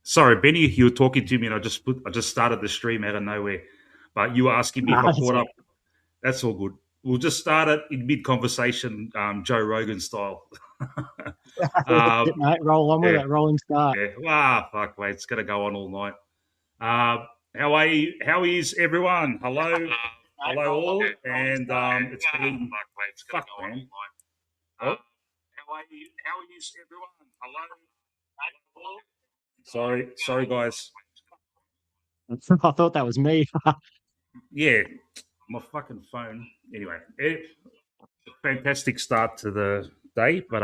Sorry, Benny, you were talking to me, and I just started the stream out of nowhere. But you were asking me if I caught up. That's all good. We'll just start it in mid conversation, Joe Rogan style. Mate, roll on with yeah, it. Rolling start. yeah. Fuck, mate, it's gonna go on all night. How are you? How is everyone? Hello all, and it's been fuck, man. Oh, how is everyone? Hello. Sorry, guys. I thought that was me. Yeah, my fucking phone. Anyway, fantastic start to the day, but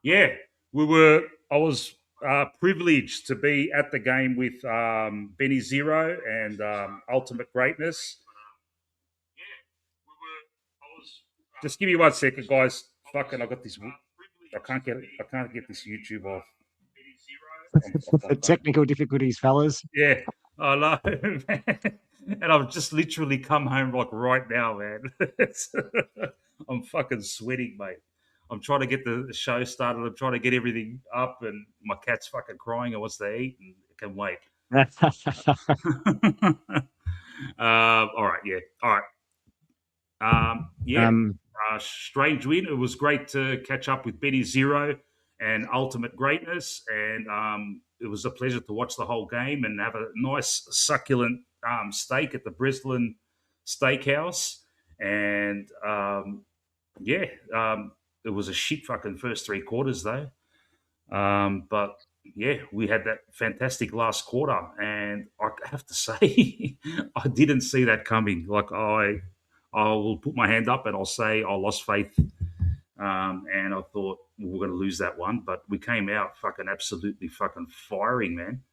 yeah, I was privileged to be at the game with Benny Zero and Ultimate Greatness. Just give me 1 second, guys. Fucking, I got this. I can't get this YouTube off. The technical difficulties, fellas. Yeah, I know, man. And I've just literally come home like right now, man. I'm fucking sweating, mate. I'm trying to get the show started. I'm trying to get everything up, and my cat's fucking crying and wants to eat, and it can wait. All right, yeah, all right. Strange win. It was great to catch up with Betty Zero and Ultimate Greatness, and it was a pleasure to watch the whole game and have a nice succulent steak at the Breslin Steakhouse. And it was a shit fucking first 3 quarters though. But yeah, we had that fantastic last quarter, and I have to say, I didn't see that coming. Like I will put my hand up and I'll say I lost faith, and I thought we're going to lose that one, but we came out fucking absolutely fucking firing, man.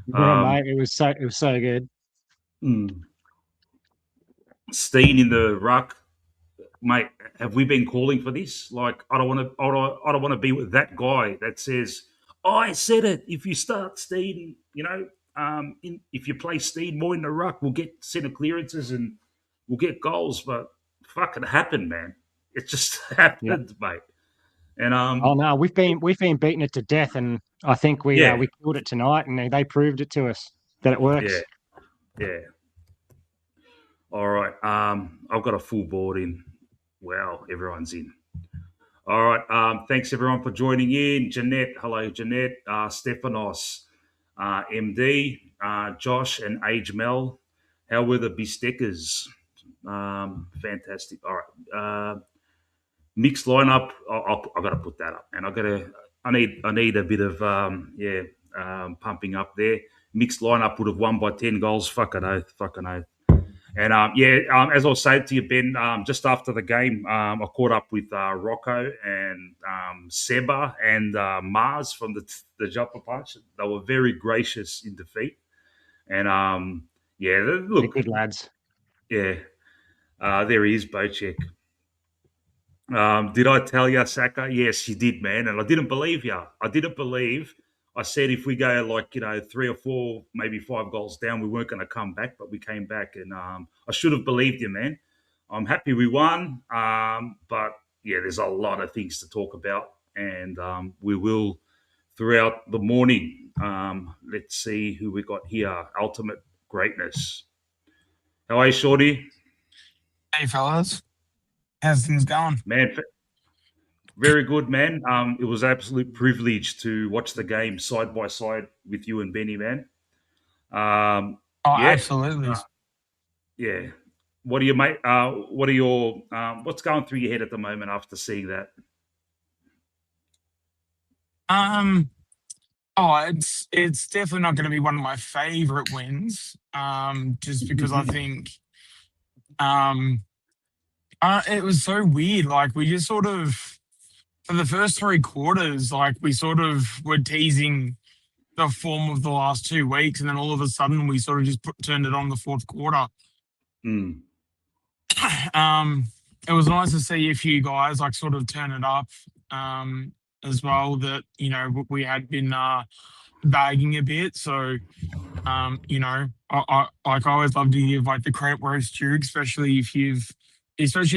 Yeah, mate, it was so good. Steen in the ruck, mate. Have we been calling for this? Like, I don't want to be with that guy that says, "I said it. If you start Steen, if you play Steen more in the ruck, we'll get centre clearances and we'll get goals." But fucking happened, man. It just happened, mate. And oh no, we've been beating it to death, and I think we killed it tonight, and they proved it to us that it works. Yeah. All right. I've got a full board in. Wow, everyone's in. All right. Thanks everyone for joining in. Jeanette, hello, Jeanette. Stephanos, MD, Josh, and Age Mel. How were the bisteckas? Fantastic. All right. Mixed lineup. I've got to put that up, and I need a bit of pumping up there. Mixed lineup would have won by 10 goals. Fucking oath. And as I was saying to you, Ben, just after the game, I caught up with Rocco and Seba and Mars from the Jumper Punch. They were very gracious in defeat, and look, they're good lads. Yeah, there he is, Bocek. Did I tell you, Saka? Yes, you did, man. And I didn't believe you. I said if we go 3 or 4, maybe 5 goals down, we weren't going to come back, but we came back, and I should have believed you, man. I'm happy we won, but yeah, there's a lot of things to talk about, and we will throughout the morning. Let's see who we got here. Ultimate Greatness. How are you, Shorty? Hey, fellas. How's things going? Man, very good, man. It was an absolute privilege to watch the game side by side with you and Benny, man. Absolutely. Yeah. What are you, mate? What's going through your head at the moment after seeing that? It's definitely not going to be one of my favorite wins. Just because I think, it was so weird. Like, we just sort of, for the first 3 quarters, like, we sort of were teasing the form of the last 2 weeks, and then all of a sudden we sort of just turned it on the 4th quarter. It was nice to see a few guys like sort of turn it up as well, that, we had been bagging a bit. So, I always love to give like the credit where it's due, especially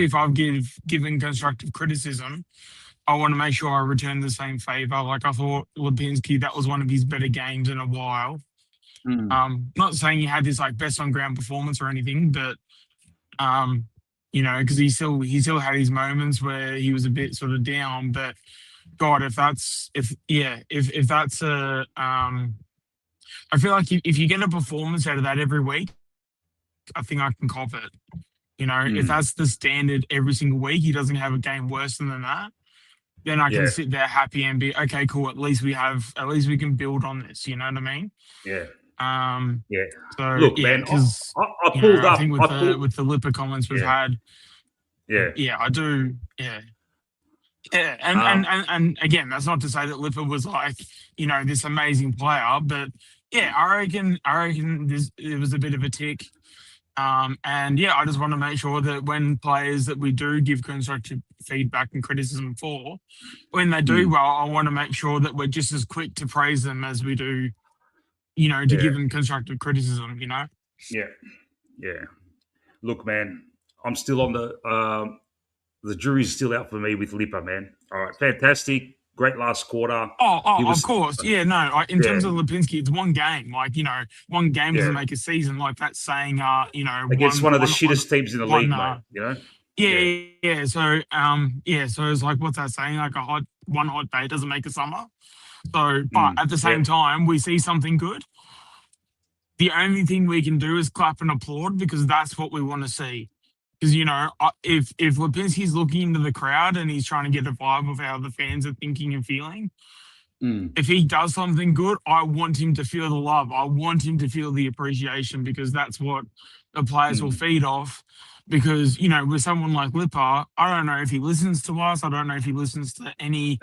if I've given constructive criticism. I want to make sure I return the same favour. Like I thought Lipinski, that was one of his better games in a while. Not saying he had this like best on ground performance or anything, but because he still had his moments where he was a bit sort of down. But God, if that's I feel like if you get a performance out of that every week, I think I can cop it. If that's the standard every single week, he doesn't have a game worse than that, then I can sit there happy and be, okay, cool. At least we can build on this. You know what I mean? Yeah. So look, man, because I pulled up. I think with the Lipper comments we've had. Yeah, I do. Yeah. Yeah, and again, that's not to say that Lipper was like, this amazing player, but yeah, I reckon it was a bit of a tick. And yeah, I just want to make sure that when players that we do give constructive feedback and criticism for, when they do well, I want to make sure that we're just as quick to praise them as we do, to give them constructive criticism, Yeah. Look, man, I'm still on the jury's still out for me with Lipper, man. All right, fantastic. Great last quarter. Of course. Yeah, no, in terms of Lipinski, it's one game. Like, one game doesn't make a season. Like that's saying, against one of the shittest teams in the league, mate, Yeah. So, so it's like, what's that saying? Like one hot day doesn't make a summer. So, but at the same time, we see something good. The only thing we can do is clap and applaud because that's what we want to see. Because, if Lipinski's looking into the crowd and he's trying to get a vibe of how the fans are thinking and feeling, if he does something good, I want him to feel the love. I want him to feel the appreciation because that's what the players will feed off. Because, with someone like Lipper, I don't know if he listens to us. I don't know if he listens to any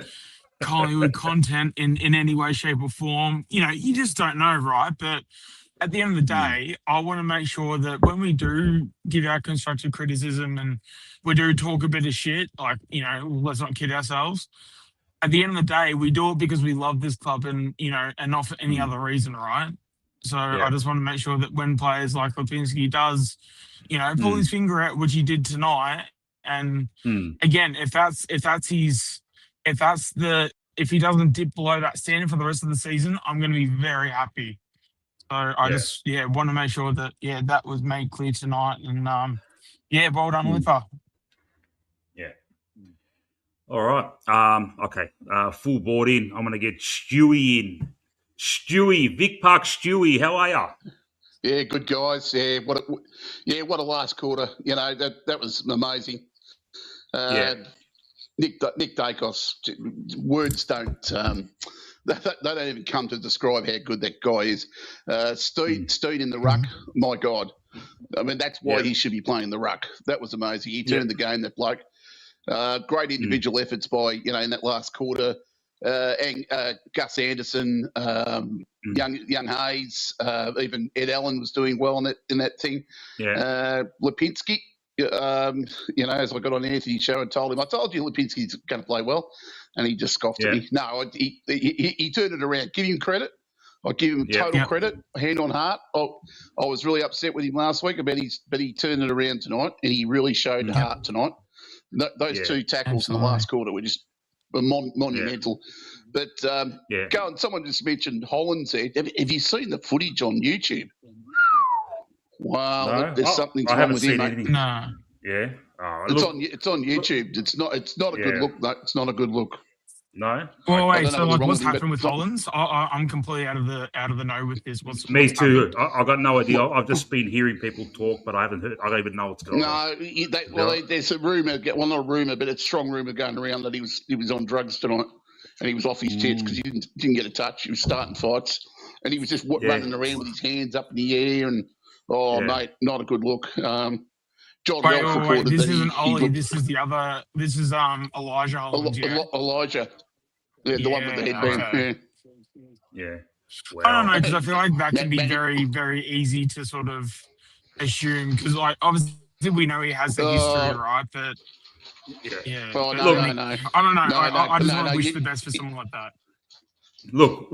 Collingwood content in any way, shape or form. You just don't know, right? But at the end of the day, I want to make sure that when we do give our constructive criticism and we do talk a bit of shit, like, let's not kid ourselves. At the end of the day, we do it because we love this club and, and not for any other reason, right? So I just want to make sure that when players like Lipinski does, pull his finger out, which he did tonight, and again, if he doesn't dip below that standard for the rest of the season, I'm going to be very happy. So I just want to make sure that that was made clear tonight, and well done, Lipper. Yeah. All right. Okay. Full board in. I'm going to get Stewie in. Stewie, Vic Park Stewie, how are you? Yeah, good guys. Yeah, what a last quarter. That was amazing. Nick Dacos, words don't. They don't even come to describe how good that guy is. Steed in the ruck, my God. I mean, that's why he should be playing the ruck. That was amazing. He turned the game, that bloke. Great individual efforts by, in that last quarter. And Gus Anderson, young Hayes, even Ed Allen was doing well in that thing. Lipinski, as I got on Anthony's show and told him, I told you Lipinski's going to play well. And he just scoffed at me. No, he turned it around. Give him credit. I give him total credit, hand on heart. I was really upset with him last week, but he turned it around tonight, and he really showed heart tonight. Those two tackles in the last quarter were just monumental. But someone just mentioned Hollands there. Have you seen the footage on YouTube? Wow, there's something wrong with him, mate. No. Yeah. It's on YouTube. It's not a good look. No, it's not a good look. No. Well, wait. So, what's happened with Hollands? I'm completely out of the know with this. Me too. I got no idea. I've just been hearing people talk, but I haven't heard. I don't even know what's going on. No, there's a rumor. Well, not a rumor, but it's a strong rumor going around that he was on drugs tonight, and he was off his tits because he didn't get a touch. He was starting fights, and he was just running around with his hands up in the air, and mate, not a good look. John Welch reported this that isn't Ollie. This is the other. This is Elijah Hollands. Elijah, the one with the headband. Okay. Yeah. Wow. I don't know because I feel like that can be very, very easy to sort of assume because, like, obviously we know he has the history, right? But Well, no. I don't know. I just want to wish the best for someone like that. Look,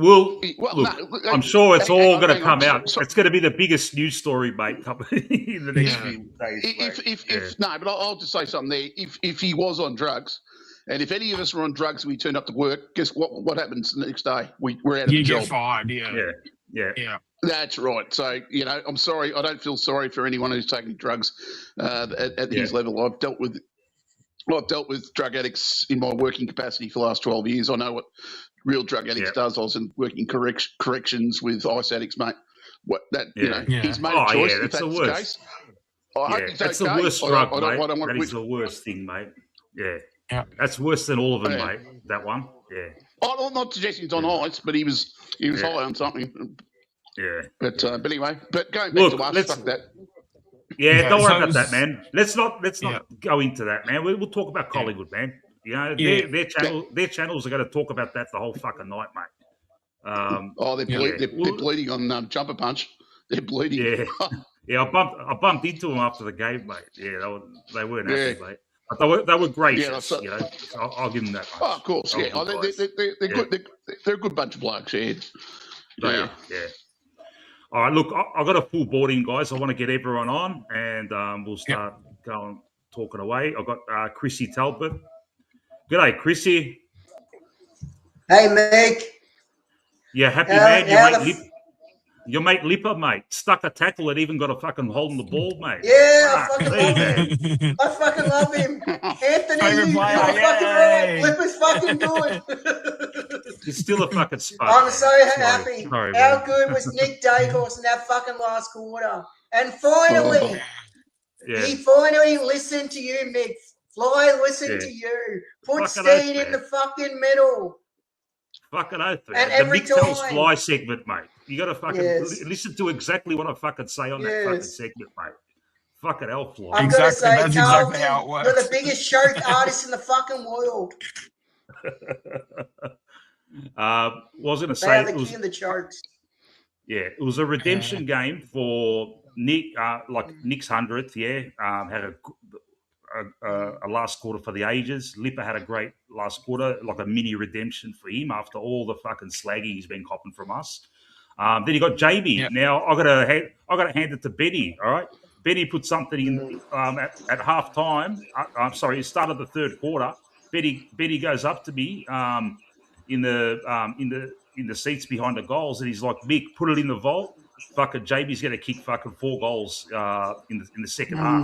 I'm sure it's all going to come out. It's going to be the biggest news story, mate, in the next few days. But I'll just say something there. If he was on drugs, And if any of us were on drugs and we turned up to work, guess what happens the next day? We're out of You the job. get fired, Yeah. That's right. So, I'm sorry. I don't feel sorry for anyone who's taking drugs at his level. I've dealt with drug addicts in my working capacity for the last 12 years. I know what real drug addicts does. I was working corrections with ice addicts, mate. He's made a choice. If that's the case, I hope he's that's okay. the worst drug, mate. I don't want that is the worst thing, mate. Yeah. That's worse than all of them, mate. That one. Yeah. I'm not suggesting it's on ice, but he was high on something. Yeah. But anyway, going back to us, fuck that. Yeah, don't worry about that, man. Let's not go into that, man. We'll talk about Collingwood, man. Their channels are going to talk about that the whole fucking night, mate. They're bleeding on Jumper Punch. They're bleeding. Yeah. I bumped into them after the game, mate. Yeah, they weren't happy, mate. But they were gracious, So I'll give them that much. Oh, of course, they're good. They're a good bunch of blokes, They are, yeah. All right, look, I've got a full boarding, guys. I want to get everyone on, and we'll start talking away. I've got Chrissy Talbot. G'day, Chrissy. Hey, Meg. Yeah, happy man. Your mate Lipper, mate, stuck a tackle and even got a fucking hold on the ball, mate. Yeah, I fucking love him. I fucking love him. Anthony, you're fucking right. Lipper's fucking good. He's still a fucking spud. I'm so happy. Sorry, how good was Nick Dacos in that fucking last quarter? And finally, he finally listened to you, Mick. Fly listened to you. Put Steed in the fucking middle. Fucking oath, man. And every time. Tells Fly segment, mate. You got to fucking listen to exactly what I fucking say on that fucking segment, mate. Fucking hell, Fly. I've got to say, that's exactly how it works. You're the biggest shark artist in the fucking world. Was going to say it was the charts. Yeah, it was a redemption game for Nick, Nick's 100th. Had a last quarter for the ages. Lipper had a great last quarter, like a mini redemption for him after all the fucking slagging he's been copping from us. Then you got Jamie. Yep. Now I got to hand it to Benny. All right, Benny put something in at half time. I'm sorry, it started the third quarter. Benny goes up to me in the seats behind the goals, and he's like, "Mick, put it in the vault." Fucking Jamie's going to kick fucking 4 goals in the second half.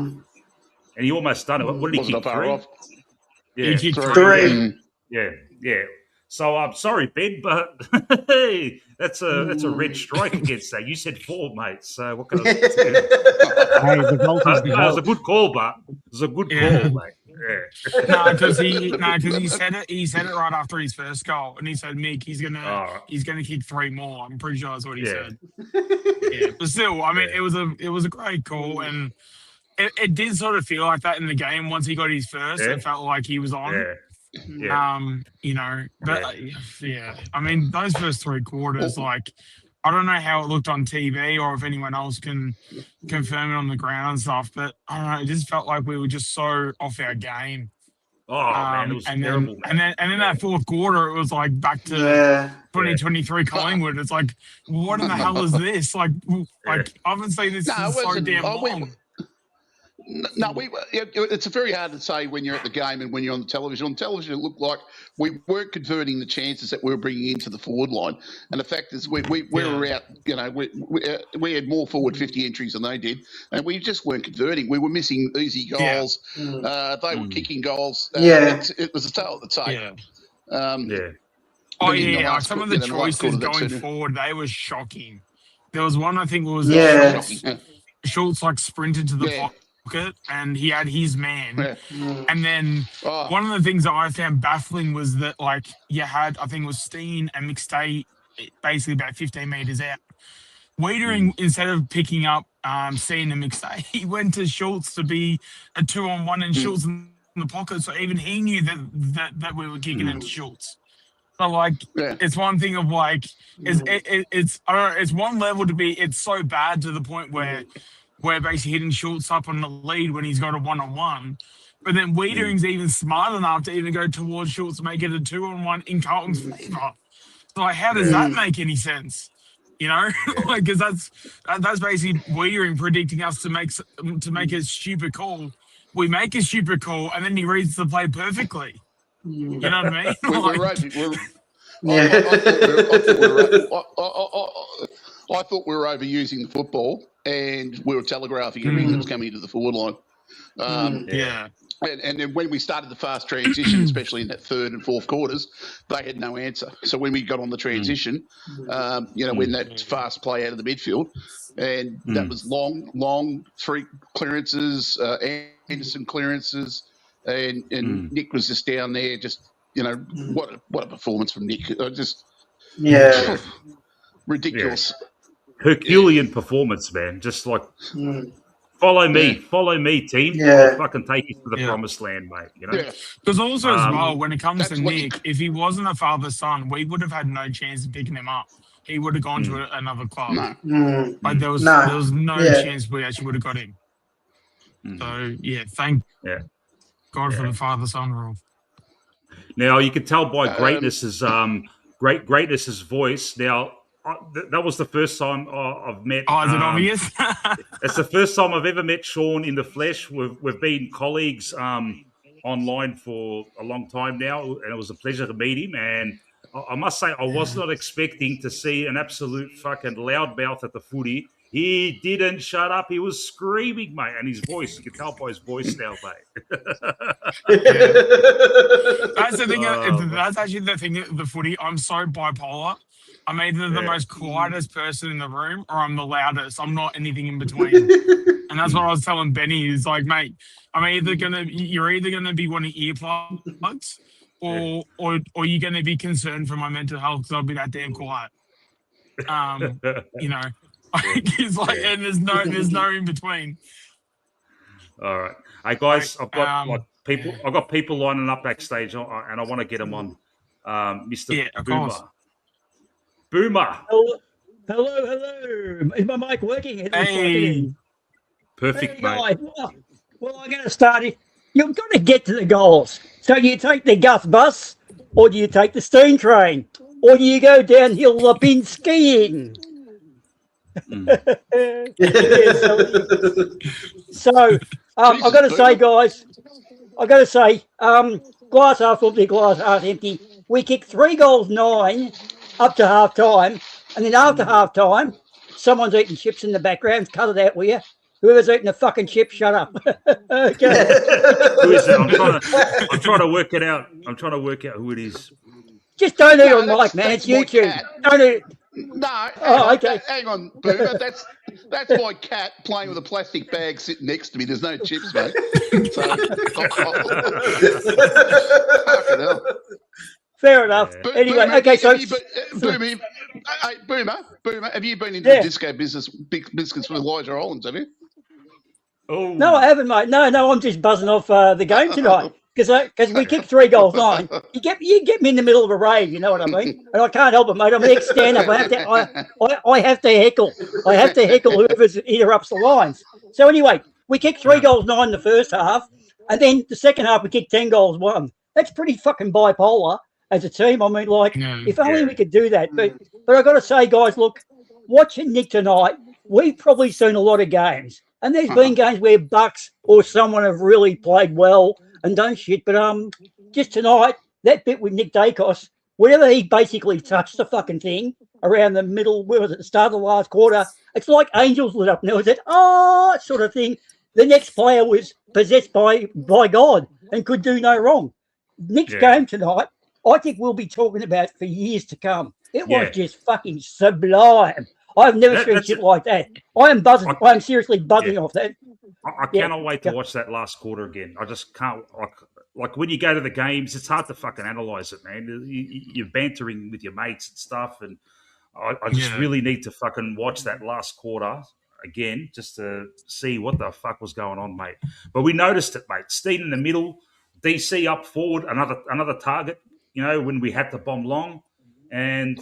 And he almost done it. What did he kick? 3? Yeah, he kicked 3. Yeah. So I'm sorry, Ben, but hey, that's a red strike against that. You said 4, mate. So what can I do? It was a good call, but it was a good call, mate. Yeah. No, because he said it. He said it right after his first goal, and he said, "Mick, he's gonna kick 3 more." I'm pretty sure that's what he said. Yeah, but still, I mean, it was a great call, and it did sort of feel like that in the game. Once he got his first, it felt like he was on. I mean, those first 3 quarters, like, I don't know how it looked on TV or if anyone else can confirm it on the ground and stuff, but I don't know, it just felt like we were just so off our game. Oh, man, it was terrible. And then that fourth quarter, it was like back to 2023 Collingwood. It's like, what in the hell is this? Like I haven't seen this in so damn long. No, it's very hard to say when you're at the game and when you're on the television. On television, it looked like we weren't converting the chances that we were bringing into the forward line. And the fact is, we were out. You know, we had more forward 50 entries than they did, and we just weren't converting. We were missing easy goals. They were kicking goals. It was a tale of the tape. Some of the choices going forward, they were shocking. There was one, I think, was Schultz like sprinted to the pocket. And he had his man. And then one of the things that I found baffling was that, like, you had, I think it was Steen and McStay basically about 15 metres out. Wiedering, instead of picking up Steen and McStay, he went to Schultz to be a 2-on-1 and Schultz in the pocket. So even he knew that we were kicking into Schultz. So, like, it's one thing of, like, it's I don't know, it's one level to be, it's so bad to the point where we're basically hitting Schultz up on the lead when he's got a 1-on-1. But then Wiedering's even smart enough to even go towards Schultz to make it a 2-on-1 in Carlton's favour. So, like, how does that make any sense? You know? Like, because that's basically Wiedering predicting us to make a stupid call. We make a stupid call, and then he reads the play perfectly. You know what I mean? I thought we were overusing the football, and we were telegraphing everything that was coming into the forward line. And then when we started the fast transition, especially in that third and fourth quarters, they had no answer. So when we got on the transition, when that fast play out of the midfield, and that was long, 3 clearances, Anderson clearances, and Nick was just down there, just, what a performance from Nick. Ridiculous. Herculean performance, man. Just like... Follow me, team. I'll fucking take you to the promised land, mate. Because also as well, when it comes to Nick, if he wasn't a father-son, we would have had no chance of picking him up. He would have gone to another club. Like there was no chance we actually would have got him. So thank God for the father-son rule. Now you can tell by Greatness's voice. Now that was the first time I've met. Oh, is it obvious? It's the first time I've ever met Sean in the flesh. We've been colleagues online for a long time now, and it was a pleasure to meet him. And I must say, I was not expecting to see an absolute fucking loudmouth at the footy. He didn't shut up. He was screaming, mate. And his voice, you can tell by his voice now, mate. That's the thing. That's actually the thing of the footy. I'm so bipolar. I'm either the most quietest person in the room or I'm the loudest. I'm not anything in between. And that's what I was telling Benny is like, mate, you're either going to be wanting earplugs or you're going to be concerned for my mental health because I'll be that damn quiet. It's like, and there's no in between. All right. Hey guys, I've got I've got people lining up backstage and I want to get them on. Mr. Boomer. Boomer. Hello. Is my mic working? Hey. Perfect, mate. Well, I'm going to start it. You've got to get to the goals. So you take the Gus bus, or do you take the steam train, or do you go downhill the bin skiing? So I've got to say, guys, glass half empty, glass half empty. We kicked 3 goals 9 up to half time, and then after half time, someone's eating chips in the background. Cut it out, will you? Whoever's eating a fucking chip, shut up. Okay. Who is it? I'm trying to work it out. I'm trying to work out who it is. Just don't eat on mic, man. It's YouTube. Don't eat. No. Okay. Hang on, Boomer. That's my cat playing with a plastic bag sitting next to me. There's no chips, mate. So, fucking hell. Fair enough. Anyway, Boomer, okay, so... Boomer, have you been into the disco business with Elijah Hollands, have you? Oh. No, I haven't, mate. No, I'm just buzzing off the game tonight because we kicked 3 goals 9. You get me in the middle of a rave, you know what I mean? And I can't help it, mate. I'm an ex-stand-up. I have to heckle. I have to heckle whoever interrupts the lines. So anyway, we kicked 3 goals 9 in the first half, and then the second half we kicked 10 goals 1. That's pretty fucking bipolar as a team. I mean, if only we could do that. But I've got to say, guys, look, watching Nick tonight, we've probably seen a lot of games. And there's been games where Bucks or someone have really played well and done shit. But just tonight, that bit with Nick Dacos, whenever he basically touched the fucking thing around the middle, where was it, the start of the last quarter, it's like angels lit up. And there was that, sort of thing. The next player was possessed by God and could do no wrong. Nick's game tonight, I think we'll be talking about for years to come. It was just fucking sublime. I've never seen shit like that. I am buzzing. I am seriously buzzing off that. I cannot wait to watch that last quarter again. I just can't. Like when you go to the games, it's hard to fucking analyze it, man. You're bantering with your mates and stuff, and I just really need to fucking watch that last quarter again just to see what the fuck was going on, mate. But we noticed it, mate. Steen in the middle, DC up forward, another target. You know, when we had to bomb long, and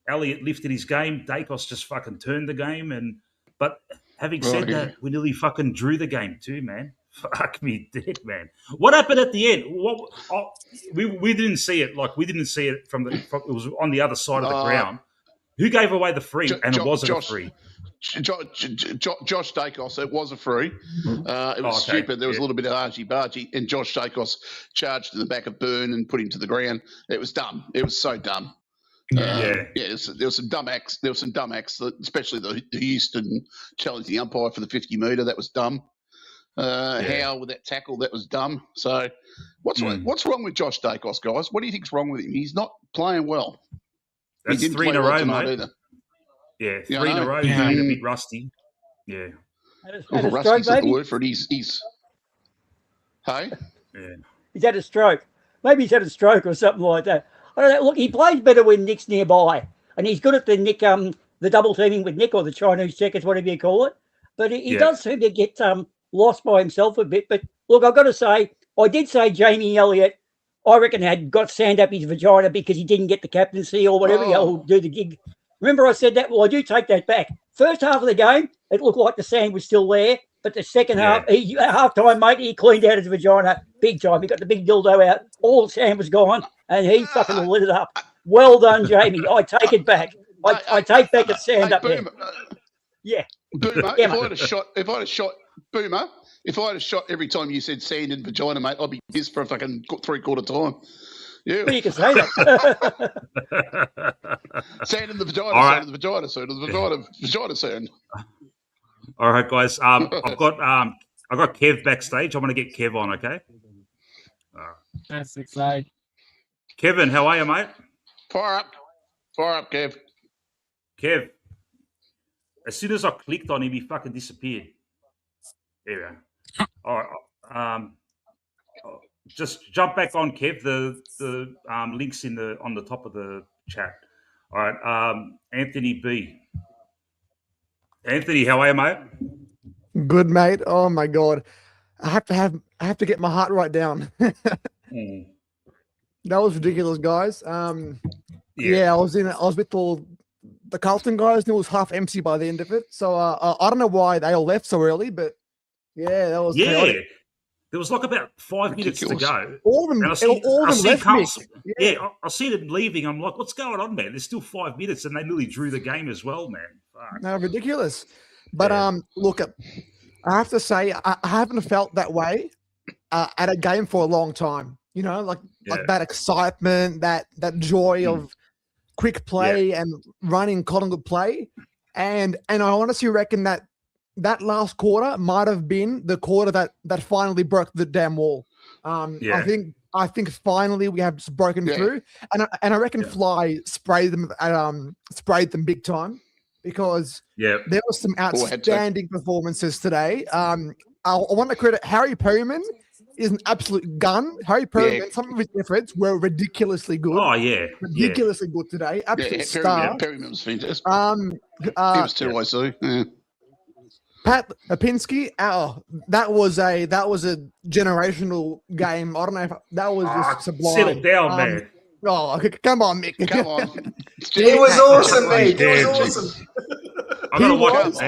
Elliott lifted his game. Dacos just fucking turned the game. But having said that, we nearly fucking drew the game too, man. Fuck me dead, man. What happened at the end? We didn't see it. Like, we didn't see it from it was on the other side of the ground. Who gave away the free? And it wasn't a free. Josh Dacos, it was a free. It was stupid. There was a little bit of argy-bargy, and Josh Dacos charged in the back of Byrne and put him to the ground. It was dumb. It was so dumb. There was some dumb acts. There was some dumb acts, especially the Houston challenging the umpire for the 50-metre. That was dumb. Howe with that tackle, that was dumb. So what's wrong with Josh Dacos, guys? What do you think's wrong with him? He's not playing well. That's he didn't 3 play in a well row, tonight mate. either. Yeah, 3 in a row. He's been a bit rusty. Yeah. Rusty's not the word for it. He's hey? Yeah. He's had a stroke. Maybe he's had a stroke or something like that. I don't know. Look, he plays better when Nick's nearby. And he's good at the Nick, the double teaming with Nick or the Chinese checkers, whatever you call it. But he does seem to get lost by himself a bit. But look, I've got to say, I did say Jamie Elliott, I reckon, had got sand up his vagina because he didn't get the captaincy or whatever, he'll do the gig. Remember I said that? Well, I do take that back. First half of the game, it looked like the sand was still there. But the second half, half-time, mate, he cleaned out his vagina big time. He got the big dildo out. All the sand was gone, and he fucking lit it up. Well done, Jamie. I take it back. I take back the sand up there. Yeah. Boomer, if I'd have shot Boomer, if I had a shot every time you said sand and vagina, mate, I'd be pissed for a fucking 3/4 time. Yeah. You can say that. Sand in the vagina, sand in the vagina, sand in the vagina, sand. All right, guys. I've got Kev backstage. I'm going to get Kev on, okay? That's exciting. Kevin, how are you, mate? Fire up, Kev. Kev. As soon as I clicked on him, he fucking disappeared. There we go. All right. Just jump back on, Kev. The link's on the top of the chat. All right. Anthony B. Anthony, how are you, mate? Good, mate. Oh my God, I have to get my heart right down. That was ridiculous, guys. I was with all the Carlton guys, and it was half empty by the end of it. So I don't know why they all left so early, but that was chaotic. There was like about 5 minutes to go. All of them left. Carlton, I see them leaving. I'm like, what's going on, man? There's still 5 minutes, and they nearly drew the game as well, man. Fuck. No, ridiculous. But look, I have to say, I haven't felt that way at a game for a long time. You know, like that excitement, that joy of quick play and running Collingwood play. And I honestly reckon that last quarter might have been the quarter that finally broke the damn wall. I think finally we have broken through, and I reckon Fly sprayed them big time, because there was some outstanding performances today. I want to credit Harry Perryman. Is an absolute gun. Harry Perryman, some of his efforts were ridiculously good. Oh, yeah. Ridiculously good today. Absolute star. Perryman was fantastic. He was too, I see. Yeah. Pat Lipinski, that was a generational game. I don't know if that was just sublime. Settle down, man. Oh, come on, Mick. Come on. It was awesome, mate. It was awesome. I gotta watch it.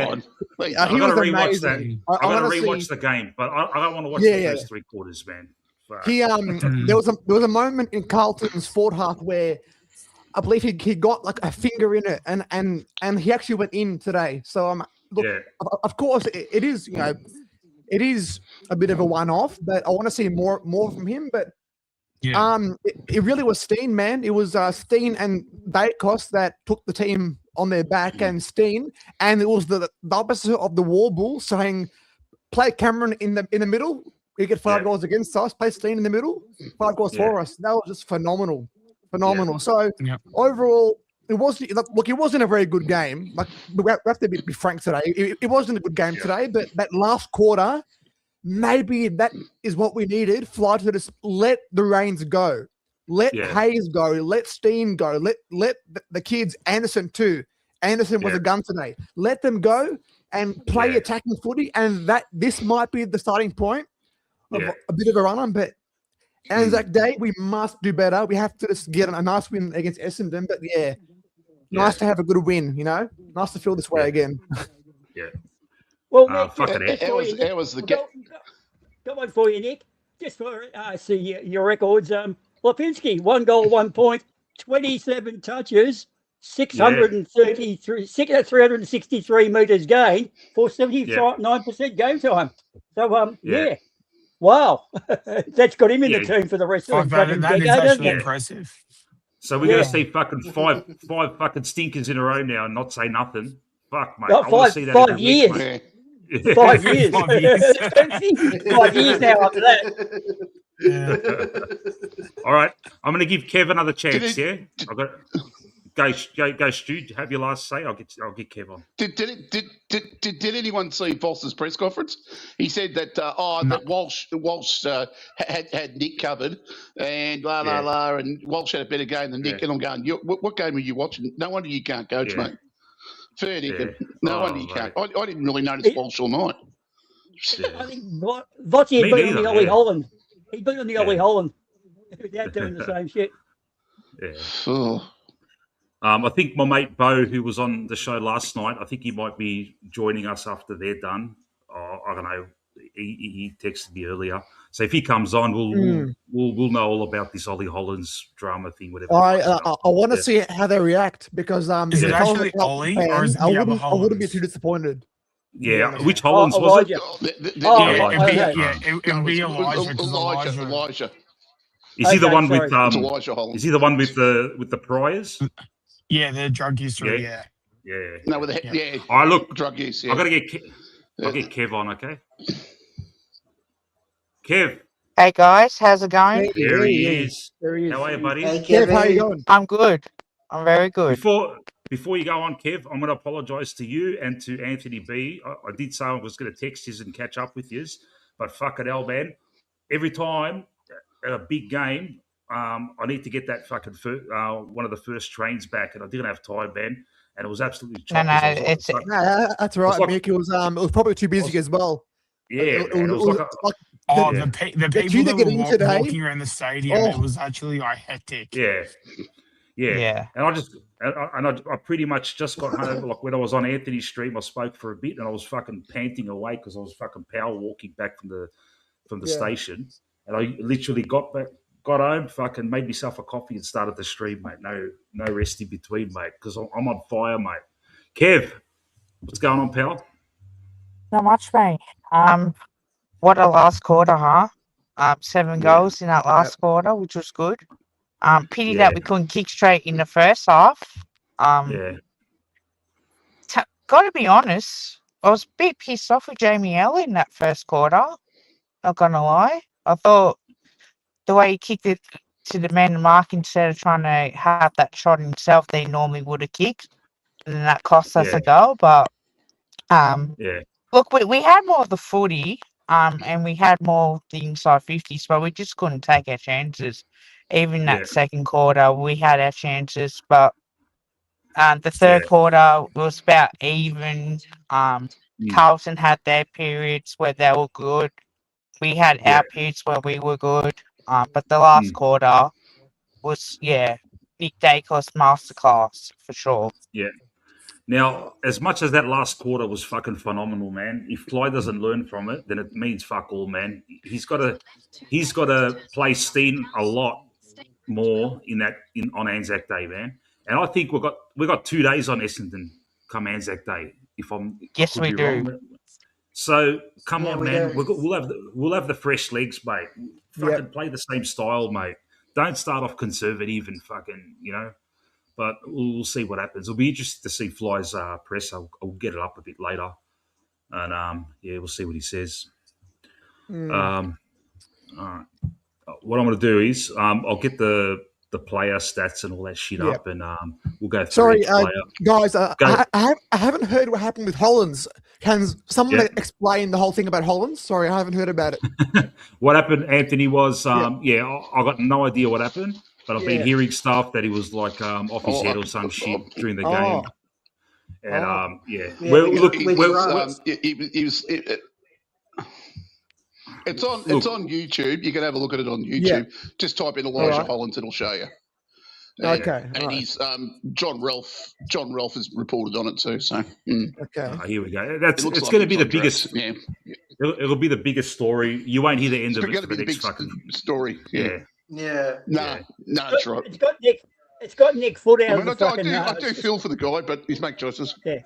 I He gotta was rewatch amazing. that. I gotta rewatch the game, but I don't want to watch the first 3 quarters, man. Fuck. He there was a moment in Carlton's forward half where I believe he got like a finger in it, and he actually went in today. So look, of course it is it is a bit of a one-off, but I want to see more from him. But it really was Steen, man. It was Steen and Dacos that took the team on their back, and Steen, and it was the opposite of the War Bull saying, play Cameron in the middle. We get 5 goals against us. Play Steen in the middle. 5 goals for us. That was just phenomenal. So overall, it wasn't a very good game. Like, we have to be frank today. It wasn't a good game today, but that last quarter, maybe that is what we needed. Fly to just let the reins go. Let Hayes go. Let Steen go. Let the kids, Anderson too. Anderson was a gun today. Let them go and play attacking footy, and this might be the starting point of a bit of a run-on. But Anzac Day, we must do better. We have to just get a nice win against Essendon. But nice to have a good win. You know, nice to feel this way again. Well, Nick, it was the game. Got one for you, Nick. Just for see your records. Lipinski, 1 goal, 1 point, 27 touches, 363 metres gained for 79% game time. So, yeah. Wow. That's got him in the team for the rest of the fucking that decade, is actually hasn't it? impressive. So we're going to see fucking five fucking stinkers in a row now and not say nothing. Fuck, mate. Oh, I want to see that 5 every years. week, mate. 5 years. 5 years. 5 years now after that. Yeah. All right. I'm going to give Kev another chance, I've got go, Stu. Have your last say. I'll get Kev on. Did anyone see Voss's press conference? He said that that Walsh had Nick covered and blah blah blah, and Walsh had a better game than Nick. And I'm going, what game are you watching? No wonder you can't coach, mate. Fair dinkum. No wonder you can't. I didn't really notice Walsh all night. I think Votti had beat on the Ollie Holland. He beat on the Ollie Holland without doing the same shit. Yeah. I think my mate Bo, who was on the show last night, I think he might be joining us after they're done. I don't know. He texted me earlier, so if he comes on, we'll know all about this Ollie Hollands drama thing. Whatever. I want to see how they react because is it actually Ollie or is it the other Hollands? I wouldn't be too disappointed. Yeah, which Hollands was it? It'd be Elijah. Is he the one with Is he the one with the priors? Yeah, the drug history. Yeah. No, with look, drug use. Yeah. I'll get Kev on. Okay, Kev. Hey guys, how's it going? There he is. How are you, buddy? Hey, Kev, how you going? I'm good. I'm very good. Before you go on, Kev, I'm going to apologise to you and to Anthony B. I did say I was going to text you and catch up with you, but fuck it, hell, man. Every time at a big game, I need to get that fucking one of the first trains back, and I didn't have time, man. And it was absolutely choppy. That's right, Mick. It was probably too busy as well. Yeah, the people that were walking around the stadium, it was actually hectic. Yeah. And I pretty much just got home. Like when I was on Anthony Street, I spoke for a bit, and I was fucking panting away because I was fucking power walking back from the station, and I literally got home, fucking made myself a coffee and started the stream, mate. No rest in between, mate, because I'm on fire, mate. Kev, what's going on, pal? Not much, mate. What a last quarter, huh? 7 goals in that last quarter, which was good. Pity that we couldn't kick straight in the first half. Got to be honest, I was a bit pissed off with Jamie L in that first quarter. Not gonna lie, I thought the way he kicked it to the man mark instead of trying to have that shot himself, they normally would have kicked, and that cost us a goal. But look, we had more of the footy, and we had more the inside 50s, but we just couldn't take our chances. Even that second quarter, we had our chances, but the third quarter was about even. Carlton had their periods where they were good. We had our periods where we were good. But the last quarter was, Nick Dacos masterclass for sure. Yeah. Now, as much as that last quarter was fucking phenomenal, man, if Fly doesn't learn from it, then it means fuck all, man. He's got to play Steen a lot more on Anzac Day, man. And I think we got 2 days on Essendon come Anzac Day. Yes, we do. Wrong. So come on, man. We'll have the fresh legs, mate. Fucking play the same style, mate. Don't start off conservative and fucking, But we'll see what happens. It'll be interesting to see Fly's press. I'll get it up a bit later, and we'll see what he says. All right. What I'm going to do is I'll get the player stats and all that shit up, and we'll go through. Sorry, guys, I haven't heard what happened with Hollands. Can someone explain the whole thing about Hollands? Sorry, I haven't heard about it. What happened, Anthony, was I got no idea what happened, but I've been hearing stuff that he was like off his head or some shit during the game. And It's on YouTube. You can have a look at it on YouTube. Just type in Elijah Hollands, it'll show you. And he's John Ralph has reported on it too. So here we go. It's going to be the biggest. Yeah, it'll be the biggest story. You won't hear the end of it. It's going to be the big fucking story. Yeah. No, it's right. It's got Nick Foot out of the I fucking. do feel for the guy, but he's make choices. Yeah.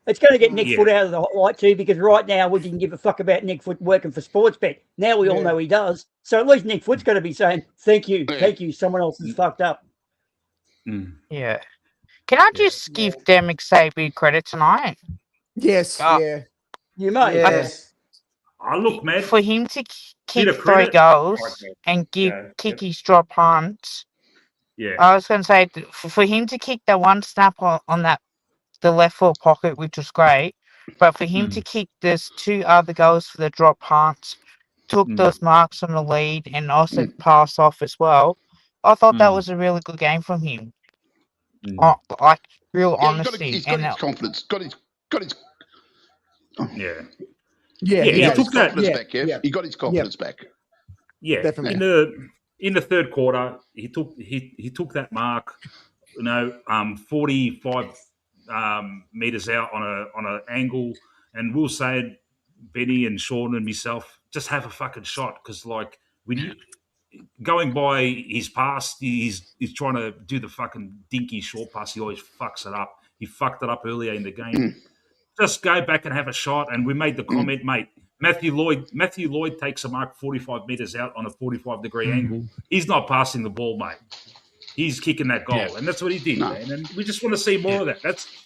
It's going to get Nick Foot out of the hotlight too, because right now we didn't give a fuck about Nick Foot working for Sportsbet. Now we all know he does. So at least Nick Foot's going to be saying, thank you. Someone else is fucked up. Yeah. Can I just give Dan McStay big credit tonight? Yes. Yeah. You may. Yes. Look, man. For him to kick 3 goals and kick his drop punts. Yeah. I was going to say, for him to kick that one snap on the left foot pocket, which was great, but for him to kick those 2 other goals for the drop punts, took those marks on the lead and also pass off as well, I thought that was a really good game from him. Like real honesty. He's got his confidence. Got his. He took that confidence back. He got his confidence back. Yeah, definitely. In the third quarter, he took that mark. 45 meters out on an angle, and we'll say, Benny and Sean and myself, just have a fucking shot, because like going by his pass, he's trying to do the fucking dinky short pass. He always fucks it up. He fucked it up earlier in the game. Just go back and have a shot. And we made the comment, mate. Matthew Lloyd takes a mark 45 meters out on a 45-degree angle. He's not passing the ball, mate. He's kicking that goal, and that's what he did, man. And we just want to see more of that.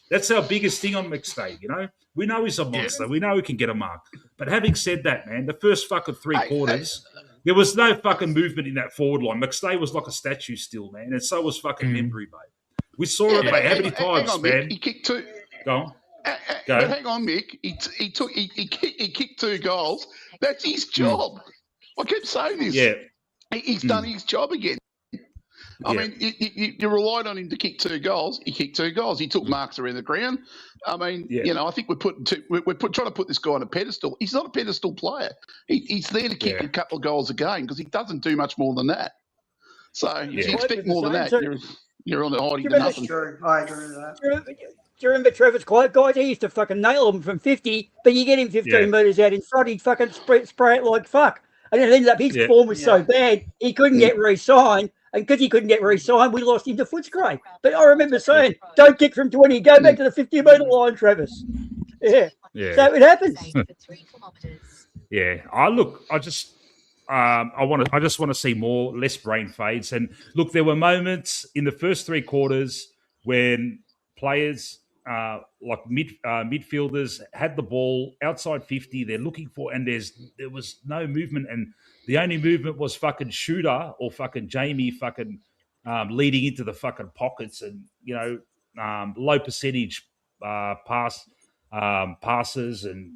That's our biggest thing on McStay, you know? We know he's a monster. We know he can get a mark. But having said that, man, the first fucking 3 quarters, there was no fucking movement in that forward line. McStay was like a statue still, man, and so was fucking Pendlebury, mate. We saw it, mate, how many times, on, man? Mick. He kicked 2. Go on. But hang on, Mick. He kicked 2 goals. That's his job. I keep saying this. Yeah. He's done his job again. I mean, you relied on him to kick 2 goals. He kicked 2 goals. He took marks around the ground. I mean, you know, I think we're trying to put this guy on a pedestal. He's not a pedestal player. He's there to kick a couple of goals a game, because he doesn't do much more than that. So if you expect more than that, you're on the hiding to nothing. True. I agree with that. Do you remember Trevor's quote, guys? He used to fucking nail him from 50, but you get him 15 metres out in front, he'd fucking spray it like fuck. And it ended up his form was so bad, he couldn't get re-signed. And because he couldn't get re-signed, we lost him to Footscray. But I remember saying, don't kick from 20, go back to the 50-metre line, Travis. Yeah. So it happens. I just want to see less brain fades. And look, there were moments in the first 3 quarters when players like midfielders had the ball outside 50, they're looking for, and there was no movement, and the only movement was fucking Shooter or fucking Jamie fucking leading into the fucking pockets, and you know, low percentage passes, and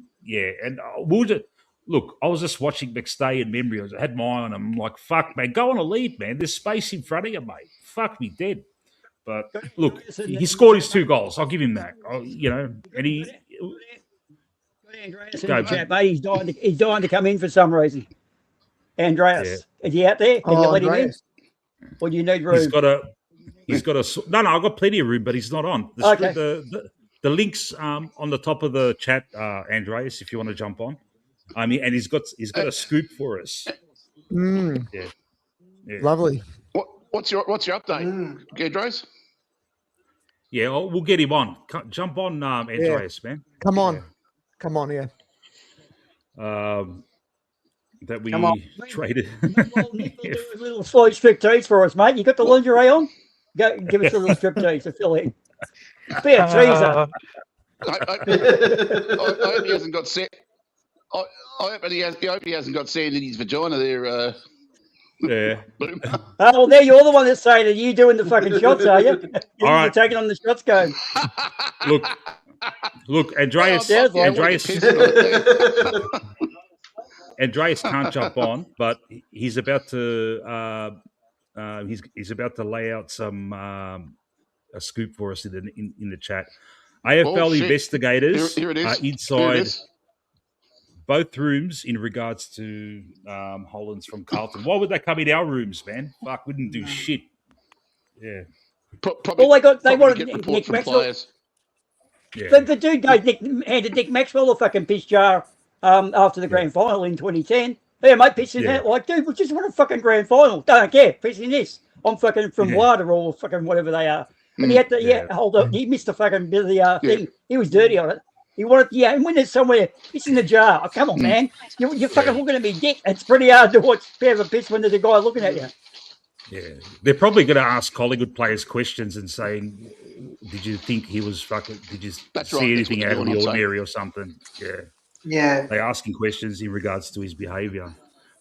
look, I was just watching McStay and Memory. I had my eye on him. I'm like, fuck, man, go on a lead, man. There's space in front of you, mate. Fuck me dead. But look, he scored his 2 goals. I'll give him that. You know, and he. Chat, mate. He's dying to come in for some reason. Andreas, is he out there? Can you let him in? Or do you need room? He's got a. No, I've got plenty of room, but he's not on. The links on the top of the chat, Andreas, if you want to jump on. I mean, and he's got a scoop for us. Yeah. Lovely. What's your update, Andreas? Yeah, we'll get him on. Jump on, Andreas, man. Come on, yeah. That we traded. Little slight striptease for us, mate. You got the lingerie on? Go give us a little striptease to fill in. Be a teaser. I hope he hasn't got set. I hope he hasn't got sand in his vagina there. Yeah. Well, there you're the one that's saying that you doing the fucking shots, are you? You're taking on the shots going. Look, Andreas. Andreas can't jump on, but he's about to he's about to lay out some a scoop for us in the chat. AFL investigators are inside both rooms in regards to Hollands from Carlton. Why would they come in our rooms, man? Fuck, we didn't do shit. Yeah. They wanted Nick Maxwell. Yeah. The dude handed Nick Maxwell a fucking piss jar after the grand final in 2010. Yeah, mate, pissing out like, dude, we just want a fucking grand final. Don't care, pissing this. I'm fucking from Water or fucking whatever they are. And he had to hold up. He missed the fucking bit of the thing. He was dirty on it. He wanted, and when there's somewhere, it's in the jar. Oh, come on, man. You're fucking looking at me, dick. It's pretty hard to watch a pair of a piss when there's a guy looking at you. Yeah. They're probably going to ask Collingwood players questions and saying, did you think he was fucking, did you see anything out of the ordinary or something? Yeah. Yeah. They're asking questions in regards to his behaviour.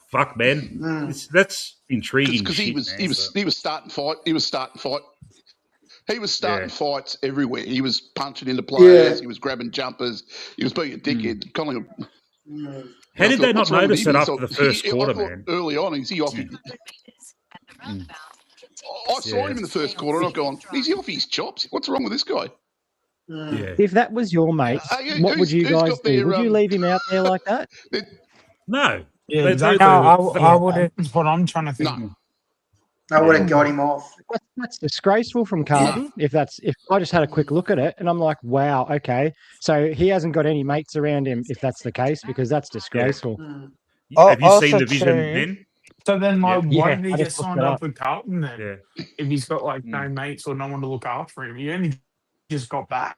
Fuck, man. That's intriguing. Because he was starting fight. He was starting fights everywhere. He was punching into players. Yeah. He was grabbing jumpers. He was being a dickhead. Collingwood. How did they not notice it after the first quarter, man? Early on, is he off? I saw him in the first quarter, and I've gone, is he off his chops? What's wrong with this guy? Yeah. If that was your mate, what would you guys do? Would you leave him out there like that? No. Yeah, exactly. No, I wouldn't. That's what I'm trying to think. No. I would have got him off. That's disgraceful from Carlton. If I just had a quick look at it and I'm like, wow, okay. So he hasn't got any mates around him if that's the case, because that's disgraceful. Have you seen the vision then? So then, why did he get signed up with Carlton then? Yeah. If he's got no mates or no one to look after him, he only just got back.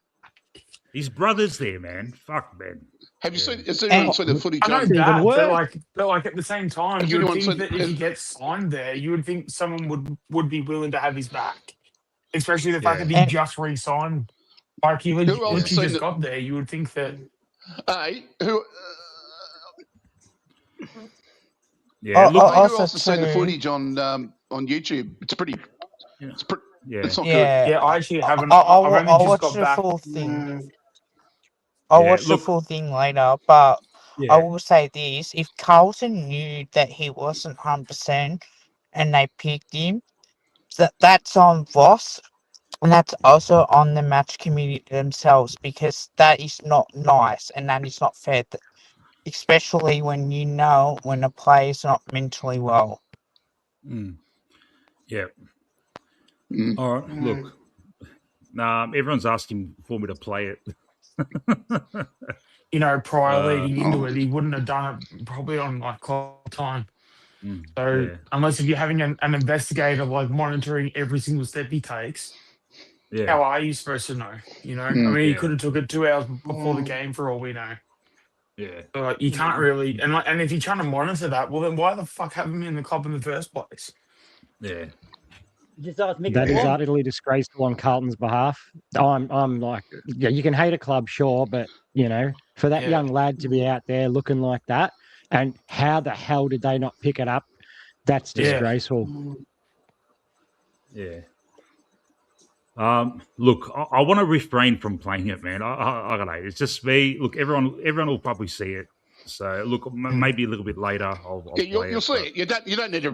His brother's there, man. Fuck, man. Have you seen? Has anyone seen the footage? I know that, but at the same time, you would think that if he gets signed there, you would think someone would be willing to have his back, especially the fact that he just re-signed. Like he just got there, you would think that. Yeah, look, I also seen the footage on YouTube. It's pretty. It's pretty. Yeah, it's not good. Yeah, I actually haven't. I'll watch the full thing. I'll watch the full thing later, but I will say this: if Carlton knew that he wasn't 100% and they picked him, that's on Voss, and that's also on the match committee themselves, because that is not nice and that is not fair. Especially when you know when a player's not mentally well. Yeah. All right. Look, everyone's asking for me to play it. Prior leading into it, he wouldn't have done it probably on clock time. So unless if you're having an investigator monitoring every single step he takes, how are you supposed to know? I mean, he could have took it 2 hours before the game for all we know. Yeah. So, you can't really, and if you're trying to monitor that, well, then why the fuck have him in the club in the first place? Yeah. That is utterly disgraceful on Carlton's behalf. I'm like, you can hate a club, sure, but for that young lad to be out there looking like that, and how the hell did they not pick it up? That's disgraceful. Yeah. Look, I want to refrain from playing it, man. I don't know. It's just me. Look, everyone will probably see it. So look, maybe a little bit later. I'll play you'll see it. You don't need to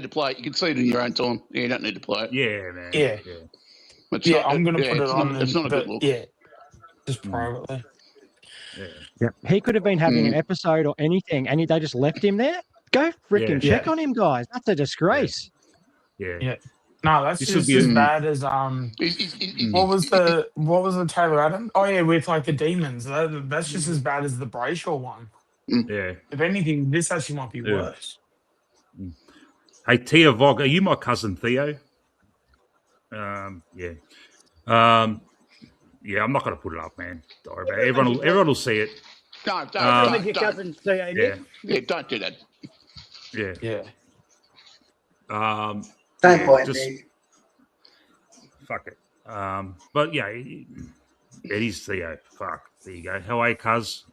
play it. You can see it in your own time. You don't need to play it. Yeah, man. Yeah. I'm going to put it on. It's not a good look. Yeah, just privately. Yeah. He could have been having an episode or anything, and they just left him there. Go freaking check on him, guys. That's a disgrace. Yeah. No, that's just as bad as what was the Taylor Adams? Oh yeah, with the demons. That's just as bad as the Brayshaw one. Yeah. If anything, this actually might be worse. Hey, Tia Vog, are you my cousin Theo? Yeah. Yeah, I'm not going to put it up, man. Don't worry about it. Everyone will see it. Don't. Your cousin Theo, yeah, don't do that. Yeah. Don't blame me. Fuck it. But yeah, it is Theo. Fuck. There you go. How are you, cuz?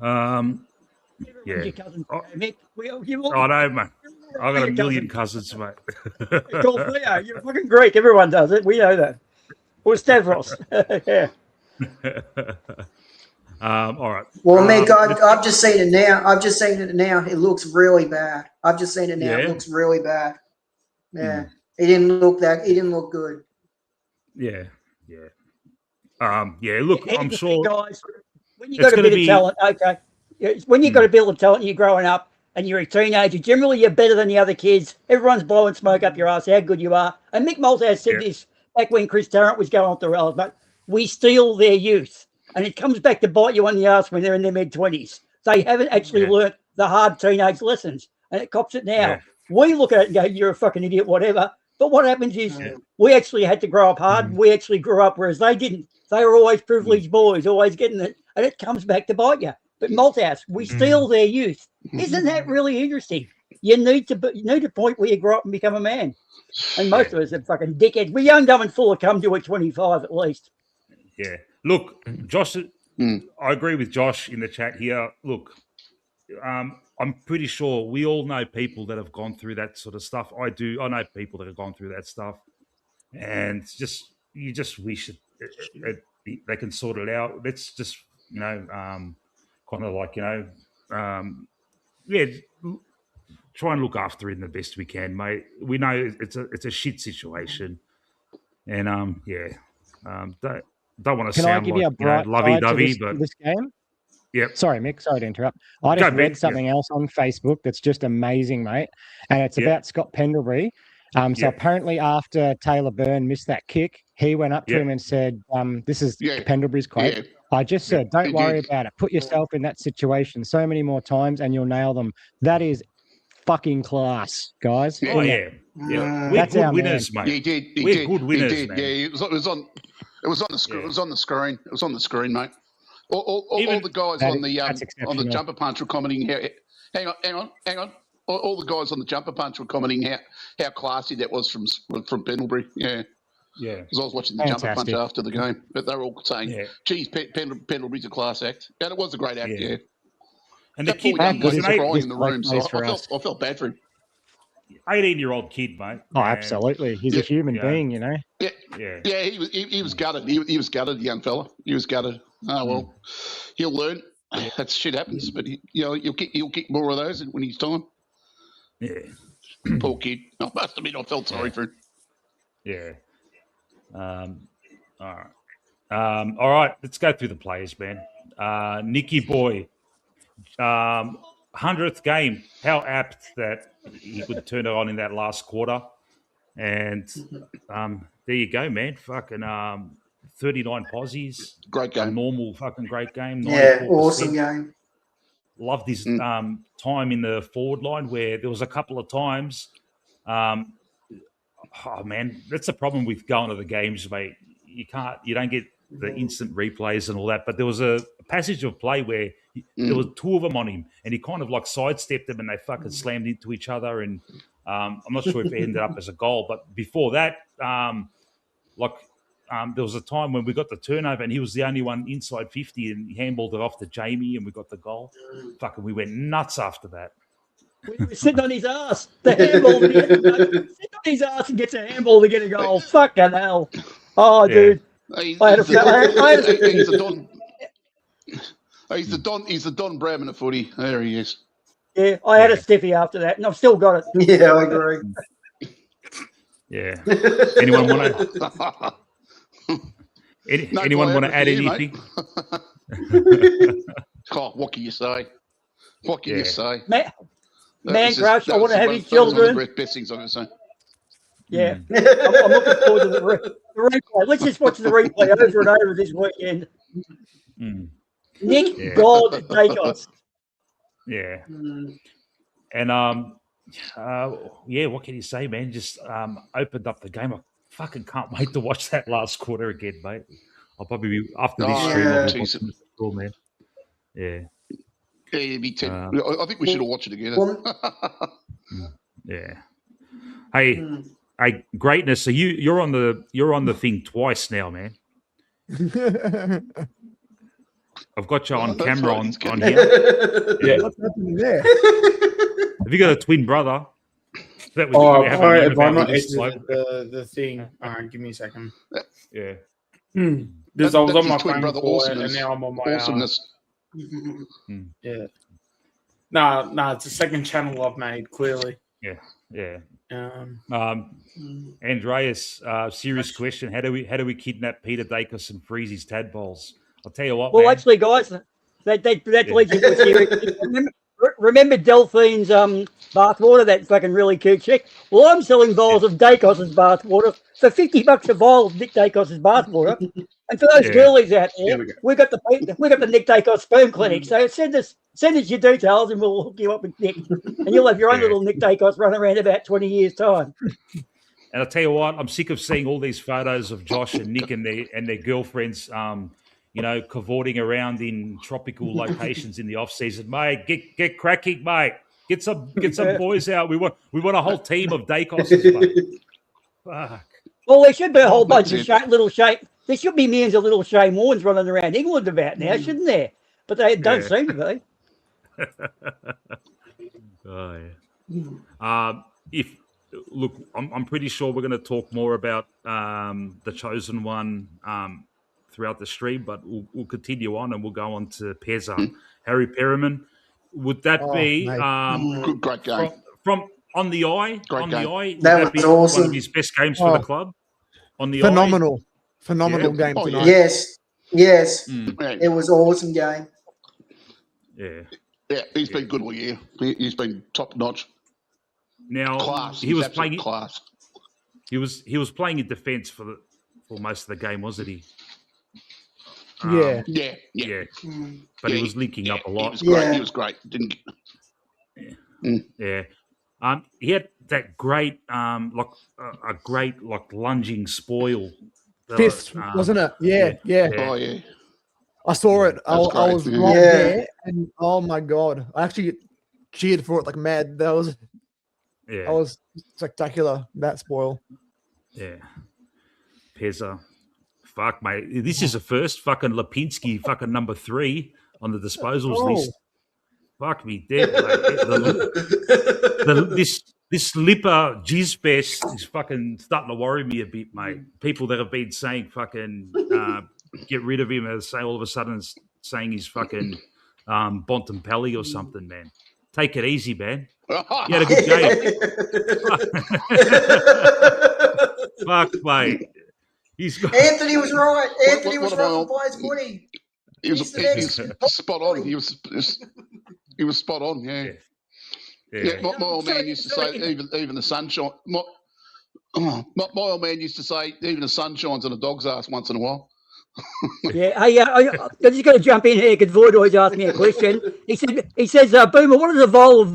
Yeah. Your cousin Mick. I know, mate. I've got a million cousins, mate. Call Theo. You're fucking Greek. Everyone does it. We know that. Or Stavros. Yeah. All right. Well, Mick, I've just seen it now. It looks really bad. I've just seen it now. It looks really bad. Yeah. It didn't look good. Yeah. Look, I'm sure. Guys, when you got a bit of talent, okay. When you got a bit of talent, you're growing up and you're a teenager. Generally, you're better than the other kids. Everyone's blowing smoke up your ass. How good you are. And Mick Malthouse said this back when Chris Tarrant was going off the rails, but we steal their youth, and it comes back to bite you on the ass when they're in their mid-20s. They haven't actually learnt the hard teenage lessons, and it cops it now. We look at it and go, "You're a fucking idiot," whatever. But what happens is we actually had to grow up hard. We actually grew up, whereas they didn't. They were always privileged boys, always getting it, and it comes back to bite you. But Malthouse, we steal their youth. Isn't that really interesting? You need a point where you grow up and become a man. And most of us are fucking dickheads. We're young, dumb, and full of cum to at 25 at least. Yeah. Look, Josh, I agree with Josh in the chat here. Look, I'm pretty sure we all know people that have gone through that sort of stuff. I do. I know people that have gone through that stuff. And you just wish they can sort it out. Let's just, kind of like, try and look after it the best we can, mate. We know it's a shit situation, and don't want to sound like lovey-dovey, but this game. Yep. Sorry, Mick. Sorry to interrupt. I just read something else on Facebook that's just amazing, mate, and it's about Scott Pendlebury. So apparently, after Taylor Byrne missed that kick, he went up to him and said, "This is Pendlebury's quote." Yeah. I just said, "Don't worry about it. Put yourself in that situation so many more times, and you'll nail them." That is fucking class, guys. Oh yeah. We're good winners, mate. He did. We're good winners, man. Yeah, it was on the screen. It was on the screen. It was on the screen, mate. All the guys on the jumper punch were commenting how. Hang on. All the guys on the jumper punch were commenting how classy that was from Pendlebury. Yeah. Yeah. Because I was watching the jumper punch after the game, but they were all saying, "Geez, Pendlebury's a class act," and it was a great act. Yeah. And the kid was crying in the room, so I felt bad for him. 18-year-old kid, mate. Oh, absolutely. He's a human being, you know. Yeah. He was gutted. He was gutted, the young fella. He was gutted. Oh well, he'll learn. That shit happens, but he'll kick more of those when he's time. Yeah. Poor kid. I must admit, I felt sorry for him. Yeah. All right. Let's go through the players, man. Nicky Boy. 100th game. How apt that he could turn it on in that last quarter. And there you go, man. Fucking 39 posies. Great game. A normal fucking great game. Yeah, awesome game. Loved his time in the forward line where there was a couple of times. Oh man, that's the problem with going to the games, mate. You don't get the instant replays and all that. But there was a passage of play where there was two of them on him, and he kind of like sidestepped them, and they fucking slammed into each other. And I'm not sure if it ended up as a goal, but before that, there was a time when we got the turnover, and he was the only one inside 50, and he handballed it off to Jamie, and we got the goal. Fucking, we went nuts after that. We were sitting on his ass. The handball, sitting on his ass and gets a handball to get a goal. Fucking hell! Oh, dude. He's the Don Bradman of footy. There he is. Yeah, I had a stiffy after that, and I've still got it. Yeah, I agree. Yeah. Anyone want to add anything? What can you say? What can you say? Man crush, I want to have his children. One of the best things I'm going to say. Yeah. I'm looking forward to the replay. Let's just watch the replay over and over this weekend. Nick God Dacos. Yeah. And what can you say, man? Just opened up the game. I fucking can't wait to watch that last quarter again, mate. I'll probably be after this stream. I'll be watching the score, man. Yeah. Yeah, me too. I think we should all watch it together. Yeah. Hey, greatness. So you're on the thing twice now, man. I've got you on camera on here. Yeah. What's happening there? Have you got a twin brother? If I'm not the thing. All right, give me a second. Yeah. Because I was on my phone before and now I'm on my awesomeness. Yeah. No, it's a second channel I've made, clearly. Yeah. Andreas, serious question. How do we kidnap Peter Dacos and freeze his tadpoles? I'll tell you what, well, man. Actually, guys, that leads into a serious. Remember Delphine's bathwater, that fucking really cute chick? Well, I'm selling vials of Dacos' bathwater for $50 a vial of Nick Dacos' bathwater. And for those girlies out there, we got the Nick Dacos sperm clinic. So send us your details and we'll hook you up with Nick. And you'll have your own little Nick Dacos run around about 20 years' time. And I'll tell you what, I'm sick of seeing all these photos of Josh and Nick and their girlfriends, cavorting around in tropical locations in the off season. Mate, get cracking, mate. Get some boys out. We want a whole team of Dacos's, mate. Fuck. Well, there should be a whole bunch of little Shane. There should be millions of little Shane Warnes running around England about now, shouldn't there? But they don't seem to be. Oh yeah. I'm pretty sure we're going to talk more about the chosen one throughout the stream, but we'll continue on and we'll go on to Pezza. Harry Perriman. Would that be great game from on the eye? On the eye, would that was awesome. One of his best games for the club. On the phenomenal game tonight. Yes, it was an awesome game. Yeah, he's been good all year. He's been top notch. Now class. He was playing class. He was playing in defence for most of the game, wasn't he? Yeah. But he was linking up a lot. He was great. Yeah. He had that great, a great lunging spoil. Fifth, wasn't it? Yeah. Oh yeah. I saw it. I was right there, and oh my god, I actually cheered for it like mad. That was spectacular. That spoil. Yeah. Pezza. Fuck, mate. This is the first fucking Lipinski fucking number 3 on the disposals list. Fuck me dead, mate. This Lipper Jizbest is fucking starting to worry me a bit, mate. People that have been saying fucking get rid of him and say all of a sudden saying he's fucking Bontempelli or something, man. Take it easy, man. You had a good game. Fuck, mate. Anthony was right. Anthony was right for Players Footy. He was spot on. He was spot on. Yeah. My old man used to say, even the sunshine. My old man used to say, even the sun shines on a dog's ass once in a while. I'm just going to jump in here because Void always asked me a question. He says, Boomer, what does a vial of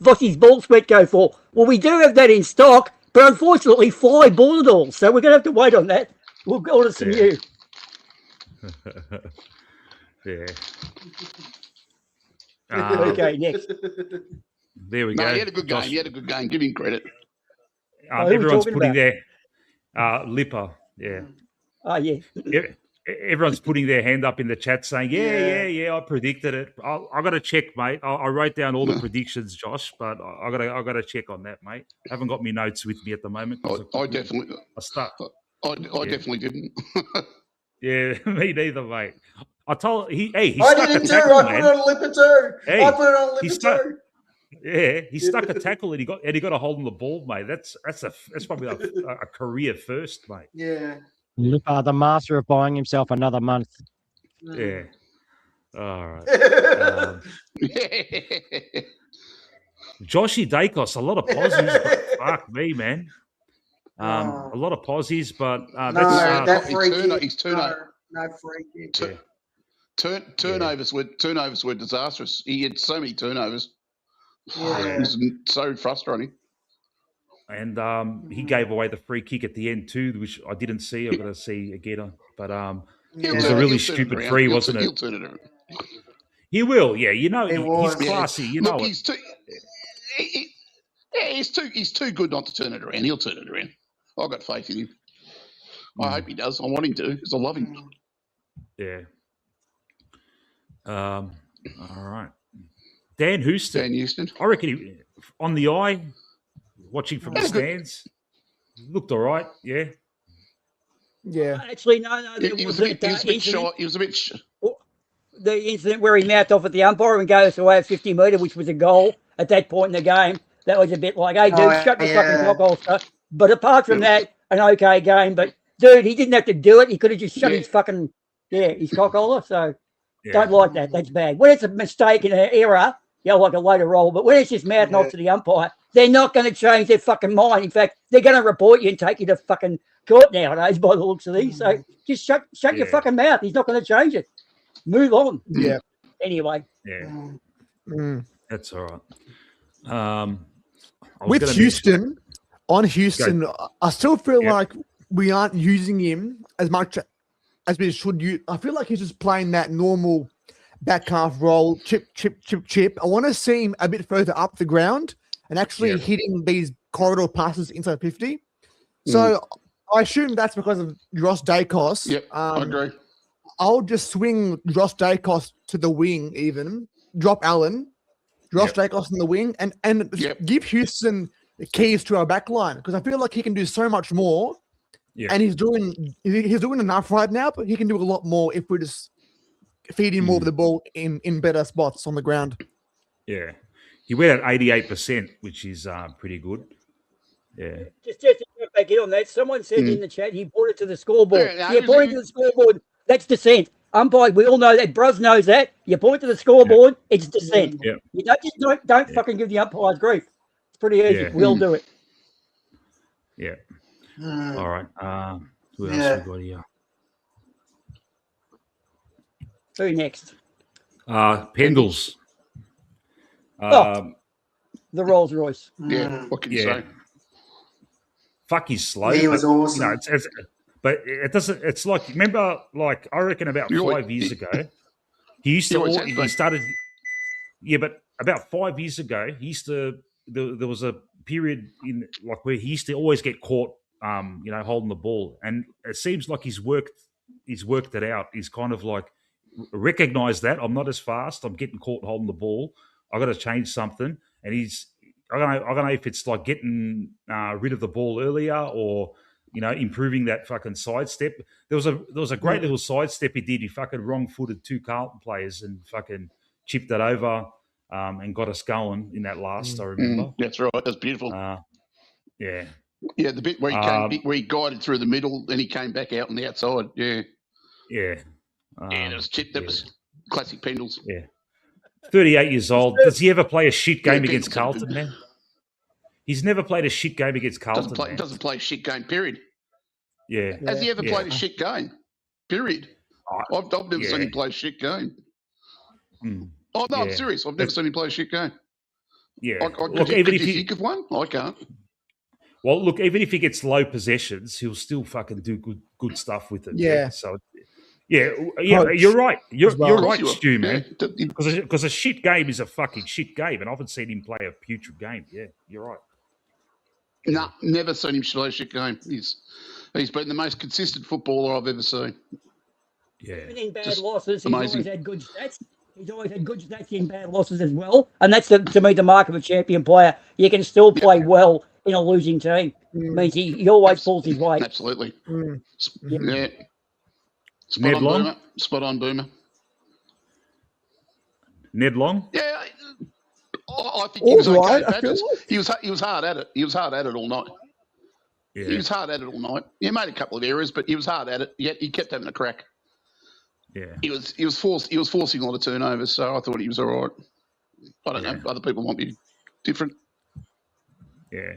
Vossi's ball sweat go for? Well, we do have that in stock, but unfortunately, Fly bought it all, so we're going to have to wait on that. We'll order some new. Yeah. Okay, next. There we go. He had a good game. He had a good game. Give him credit. Everyone's putting their Lipper. Yeah. Oh, yeah. Everyone's putting their hand up in the chat saying, yeah, I predicted it. I got to check, mate. I wrote down all the predictions, Josh, but I got to check on that, mate. I haven't got my notes with me at the moment. I definitely didn't. Yeah, me neither, mate. I told he I did it too. I put it on Lipper too. Hey, I put it on Lipper too. Yeah, he stuck a tackle and he got a hold on the ball, mate. That's probably a career first, mate. Yeah. Lipper, the master of buying himself another month. Yeah. All right. Joshy Dacos, a lot of posies, but fuck me, man. A lot of posies, but he's turnover. No free kick. Turnovers were disastrous. He had so many turnovers. Yeah. It was so frustrating. And he gave away the free kick at the end too, which I didn't see. I've got to see again. But it was a really stupid free, wasn't it? He'll turn it around. He will, yeah. You know, he's classy. You know it. He's too good not to turn it around. He'll turn it around. I've got faith in him. I hope he does. I want him to because I love him. Yeah. All right. Dan Houston. I reckon he, on the eye, watching from the stands, looked all right. Yeah. Yeah. Actually, no. He was a bit short. He was a bit. The incident where he mouthed off at the umpire and goes away at 50 metre, which was a goal at that point in the game. That was a bit like, hey, dude, shut your fucking cock holster. But apart from that, an okay game. But, dude, he didn't have to do it. He could have just shut his fucking, his cock holder. So, don't like that. That's bad. When it's a mistake in an error, like a later roll. But when it's just mouthing off to the umpire, they're not going to change their fucking mind. In fact, they're going to report you and take you to fucking court nowadays by the looks of these. So, just shut your fucking mouth. He's not going to change it. Move on. Yeah. Anyway. Yeah. That's all right. With Houston, on Houston, I still feel like we aren't using him as much as we should use. I feel like he's just playing that normal back half roll, chip. I want to see him a bit further up the ground and actually hitting these corridor passes inside 50. So I assume that's because of Ross Dacos. Yep, I agree. I'll just swing Ross Dacos to the wing even, drop Allen, Ross Dacos in the wing, and give Houston the keys to our back line because I feel like he can do so much more. Yeah. And he's doing enough right now, but he can do a lot more if we just feed him more of the ball in better spots on the ground. Yeah. He went at 88%, which is pretty good. Yeah. Just to jump back in on that, someone said in the chat he pointed to the scoreboard. Yeah, pointing to the scoreboard, that's dissent. Umpire, we all know that. Bruz knows that. You point to the scoreboard, it's dissent. Yeah. You don't fucking give the umpires grief. It's pretty easy. Yeah. We'll do it. Yeah. All right. Who else we got here? Who next? Pendles. The Rolls Royce. Yeah. What can you say? Fuck, he's slow. He was awesome. But it doesn't. It's like, remember, like I reckon about 5 years ago, he used to. He started. Yeah, but about 5 years ago, he used to. There was a period in like where he used to always get caught, holding the ball, and it seems like he's worked it out. He's kind of like recognized that I'm not as fast. I'm getting caught holding the ball. I got to change something, and he's. I don't know if it's like getting rid of the ball earlier or. Improving that fucking sidestep. There was a great little sidestep he did. He fucking wrong-footed 2 Carlton players and fucking chipped it over and got us going in that last. I remember. That's right. That's beautiful. Yeah. Yeah, the bit where he guided through the middle, then he came back out on the outside. Yeah. Yeah. That was chipped. That was classic Pendles. Yeah. 38 years old. Does he ever play a shit game against Carlton, man? He's never played a shit game against Carlton. Doesn't play a shit game, period. Yeah. Has he ever played a shit game? Period. I've never seen him play a shit game. Oh, no, I'm serious. I've never seen him play a shit game. Yeah. Could you think of one? I can't. Well, look, even if he gets low possessions, he'll still fucking do good stuff with it. Yeah. So, you're right. You're right, Stu, man. Because a shit game is a fucking shit game, and I haven't seen him play a putrid game. Yeah, you're right. No, never seen him play a shit game. He's been the most consistent footballer I've ever seen. Yeah. Even in bad losses, he's always had good stats. He's always had good stats in bad losses as well. And that's, to me, the mark of a champion player. You can still play well in a losing team. Means he always pulls his weight. Absolutely. Yeah. Spot on, Boomer. Ned Long? Yeah. I think he was okay. He was hard at it. He was hard at it all night. Yeah. He was hard at it all night. He made a couple of errors, but he was hard at it. Yet he kept having a crack. Yeah. He was forcing a lot of turnovers, so I thought he was all right. I don't know. Other people might be different. Yeah.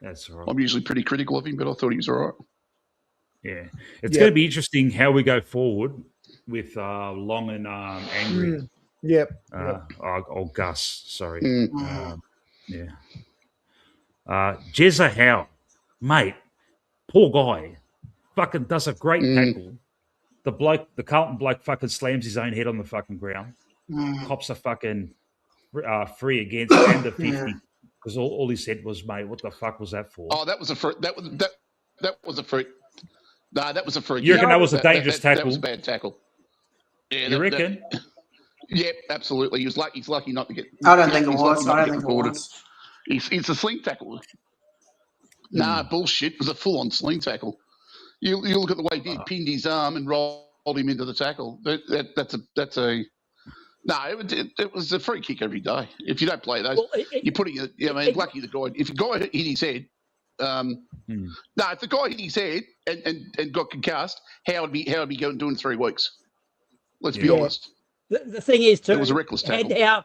That's all right. I'm usually pretty critical of him, but I thought he was all right. Yeah. It's going to be interesting how we go forward with Long and Angry. Yep. Or Gus, sorry. Jezza Howe, mate, poor guy, fucking does a great tackle. The Carlton bloke fucking slams his own head on the fucking ground. Cops a fucking free against and the 50 because all he said was, mate, what the fuck was that for? Oh, that was a free. That was a free. No, that was a free. You reckon that was a dangerous tackle? That was a bad tackle. Yeah, you reckon? Yeah, absolutely. He's lucky not to get. I don't think it was. It's a sling tackle. Nah, bullshit. It was a full-on sling tackle. You look at the way he pinned his arm and rolled him into the tackle. That's a. No, it was a free kick every day. If you don't play those, you're putting it. Lucky the guy. If the guy hit his head. No, if the guy hit his head and got concussed, how would he go and do in 3 weeks? Let's be honest. The thing is, too, it was a reckless tackle.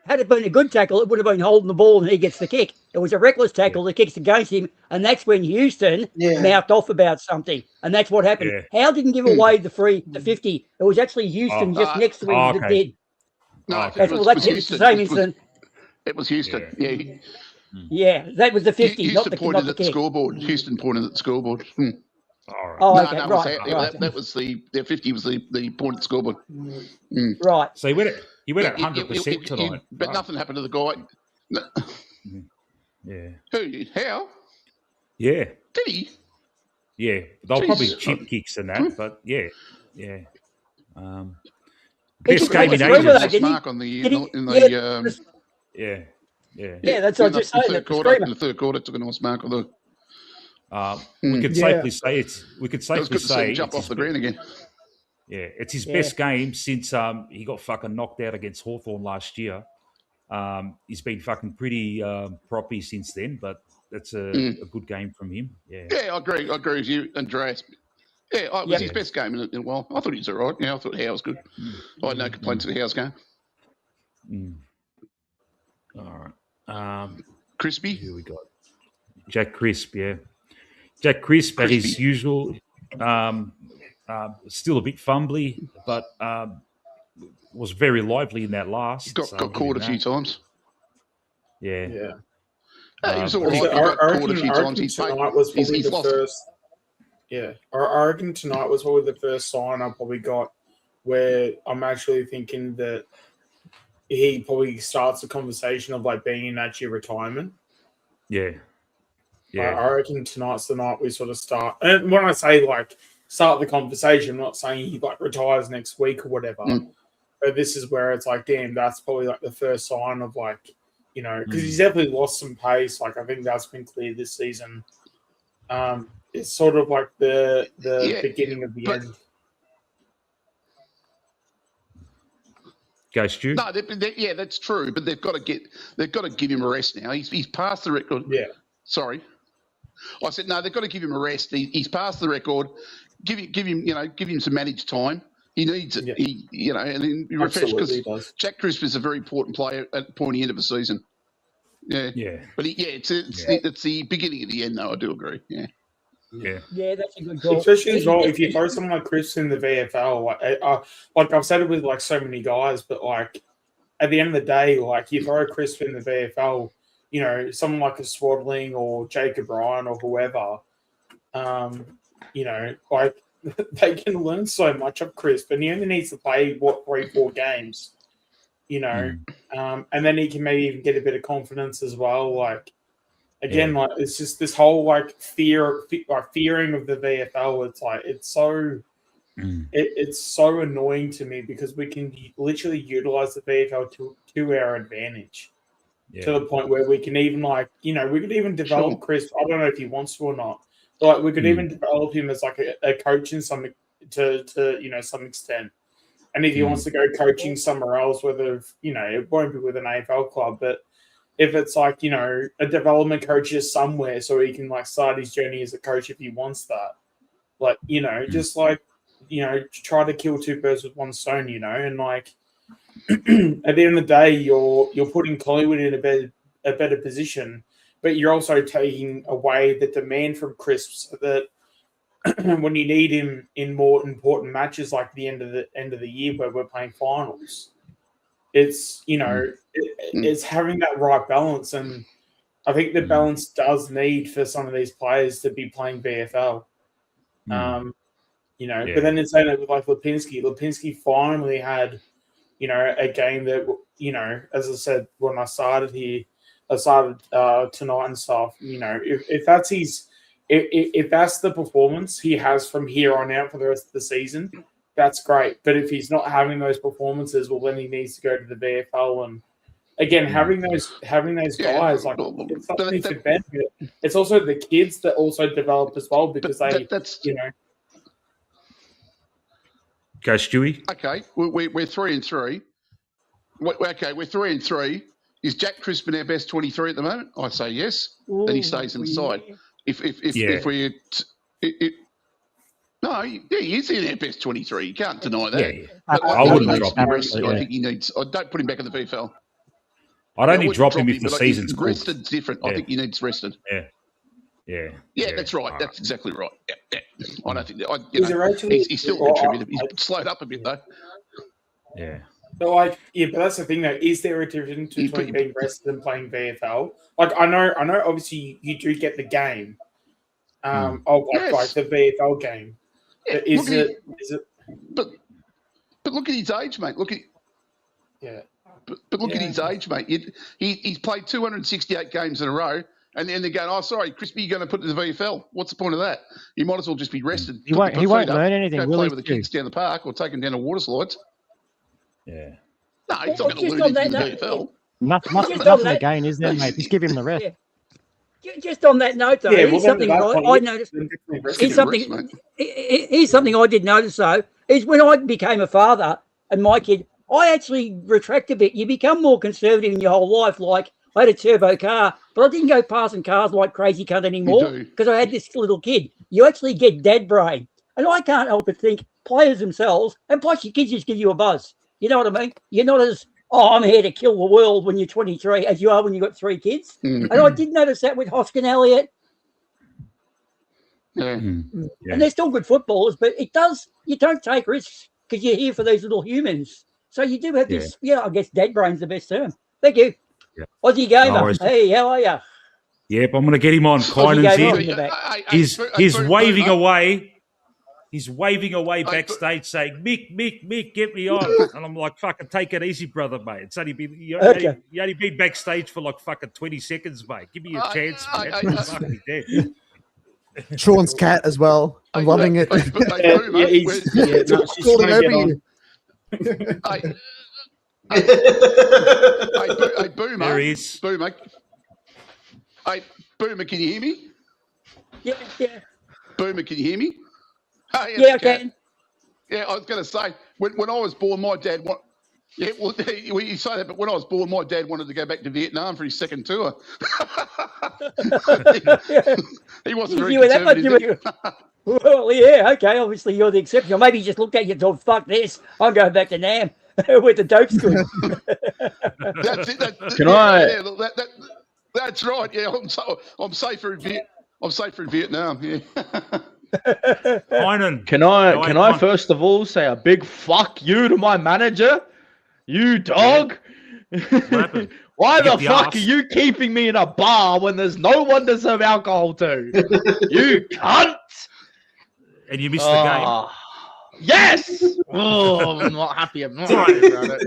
Had it been a good tackle, it would have been holding the ball and he gets the kick. It was a reckless tackle that kicks against him, and that's when Houston mouthed off about something, and that's what happened. Yeah. Howe didn't give away the 50. It was actually Houston just next to him that did. No, that's the same incident. It was Houston. Yeah. Yeah, that was the 50, not Houston the pointed at the kick. scoreboard. Houston pointed at the scoreboard. All right. Oh, No, okay, no, right. that was their 50 was the point at the scoreboard. Right. So he went at 100% tonight. But nothing happened to the guy. No. Yeah. Who? How? Yeah. Did he? Yeah. They'll probably Jesus. chip kicks and that, but yeah. He Best took game like in a screamer, though, ages. didn't he? Mark on the Did he? in the Yeah. That's what I was just saying. in the third quarter took a nice mark on the. We could safely say it's. We could It was safely good to see say him jump off the ground again. Yeah, it's his best game since he got fucking knocked out against Hawthorn last year. He's been fucking pretty proppy since then, but that's a good game from him. Yeah. Yeah, I agree with you, Andreas. Yeah, it was his best game in a while. I thought he was all right. Yeah, I thought Howe was good. I had no complaints with Howe's game. All right. Crispy? Who we got? Jack Crisp, yeah. Jack Crisp at his usual, still a bit fumbly, but was very lively in that last. Got caught a few times. Yeah. Yeah. He was all right. He got caught a few times. Tonight was probably He's the lost. first. Yeah, I reckon tonight was probably the first sign I probably got where I'm actually thinking that he probably starts the conversation of like being in actually retirement. Yeah. I reckon tonight's the night we sort of start. And when I say like start the conversation, I'm not saying he like retires next week or whatever. But this is where it's like, damn, that's probably like the first sign of like, you know, because he's definitely lost some pace. Like I think that's been clear this season. It's sort of like the beginning of the end. Go, Stu. No, yeah, that's true. But they've got to give him a rest now. He's past the record. Yeah. Sorry, I said no. They've got to give him a rest. He's past the record. Give him some managed time. He needs it. Yeah. And then refresh because Jack Crisp is a very important player at the pointy end of the season. Yeah. Yeah. But it's the beginning of the end, though. I do agree. Yeah. Yeah, that's a good goal. Especially as well, if you throw someone like Chris in the VFL, like I've said it with like so many guys, but like at the end of the day, like you throw Chris in the VFL, you know, someone like a Swaddling or Jacob Ryan or whoever, you know, like they can learn so much of Chris, but he only needs to play 3-4 games, you know, and then he can maybe even get a bit of confidence as well, like. Again, like it's just this whole like fearing of the VFL. It's like it's so annoying to me because we can literally utilize the VFL to our advantage to the point where we can even we could even develop Chris. I don't know if he wants to or not, but like we could even develop him as like a coach in some to some extent. And if he wants to go coaching somewhere else, whether it won't be with an AFL club, but if it's like, a development coach is somewhere so he can like start his journey as a coach if he wants that. Like, just like, try to kill two birds with one stone, and like at the end of the day, you're putting Collingwood in a better position, but you're also taking away the demand from Crisps that when you need him in more important matches like the end of the year where we're playing finals. It's it's having that right balance, and I think the balance does need for some of these players to be playing VFL. But then in saying it with like Lipinski finally had a game that as I said when I started tonight and stuff. If that's if that's the performance he has from here on out for the rest of the season. That's great, but if he's not having those performances, well, then he needs to go to the VFL. And again, having those guys, like it's something to benefit. It's also the kids that also develop as well because Go, Stewie. Okay, we're 3-3. Okay, we're 3-3. Is Jack Crispin our best 23 at the moment? I say yes. Then he stays in the side. If we. No, he is in our best 23. You can't deny that. Yeah. But I wouldn't drop him. I think he needs. I don't put him back in the VFL. I'd only drop him if the season's good. Rested's different. I think he needs rested. Yeah, that's right. That's exactly right. Yeah. I don't think that. He's still contributed. He's slowed up a bit though. Yeah. But but that's the thing though. Is there a difference between being rested and playing VFL? Like, I know. Obviously, you do get the game. Like the VFL game. Yeah, But is it? But look at his age, mate. Yeah. But look at his age, mate. He's played 268 games in a row, and then they're going, "Oh, sorry, Crispy, you're going to put it in the VFL." What's the point of that? You might as well just be rested. He won't learn anything. Go play with the kids down the park or take them down to water slides. Yeah. No, he's not going to learn anything in the VFL. Nothing to gain, isn't it, mate? Just give him the rest. Yeah. Just on that note, though, here's something I noticed. Here's something I did notice, though, is when I became a father and my kid, I actually retract a bit. You become more conservative in your whole life. Like, I had a turbo car, but I didn't go passing cars like crazy cunt anymore because I had this little kid. You actually get dad brain. And I can't help but think players themselves, and plus your kids just give you a buzz. You know what I mean? You're not as, I'm here to kill the world when you're 23 as you are when you've got 3 kids. And I did notice that with Hoskin Elliott. Yeah. And they're still good footballers, but you don't take risks because you're here for these little humans. So you do have this, I guess dad brain's the best term. Thank you. Yeah. Aussie Gamer. Hey, how are you? Yep, I'm going to get him on. Kynan's here. He's waving away. He's waving away backstage saying, Mick, get me on. And I'm like, fucking take it easy, brother, mate. It's only been, you only been backstage for like fucking 20 seconds, mate. Give me a chance, man. Sean's cat as well. I'm loving it. She's calling over you. Hey, Boomer. There he is. Boomer. Hey, Boomer, can you hear me? Yeah. Boomer, can you hear me? Hey, yeah, I can. Yeah, I was going to say, when I was born, my dad... Yeah, well, you say that, but when I was born, my dad wanted to go back to Vietnam for his second tour. He wasn't very conservative. Well, yeah, okay, obviously you're the exception. Or maybe you just looked at you and thought, fuck this, I'm going back to Nam with the dope's good. That's it. That's right, yeah, I'm safer in Vietnam, yeah. Can I first of all say a big fuck you to my manager? You dog! Why the fuck are you keeping me in a bar when there's no one to serve alcohol to? You cunt! And you missed the game. Yes! Oh, I'm not happy about it.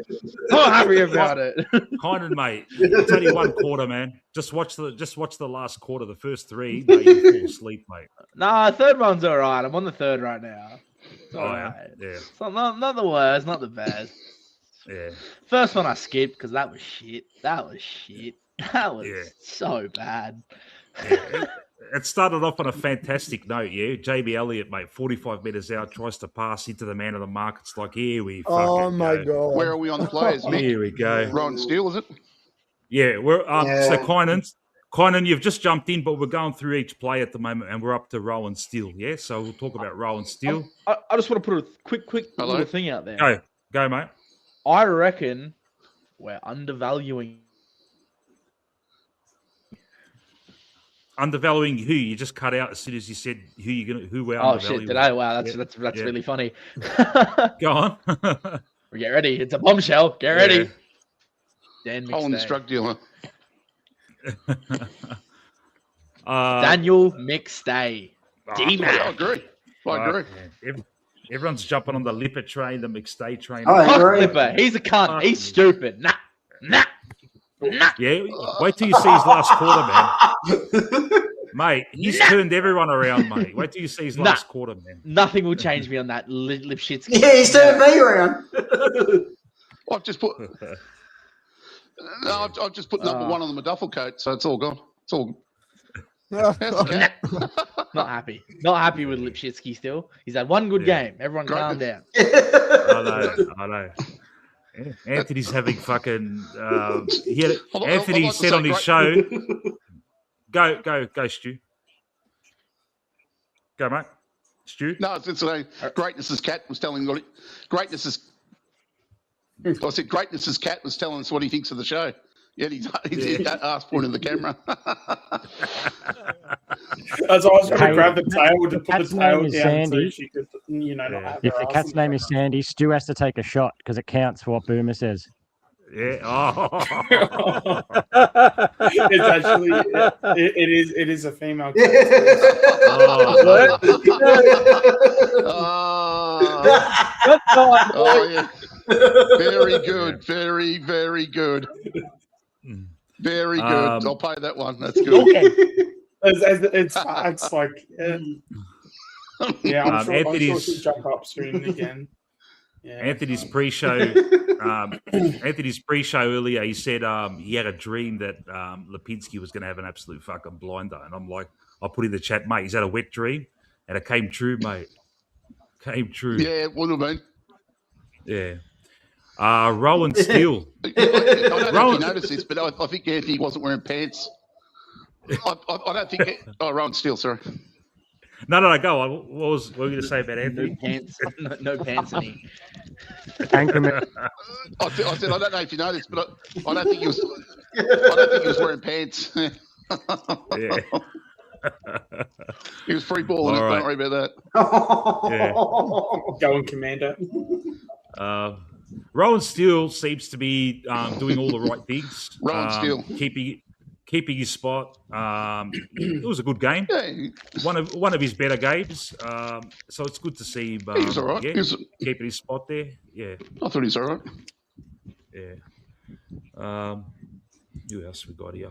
Not happy about it. Kynan, mate, it's only one quarter, man. Just watch the last quarter. The first 3, no, you fall asleep, mate. Nah, third one's all right. I'm on the third right now. Yeah. It's not the worst, not the best. Yeah. First one I skipped because that was shit. That was so bad. Yeah. It started off on a fantastic note, yeah. Jamie Elliott, mate, 45 metres out, tries to pass into the man of the mark. It's like, here we fucking go. Where are we on the players, Mick? Here we go. Rowan Steele, is it? Yeah, we're so Kynan, you've just jumped in, but we're going through each play at the moment, and we're up to Rowan Steele, yeah? So we'll talk about Rowan Steele. I just want to put a quick little thing out there. Go, mate. I reckon we're undervaluing. Undervaluing who? You just cut out as soon as you said who we're undervaluing. Oh shit! Did I? Wow, that's really funny. Go on. Get ready. It's a bombshell. Get ready. Dan Hollands drug dealer. Daniel McStay. D-Man. I agree. Everyone's jumping on the Lipper train, the McStay train. Fuck Lipper. He's a cunt. He's stupid. Nah. Yeah, wait till you see his last quarter, man. Mate, he's turned everyone around, mate. Wait till you see his last quarter, man. Nothing will change me on that lip shit. Yeah, he's turned me around. I've just put number 1 on the duffel coat, so it's all gone. It's all. Not happy. Not happy with Lipshitsky still. He's had one good game. Everyone calm down. I know. Yeah. Anthony's having fucking. Anthony said on his show, "Go, Stu. Go, mate, Stu." No, it's Greatness's cat was telling what Greatness's cat was telling us what he thinks of the show. Yeah, he asked pointing the camera. As I was trying to grab the tail to put the tail down Sandy. so she could not have If her the ass cat's in the name is Sandy, Stu has to take a shot because it counts for what Boomer says. Yeah. Oh. It's actually it is a female cat. Oh, yeah. Very good. Very, very good. Very good. I'll pay that one. That's good. It's like yeah, I'm sure she'll jump upstream again. Yeah. Anthony's pre-show earlier, he said he had a dream that Lipinski was going to have an absolute fucking blinder, and I'm like, I put in the chat, mate, he's had a wet dream, and it came true, mate. Came true. Yeah, it would have been. Yeah. Roland Steele. I don't know if you noticed this, but I think Anthony wasn't wearing pants. I don't think. Roland Steele, sorry. No, go on. What were you going to say about Anthony? No pants. No pants in him. I said I don't know if you noticed, but I don't think he was. I don't think he was wearing pants. Yeah. He was free balling. Right. Don't worry about that. Yeah. Going Commander. Roland Steele seems to be doing all the right things. Roland Steele keeping his spot. It was a good game. Yeah. One of his better games. So it's good to see him. He's all right. Yeah, keeping his spot there. Yeah. I thought he's all right. Yeah. Who else we got here?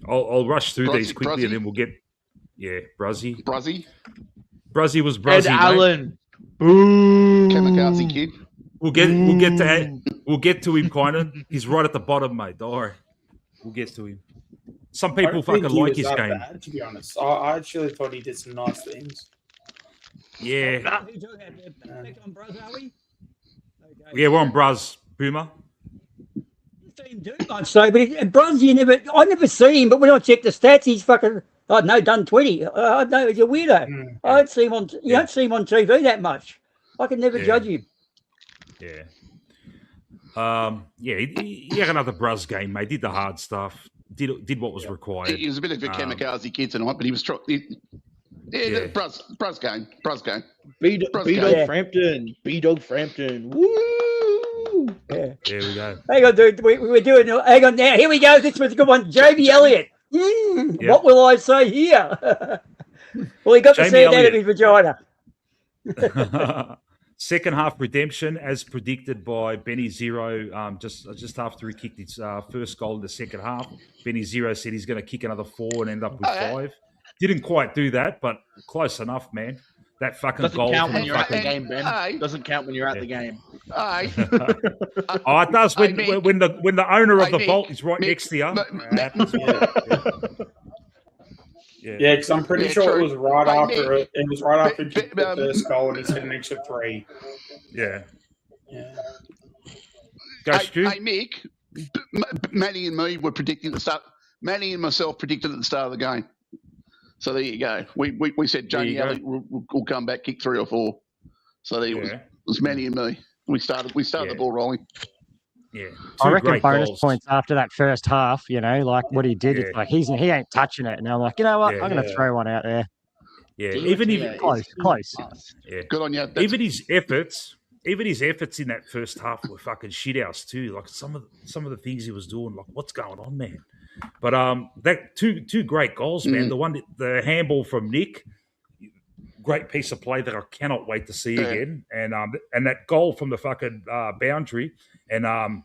I'll rush through these quickly and then we'll get. Yeah, Bruzzy. Bruzzy was Bruzzy. Ed Allen. Boo. Kamikaze kid. We'll get to him, Quinan. He's right at the bottom, mate. Don't worry. We'll get to him. Some people fucking like his game. Bad, to be honest, I actually thought he did some nice things. Yeah. Okay. Yeah, we're on Bruz, Boomer. I'd say, but Bruz, I never see him, but when I check the stats, he's fucking. Oh no, done 20. No, he's a weirdo. I don't see him on. You don't see him on TV that much. I can never judge him. Yeah. He had another Bruz game, mate. Did the hard stuff. Did what was required. He was a bit of a kamikaze kid tonight, but he was trying. Bruz game. B-Dog Frampton. B-Dog Frampton. Woo! Yeah. There we go. Hang on, dude. We're doing. Hang on now. Here we go. This was a good one. Jamie Elliott. What will I say here? Well, he got the sand out of his vagina. Second half redemption, as predicted by Benny Zero, just after he kicked his first goal in the second half. Benny Zero said he's going to kick another 4 and end up with 5. Didn't quite do that, but close enough, man. That fucking doesn't goal count when you're at the game, Ben. Doesn't count when you're at the game. It does when the owner of the vault is right next to you. Yeah, because I'm pretty sure it was right after it was right after he kicked the first goal and he said an extra 3. Yeah. Go, Stu. Hey, Mick, Manny and me were predicting the start. Manny and myself predicted at the start of the game. So there you go. We said Jamie Elliott will come back, kick 3 or 4. So there it was Manny and me. We started the ball rolling. Yeah, I reckon bonus points after that first half. Like what he did. It's like he ain't touching it. And I'm like, you know what? I'm going to throw one out there. Yeah, even close. Yeah, good on you. Even his efforts in that first half were fucking shithouse too. Like some of the things he was doing. Like, what's going on, man? But that two great goals, man. The handball from Nick, great piece of play that I cannot wait to see again. And that goal from the fucking boundary, and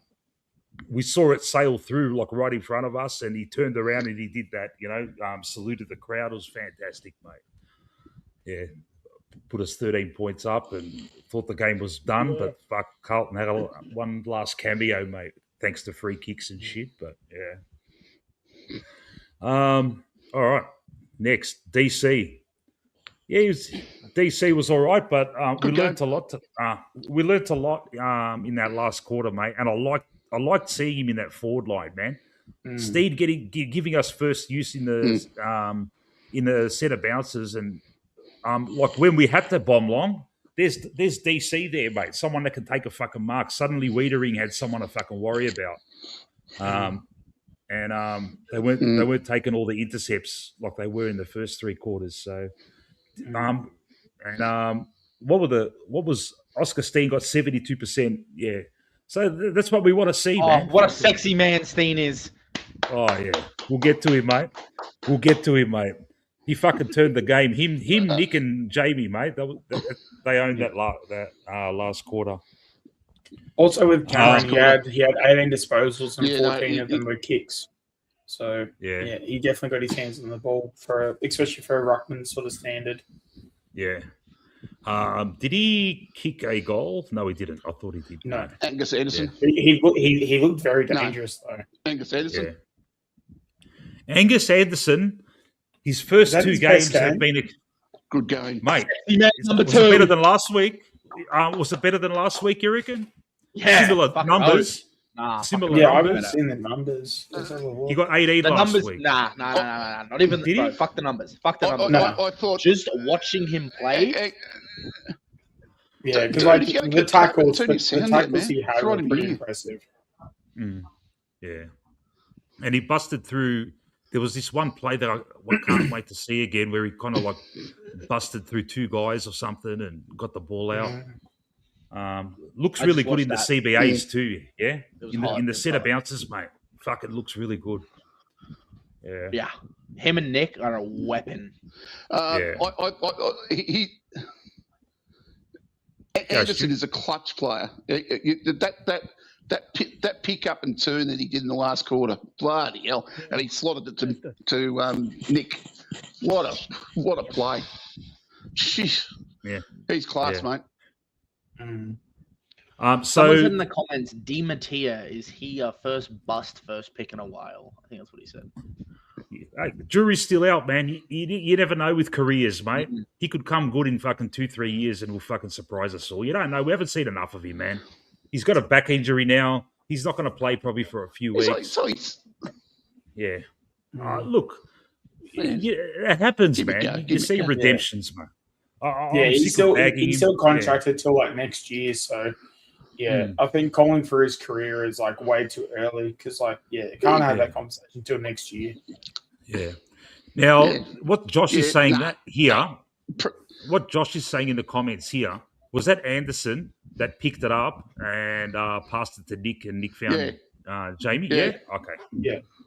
we saw it sail through like right in front of us, and he turned around and he did that. Saluted the crowd. It was fantastic, mate. Yeah, put us 13 points up, and thought the game was done. But fuck, Carlton had one last cameo, mate, thanks to free kicks and shit. But yeah. All right. Next, DC. Yeah, DC was all right, but we learnt a lot. We learnt a lot in that last quarter, mate. And I liked seeing him in that forward line, man. Steed giving us first use in the set of bounces, and like when we had to bomb long, there's DC there, mate. Someone that can take a fucking mark. Suddenly, Wiedering had someone to fucking worry about. And they weren't taking all the intercepts like they were in the first 3 quarters. So, what was Oscar Steen got 72%? Yeah. So that's what we want to see, Oh, man. what a sexy man Steen is. Oh yeah. We'll get to him, mate. We'll get to him, mate. He fucking turned the game. Him, Nick, and Jamie, mate. They owned that last quarter. Also with Cameron, he had 18 disposals and 14 of them were kicks. So yeah, he definitely got his hands on the ball especially for a ruckman sort of standard. Yeah. Did he kick a goal? No, he didn't. I thought he did. No, Angus Anderson. Yeah. He looked very dangerous though. Angus Anderson. Yeah. Angus Anderson. His first two games have been a good game, mate. Number was two. it better than last week? Was it better than last week, you reckon? Yeah, similar numbers. Similar numbers. I haven't seen the numbers. He got 18 last week. Nah. Not even. Bro, fuck the numbers. Fuck the numbers. I thought just watching him play. Yeah, because like the tackles he had were pretty impressive. Yeah, and he busted through. There was this one play that I can't wait to see again, where he kind of like busted through two guys or something and got the ball out. Looks really good in the CBAs too. Yeah, in the set of bounces, mate. Fucking looks really good. Yeah. Him and Nick are a weapon. Anderson is a clutch player. That pick up and turn that he did in the last quarter, bloody hell! And he slotted it to Nick. What a play! Jeez. Yeah, he's class, mate. So someone said in the comments, Di Mattia, is he a first pick in a while? I think that's what he said. Hey, the jury's still out, man. You never know with careers, mate. Mm-hmm. He could come good in fucking 2-3 years and will fucking surprise us all. You don't know. We haven't seen enough of him, man. He's got a back injury now. He's not going to play probably for a few weeks. Yeah. Look, it happens, man. You see redemptions, man. He's still contracted till like next year. So, I think calling for his career is like way too early because, can't have that conversation until next year. Yeah. Now, what Josh is saying what Josh is saying in the comments here, was that Anderson that picked it up and passed it to Nick, and Nick found Jamie? Yeah. Okay.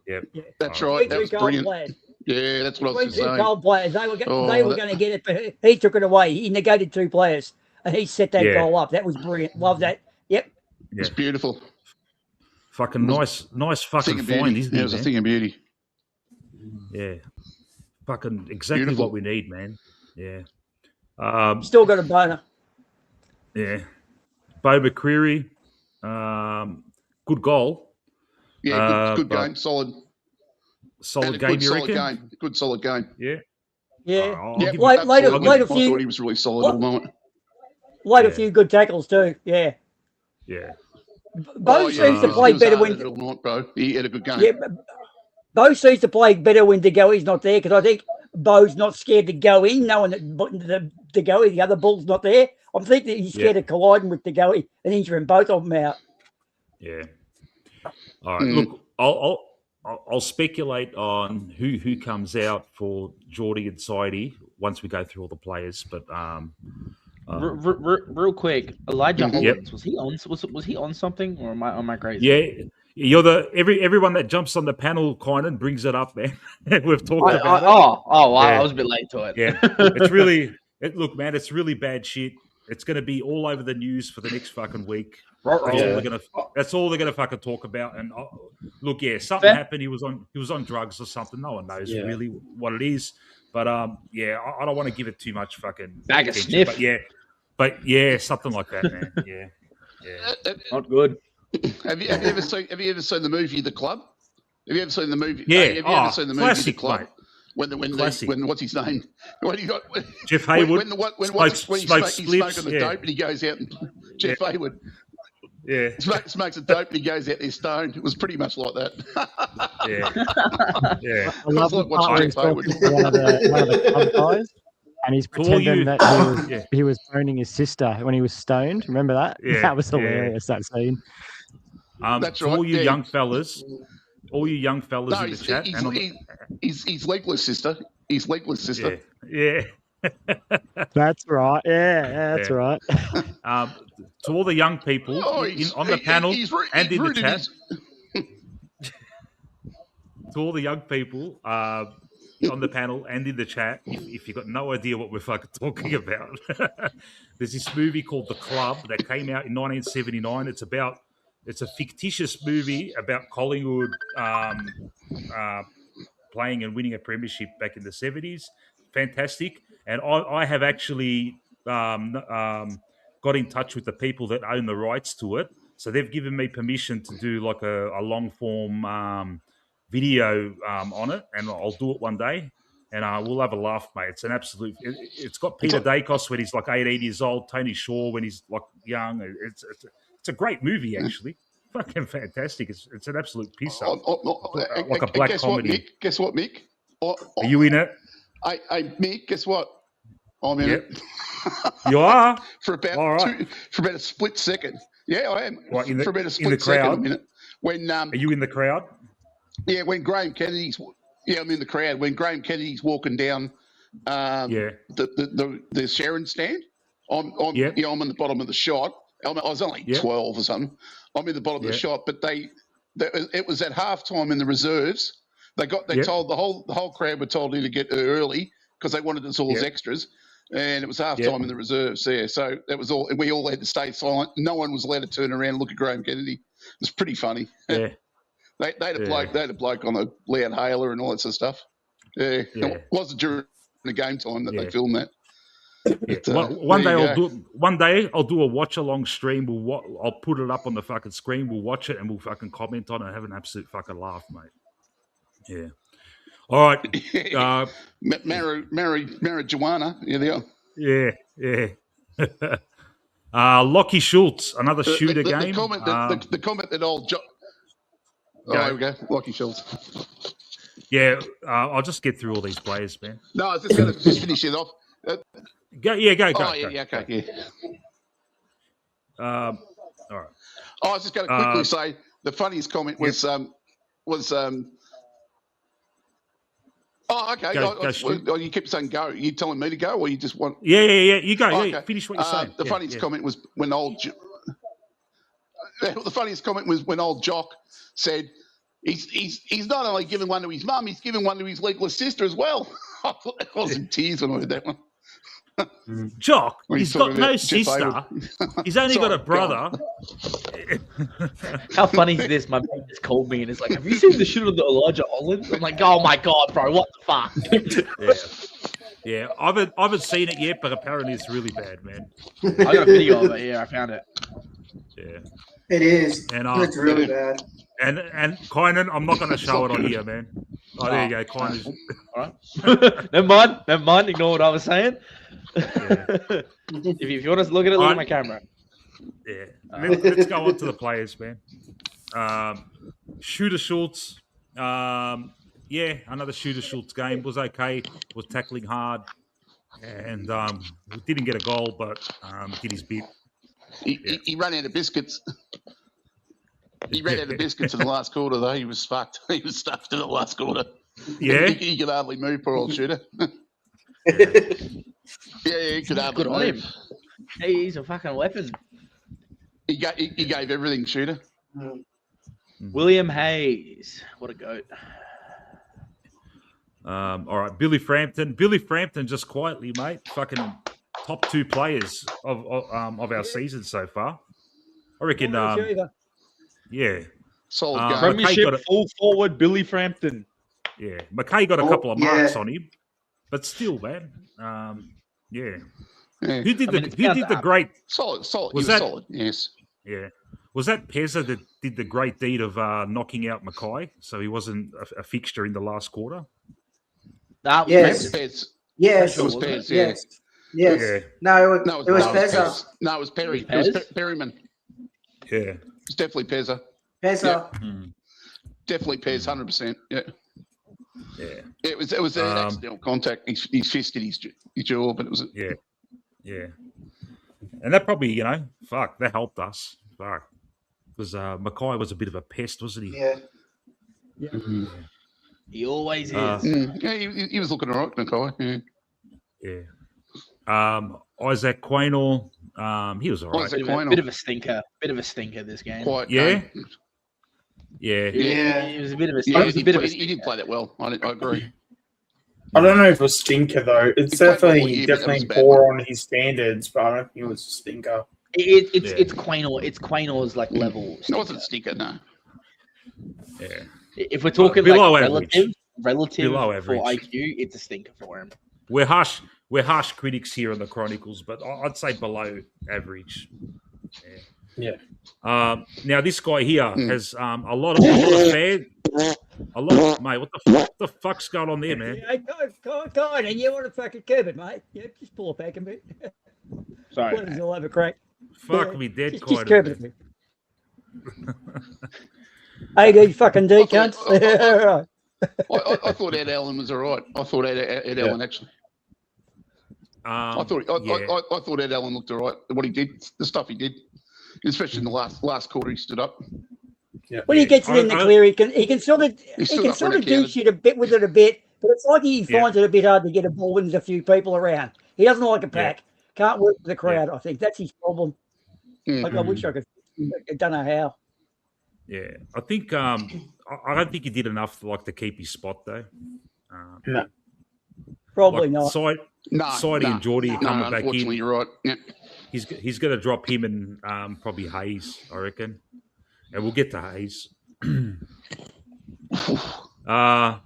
Yeah. That's right. That was brilliant. Yeah, that's what I was saying. Goal players. They were going to get it, but he took it away. He negated two players, and he set that goal up. That was brilliant. Love that. Yep. Yeah. It's beautiful. Fucking nice fucking find, isn't it? It was a thing of beauty. Yeah. Fucking exactly what we need, man. Yeah. Still got a boner. Yeah. Bo McCreary, good goal. Yeah, good game. Solid game, you reckon? Good solid game. Yeah. Yeah. I thought he was really solid at the moment. A few good tackles too. Yeah. Yeah. Bo seems to play better when... Bro. He had a good game. Yeah, Bo seems to play better when De Goey's not there because I think Bo's not scared to go in, knowing that De Goey, the other bull's not there. I think that he's scared of colliding with De Goey and injuring both of them out. Yeah. All right. Look, I'll speculate on who comes out for Geordie and Sidey once we go through all the players. But real quick, Elijah Hollands, was he on something, or am I crazy? Yeah. You're everyone that jumps on the panel kind of brings it up, man. We've talked about it. Wow, I was a bit late to it. Yeah. It's really look, man, it's really bad shit. It's going to be all over the news for the next fucking week. That's all they're gonna fucking talk about. And look, something happened. He was on drugs or something. No one knows really what it is. But I don't want to give it too much fucking bag of sniff. But something like that, man. Yeah. Not good. Have you ever seen the movie The Club? Have you ever seen the movie? Yeah. Have you ever seen the movie The Club? Mate. When what's his name? When he got Jeff Hayward. When he's smoking the dope and he goes out and Jeff Hayward. Yeah. Smokes a dope and he goes out there stoned. It was pretty much like that. Yeah. I love the part where he's talking to one of the club guys, and he's pretending that he was phoning his sister when he was stoned. Remember that? Yeah. That was hilarious, that scene. That's right. All you young fellas in the chat. He's legless sister. He's legless sister. Yeah. That's right. Yeah, that's right. To all the young people on the panel and in the chat. To all the young people on the panel and in the chat, if you've got no idea what we're fucking talking about, there's this movie called The Club that came out in 1979. It's a fictitious movie about Collingwood playing and winning a premiership back in the 70s. Fantastic. And I have actually got in touch with the people that own the rights to it. So they've given me permission to do like a long form video on it, and I'll do it one day, and we'll have a laugh, mate. It's an absolute. It's got Peter Dacos when he's like 18 years old, Tony Shaw when he's like young. It's a great movie, actually. Fucking fantastic. It's an absolute piss up. Like a black comedy. Guess what, Mick? Are you in it? Hey, Mick, guess what? I'm in it. You are? for about a split second. Yeah, I am. What, for about a split second. I'm in it. When, are you in the crowd? Yeah, when Graham Kennedy's... Yeah, I'm in the crowd. When Graham Kennedy's walking down the Sharon stand, I'm in the bottom of the shot. I was only 12 or something. I'm in the bottom of the shot, but it was at halftime in the reserves. They told the whole crowd were told to get early because they wanted us all as extras, and it was halftime in the reserves there. So that was all. We all had to stay silent. No one was allowed to turn around and look at Graham Kennedy. It was pretty funny. Yeah. They had a bloke on a loud hailer and all that sort of stuff. Yeah. It wasn't during the game time that they filmed that. But, one day I'll do a watch along stream. I'll put it up on the fucking screen. We'll watch it and we'll fucking comment on it and have an absolute fucking laugh, mate. Yeah. All right. Marijuana. Yeah, they are. Yeah. Lockie Schultz, another shooter game. The comment that old Jock. There we go. Lockie Schultz. Yeah, I'll just get through all these players, man. No, I was just going to finish it off. Go. Okay. All right. I was just going to quickly say the funniest comment was Oh, okay. You kept saying go. Are you telling me to go, or you just want? Yeah. You go. Oh, okay. Finish what you're saying. The funniest comment was when the funniest comment was when old Jock said he's not only giving one to his mum, he's giving one to his legless sister as well. I was in tears when I heard that one. Jock, he's got no sister. He's only got a brother. How funny is this? My mate just called me and it's like, have you seen the shit of the Elijah Hollands? I'm like, oh my God, bro, what the fuck? Yeah, I haven't seen it yet, but apparently it's really bad, man. I got a video of it, I found it. Yeah. It is. And, it's really bad. And Kynan, I'm not going to show it on here, man. Oh, there you go, Kynan. All right. Never mind. Ignore what I was saying. Yeah. if you want to look at it, look at my camera. Yeah. Let's go on to the players, man. Shooter Schultz. Another Shooter Schultz game. Was okay. Was tackling hard. And didn't get a goal, but did his bit. He ran out of biscuits. He ran out of biscuits in the last quarter, though. He was fucked. He was stuffed in the last quarter. Yeah? He could hardly move, poor old Shooter. He could hardly move. On him. Hey, he's a fucking weapon. He gave everything, Shooter. William Hayes. What a goat. All right, Billy Frampton. Billy Frampton, just quietly, mate. Fucking top 2 players of our season so far. I reckon. Yeah. Solid game. Premiership full forward Billy Frampton. Yeah. McKay got a couple of marks on him. But still, man. Yeah. Who did the great solid? Solid, yes. Yeah. Was that Pezza that did the great deed of knocking out Mackay, so he wasn't a fixture in the last quarter? That was Pez. Yes. It was Pez, Yes. Yeah. No, it was Pezza. No, it was Perry. It was Perryman. Yeah. It's definitely Pezza. Pezza. Yeah. Definitely Pez, 100%. Yeah. Yeah. It was an accidental contact. He fisted his jaw, but it was Yeah. And that probably, that helped us. Fuck. Because Mackay was a bit of a pest, wasn't he? Yeah. Mm-hmm. He always is. Yeah, he was looking all right, Mackay. Yeah. Isaac Quaynor, he was all right. Bit of a stinker. This game. Quiet yeah. game. Yeah. It was a bit of a He didn't play that well. I agree. I don't know if it was stinker though. It's definitely poor on his standards, but I don't think it was a stinker. It's Quaynor. It's Quaynor's like level. It wasn't stinker, no. Yeah. If we're talking below like average. relative Below for average. IQ, it's a stinker for him. We're harsh critics here on the Chronicles, but I'd say below average. Yeah. Now this guy here has a lot of fans. Mate, what the fuck's going on there, man? Hey, go on, and you want to fucking curb it, mate? Yeah, just pull it back a bit. Sorry, Blood's all over crack. Fuck me dead, just curb it a bit. AD fucking D cunts. I thought Ed Allen was all right. I thought Ed Allen actually. I thought Ed Allen looked all right. What he did, the stuff he did, especially in the last quarter, he stood up. Yeah. When he gets it in the clear, he can sort of do shit a bit with it a bit, but it's like he finds it a bit hard to get a ball when there's a few people around. He doesn't like a pack. Can't work with the crowd. I think that's his problem. Like, I wish I could. I don't know how. Yeah, I think I don't think he did enough to keep his spot though. No, probably not. Sidey and Geordie are coming back in. Unfortunately, you're right. Yeah. He's going to drop him and probably Hayes, I reckon, and we'll get to Hayes.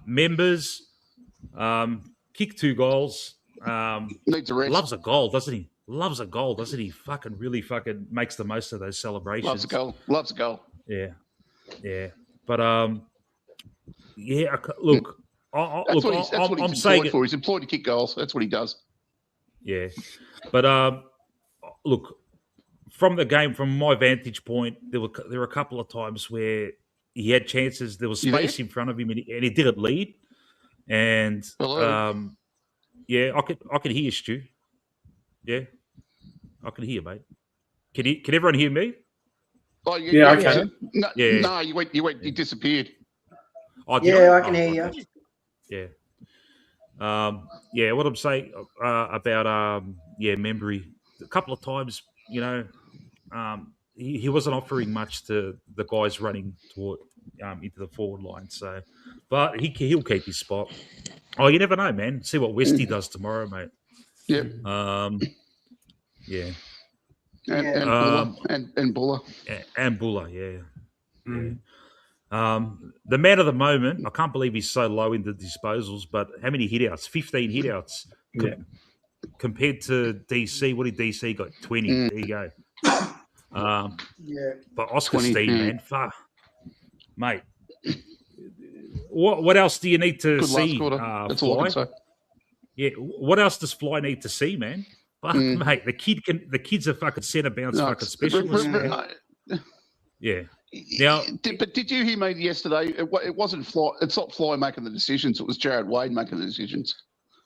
Members, kick 2 goals. Needs a rest. Loves a goal, doesn't he? Fucking really makes the most of those celebrations. Loves a goal. Yeah. But look. That's what he's employed for. He's employed to kick goals. That's what he does. Yeah, but look, from the game, from my vantage point, there were a couple of times where he had chances. There was space in front of him, and he didn't lead. And yeah, I could hear you, Stu. Yeah, I can hear you, mate. Can everyone hear me? Oh, yeah, I can. No, you went. You disappeared. I can hear you. Yeah. What I'm saying about Membry, a couple of times, he wasn't offering much to the guys running toward into the forward line. So, but he'll keep his spot. Oh, you never know, man. See what Westy does tomorrow, mate. Yeah. Yeah. And Buller. And Buller, yeah. Yeah. The man of the moment, I can't believe he's so low in the disposals, but how many hitouts? 15 hitouts. Compared to DC, what did DC got? 20. There you go. But Oscar Steen, man, fuck. Mate. What else do you need to see? That's all I can say. Yeah, what else does Fly need to see, man? Fuck, mate, the kid's a fucking centre bounce fucking specialist. Yeah. Now, but did you hear me yesterday? It wasn't Fly. It's not Fly making the decisions. It was Jared Wade making the decisions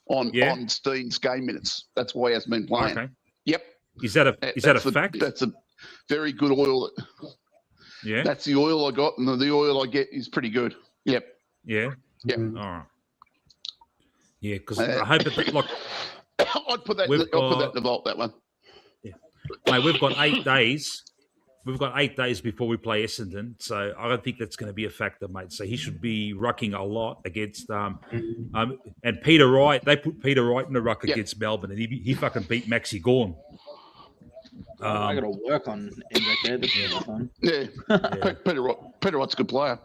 on Steen's game minutes. That's why he hasn't been playing. Okay. Yep. Is that a fact? That's a very good oil. Yeah. That's the oil I got, and the oil I get is pretty good. Yep. Yeah. Yep. All right. Yeah, because I hope it I'd put that in the vault. That one. Yeah. Mate, we've got 8 days. We've got 8 days before we play Essendon, so I don't think that's going to be a factor, mate. So he should be rucking a lot against and Peter Wright. They put Peter Wright in the ruck against Melbourne, and he fucking beat Maxi Gawn. I got to work on there. Peter Wright's a good player.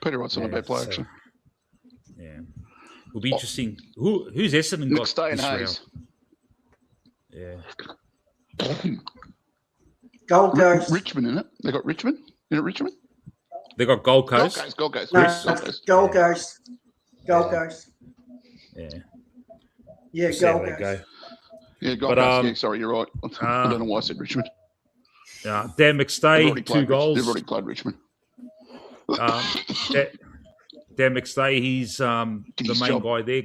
Peter Wright's not a bad player, actually. Yeah, it'll be interesting. Who's Essendon got this round? Yeah. Gold Coast. Richmond, isn't it? They got Richmond? Is it Richmond? They got Gold Coast. Gold Coast. Gold Coast. Gold Coast. Yeah. Yeah, Gold Coast. Yeah, Gold Coast. Yeah, sorry, you're right. I don't know why I said Richmond. Dan McStay, 2 goals. They've already played Richmond. Dan McStay, he's the main guy there.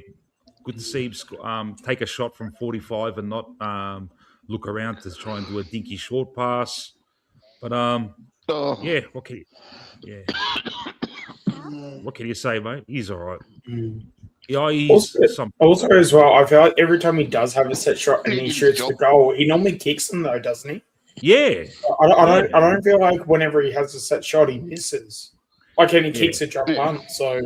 Good to see him take a shot from 45 and not look around to try and do a dinky short pass. But what can you say, mate? He's all right. Yeah, also, as well, I feel like every time he does have a set shot and he shoots the goal, he normally kicks them though, doesn't he? Yeah. I don't feel like whenever he has a set shot, he misses. Like, and he kicks a drop punt. So,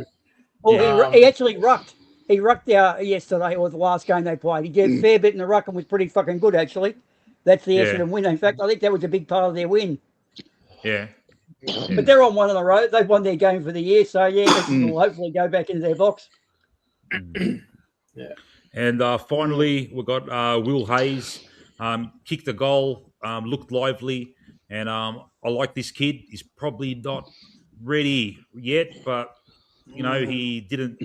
well, he actually rucked. He rucked yesterday, or the last game they played. He did a fair bit in the ruck and was pretty fucking good, actually. That's the Essendon win. In fact, I think that was a big part of their win. Yeah. But they're on one of the road. They've won their game for the year. So, will hopefully go back into their box. Yeah. And finally, we got Will Hayes. Kicked the goal, looked lively. And I like this kid. He's probably not ready yet, but, you know, he didn't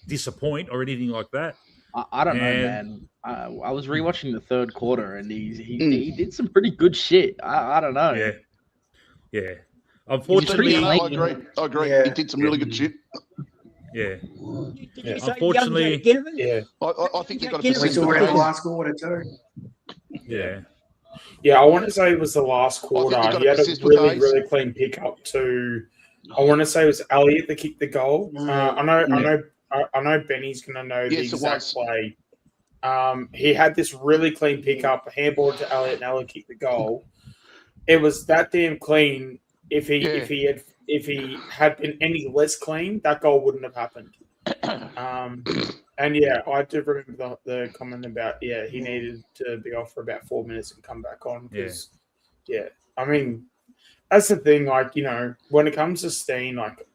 disappoint or anything like that. I don't know, man. I was rewatching the third quarter, and he did some pretty good shit. I don't know. Yeah. Unfortunately, I agree. Yeah. He did some really good shit. Yeah. Unfortunately, I think they got a we saw in the last quarter too. Yeah. Yeah, I want to say it was the last quarter. He had a really clean pickup to. I want to say it was Elliott that kicked the goal. I know Benny's going to know the exact play. He had this really clean pickup, handball to Elliott, and Elliott kicked the goal. It was that damn clean. If he had been any less clean, that goal wouldn't have happened. And I do remember the comment about he needed to be off for about 4 minutes and come back on because I mean that's the thing, like, you know, when it comes to Steen, like,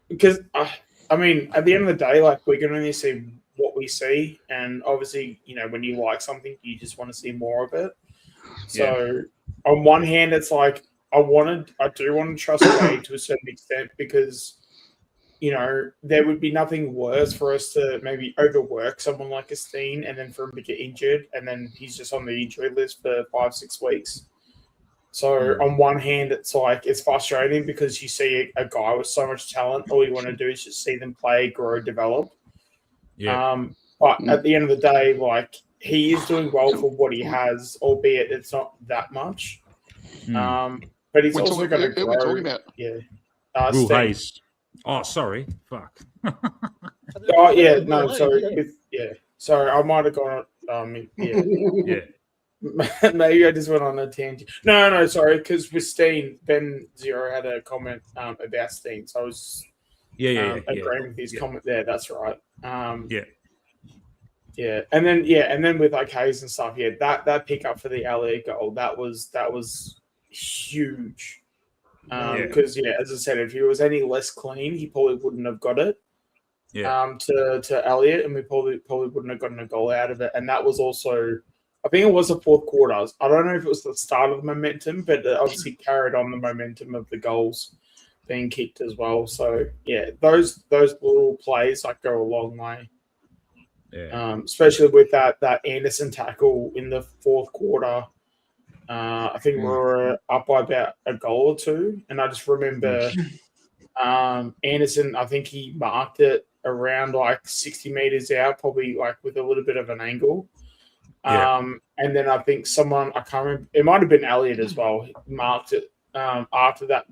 because I mean at the end of the day, like, we can only see what we see, and obviously, you know, when you like something, you just want to see more of it. So on one hand, it's like I do want to trust Wade to a certain extent because, you know, there would be nothing worse for us to maybe overwork someone like a Steen and then for him to get injured and then he's just on the injury list for 5-6 weeks. So on one hand, it's like it's frustrating because you see a guy with so much talent, all you want to do is just see them play, grow, develop. But at the end of the day, like, he is doing well for what he has, albeit it's not that much. But he's also going to grow. We're talking about Will Hayes. Oh, sorry. Fuck. Sorry, I might have gone. Maybe I just went on a tangent. No, sorry, because with Steen, Ben Zero had a comment about Steen, so I was agreeing with his comment there. That's right. And then with like Hayes and stuff, that pickup for the LA goal, that was huge. Because as I said, if he was any less clean, he probably wouldn't have got it. To Elliott, and we probably wouldn't have gotten a goal out of it. And that was also, I think it was the fourth quarter. I don't know if it was the start of the momentum, but it obviously carried on the momentum of the goals being kicked as well. So those little plays like go a long way. Especially with that Anderson tackle in the fourth quarter. I think we were up by about a goal or two, and I just remember Anderson, I think he marked it around like 60 meters out, probably like with a little bit of an angle. And then I think someone, I can't remember, it might have been Elliott as well, marked it after that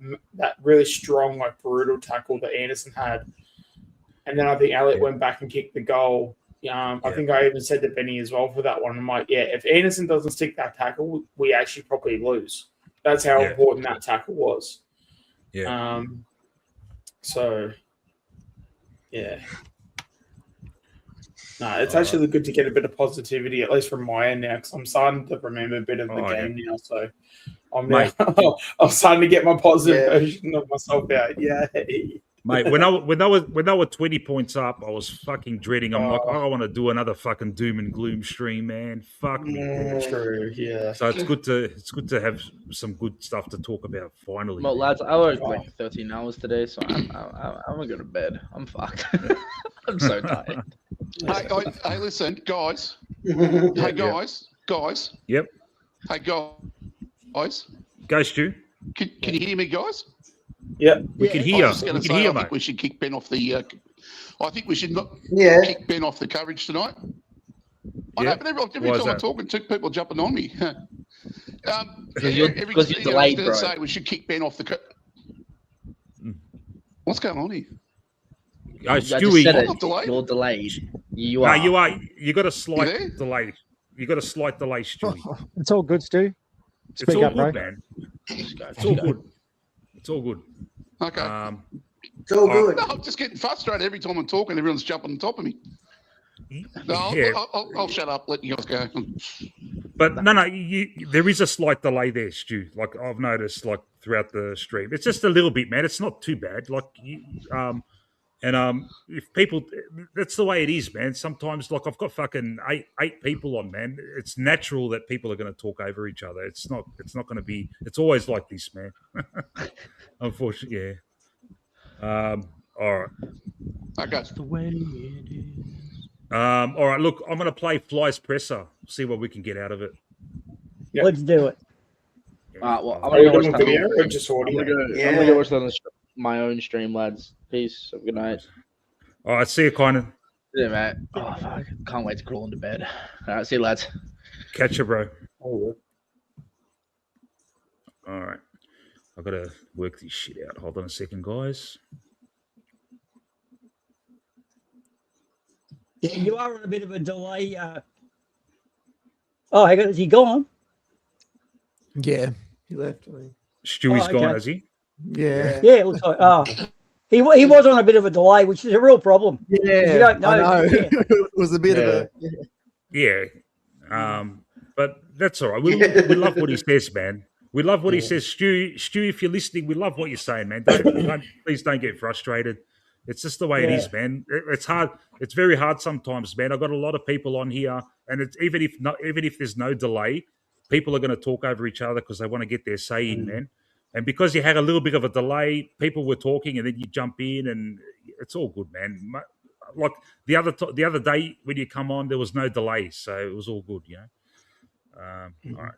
really strong, like brutal tackle that Anderson had. And then I think Elliott went back and kicked the goal. I think I even said to Benny as well for that one. I'm like, if Anderson doesn't stick that tackle, we actually probably lose. That's how important that tackle was. It's actually good to get a bit of positivity, at least from my end now, because I'm starting to remember a bit of the game now. So I'm starting to get my positive version of myself out. Mate, when they were 20 points up, I was fucking dreading. I'm like, I want to do another fucking doom and gloom stream, man. Fuck me. True, So it's good to have some good stuff to talk about finally. Well, lads, I worked like 13 hours today, so I'm gonna go to bed. I'm fucked. I'm so tired. Hey, listen, guys. Hey, guys. Yep. Hey, guys. Go, Stu. Can you hear me, guys? Yeah, we can hear. I think we should kick Ben off the. I think we should not kick Ben off the coverage tonight. I know, but every time I'm talking, two people jumping on me. Because you're delayed, bro. Say we should kick Ben off the. What's going on here? Stewie, you're delayed. You no, are. you are. You got a slight delay. You got a slight delay, Stewie. It's all good, Stu. It's all up, good, bro. man. It's all good. It's all good. Okay. It's all good. No, I'm just getting frustrated every time I'm talking. Everyone's jumping on top of me. No, Yeah. I'll shut up. Let you guys go. But no, there is a slight delay there, Stu. Like I've noticed, like throughout the stream, it's just a little bit, man. It's not too bad. Like, if people, that's the way it is, man. Sometimes, like I've got fucking eight people on, man. It's natural that people are going to talk over each other. It's not going to be. It's always like this, man. Unfortunately, yeah. All right. Okay. That's the way it is. All right. Look, I'm going to play Fly's Presser. See what we can get out of it. Yep. Let's do it. Well, I'm Are you going doing video or just audio? I'm going to go watch that on my own stream, lads. Peace. Have a good night. All right. See you, Conan. Yeah, mate. Oh, fuck. Can't wait to crawl into bed. All right. See you, lads. Catch you, bro. Oh, all right. I've got to work this shit out. Hold on a second, guys. Yeah, you are on a bit of a delay. Oh, is he gone? Yeah, he left. Stewie's gone, has he? Yeah. Yeah, it looks like. He was on a bit of a delay, which is a real problem. Yeah, you don't know. I know. Yeah. It was a bit of a. Yeah. But that's all right. We love what he says, man. We love what he says. Stu, if you're listening, we love what you're saying, man. Please don't get frustrated. It's just the way it is, man. It's hard. It's very hard sometimes, man. I've got a lot of people on here, and it's even if there's no delay, people are going to talk over each other because they want to get their say in, man. And because you had a little bit of a delay, people were talking, and then you jump in, and it's all good, man. Like the other day when you come on, there was no delay, so it was all good, you know. All right.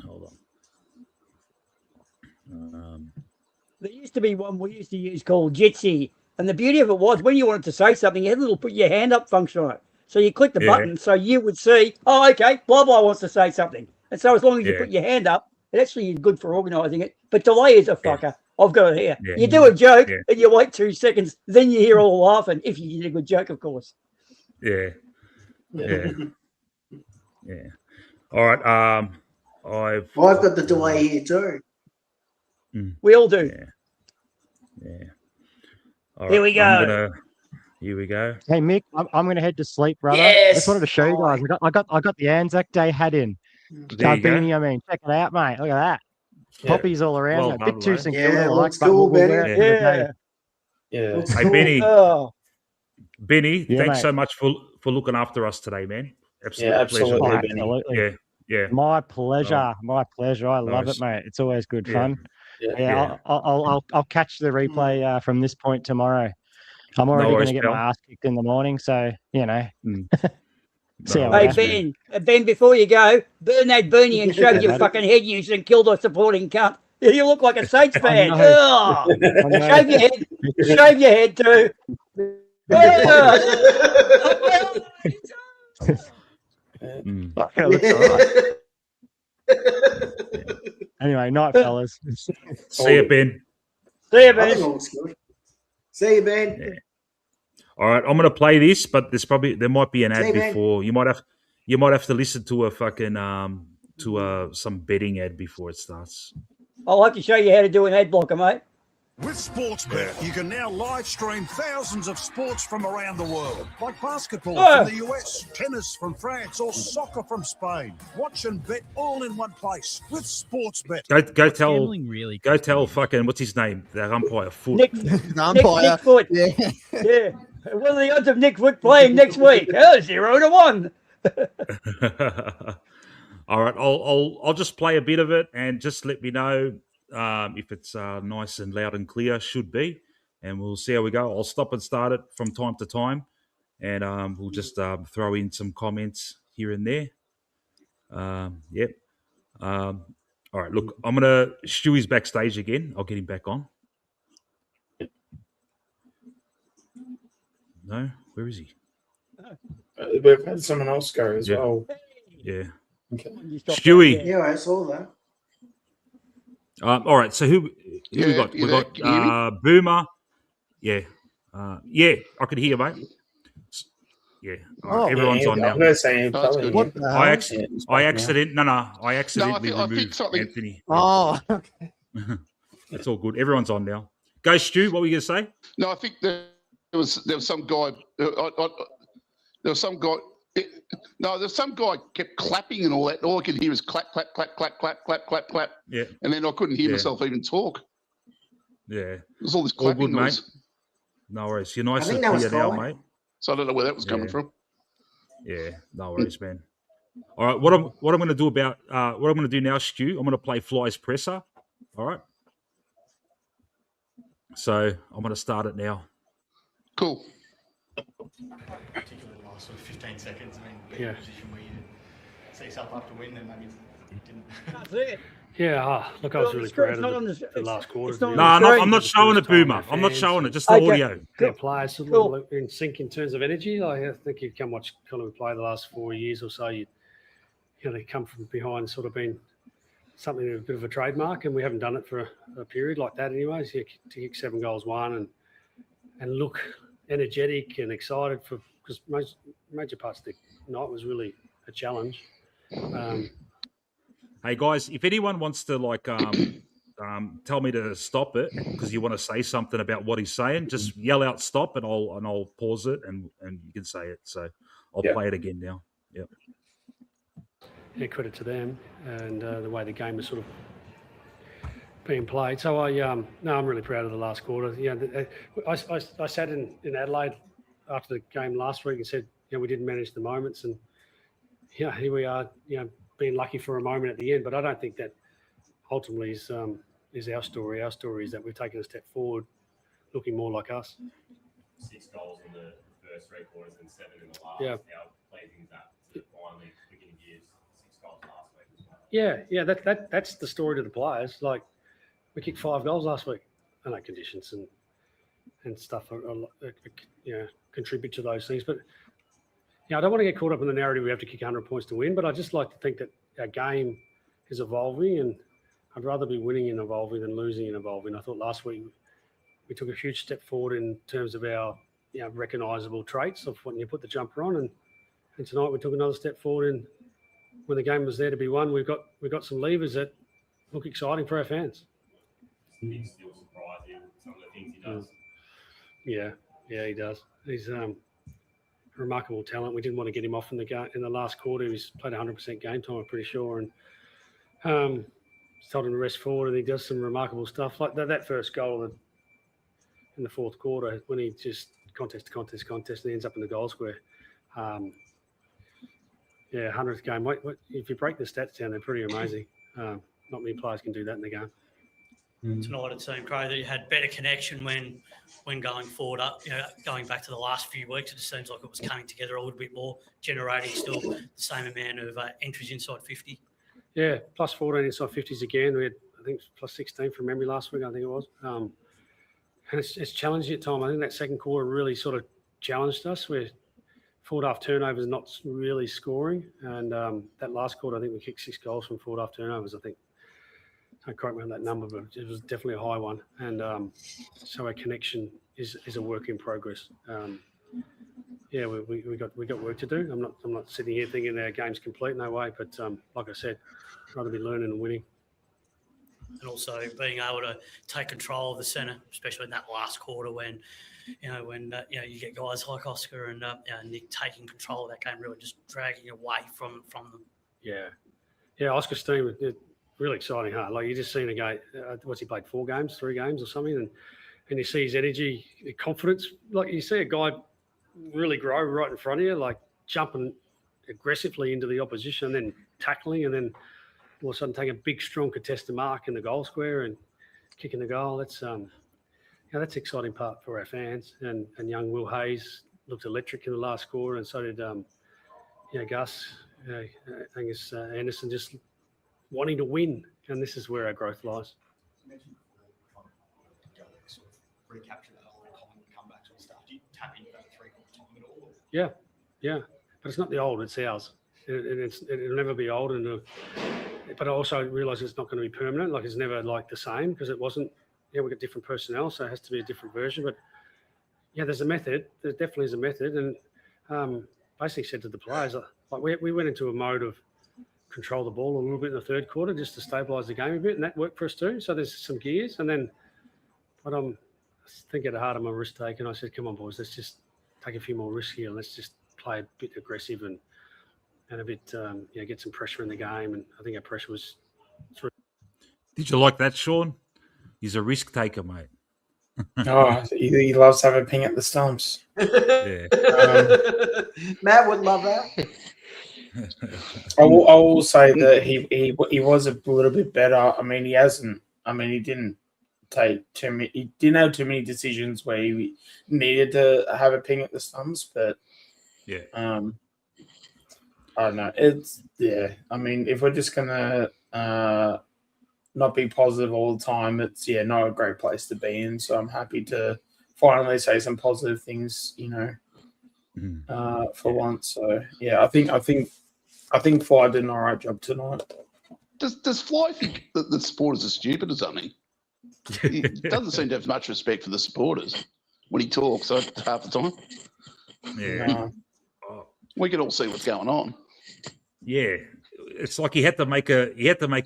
Hold on. There used to be one we used to use called Jitsi, and the beauty of it was when you wanted to say something, you had a little put your hand up function on it. So you click the button, so you would see, oh, okay, blah blah wants to say something, and so as long as you put your hand up, it actually is good for organising it. But delay is a fucker. I've got it here. Yeah. You do a joke and you wait 2 seconds, then you hear all laughing. If you did a good joke, of course. Yeah. All right. I've got the delay here too. We all do. Yeah. All here we go. Here we go. Hey Mick, I'm going to head to sleep, brother. Yes. Just wanted to show you guys. I got the Anzac Day hat in. Beanie, I mean, check it out, mate. Look at that. Poppies all around. Well A bit too It looks cool, Benny. Yeah. Hey, Benny. Benny, Yeah, thanks mate. so much for looking after us today, man. Absolutely, pleasure. Absolutely. Yeah. My pleasure. My pleasure. I love it, mate. It's always good fun. Yeah. I'll catch the replay from this point tomorrow. I'm already going to get my ass kicked in the morning, so you know. See how hey Ben, before you go, burn that Bernie and shove your fucking head use and kill the supporting cunt. You look like a Saints fan. Shave your head. Shave your head too. Anyway, night, fellas. See you, Ben. See you, Ben. See you, Ben. Yeah. All right, I'm gonna play this, but there might be an ad before. You might have to listen to a fucking some betting ad before it starts. I'll have to show you how to do an ad blocker, mate. With Sportsbet, you can now live stream thousands of sports from around the world, like basketball from the US, tennis from France, or soccer from Spain. Watch and bet all in one place with Sportsbet. Go tell fucking what's his name? That umpire Foot. Nick Foot. Yeah. What are the odds of Nick Foot playing next week? 0-1. All right, I'll just play a bit of it and just let me know if it's nice and loud and clear. Should be, and we'll see how we go. I'll stop and start it from time to time, and we'll just throw in some comments here and there. Yep. All right, look, Stewie's backstage again. I'll get him back on. No, where is he? We've had someone else go as well. Yeah. Okay. Stewie. Yeah, I saw that. All right. So Who we got? We got Boomer. Yeah. Yeah, I could hear you, mate. Yeah. All right, everyone's on now. I'm going to say I accidentally removed Anthony. Oh, okay. It's all good. Everyone's on now. Go, Stu. What were you going to say? No, I think there was some guy. There's some guy kept clapping and all that. All I could hear was clap, clap, clap, clap, clap, clap, clap, clap. Yeah. And then I couldn't hear myself even talk. Yeah. There's all this clapping good, noise. mate. No worries. You're nice and clear now, mate. So I don't know where that was coming from. Yeah, no worries, man. All right, what I'm going to do what I'm going to do now, Stu, I'm going to play Fly's presser. All right. So I'm going to start it now. Cool. Particularly the last sort of 15 seconds. I mean, being in a position where you set yourself up to win, then maybe you didn't. That's it. Yeah, look, I was really proud of the last quarter. I'm not showing it, Boomer. I'm not showing it, just the audio. Their players are in sync in terms of energy. I think you come watch Collingwood play the last 4 years or so. They come from behind, sort of been something a bit of a trademark, and we haven't done it for a period like that, anyways. To kick 7 goals, 1, and look energetic and excited because major parts of the night was really a challenge. Hey guys, if anyone wants to tell me to stop it because you want to say something about what he's saying, just yell out stop and I'll pause it and you can say it. So I'll play it again now. Yep. Yeah, credit to them and the way the game was sort of being played. So I'm really proud of the last quarter. Yeah, I sat in Adelaide after the game last week and said, we didn't manage the moments, and here we are, being lucky for a moment at the end, but I don't think that ultimately is our story. Our story is that we've taken a step forward, looking more like us. 6 goals in the first 3 quarters and 7 in the last. Yeah. How pleasing is that to finally beginning years 6 goals last week as well? Yeah, that's the story to the players. Like, we kicked 5 goals last week. I know conditions and stuff contribute to those things, but I don't want to get caught up in the narrative we have to kick 100 points to win, but I just like to think that our game is evolving, and I'd rather be winning and evolving than losing and evolving. I thought last week we took a huge step forward in terms of our recognisable traits of when you put the jumper on, and tonight we took another step forward in when the game was there to be won. We've got some levers that look exciting for our fans. Still surprise you, some of the things he does. Yeah, he does. He's remarkable talent. We didn't want to get him off in the last quarter. He's played 100% game time, I'm pretty sure, and told him to rest forward, and he does some remarkable stuff like that first goal in the fourth quarter when he just contest and he ends up in the goal square. 100th game. If you break the stats down, they're pretty amazing. Not many players can do that in the game. Tonight it seemed, Craig, that you had better connection when going forward. Going back to the last few weeks, it just seems like it was coming together a little bit more, generating still the same amount of entries inside 50. Yeah, plus 14 inside 50s again. We had, I think, plus 16 from memory last week, I think it was. And it's challenging at times. I think that second quarter really sort of challenged us. We're 4.5 turnovers, not really scoring. And that last quarter, I think we kicked 6 goals from 4.5 turnovers, I think. Don't quote me on that number, but it was definitely a high one. And so our connection is a work in progress. We got work to do. I'm not sitting here thinking our game's complete, no way. But like I said, I'd rather be learning and winning. And also being able to take control of the centre, especially in that last quarter when you get guys like Oscar and Nick taking control of that game, really just dragging away from them. Yeah, Oscar's team, really exciting, huh? Like, you just seen a guy, what's he played, 3 games or something, and you see his energy, confidence. Like, you see a guy really grow right in front of you, like jumping aggressively into the opposition, then tackling, and then all of a sudden taking a big, strong contested mark in the goal square and kicking the goal. That's that's the exciting part for our fans. And young Will Hayes looked electric in the last quarter, and so did Gus, Angus Anderson, just wanting to win, and this is where our growth lies. You mentioned before trying to sort of recapture that whole Collingwood comeback sort of stuff. Do you tap into that 3/4 time at all? Yeah, but it's not the old; it's ours. It'll never be old, but I also realise it's not going to be permanent. Like, it's never like the same, because it wasn't we've got different personnel, so it has to be a different version. But yeah, there's a method. There definitely is a method, and basically said to the players, like we went into a mode of control the ball a little bit in the third quarter just to stabilise the game a bit, and that worked for us too. So there's some gears, and then, but I'm thinking hard on my risk take, and I said, "Come on, boys, let's just take a few more risks here, and let's just play a bit aggressive and a bit, get some pressure in the game." And I think our pressure was through. Did you like that, Sean? He's a risk taker, mate. Oh, he loves to have a ping at the stumps. Yeah. Matt would love that. I will say that he was a little bit better. I mean, he hasn't. I mean, he didn't take too many. He didn't have too many decisions where he needed to have a ping at the stumps. But yeah, I don't know. I mean, if we're just gonna not be positive all the time, it's not a great place to be in. So I'm happy to finally say some positive things, for once. So yeah, I think Fly did an all right job tonight. Does Fly think that the supporters are stupid or something? He doesn't seem to have much respect for the supporters when he talks half the time. Yeah. We can all see what's going on. Yeah. It's like he had to make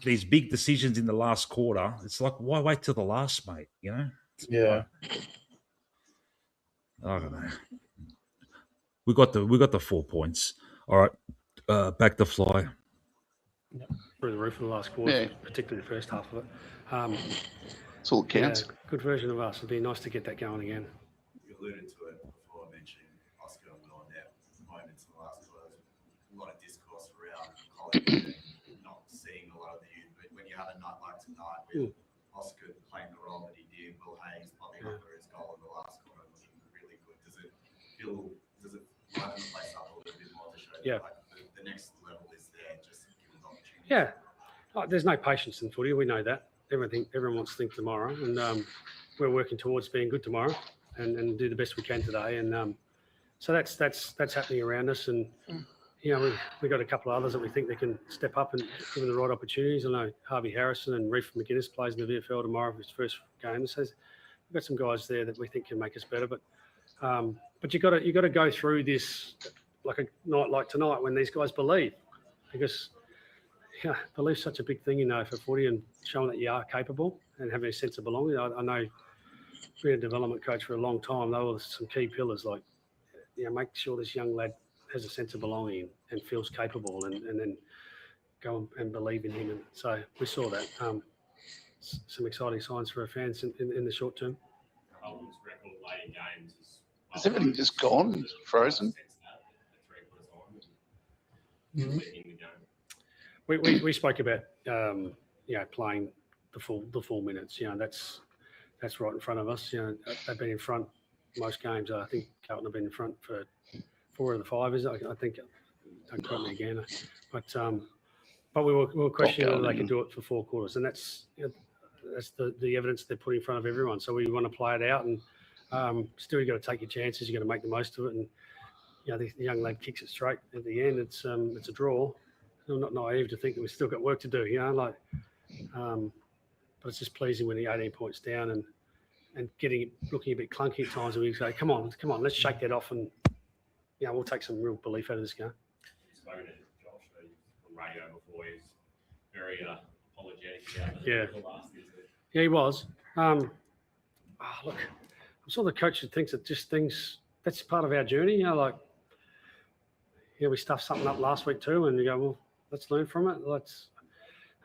these big decisions in the last quarter. It's like, why wait till the last, mate? Yeah. I don't know. We got the 4 points. All right. Back to Fly. Yep. Through the roof of the last quarter, particularly the first half of it. That's all that counts. Yeah, good version of us. It'd be nice to get that going again. You alluded to it before mentioning Oscar and Will on their moments in the last quarter. A lot of discourse around Collingwood and not seeing a lot of the youth. But when you have a night like tonight with Oscar playing the role that he did, Will Hayes popping up for his goal in the last quarter, looking really good. Does it liven the place up a little bit more to show that the next level is there, just given the opportunity? Yeah. There's no patience in footy. We know that. Everyone wants to think tomorrow, and we're working towards being good tomorrow and do the best we can today. And so that's happening around us. And we've got a couple of others that we think they can step up and given the right opportunities. I know Harvey Harrison and Reef McGuinness plays in the VFL tomorrow for his first game. So we've got some guys there that we think can make us better. But you got to go through this like a night like tonight when these guys believe, because. Yeah, belief's such a big thing, for footy, and showing that you are capable and having a sense of belonging. I know being a development coach for a long time, they were some key pillars, like, make sure this young lad has a sense of belonging and feels capable, and then go and believe in him. And so we saw that. Some exciting signs for our fans in the short term. Hollands record late games is everything just gone, frozen? Mm-hmm. We spoke about playing the full minutes. That's right in front of us. They've been in front most games. I think Carlton have been in front for 4 of the 5. Is it? I think. Don't quote me again. But we were questioning whether they could do it for 4 quarters, and that's the evidence they're putting in front of everyone. So we want to play it out, and still you got to take your chances. You got to make the most of it, and the young lad kicks it straight at the end. It's a draw. I'm not naive to think that we've still got work to do, but it's just pleasing when you're 18 points down and looking a bit clunky at times, and we say, come on, let's shake that off, and we'll take some real belief out of this game. You've spoken to Josh on radio before. He's very apologetic about the last year. Yeah, he was. Look, I'm sort of the coach that thinks that that's part of our journey. We stuffed something up last week too, and you go, well, let's learn from it. I'd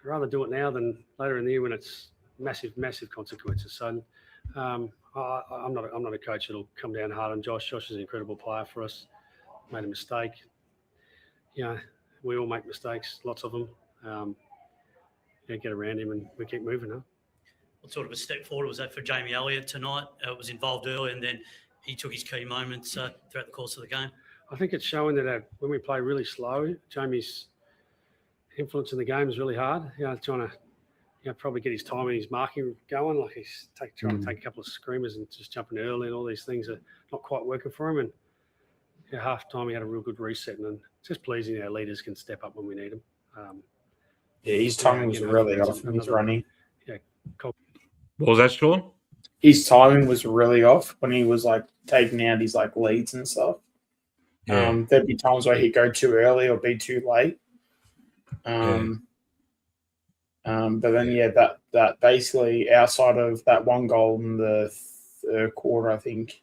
rather do it now than later in the year when it's massive consequences. So I'm not a coach that'll come down hard on Josh. Josh is an incredible player for us. Made a mistake. We all make mistakes, lots of them. Get around him and we keep moving. Huh? What sort of a step forward was that for Jamie Elliott tonight? It was involved early, and then he took his key moments throughout the course of the game. I think it's showing that when we play really slow, Jamie's influence in the game is really hard. Trying to probably get his timing, his marking going. Like he's trying to take a couple of screamers and just jumping early, and all these things are not quite working for him. And half time he had a real good reset, and it's just pleasing our leaders can step up when we need them. His timing was really off when he's running. Yeah, What was that, Sean? His timing was really off when he was like taking out his like leads and stuff. Yeah. There'd be times where he'd go too early or be too late. But then that basically outside of that one goal in the third quarter, I think.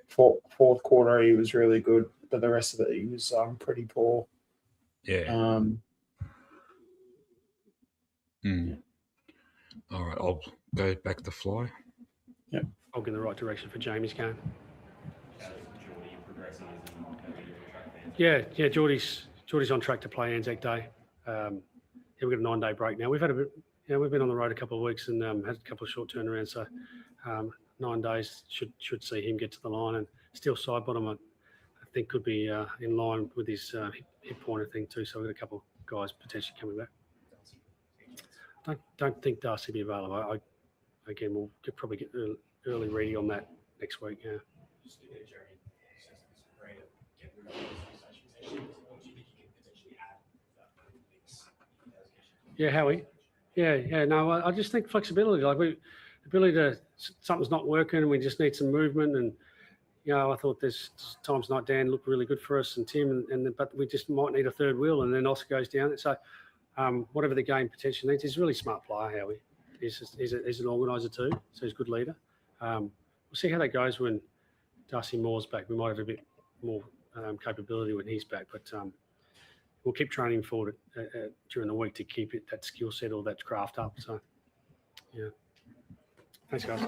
Fourth quarter he was really good, but the rest of it he was pretty poor. Yeah. All right, I'll go back to Fly. Yep. I'll get in the right direction for Jamie's game. Yeah, Geordie's on track to play Anzac Day. We've got a 9-day break now. We've had a bit, we've been on the road a couple of weeks and had a couple of short turnarounds. So 9 days should see him get to the line, and still side bottom. I think could be in line with his hip pointer thing too. So we've got a couple of guys potentially coming back. Don't think Darcy will be available. Again, we'll probably get early ready on that next week. Yeah. Yeah, Howie. Yeah. No, I just think flexibility, ability to something's not working and we just need some movement. And I thought this times like Dan looked really good for us and Tim, but we just might need a third wheel, and then Oscar goes down. So whatever the game potentially needs, he's a really smart player, Howie. He's an organiser too, so he's a good leader. We'll see how that goes when Darcy Moore's back. We might have a bit more capability when he's back, but we'll keep training forward during the week to keep that skill set or that craft up. So, yeah. Thanks, guys.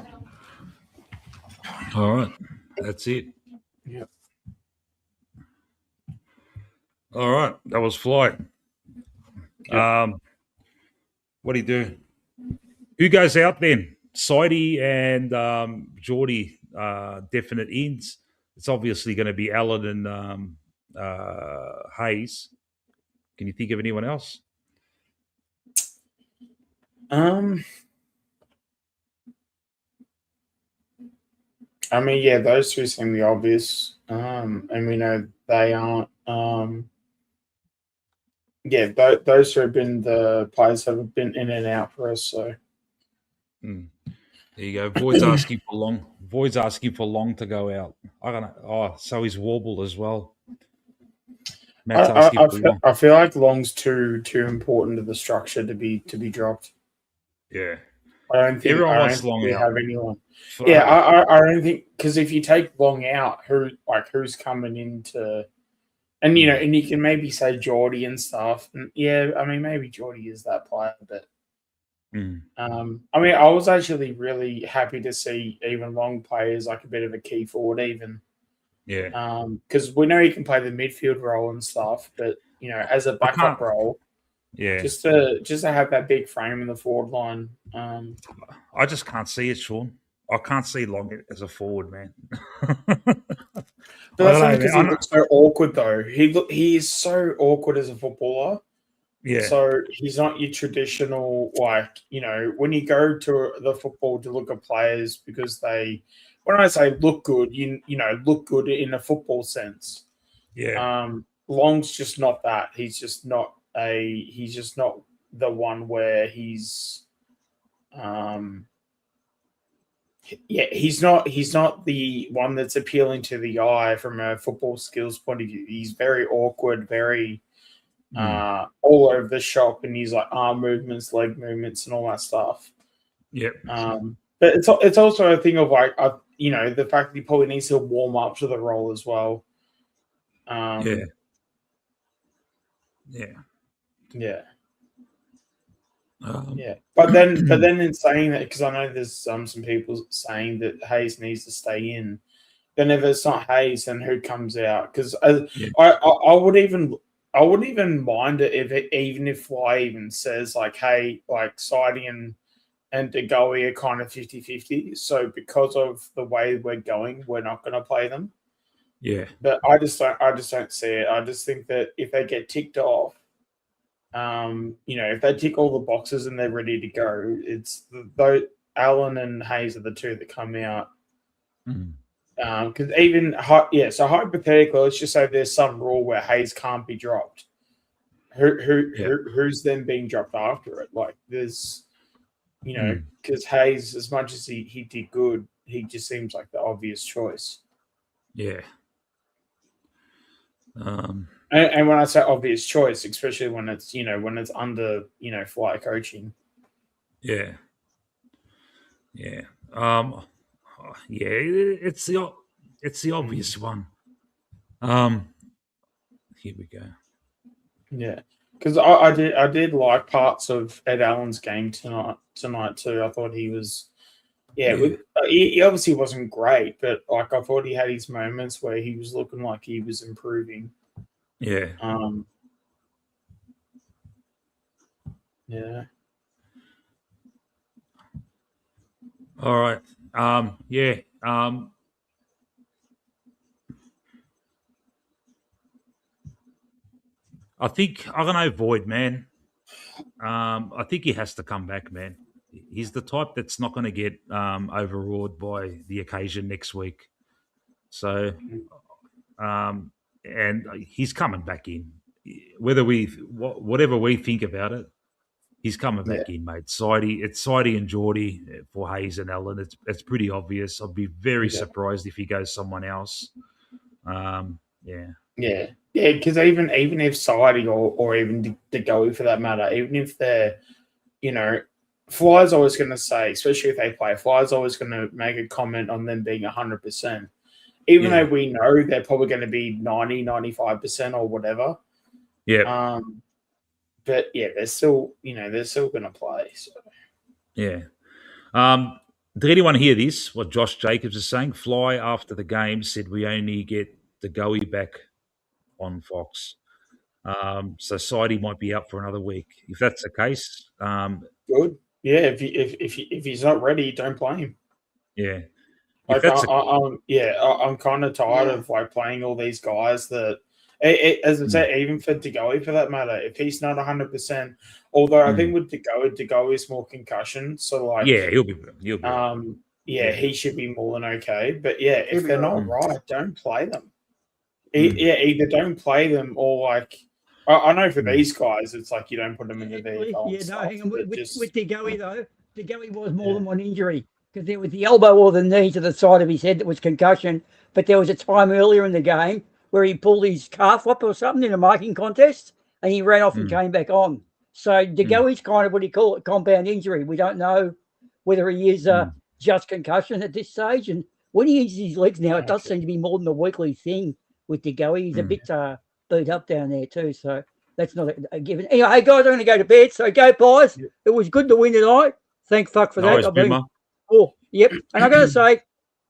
All right. That's it. Yep. All right. That was Flight. Yep. What do you do? Who goes out then? Sidey and Geordie, definite ends. It's obviously going to be Allen and Hayes. Can you think of anyone else? I mean, yeah, those two seem the obvious. And we know they aren't. Those two have been the players that have been in and out for us. So there you go. Void's asking for long. Void's asking for Long to go out. I don't know. Oh, so is Warble as well. Matt's asking for Long. I feel like Long's too important to the structure to be dropped. Yeah. I don't think everyone wants Long we out. have anyone. Yeah, I don't think, because if you take Long out, who's coming into, and and you can maybe say Geordie and stuff. And yeah, I mean maybe Geordie is that player, but I mean I was actually really happy to see even Long play as like a bit of a key forward even. Yeah. Because we know he can play the midfield role and stuff, but as a backup role. Yeah, just to have that big frame in the forward line. I just can't see it, Sean. I can't see Long as a forward, man. But that's only because he looks so awkward, though. He is so awkward as a footballer. Yeah. So he's not your traditional when you go to the football to look at players because they, when I say look good, look good in a football sense. Yeah. Long's just not that. He's just not the one where he's he's not the one that's appealing to the eye from a football skills point of view. He's very awkward, very all over the shop, and he's like arm movements, leg movements, and all that stuff. Yep. But it's also a thing of the fact that he probably needs to warm up to the role as well. Yeah. Yeah. But then in saying that, because I know there's some people saying that Hayes needs to stay in, then if it's not Hayes, then who comes out? Because I wouldn't even mind it if Fly even says hey, Sidey and De Goey are kind of 50-50. So because of the way we're going, we're not going to play them. Yeah. But I just don't see it. I just think that if they get ticked off, if they tick all the boxes and they're ready to go, it's though Allen and Hayes are the two that come out. Because so hypothetically, let's just say there's some rule where Hayes can't be dropped. Who's then being dropped after it? You know, because Hayes, as much as he did good, he just seems like the obvious choice. Yeah. And when I say obvious choice, especially when it's under fly coaching. Yeah. Yeah. Yeah. It's the obvious one. Here we go. Yeah, because I did like parts of Ed Allen's game tonight too. I thought he was, he obviously wasn't great, but like I thought he had his moments where he was looking like he was improving. Yeah. Yeah. All right. Yeah. I think I'm gonna avoid, man. I think he has to come back, man. He's the type that's not going to get overawed by the occasion next week. So, and he's coming back in. Whether whatever we think about it, he's coming back in, mate. It's Sidey and Geordie for Hayes and Allen. It's pretty obvious. I'd be very surprised if he goes someone else. Yeah, because even if Sidey or even De Goey for that matter, even if they're, Fly's always going to say, especially if they play, Fly's always going to make a comment on them being 100%. Even though we know they're probably going to be 90, 95% or whatever. Yeah. But yeah, they're still going to play. So. Yeah. Did anyone hear this? What Josh Jacobs is saying? Fly after the game said we only get De Goey back on Fox. So Sidey might be out for another week. If that's the case, good. Yeah, if he's not ready, don't play him. Yeah. Like I'm kind of tired of like playing all these guys that, as I said, even for De Goey for that matter, if he's not 100%. Although I think with De Goey is more concussion, so like he'll be he should be more than okay. But yeah, if they're not right, don't play them. Either don't play them or like. I know for these guys, it's like you don't put them in the VFL. Hang on. With De Goey, though, De Goey was more than one injury because there was the elbow or the knee to the side of his head that was concussion, but there was a time earlier in the game where he pulled his calf up or something in a marking contest and he ran off and came back on. So De Goey's kind of what do you call it, compound injury. We don't know whether he is just concussion at this stage. And when he uses his legs now, it does seem to be more than a weekly thing with De Goey. He's a bit beat up down there too, so that's not a given. Anyway, hey guys, I'm going to go to bed, so go Pies. It was good to win tonight. Thank fuck for that. I've been, yep. And I'm going to say,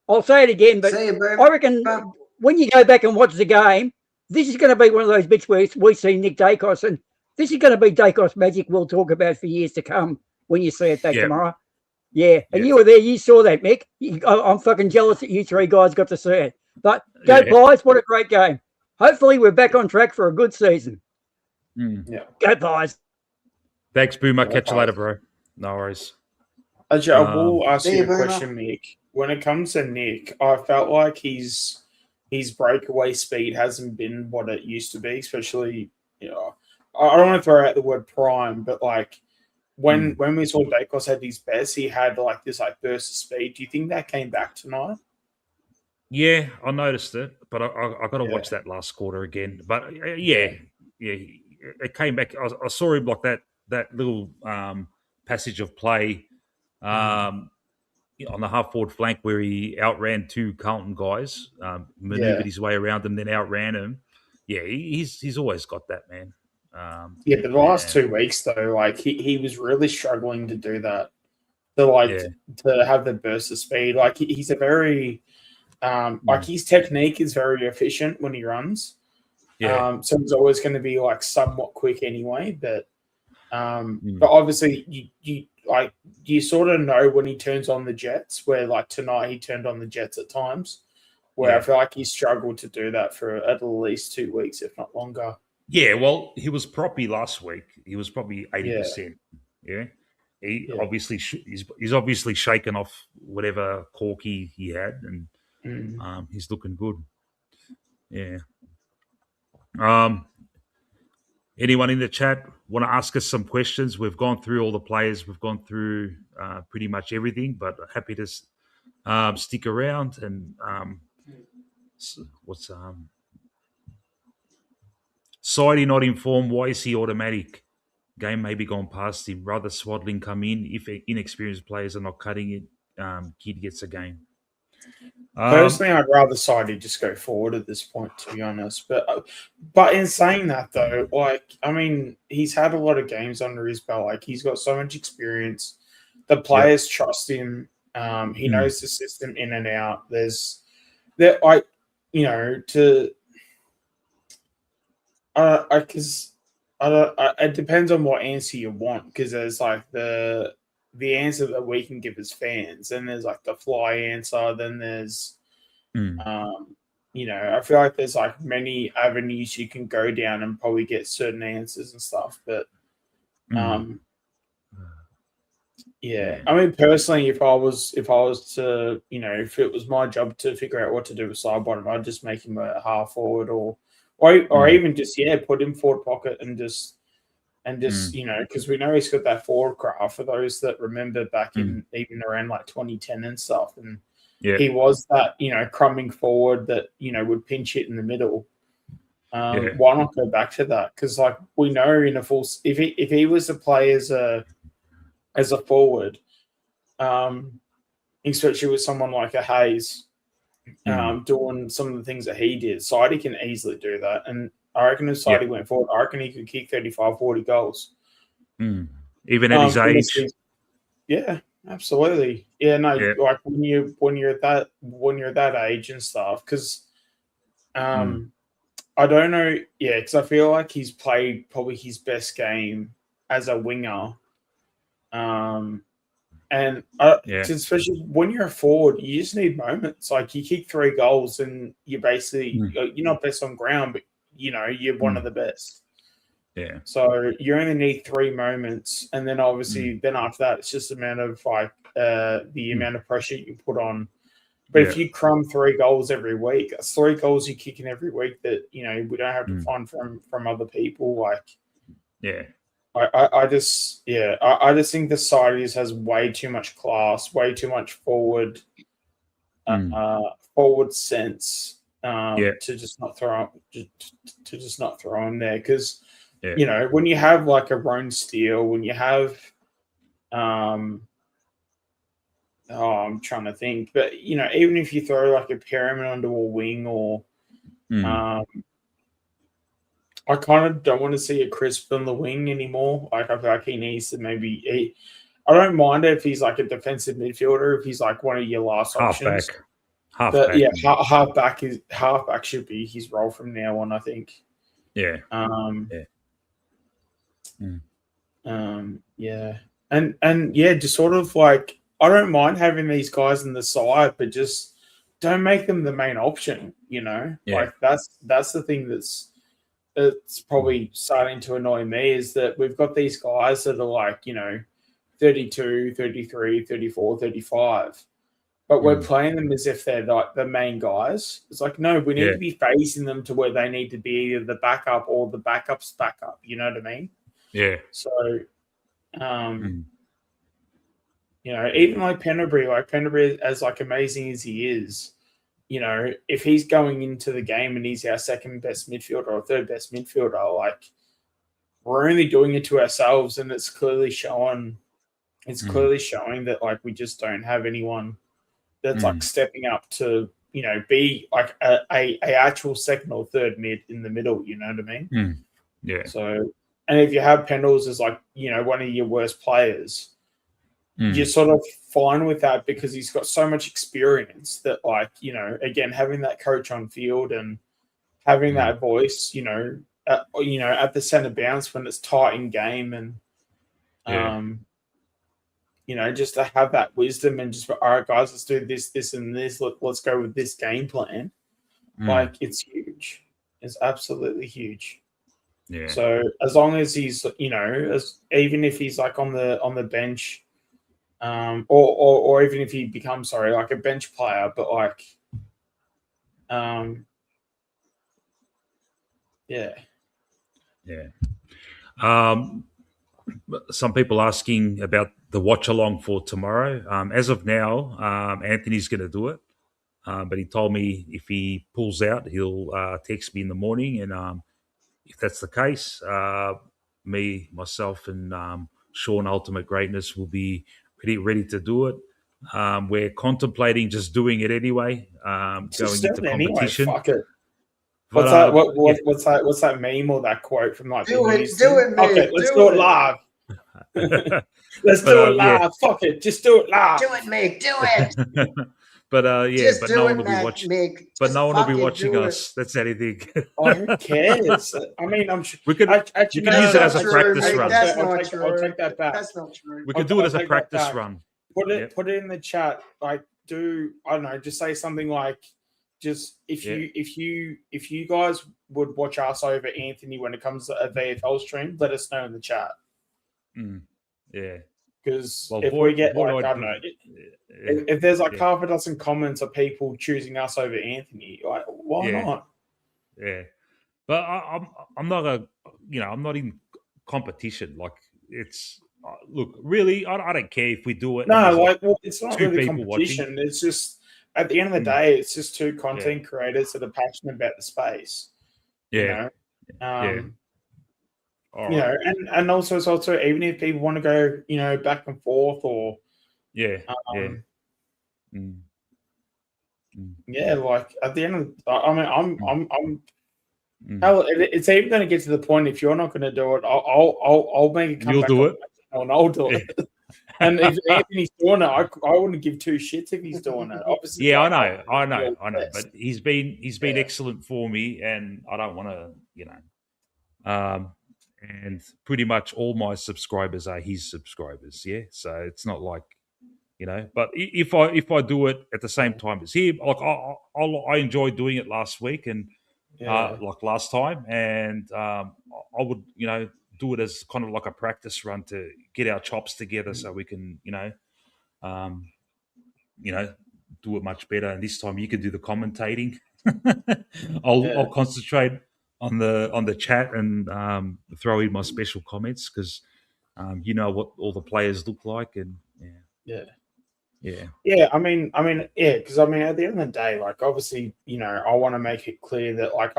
I'll say it again, but I reckon when you go back and watch the game, this is going to be one of those bits where we see Nick Dacos, and this is going to be Dacos magic we'll talk about for years to come when you see it back tomorrow. Yeah, and you were there, you saw that, Mick. I'm fucking jealous that you three guys got to see it. But go Pies, what a great game. Hopefully we're back on track for a good season. Yeah. Go Pies. Thanks, Boomer. Catch you later, bro. No worries. Actually, I will ask you a question, Nick. When it comes to Nick, I felt like his breakaway speed hasn't been what it used to be, especially, I don't want to throw out the word prime, but like when we saw Dacos had his best, he had like this like burst of speed. Do you think that came back tonight? Yeah, I noticed it, but I got to watch that last quarter again. But it came back. I saw him like that little passage of play on the half forward flank where he outran two Carlton guys, maneuvered his way around them, then outran him. Yeah, he's always got that, man. But the last 2 weeks though, like he was really struggling to do that. To have the burst of speed, like he's a very like his technique is very efficient when he runs. So he's always going to be like somewhat quick anyway. But obviously you sort of know when he turns on the jets. Where like tonight he turned on the jets at times. Where I feel like he struggled to do that for at least 2 weeks, if not longer. Yeah, well, he was proppy last week. He was probably 80%. Yeah. Obviously he's obviously shaken off whatever corky he had, and he's looking good. Yeah. Anyone in the chat want to ask us some questions? We've gone through all the players. We've gone through pretty much everything, but happy to stick around. And Sidey not informed. Why is he automatic? Game may be gone past him. Rather Swaddling come in. If inexperienced players are not cutting it, Kid gets a game. Personally, I'd rather Sidey just go forward at this point, to be honest. But in saying that, though, like, I mean, he's had a lot of games under his belt. Like, he's got so much experience. The players trust him. He knows the system in and out. It depends on what answer you want, because there's like the answer that we can give as fans, then there's like the fly answer, then there's I feel like there's like many avenues you can go down and probably get certain answers and stuff. But I mean, personally, if I was to, if it was my job to figure out what to do with side bottom, I'd just make him a half forward or even just put him forward pocket and just because we know he's got that forward craft, for those that remember back in even around like 2010 and stuff, and he was that crumbing forward that would pinch it in the middle. Why not go back to that? Because like we know in a full, if he was to play as a forward, especially with someone like a Hayes doing some of the things that he did, Sidey can easily do that. And I reckon if Sidey went forward, I reckon he could kick 35, 40 goals. Even at his age. Yeah, absolutely. Yeah, no, like when you're at that age and stuff, because I don't know, because I feel like he's played probably his best game as a winger. Especially when you're a forward, you just need moments. Like you kick 3 goals and you're basically you're not best on ground, but you're one of the best. Yeah. So you only need 3 moments, and then obviously then after that, it's just a matter of like the amount of pressure you put on. But if you crumb 3 goals every week, that's 3 goals you're kicking every week that we don't have to find from other people. Like, I just think the Sidey's has way too much class, way too much forward sense to just not throw him there, because when you have like a Roan Steele, when you have I'm trying to think, but even if you throw like a Perriman onto a wing, or I kind of don't want to see a Crisp on the wing anymore. Like I feel like he needs to maybe. I don't mind if he's like a defensive midfielder, if he's like one of your last options. Halfback. Halfback should be his role from now on, I think. Yeah. Just sort of like, I don't mind having these guys in the side, but just don't make them the main option. Like that's the thing it's probably starting to annoy me, is that we've got these guys that are like 32, 33, 34, 35. But we're playing them as if they're like the main guys. It's like, no, we need to be phasing them to where they need to be either the backup or the backup's backup. You know what I mean? Yeah. So, even like Pendlebury, as like amazing as he is, if he's going into the game and he's our second best midfielder or third best midfielder, like we're only doing it to ourselves, and it's clearly showing. It's clearly showing that like we just don't have anyone that's like stepping up to be like a actual second or third mid in the middle. You know what I mean? Yeah. So, and if you have Pendles as like one of your worst players, you're sort of fine with that, because he's got so much experience that like again, having that coach on field and having that voice, at the center bounce when it's tight in game, and just to have that wisdom and just, all right, guys, let's do this, and this. Let's go with this game plan. Like, it's huge. It's absolutely huge. Yeah. So as long as he's, even if he's like on the bench, or even if he becomes like a bench player, but like, Yeah. Some people asking about the watch along for tomorrow. As of now, Anthony's going to do it, but he told me if he pulls out, he'll text me in the morning, and if that's the case, me, myself, and Sean Ultimate Greatness will be ready to do it. We're contemplating just doing it anyway, going into competition. Fuck it. But, what's that meme or that quote from like Do the it, news do thing? it, mate, Okay, let's do do it it. live. Let's do it live. Fuck it, just do it live. Do it, Mick. Do it. But Just but do no it, one will be Mac, watching. Mick. But Just no one will be fucking watching do us. That's anything. Oh, who cares? I mean, I'm sure We could actually, use it as a true, practice mate. run. That's I'll not take true. that back. That's not true. We could do it as a take that practice back. run. Put it in the chat. Like, I don't know, just say something like, just if you guys would watch us over Anthony when it comes to a VFL stream, let us know in the chat. Yeah. Because if we get like, I don't know, if there's like half a dozen comments of people choosing us over Anthony, like, why not? Yeah, but I'm not I'm not in competition. Like, it's look, really, I don't care if we do it. No, well, it's not two really people competition. watching. It's just at the end of the day, it's just two content creators that are passionate about the space. Yeah. You know, and also it's also, even if people want to go, back and forth or like at the end of hell, it's even going to get to the point, if you're not going to do it, I'll make it come You'll back do on it. and I'll do it. And if Anthony's doing it, I wouldn't give two shits if he's doing it. Obviously, yeah, I know. But he's been excellent for me, and I don't want to, and pretty much all my subscribers are his subscribers. Yeah, so it's not like, But if I do it at the same time as him, like I enjoyed doing it last week and like last time, and I would do it as kind of like a practice run to get our chops together so we can do it much better. And this time you can do the commentating. I'll concentrate on the chat and throw in my special comments because what all the players look like, and yeah. Yeah. I mean, because at the end of the day, like, obviously, I want to make it clear that, like,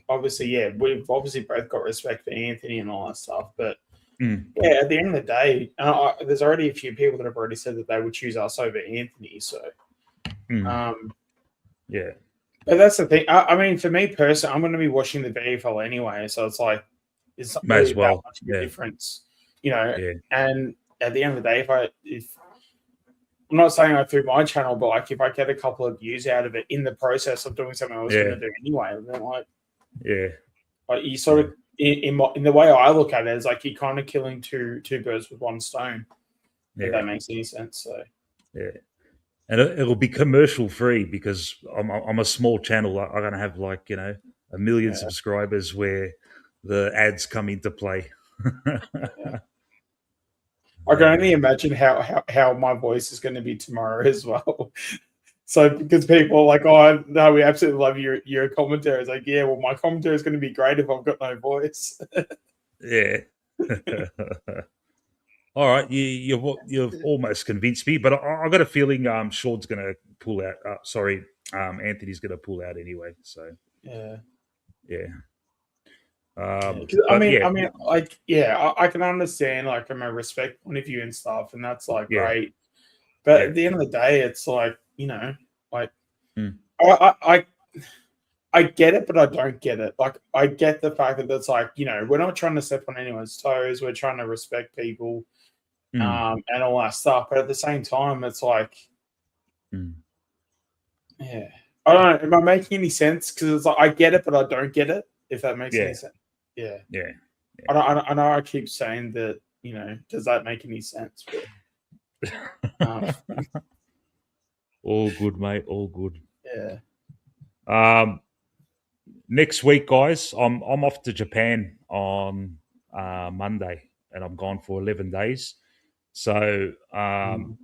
obviously, we've obviously both got respect for Anthony and all that stuff, but at the end of the day, there's already a few people that have already said that they would choose us over Anthony. So, but that's the thing. I mean, for me personally, I'm going to be watching the VFL anyway, so it's like, it's not really that much of a difference, And at the end of the day, if I'm not saying I through my channel, but like if I get a couple of views out of it in the process of doing something I was going to do anyway, then like you sort of in the way I look at it, is like you're kind of killing two birds with one stone. If that makes any sense. So and it'll be commercial free because I'm a small channel. I'm going to have like 1 million subscribers where the ads come into play. I can only imagine how my voice is going to be tomorrow as well. So because people are like, oh no, we absolutely love your commentary. It's like, yeah, well, my commentary is going to be great if I've got no voice. Yeah. All right, you've almost convinced me, but I got a feeling Sean's going to pull out. Anthony's going to pull out anyway. So yeah. I can understand, like, from a respect point of view and stuff, and that's like great. But at the end of the day, it's like, I get it, but I don't get it. Like, I get the fact that it's like, we're not trying to step on anyone's toes. We're trying to respect people, and all that stuff. But at the same time, it's like, I don't know. Am I making any sense? Because it's like, I get it, but I don't get it. If that makes any sense. Yeah. I know I keep saying that, does that make any sense? But, all good, mate. All good. Yeah. Next week, guys, I'm off to Japan on Monday, and I'm gone for 11 days. So I'll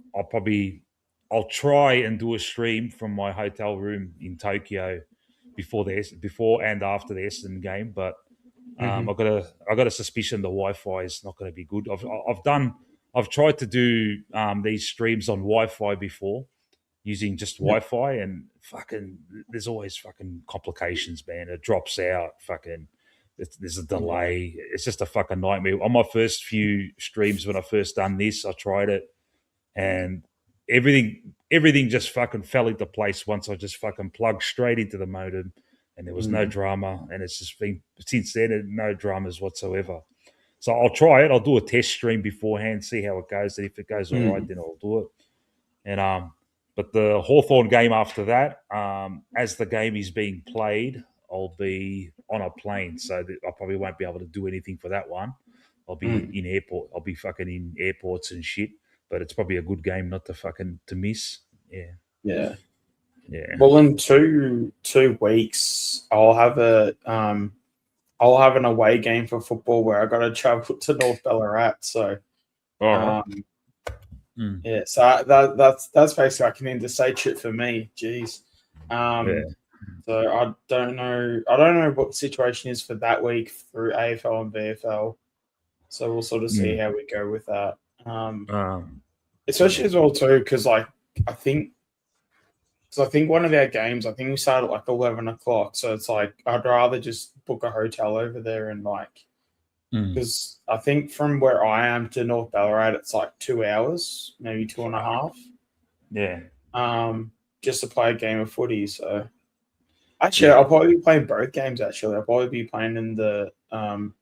try and do a stream from my hotel room in Tokyo before and after the Essendon game, but I got a suspicion the Wi-Fi is not going to be good. I've tried to do these streams on Wi-Fi before, using just Wi-Fi, and fucking there's always fucking complications, man. It drops out, fucking. There's a delay. It's just a fucking nightmare. On my first few streams when I first done this, I tried it, and everything just fucking fell into place once I just fucking plugged straight into the modem, and there was no drama. And it's just been since then, no dramas whatsoever. So I'll try it. I'll do a test stream beforehand, see how it goes. And if it goes all right, then I'll do it. And but the Hawthorn game after that, as the game is being played, I'll be on a plane, so that I probably won't be able to do anything for that one. I'll be in airport. I'll be fucking in airports and shit. But it's probably a good game not to miss. Yeah. Well, in two weeks, I'll have an away game for football where I got to travel to North Ballarat. So, yeah. So that's basically like an interstate trip for me. Jeez. So I don't know what the situation is for that week through AFL and VFL. So we'll sort of see how we go with that. Especially as well too, because like I think one of our games, I think we start at like 11 o'clock. So it's like I'd rather just book a hotel over there and like because I think from where I am to North Ballarat, it's like 2 hours, maybe 2.5. Yeah. Just to play a game of footy. So actually, I'll probably be playing both games. Actually, I'll probably be playing in the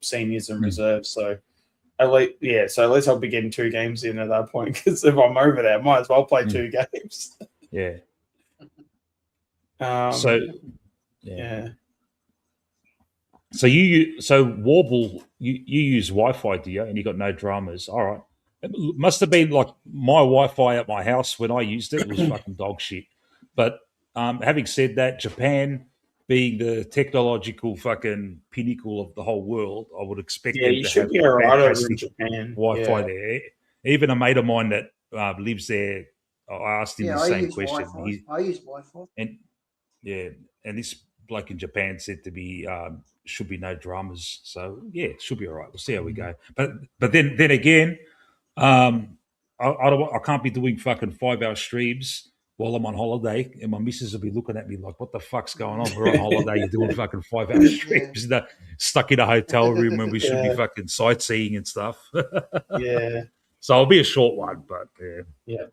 seniors and reserves. So. At least I'll be getting 2 games in at that point, because if I'm over there, I might as well play 2 games. Yeah. So Warble, you use Wi-Fi, do you? And you got no dramas. All right. It must have been like my Wi-Fi at my house when I used it was fucking dog shit. But having said that, Japan being the technological fucking pinnacle of the whole world, I would expect them to have fantastic Wi-Fi there. Even a mate of mine that lives there, I asked him the same question. I use Wi-Fi. And this bloke in Japan said to me, should be no dramas. So it should be all right. We'll see how we go. But then again, I can't be doing fucking 5-hour streams while I'm on holiday, and my missus will be looking at me like, what the fuck's going on? We're on holiday, you're doing fucking 5-hour streams, stuck in a hotel room when we should be fucking sightseeing and stuff. So it'll be a short one, but yeah.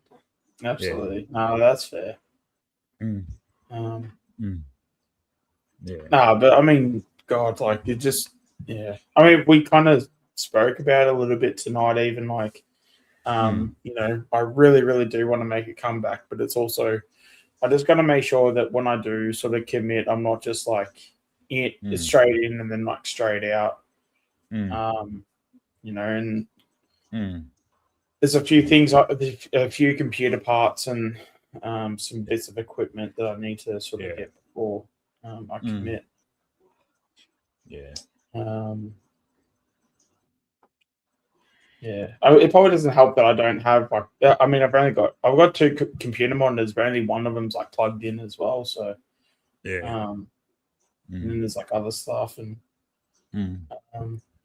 Absolutely. No, that's fair. No, but I mean, God, like you just, I mean, we kind of spoke about it a little bit tonight, even like, you know, I really, really do want to make a comeback, but it's also, I just got to make sure that when I do sort of commit, I'm not just like straight in and then like straight out. You know, and there's a few things, a few computer parts and some bits of equipment that I need to sort of get before I commit. It probably doesn't help that I don't have like. I mean, I've got 2 computer monitors, but only one of them's like plugged in as well. So, and then there's like other stuff, and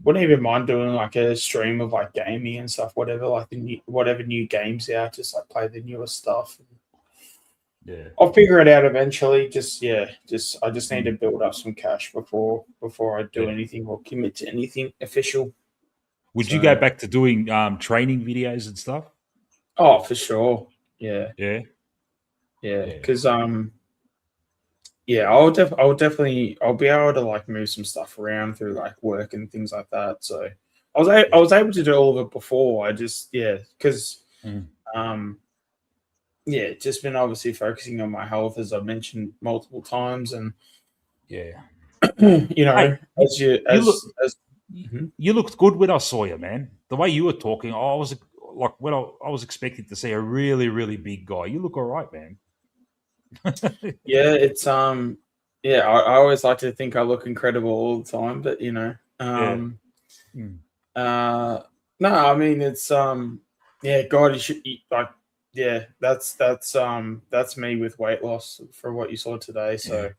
wouldn't even mind doing like a stream of like gaming and stuff, whatever, like whatever new games out, just like play the newest stuff. I'll figure it out eventually. I just need to build up some cash before I do anything or commit to anything official. Would you go back to doing training videos and stuff? Oh, for sure. Yeah. Because I'll definitely be able to like move some stuff around through like work and things like that. So I was able to do all of it before. I just because just been obviously focusing on my health, as I've mentioned multiple times, and you know, hey, you looked good when I saw you, man. The way you were talking, I was like, when I was expecting to see a really, really big guy. You look all right, man. It's I always like to think I look incredible all the time, but you know, no, I mean it's God, you should eat like that's me with weight loss for what you saw today. So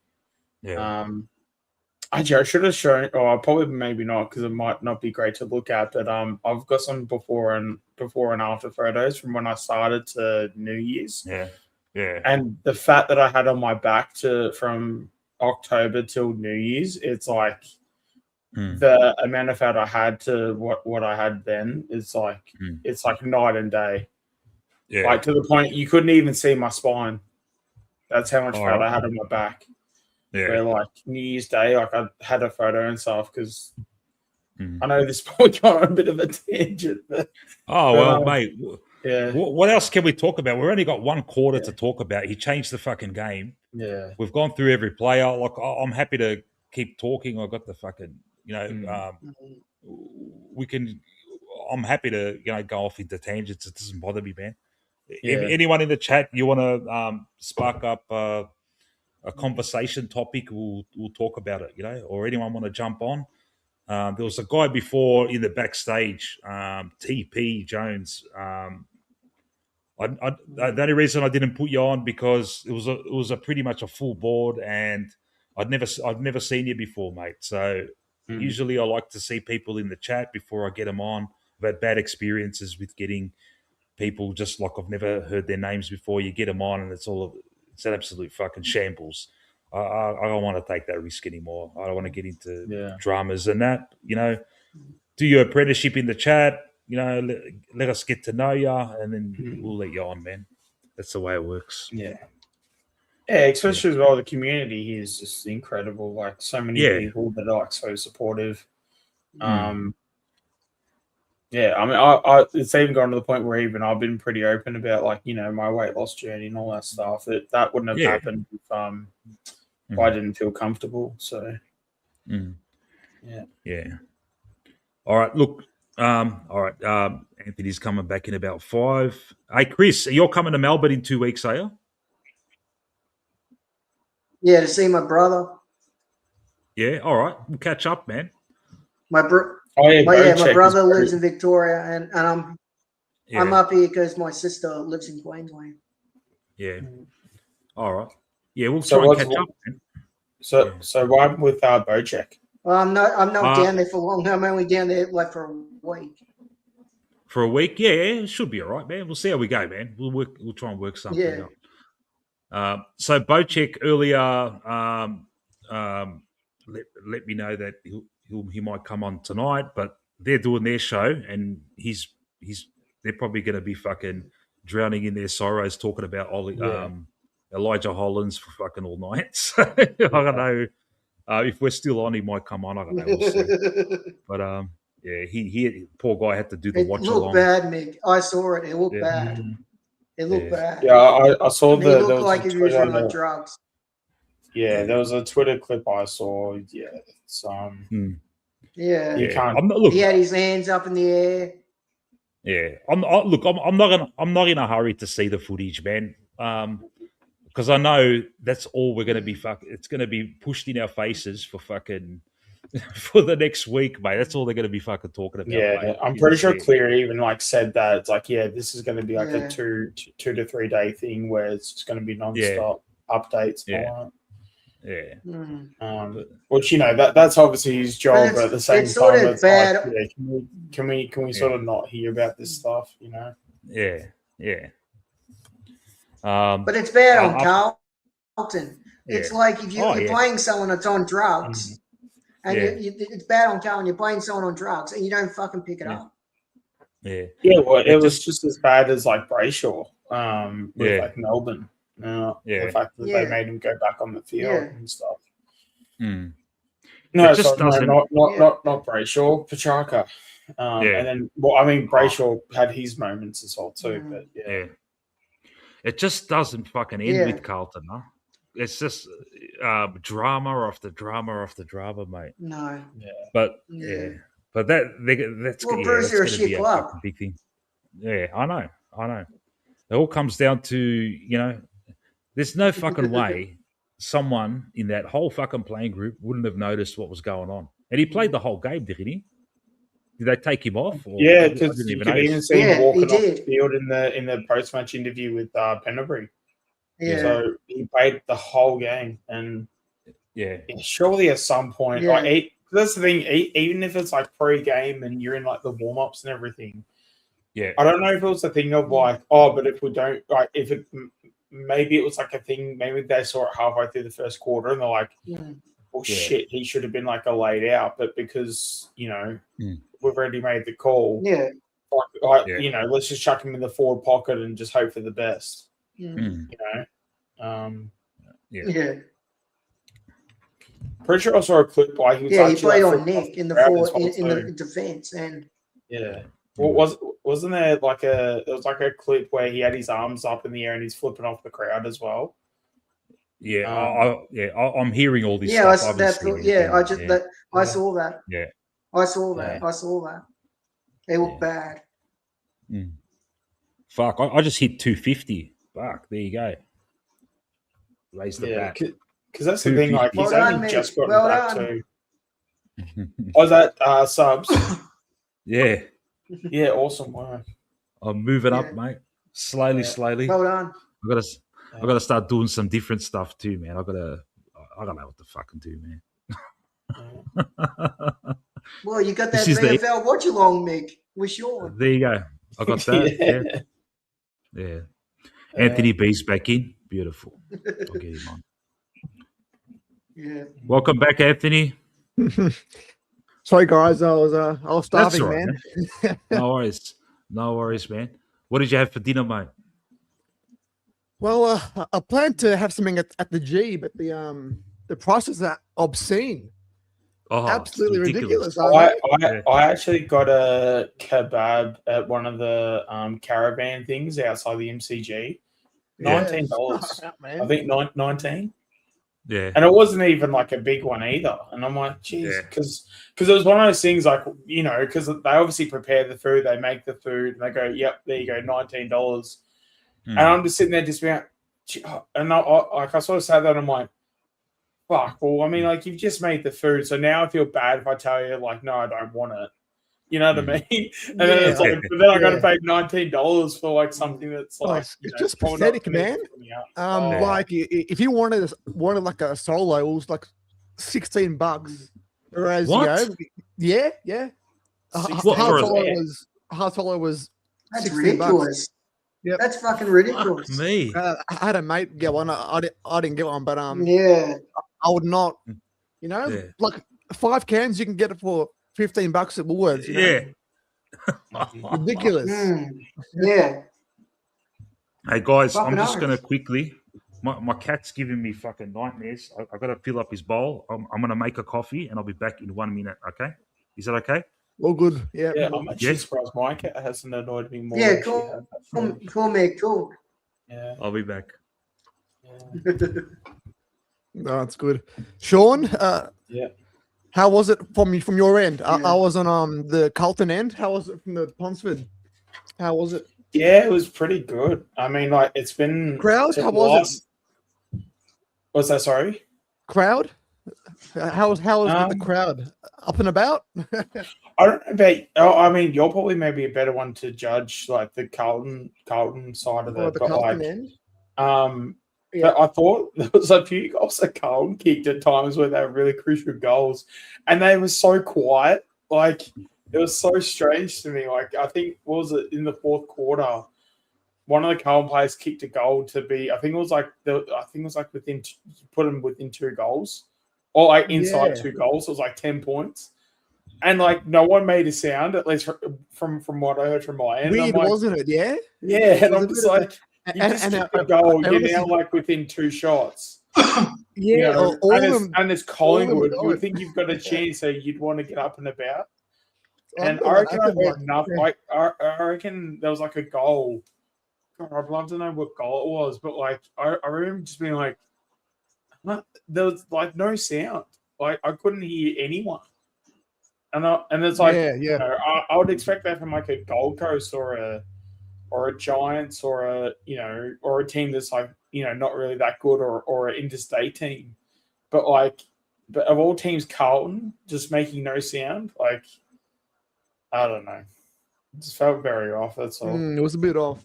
Actually, I should have shown, or probably maybe not, because it might not be great to look at. But I've got some before and after photos from when I started to New Year's. Yeah, yeah. And the fat that I had on my back from October till New Year's, it's like the amount of fat I had to what I had then is like it's like night and day. Yeah, like to the point you couldn't even see my spine. That's how much fat I had on my back. Yeah. Where like New Year's Day, like I had a photo and stuff because I know this probably got on a bit of a tangent. But, mate. Yeah. What else can we talk about? We've only got one quarter to talk about. He changed the fucking game. Yeah. We've gone through every player. Like I'm happy to keep talking. I've got the fucking, we can. I'm happy to go off into tangents. It doesn't bother me, man. Yeah. If anyone in the chat, you want to spark up a conversation topic, we'll talk about it, or anyone want to jump on. There was a guy before in the backstage, TP Jones. The only reason I didn't put you on because it was a pretty much a full board, and I've never seen you before, mate. So usually I like to see people in the chat before I get them on. I've had bad experiences with getting people just like I've never heard their names before. You get them on, and it's an absolute fucking shambles. I don't want to take that risk anymore. I don't want to get into dramas and that. Do your apprenticeship in the chat. Let us get to know you, and then we'll let you on, man. That's the way it works. Yeah, especially as well, the community here is just incredible. Like so many people that are like so supportive. Yeah, I mean, I it's even gone to the point where even I've been pretty open about like my weight loss journey and all that stuff. That wouldn't have happened if I didn't feel comfortable. So yeah. All right, look. All right, Anthony's coming back in about 5. Hey, Chris, you're coming to Melbourne in 2 weeks, are you? Yeah, to see my brother. Yeah, all right. We'll catch up, man. My brother lives in Victoria, and I'm up here because my sister lives in Queensland. Yeah. All right. Yeah, we'll try and catch up. Man. So what happened with Bocek? Well, I'm not down there for long. I'm only down there like for a week. For a week, yeah, it should be all right, man. We'll see how we go, man. We'll try and work something out. So Bocek earlier let me know that he might come on tonight, but they're doing their show, and they're probably going to be fucking drowning in their sorrows talking about Elijah Hollands for fucking all night. So I don't know if we're still on, he might come on. I don't know. We'll see. But he poor guy had to do the watch along. It looked bad, Mick. I saw it. It looked bad. It looked bad. Yeah, I saw he looked like he was on drugs. Yeah, there was a Twitter clip I saw. Yeah, it's Yeah, you can't. He had his hands up in the air. Yeah, I'm not in a hurry to see the footage, man. Because I know that's all we're going to be it's going to be pushed in our faces for the next week, mate. That's all they're going to be fucking talking about. Yeah, mate. I'm pretty sure Cleary even said that it's like, this is going to be like a 2 to 3 day thing where it's just going to be non-stop updates. Which that's obviously his job, but at the same time, it's bad. Like, can we sort of not hear about this stuff? Yeah. But it's bad on Carlton. It's like if you're playing someone that's on drugs, and it's bad on Carlton. You're playing someone on drugs, and you don't fucking pick it up. Yeah. Well, it was just as bad as like Brayshaw with like Melbourne. The fact that they made him go back on the field and stuff. Mm. No, not Brayshaw, Petrarca. And then, Brayshaw had his moments as well too. But it just doesn't fucking end with Carlton, huh? It's just drama after drama after drama, mate. No. But but that's Bruce, you're a shit club. Big thing. Yeah, I know. It all comes down to there's no fucking way someone in that whole fucking playing group wouldn't have noticed what was going on. And he played the whole game, didn't he? Did they take him off? Because you could even see him walking off the field in the post-match interview with Pendlebury. Yeah. So he played the whole game, and surely at some point, Yeah. like, that's the thing. Even if it's like pre-game and you're in like the warm-ups and everything, I don't know if it was a thing of like, but if we don't, like, if it maybe it was like a thing. Maybe they saw it halfway through the first quarter and they're like, "Well, shit, he should have been like a laid out," but because we've already made the call, let's just chuck him in the forward pocket and just hope for the best. Pretty sure I saw a clip by him. He played on Nick in the forward in the defense, and well, wasn't there like there was like a clip where he had his arms up in the air and he's flipping off the crowd as well. I'm hearing all this. I stuff. I saw that. Yeah, I saw that. I saw that. They look bad. Fuck! I just hit 250. Fuck! There you go. Raise the bat. Because that's the thing. Like he's only just gotten back to. Was that subs? Yeah. Yeah. Awesome work. I'm moving up, mate. Slowly. Well done. I gotta start doing some different stuff too, man. I don't know what to fucking do, man. Well, you got that VFL watch along, Mick. With Sean. There you go. I got that. Yeah. Anthony B's back in. Beautiful. I'll get him on. Yeah. Welcome back, Anthony. Sorry, guys. I was starving, right, man. No worries, man. What did you have for dinner, mate? Well, I planned to have something at the G, but the prices are obscene. Absolutely ridiculous. I actually got a kebab at one of the caravan things outside the MCG. $19. I think 19. Yeah. And it wasn't even like a big one either. And I'm like, geez, because it was one of those things like, because they obviously prepare the food, they make the food, and they go, yep, there you go, $19. And I'm just sitting there just being like, and I sort of sat there and I'm like, fuck, well, I mean, like, you've just made the food, so now I feel bad if I tell you, like, no, I don't want it. You know what I mean? And then it's like, but then I got to pay $19 for like something that's like, it's just pathetic, man. Like if you wanted like a solo, it was like $16. Whereas yeah, hard solo was that's $16. ridiculous. Yep. That's fucking ridiculous. Me. I had a mate get one. I didn't get one, but I would not. Like 5 cans, you can get it for $15 at Woolworths. Ridiculous. Yeah. Hey guys, fucking I'm just gonna quickly. My cat's giving me fucking nightmares. I gotta fill up his bowl. I'm gonna make a coffee and I'll be back in 1 minute. Okay? Is that okay? All good. Yeah. I'm actually surprised my cat hasn't annoyed me more. Yeah, cool. Cool, mate. Cool. Yeah. I'll be back. No, that's good. Sean. How was it from your end? I was on the Carlton end. How was it from the Ponsford? How was it? Yeah, it was pretty good. I mean, like, it's been crowd. How was it? What's that? Sorry, crowd. How was the crowd? Up and about? I don't know about. I mean, you're probably maybe a better one to judge, like the Carlton side of it. The Carlton end. But I thought there was a few goals that Carlton kicked at times where they were really crucial goals, and they were so quiet. Like, it was so strange to me. Like, I think, what was it, in the fourth quarter, one of the Carlton players kicked a goal to be. I think it was like within, put them within 2 goals, or like inside 2 goals. It was like 10 points, and like no one made a sound. At least from what I heard from my end. Weird, like, wasn't it? Yeah. Yeah, and I'm just like. You just kicked a goal. You're now like within 2 shots. Yeah, and there's Collingwood. You would think you've got a chance, so you'd want to get up and about. And I reckon I heard enough. Like I reckon there was like a goal. God, I'd love to know what goal it was, but like I remember just being like, there was like no sound. Like I couldn't hear anyone. And it's like, I would expect that from like a Gold Coast or a Giants or a team that's like, not really that good or an interstate team. But of all teams, Carlton just making no sound, like, I don't know. It just felt very off, that's all. It was a bit off.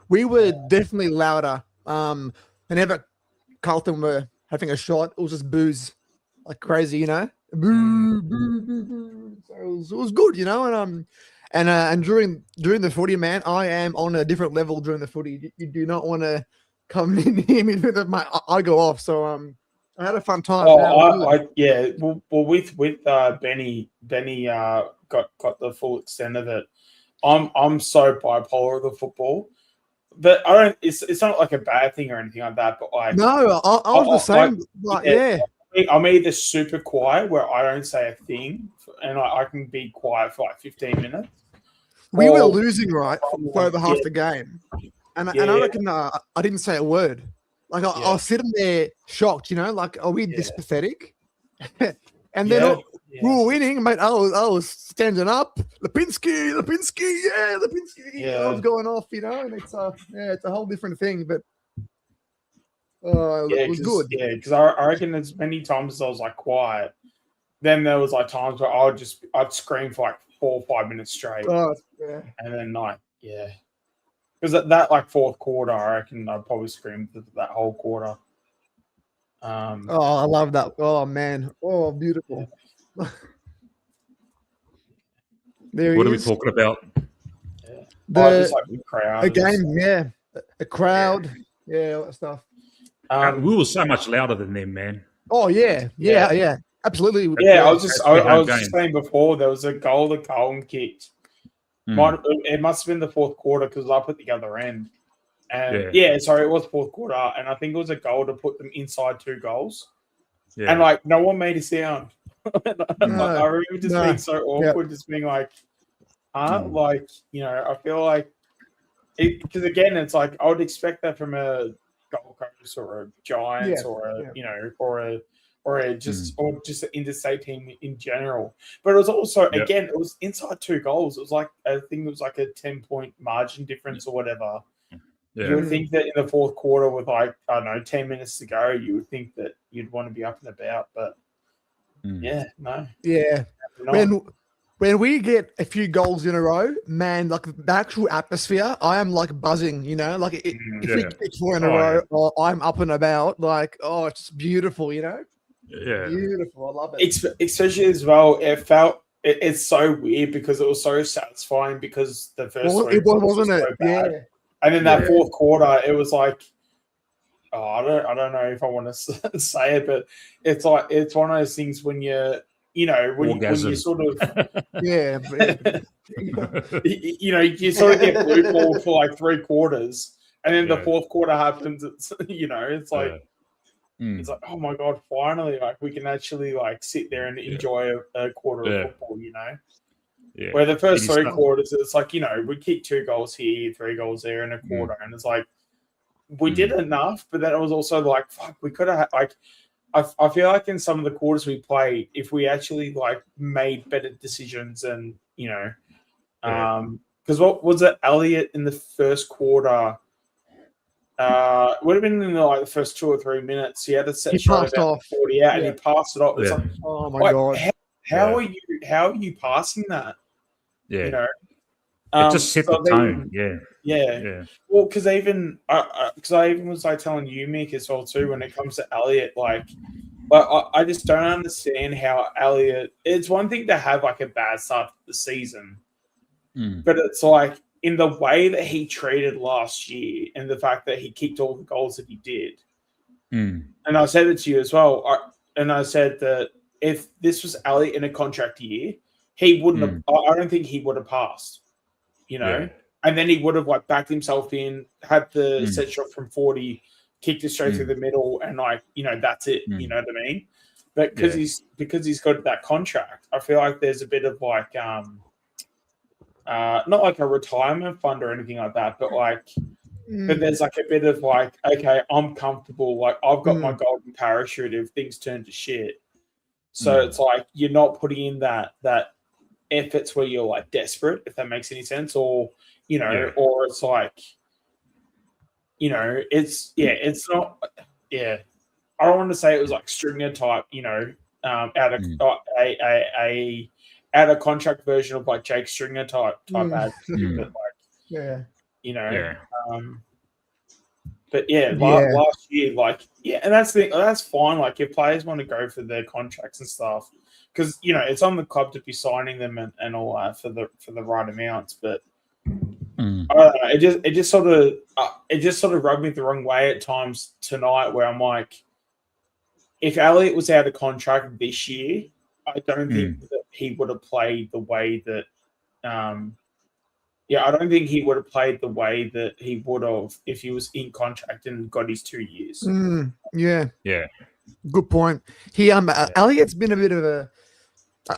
We were definitely louder. Whenever Carlton were having a shot, it was just boos. like crazy, you know. Boo, boo, boo, boo. So it was good, you know, and during the footy, man, I am on a different level during the footy. You do not want to come in near me with I go off. So I had a fun time. Yeah. Well, with Benny got the full extent of it. I'm so bipolar of the football. But I don't. It's not like a bad thing or anything like that. But like, no, I was the same. Yeah. I'm either super quiet where I don't say a thing, and I can be quiet for like 15 minutes. We were losing for over half the game, and I reckon I didn't say a word. Like I was sitting there shocked, you know, like are we this pathetic? And then we were winning, mate. I was standing up, Lipinski, Lipinski. I was going off, you know, and it's a whole different thing, but it was good. Yeah, because I reckon as many times as I was like quiet, then there was like times where I'd scream for like 4 or 5 minutes straight. And then like because that like fourth quarter, I reckon I'd probably scream that whole quarter. I love that. Oh man. Oh, beautiful. There what he are we is. talking about? Just like the crowd. A game, a crowd, all that stuff. We were so much louder than them, man. Oh yeah, absolutely. Yeah, I was just saying before there was a goal that Carlton kicked. It must have been the fourth quarter because I put the other end. And sorry, it was fourth quarter, and I think it was a goal to put them inside 2 goals. Yeah. And like no one made a sound. I remember just being so awkward, just being like, like, you know, I feel like it because again, it's like I would expect that from a Gold Coast or a Giants or a you know, or just an interstate team in general. But it was also again, it was inside 2 goals. It was like I think it was like a 10-point margin difference or whatever. Yeah. You would think that in the fourth quarter with like, I don't know, 10 minutes to go, you would think that you'd want to be up and about, but no. Yeah. When we get a few goals in a row, man, like the actual atmosphere, I am like buzzing, you know, like if we get 4 in a row, I'm up and about, like, it's beautiful, you know? Yeah. Beautiful. I love it. It's especially as well, it's so weird because it was so satisfying because the first wasn't it? So bad. Yeah. And then that fourth quarter, it was like, I don't know if I want to say it, but it's like it's one of those things when when you sort of you sort of get blue ball for like 3 quarters, and then the fourth quarter happens. It's it's like it's like, oh my god, finally, like we can actually like sit there and enjoy a quarter of football, you know. Yeah. Where the first 3 quarters, it's like, you know, we kicked 2 goals here, 3 goals there in a quarter. And it's like, we did enough, but then it was also like, fuck, we could have, like, I feel like in some of the quarters we played, if we actually, like, made better decisions and, you know, because what was it, Elliot in the first quarter, would have been in the first 2 or 3 minutes. He had a set shot about 40 out and he passed it off. It's like, oh my God. How are you passing that? Yeah, you know, it just set the tone. Yeah. Well, because I even was like telling you, Mick, as well too. When it comes to Elliot, like I just don't understand how Elliot. It's one thing to have like a bad start to the season, but it's like in the way that he treated last year and the fact that he kicked all the goals that he did. And I said it to you as well. I said that if this was Elliot in a contract year, he wouldn't have. I don't think he would have passed, you know. And then he would have like backed himself in, had the set shot from 40, kicked it straight through the middle, and like, you know, that's it. You know what I mean? But because he's got that contract, I feel like there's a bit of like not like a retirement fund or anything like that, but like but there's like a bit of like, okay, I'm comfortable, like I've got my golden parachute if things turn to shit. So it's like you're not putting in that efforts where you're like desperate, if that makes any sense, or you know, or it's like, you know, it's not, I don't want to say it was like Stringer type, you know, out of out of contract version of like Jake Stringer type ad, but like, you know, But last year, and that's fine. Like, if players want to go for their contracts and stuff, because it's on the club to be signing them and all that for the right amounts. But I don't know, it just sort of rubbed me the wrong way at times tonight, where I'm like, if Elliott was out of contract this year, I don't think that he would have played the way that. I don't think he would have played the way that he would have if he was in contract and got his 2 years. Yeah. Good point. Elliott's been a bit of a.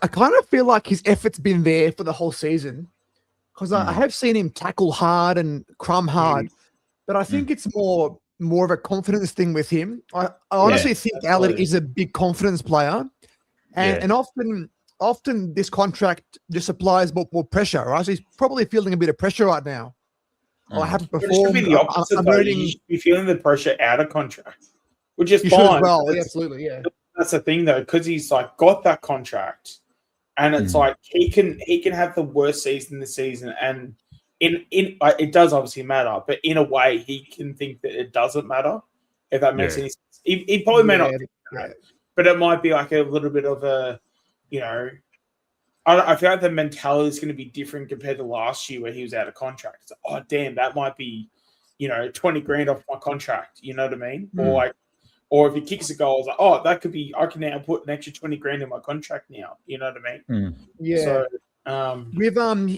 I kind of feel like his effort's been there for the whole season, because I have seen him tackle hard and crumb hard, but I think it's more of a confidence thing with him. I honestly think Elliott is a big confidence player, and often this contract just applies more pressure, right? So he's probably feeling a bit of pressure right now. I haven't performed. But it should be the opposite. You should be feeling the pressure out of contract, which is fine. Well, absolutely, yeah. That's the thing, though, because he's got that contract, and it's like he can have the worst season this season, and in it does obviously matter, but in a way he can think that it doesn't matter, if that makes any sense. He probably may not think that, but it might be like a little bit of a. I feel like the mentality is going to be different compared to last year where he was out of contract. It's like, oh, damn, that might be, 20 grand off my contract. You know what I mean? Or if he kicks a goal, it's like, oh, that could be, I can now put an extra 20 grand in my contract now. You know what I mean? Yeah. So,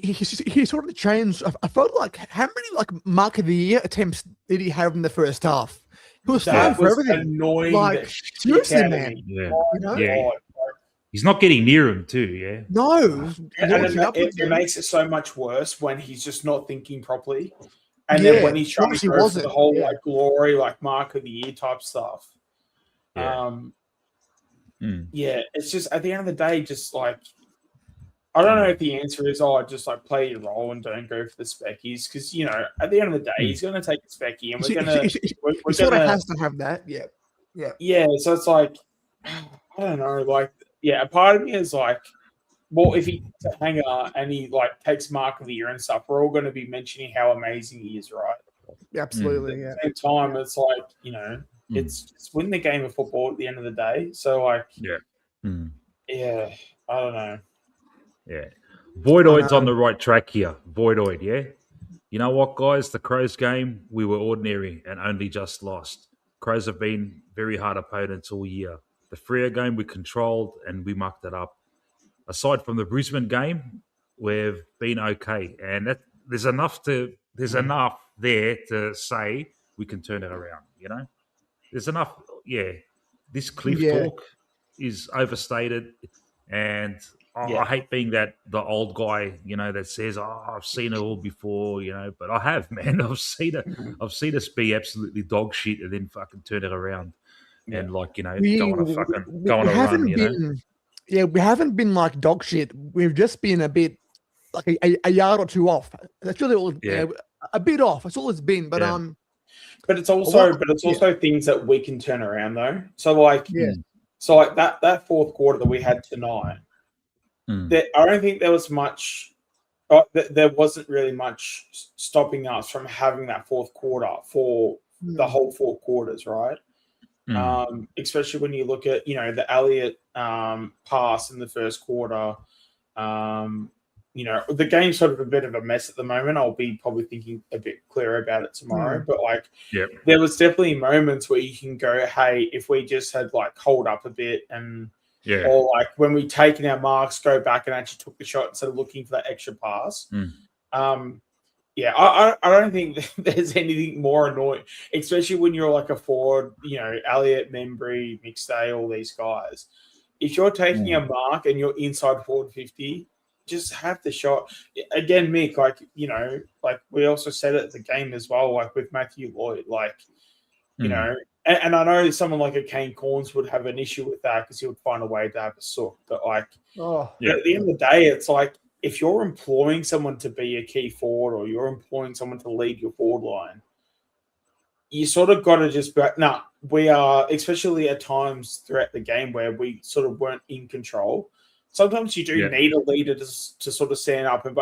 he sort of changed. I felt like how many mark of the year attempts did he have in the first half? He was that for was everything. annoying. Seriously, man. Yeah. He's not getting near him too, yeah. No. And it makes it so much worse when he's just not thinking properly. And then when he's trying to go for the whole glory, mark of the year type stuff. It's just at the end of the day, just I don't know if the answer is just play your role and don't go for the speckies, because at the end of the day he's going to take the specky and we're sort of has to have that. Yeah. So it's I don't know, a part of me is well, if he's a hanger and he takes mark of the year and stuff, we're all going to be mentioning how amazing he is, right? Absolutely. At the same time, it's it's just win the game of football at the end of the day. So I don't know. Yeah, Voidoid's on the right track here. Voidoid, yeah. You know what, guys? The Crows game, we were ordinary and only just lost. Crows have been very hard opponents all year. The Freo game we controlled and we mucked it up. Aside from the Brisbane game, we've been okay, and there's enough there to say we can turn it around. There's enough. Yeah, this cliff talk is overstated, and I hate being the old guy, that says, "Oh, I've seen it all before," But I have, man. I've seen it. I've seen us be absolutely dog shit and then fucking turn it around. And go on a run, we haven't been like dog shit. We've just been a bit a yard or two off. That's really all. A bit off. That's all it's been. But but it's also things that we can turn around though. So that fourth quarter that we had tonight, I don't think there was much. There wasn't really much stopping us from having that fourth quarter for the whole 4 quarters, right? Especially when you look at the Elliott pass in the first quarter. The game's sort of a bit of a mess at the moment. I'll be probably thinking a bit clearer about it tomorrow. But there was definitely moments where you can go, hey, if we just had hold up a bit and or when we taken our marks, go back and actually took the shot instead of looking for that extra pass. I don't think there's anything more annoying, especially when you're a forward, Elliott, Membry, McStay, all these guys. If you're taking a mark and you're inside forward 50, just have the shot. Again, Mick, we also said it at the game as well, with Matthew Lloyd, and I know someone like a Kane Corns would have an issue with that because he would find a way to have a sook. But at the end of the day, it's if you're employing someone to be a key forward or you're employing someone to lead your forward line, you sort of got to just we are, especially at times throughout the game where we sort of weren't in control. Sometimes you do need a leader to sort of stand up and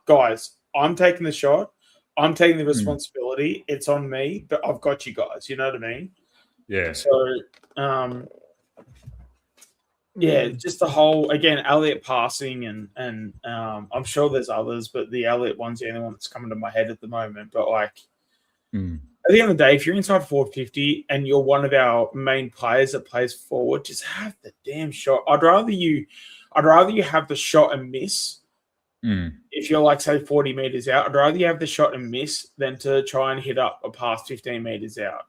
guys, I'm taking the shot. I'm taking the responsibility. It's on me, but I've got you guys. You know what I mean? Yeah. So, just the whole, again, Elliott passing and I'm sure there's others, but the Elliott one's the only one that's coming to my head at the moment. But like, at the end of the day, if you're inside 450 and you're one of our main players that plays forward, just have the damn shot. I'd rather you have the shot and miss. If you're like, say, 40 meters out, I'd rather you have the shot and miss than to try and hit up a pass 15 meters out.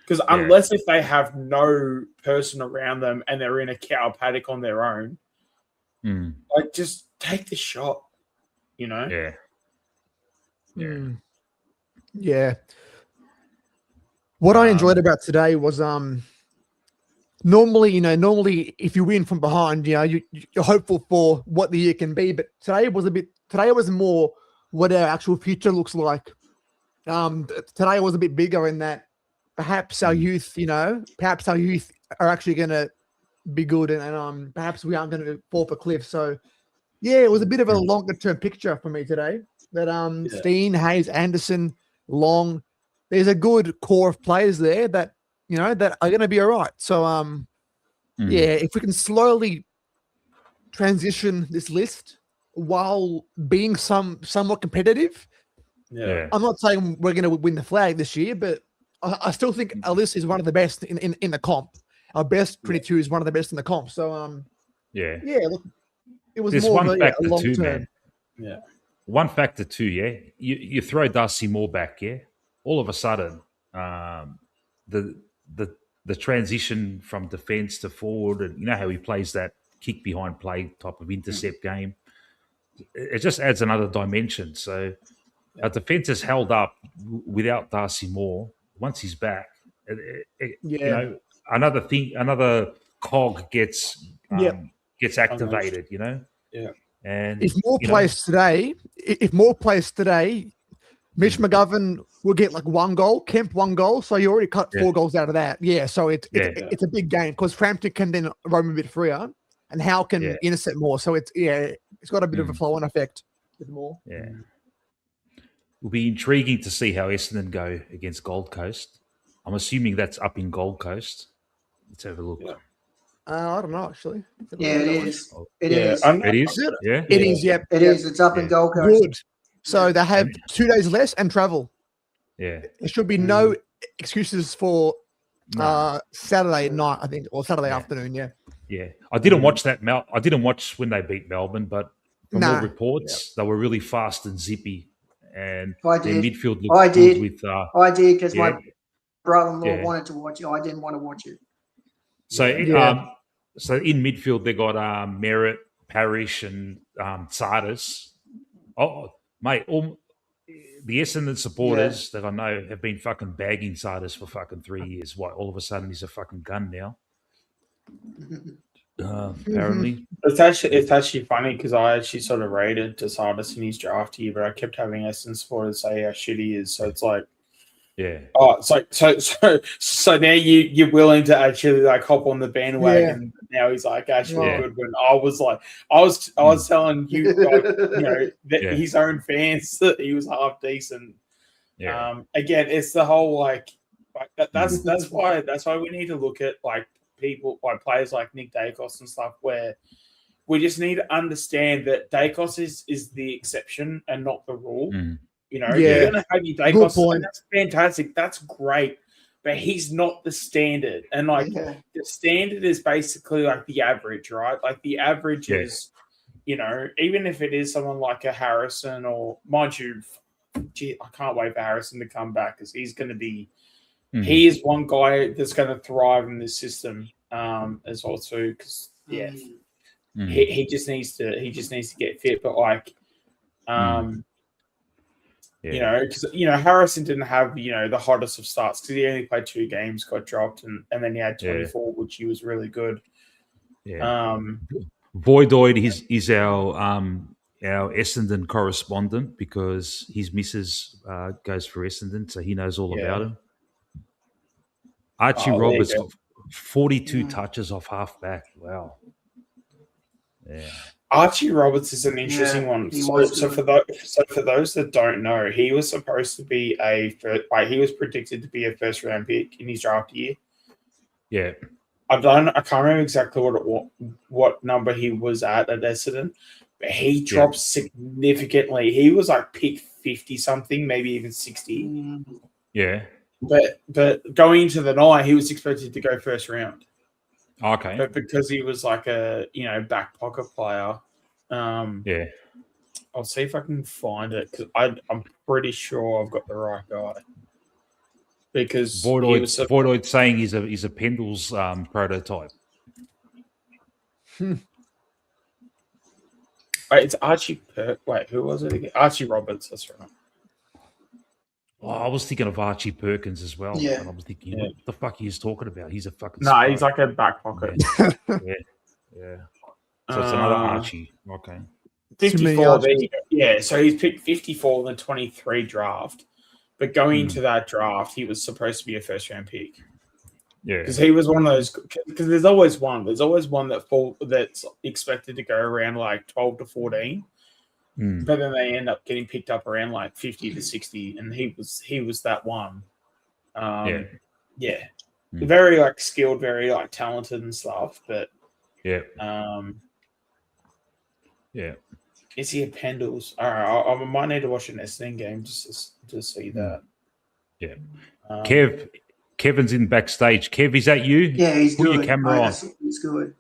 Because unless if they have no person around them and they're in a cow paddock on their own, like just take the shot, you know? Yeah. What I enjoyed about today was normally if you win from behind, you're hopeful for what the year can be, but today was more what our actual future looks like. Today was a bit bigger in that perhaps our youth, are actually going to be good, and perhaps we aren't going to fall off a cliff. So yeah, it was a bit of a longer term picture for me today. That Steen, Hayes, Anderson, Long, there's a good core of players there that that are going to be all right. So if we can slowly transition this list while being somewhat competitive. I'm not saying we're going to win the flag this year, but I still think our list is one of the best in the comp. Our best 22 is one of the best in the comp. So look, it was There's more one of factor a long too, term. man. One factor too, You throw Darcy Moore back, all of a sudden, the transition from defence to forward, and you know how he plays that kick behind play type of intercept game. It just adds another dimension. So our defence is held up without Darcy Moore. Once he's back, another cog gets activated. And if Moore plays today, Mitch McGovern will get like 1 goal, Kemp 1 goal, so you already cut 4 goals out of that. So it's a big game because Frampton can then roam a bit freer, and Howe can intercept more. So it's got a bit of a flow-on effect with Moore. It'll be intriguing to see how Essendon go against Gold Coast. I'm assuming that's up in Gold Coast. Let's have a look. I don't know, actually. Yeah, it is. It is. is. It is? Yeah. It is, yep. It is. It's up in Gold Coast. Good. So they have 2 days less and travel. Yeah. There should be no excuses for Saturday night, I think, or Saturday afternoon, Yeah. I didn't watch that. I didn't watch when they beat Melbourne, but from all reports, they were really fast and zippy. And their midfield looked good with... I did, because my brother-in-law wanted to watch it. I didn't want to watch it. So, so in midfield, they got Merritt, Parrish, and Sardis. Oh, mate, the Essendon supporters that I know have been fucking bagging Sardis for fucking 3 years. What, all of a sudden he's a fucking gun now? Apparently. It's actually funny because I actually sort of rated to Sardis in his draft year, but I kept having Essendon supporters say how shit he is. So it's like, oh, so now you're willing to actually like hop on the bandwagon. Now he's like actually good. When I was telling you, that his own fans that he was half decent. Again, it's the whole like that's why we need to look at like people like players like Nick Dacos and stuff, where we just need to understand that Dacos is the exception and not the rule. You're going to have your Dacos, and that's fantastic. That's great. But he's not the standard. And, like, the standard is basically, like, the average, right? Like, the average is, even if it is someone like a Harrison or, mind you, I can't wait for Harrison to come back because he's going to be he is one guy that's going to thrive in this system as well, too, because, he just needs to get fit. But, like, because Harrison didn't have the hottest of starts because he only played 2 games, got dropped, and then he had 24, which he was really good. Voidoid is our Essendon correspondent because his missus goes for Essendon, so he knows all about him. Archie Roberts got 42 touches off half back. Wow. Yeah. Archie Roberts is an interesting Yeah, one. he So, was so good. for those that don't know, he was supposed to be he was predicted to be a first round pick in his draft year. Yeah. I can't remember exactly what number he was at Essendon, but he dropped significantly. He was like pick 50 something, maybe even 60. Yeah. But going into the night, he was expected to go first round. Okay. But because he was like a back pocket player, yeah, I'll see if I can find it because I'm pretty sure I've got the right guy. Because Voidoid's saying he's a Pendle's prototype. Wait, it's Archie. Wait, who was it again? Archie Roberts. That's right. Oh, I was thinking of Archie Perkins as well. Yeah. And I was thinking, what the fuck he's talking about? He's a fucking. No, he's like a back pocket. Yeah. Yeah. So it's another Archie. Okay. 54. There you go. Yeah, so he's picked 54 in the 23 draft. But going into that draft, he was supposed to be a first round pick. Yeah. Because he was one of those. Because there's always one. There's always one that's expected to go around like 12 to 14. But then they end up getting picked up around like 50 to 60, and he was that one. Very like skilled, very like talented and stuff. But yeah, is he a Pendles? All right, I might need to watch an Essendon game just to see that. Yeah, Kevin's in backstage. Kev, is that you? Yeah, he's Put good. your camera on. He's good.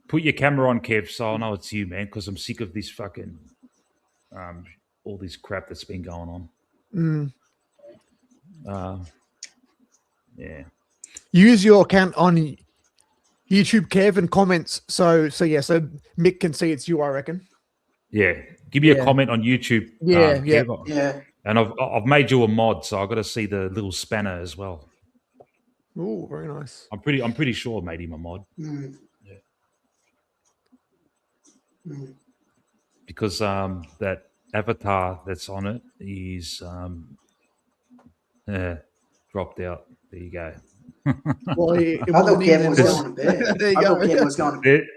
Put your camera on, Kev, so I know it's you, man, because I'm sick of this fucking all this crap that's been going on. Yeah. Use your account on YouTube, Kev, and comments. So Mick can see it's you, I reckon. Yeah. Give me a comment on YouTube. Kev. Yeah. And I've made you a mod, so I've got to see the little spanner as well. Oh, very nice. I'm pretty sure I made him a mod. Because that avatar that's on it is dropped out. There you go. Well, I thought Kevin was going to bed. There you I go. thought Kevin was going to bed.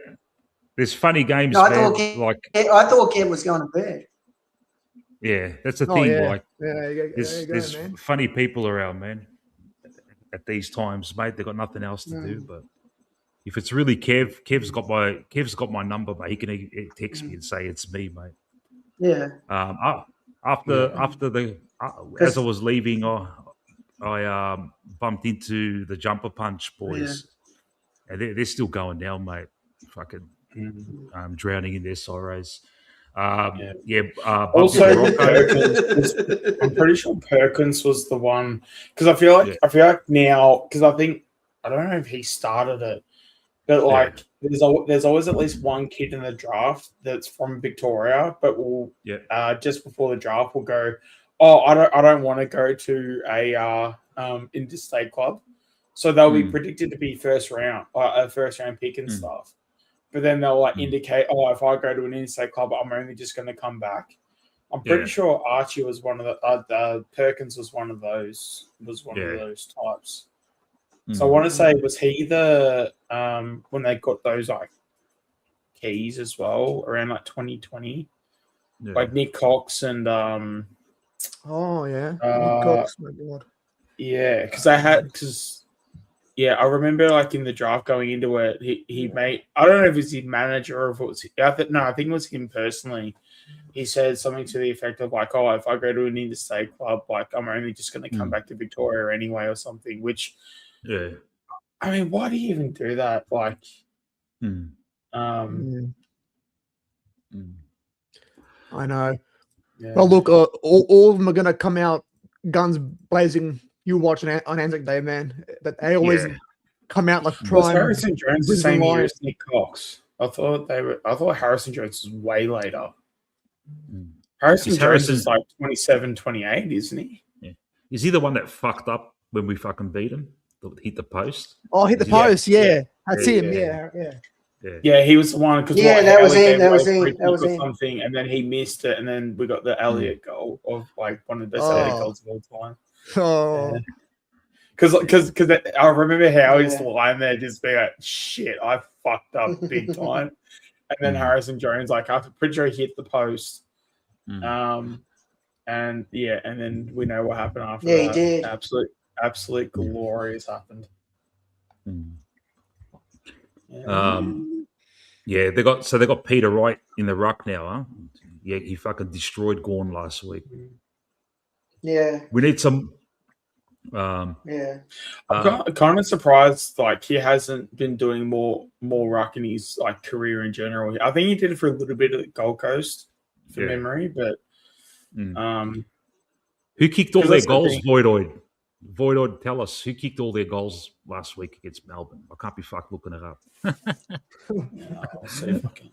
There's funny games, No, I man. thought Kevin was going to bed. Yeah, that's the thing. Yeah. Like, there you go, there's man. funny people around, man. At these times, mate, they've got nothing else to do. But if it's really Kev's got my number, mate. He can text me and say it's me, mate. Yeah. After as I was leaving, I bumped into the Jumper Punch boys, and they're still going down, mate. Fucking drowning in their sorrows. Also, Perkins, I'm pretty sure Perkins was the one because I feel like now because I don't know if he started it, but like there's always at least one kid in the draft that's from Victoria, but will just before the draft will go, I don't want to go to a interstate club, so they'll be predicted to be first round pick and stuff. But then they'll like indicate, if I go to an interstate club, I'm only just going to come back. I'm pretty sure Archie was one of the Perkins was one of those of those types. So I want to say, was he the when they got those like keys as well around like 2020, like Nick Cox and Nick Cox, my God. Yeah, because I remember like in the draft going into it, he made, I don't know if it was his manager or if it was, I think it was him personally. He said something to the effect of like, if I go to an interstate club, like I'm only just going to come back to Victoria anyway or something, which, I mean, why do you even do that? Like, I know. Yeah. Well, look, all of them are going to come out guns blazing. You watching on Anzac Day, man. That they always come out like prime. Was Harrison Jones the same year as Nick Cox? I thought Harrison Jones was way later. Harrison Jones is like 27, 28, isn't he? Yeah. Is he the one that fucked up when we fucking beat him? Hit the post? Oh, hit the post, yeah. That's him, yeah. Yeah, he was the one because that was him. Something, and then he missed it, and then we got the Elliott goal of like one of the best Elliott goals of all time. Because I remember how he's lying there just being like, shit, I fucked up big time. And then Harrison Jones, like after pretty sure he hit the post. And then we know what happened after that. He did. Absolute glorious happened. They got Peter Wright in the ruck now, huh? Yeah, he fucking destroyed Gawn last week. Yeah. We need some. I'm kind of surprised, like he hasn't been doing more ruck in his like career in general. I think he did it for a little bit at Gold Coast, from memory, but who kicked all their goals? Voidoid. Voidoid, tell us who kicked all their goals last week against Melbourne. I can't be fucked looking it up. I'll see if I can.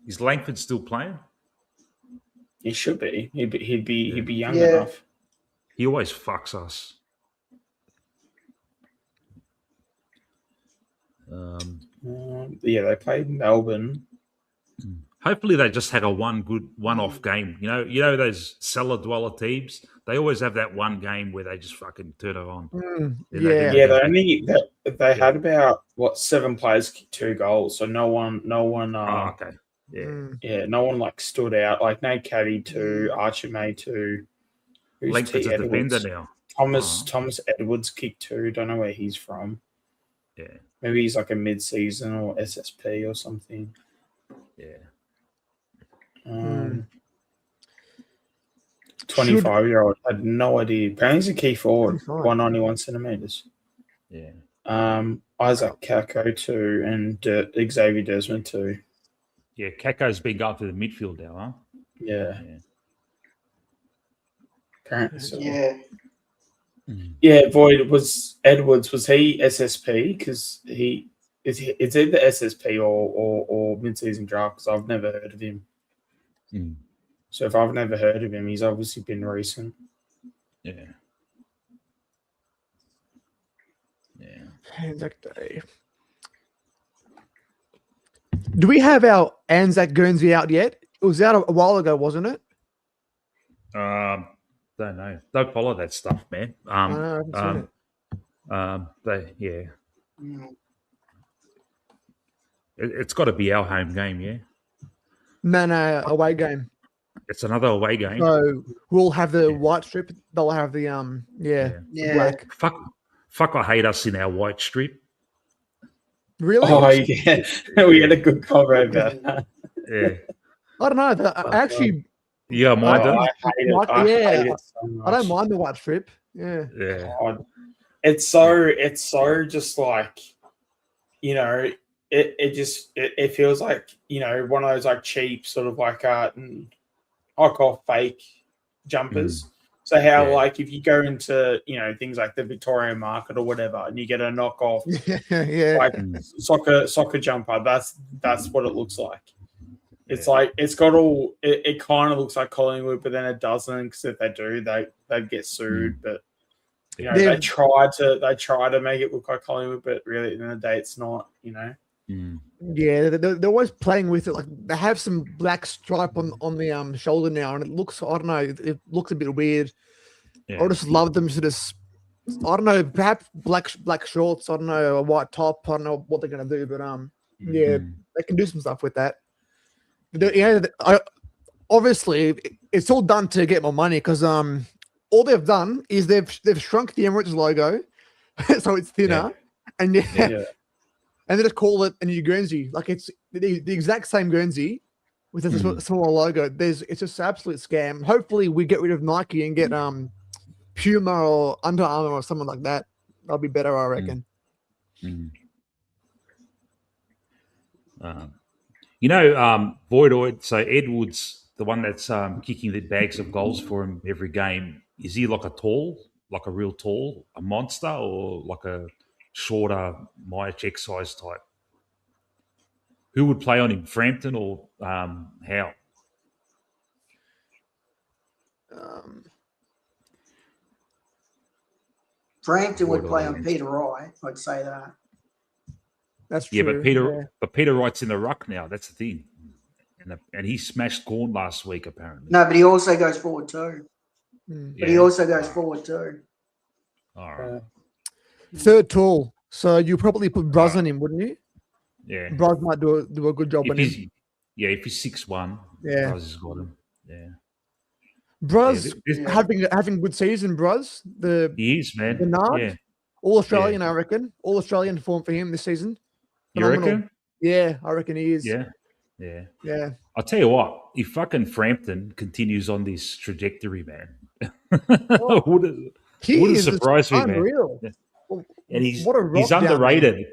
Is Langford still playing? He should be. He'd be young enough. He always fucks us. They played Melbourne. Hopefully they just had a one-off game. You know those cellar dweller teams. They always have that one game where they just fucking turn it on. They had about 7 players kick 2 goals, so no one. Okay. No one like stood out. Like Nate Caddy 2, Archie May 2. Langford's a defender now. Thomas Edwards kicked 2. Don't know where he's from. Yeah, maybe he's like a mid-season or SSP or something. Yeah. 25-year-old. I had no idea. Apparently he's a key forward, 191 centimeters. Yeah. Isaac Kako 2 and Xavier Desmond 2. Yeah, Kako's been going to the midfield now, huh? Yeah. Apparently so. Yeah. Void was Edwards. Was he SSP? Because it's either SSP or mid-season draft. Because I've never heard of him. So if I've never heard of him, he's obviously been recent. Yeah. Anzac Day. Do we have our Anzac Guernsey out yet? It was out a while ago, wasn't it? Don't know. Don't follow that stuff, man. It's got to be our home game, yeah. No, away game. It's another away game. So we'll have the white strip. They'll have the black. Fuck! I hate us in our white strip. Really? Oh yeah, we had a good cover over that. Yeah. I don't know. Actually, yeah, mind I hate it. I hate it so much. I don't mind the white strip. Yeah. God. It's so just like, it feels like, one of those like cheap sort of like I call fake jumpers. So how like if you go into things like the Victorian market or whatever and you get a knockoff like soccer jumper, that's what it looks like. It's like it's got all it kind of looks like Collingwood, but then it doesn't, because if they do, they get sued. But they try to make it look like Collingwood, but really at the end of the day it's not. Yeah, they're always playing with it. Like they have some black stripe on the shoulder now, and it looks, I don't know, it looks a bit weird. I just love them to just, I don't know, perhaps black shorts. I don't know, a white top. I don't know what they're gonna do, but they can do some stuff with that. Obviously, it's all done to get more money, because all they've done is they've shrunk the Emirates logo, so it's thinner, and and they just call it a new Guernsey. Like it's the exact same Guernsey with a smaller logo. It's just an absolute scam. Hopefully we get rid of Nike and get Puma or Under Armour or something like that. That'll be better, I reckon. Voidoid, so Edwards, the one that's kicking the bags of goals for him every game, is he like a real tall, a monster, or like a shorter Myach size type? Who would play on him, Frampton or Howe? Frampton would play on Peter Wright. I'd say that. That's true. Yeah, but Peter Wright's in the ruck now. That's the thing, and he smashed Gawn last week apparently. No, but he also goes forward too. All right. Third tall. So you probably put Bruz on him, wouldn't you? Yeah. Bruz might do a good job on him. If he's 6'1", yeah. Bruz has got him. Yeah. Bruz having good season, Bruz. He is, man. Bernard, yeah. All Australian, I reckon. All Australian form for him this season. Phenomenal. You reckon? Yeah, I reckon he is. Yeah. I'll tell you what, if fucking Frampton continues on this trajectory, man, wouldn't surprise me, unreal. man. And he's he's underrated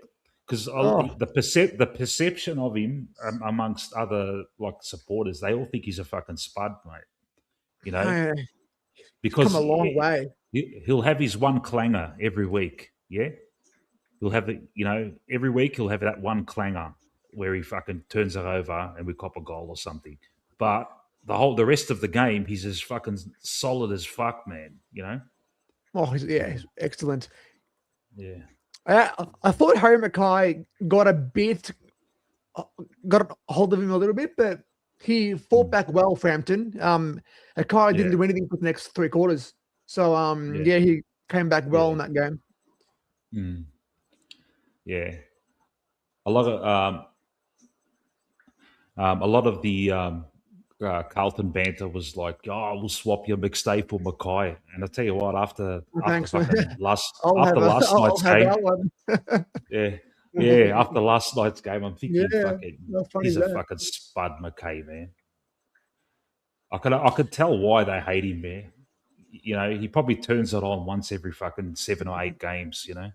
because the perception of him amongst other like supporters, they all think he's a fucking spud, mate. You know, because come a long way. He'll have his one clanger every week. Yeah, he'll have it. You know, every week he'll have that one clanger where he fucking turns it over and we cop a goal or something. But the rest of the game, he's as fucking solid as fuck, man. You know. Oh, he's excellent. Yeah. I thought Harry Mackay got a hold of him a little bit, but he fought back well, Frampton. Mackay didn't do anything for the next 3 quarters. So, he came back well in that game. Mm. Yeah. A lot of the Carlton banter was like, "Oh, we'll swap your McStay for Mackay." And I tell you what, after last night's game, after last night's game, I'm thinking, he's a fucking spud, Mackay, man. I could tell why they hate him, man. You know, he probably turns it on once every fucking 7 or 8 games. You know,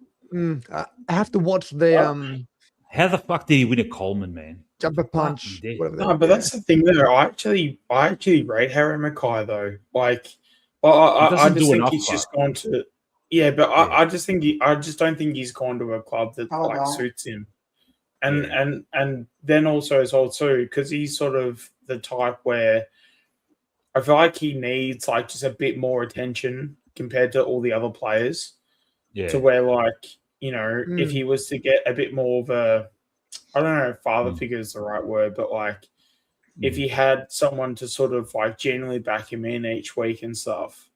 I have to watch the. How the fuck did he win a Coleman, man? Jumper punch. No, but that's the thing there. I actually rate Harry Mackay though. Like, I just think he's just gone to. Yeah, but I just don't think he's gone to a club that suits him. And then also as well too, because he's sort of the type where I feel like he needs like just a bit more attention compared to all the other players. Yeah. To where like, you know, if he was to get a bit more of a, I don't know if father figure is the right word, but like if he had someone to sort of like genuinely back him in each week and stuff.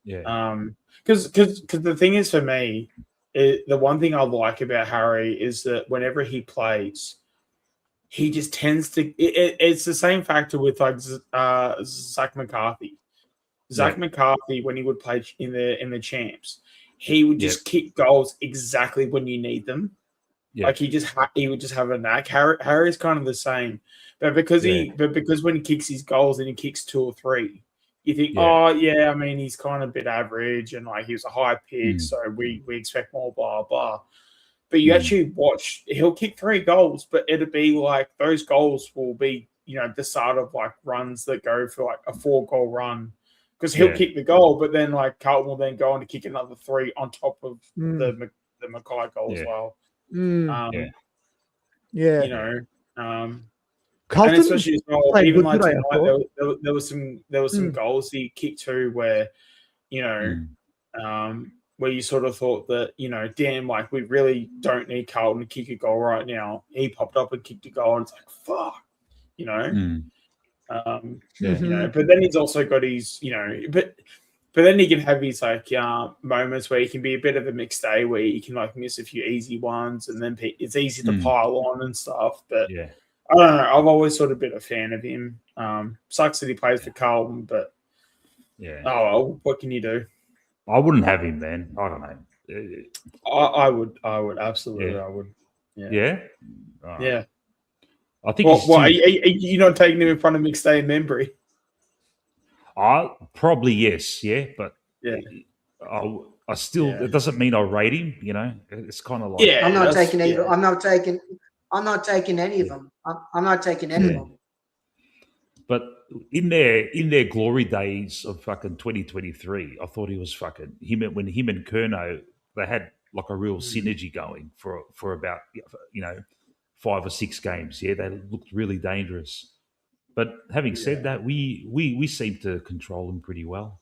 Yeah. Because the thing is for me, the one thing I like about Harry is that whenever he plays, he just tends to. It's the same factor with like Zach McCarthy. Zach McCarthy, when he would play in the champs, he would just kick goals exactly when you need them. Yeah. Like he would just have a knack. Harry's kind of the same, but because when he kicks his goals and he kicks 2 or 3, you think, I mean, he's kind of a bit average and like he was a high pick, so we expect more, blah blah. But you actually watch, he'll kick 3 goals, but it'll be like those goals will be, you know, the start of like runs that go for like a 4-goal run. Because he'll kick the goal, but then like Carlton will then go on to kick another 3 on top of the Mackay goal as well. You know, Carlton, and especially as well, even like tonight, there was some goals he kicked too where, you know, where you sort of thought that, you know, damn, like we really don't need Carlton to kick a goal right now. He popped up and kicked a goal, and it's like fuck, you know. You know, but then he's also got his, you know, but then he can have his like moments where he can be a bit of a mixed day where he can like miss a few easy ones and then it's easy to pile on and stuff. But I don't know. I've always sort of been a fan of him. Sucks that he plays for Carlton, but oh well, what can you do? I wouldn't have him, man. I don't know. I would absolutely. I would. Yeah. Yeah. I think. Are you not taking him in front of McStay and Membry? Probably yes, but I still. It doesn't mean I rate him. You know, it's kind of like I'm not taking either. I'm not taking any of them. I'm not taking any of them. But in their glory days of fucking 2023, I thought he was fucking when him and Curnow, they had like a real synergy going for about 5 or 6 games. Yeah, they looked really dangerous. But having said that, we seem to control them pretty well.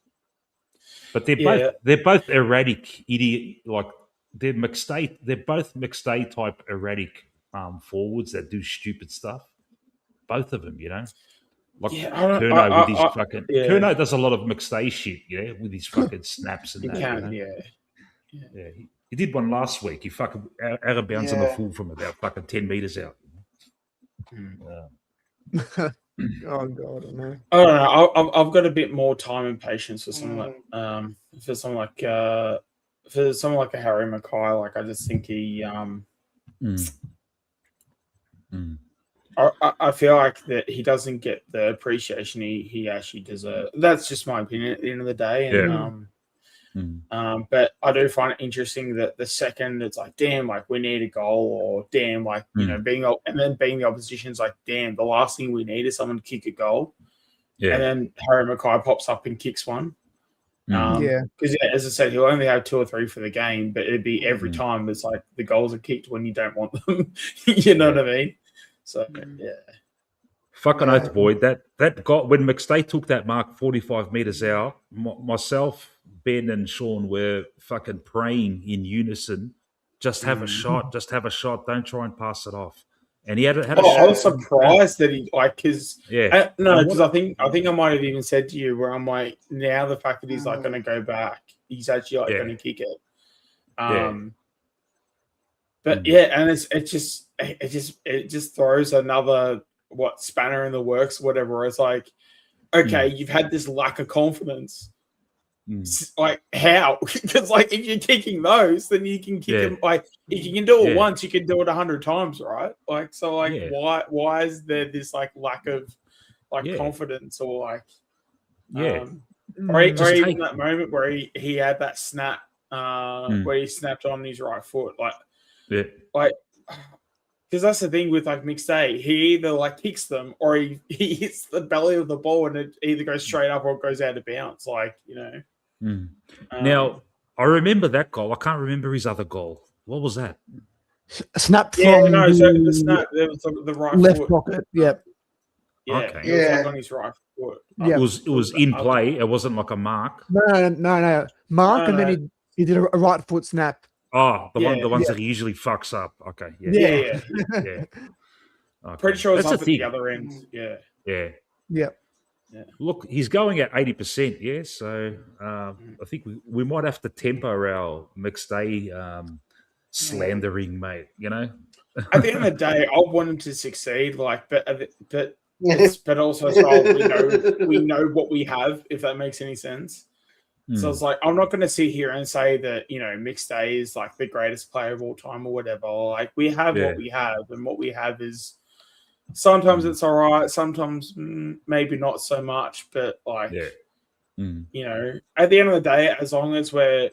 But they're both erratic idiot, like they're McStay. They're both McStay type erratic forwards that do stupid stuff. Both of them, you know. Like Curnow with his fucking Curnow does a lot of McStay shit, with his fucking snaps and that. Yeah, he did one last week. He fucking out of bounds on the full from about fucking 10 meters out. Oh God, I know. I don't know. I've got a bit more time and patience for someone like for someone like a Harry Mackay. Like I just think he I feel like that he doesn't get the appreciation he actually deserves. That's just my opinion at the end of the day. And but I do find it interesting that the second it's like, damn, like we need a goal, or damn, like you know, being the opposition's like, damn, the last thing we need is someone to kick a goal. Yeah. And then Harry Mackay pops up and kicks one. Yeah. Because as I said, he'll only have 2 or 3 for the game, but it'd be every time it's like the goals are kicked when you don't want them. You know what I mean? So yeah. Fucking oath, boy. That got when McStay took that mark 45 meters out, myself, Ben, and Sean were fucking praying in unison. Just have a shot. Just have a shot. Don't try and pass it off. And he had a shot. I was surprised that he because because I think I might have even said to you where I'm like, now the fact that he's like going to go back, he's actually like going to kick it. But and it just throws another spanner in the works, whatever. It's like, okay, you've had this lack of confidence. Like how? Because like if you're kicking those, then you can kick them. Like if you can do it once, you can do it 100 times, right? Like so, like why is there this like lack of like confidence or like or even that moment where he had that snap where he snapped on his right foot, like because that's the thing with like McStay, he either like kicks them or he hits the belly of the ball and it either goes straight up or it goes out of bounds, like you know. Now, I remember that goal. I can't remember his other goal. What was that? Snap from the snap. There was the right left foot. pocket. Yep. Yeah, Okay. it was like on his right foot. Yeah. It was in play. It wasn't like a mark. No. Mark, and then he did a right foot snap. Oh, the ones that he usually fucks up. Okay. Yeah. Okay. Pretty sure it's That's up the at the thing. other end. Yeah. Yeah. Look, he's going at 80%. Yeah, so I think we might have to temper our McStay slandering, mate. You know. At the end of the day, I want him to succeed. Like, but also as well, we know what we have. If that makes any sense. So it's like I'm not going to sit here and say that McStay is like the greatest player of all time or whatever. Like we have what we have, and what we have is. Sometimes it's all right. Sometimes maybe not so much. But like, at the end of the day, as long as we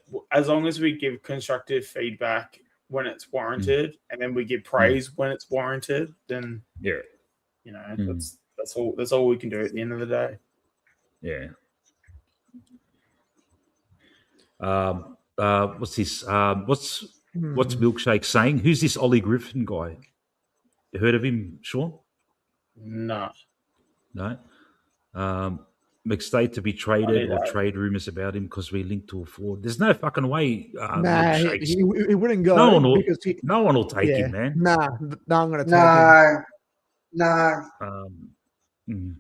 give constructive feedback when it's warranted, and then we give praise when it's warranted, then that's all we can do at the end of the day. Yeah. What's this? What's Milkshake saying? Who's this Ollie Griffin guy? You heard of him, Sean? No. McStay to be traded or trade rumors about him because we linked to a forward. There's no fucking way. He wouldn't go. No one will take him, man. No, I'm going to take him. No. I'm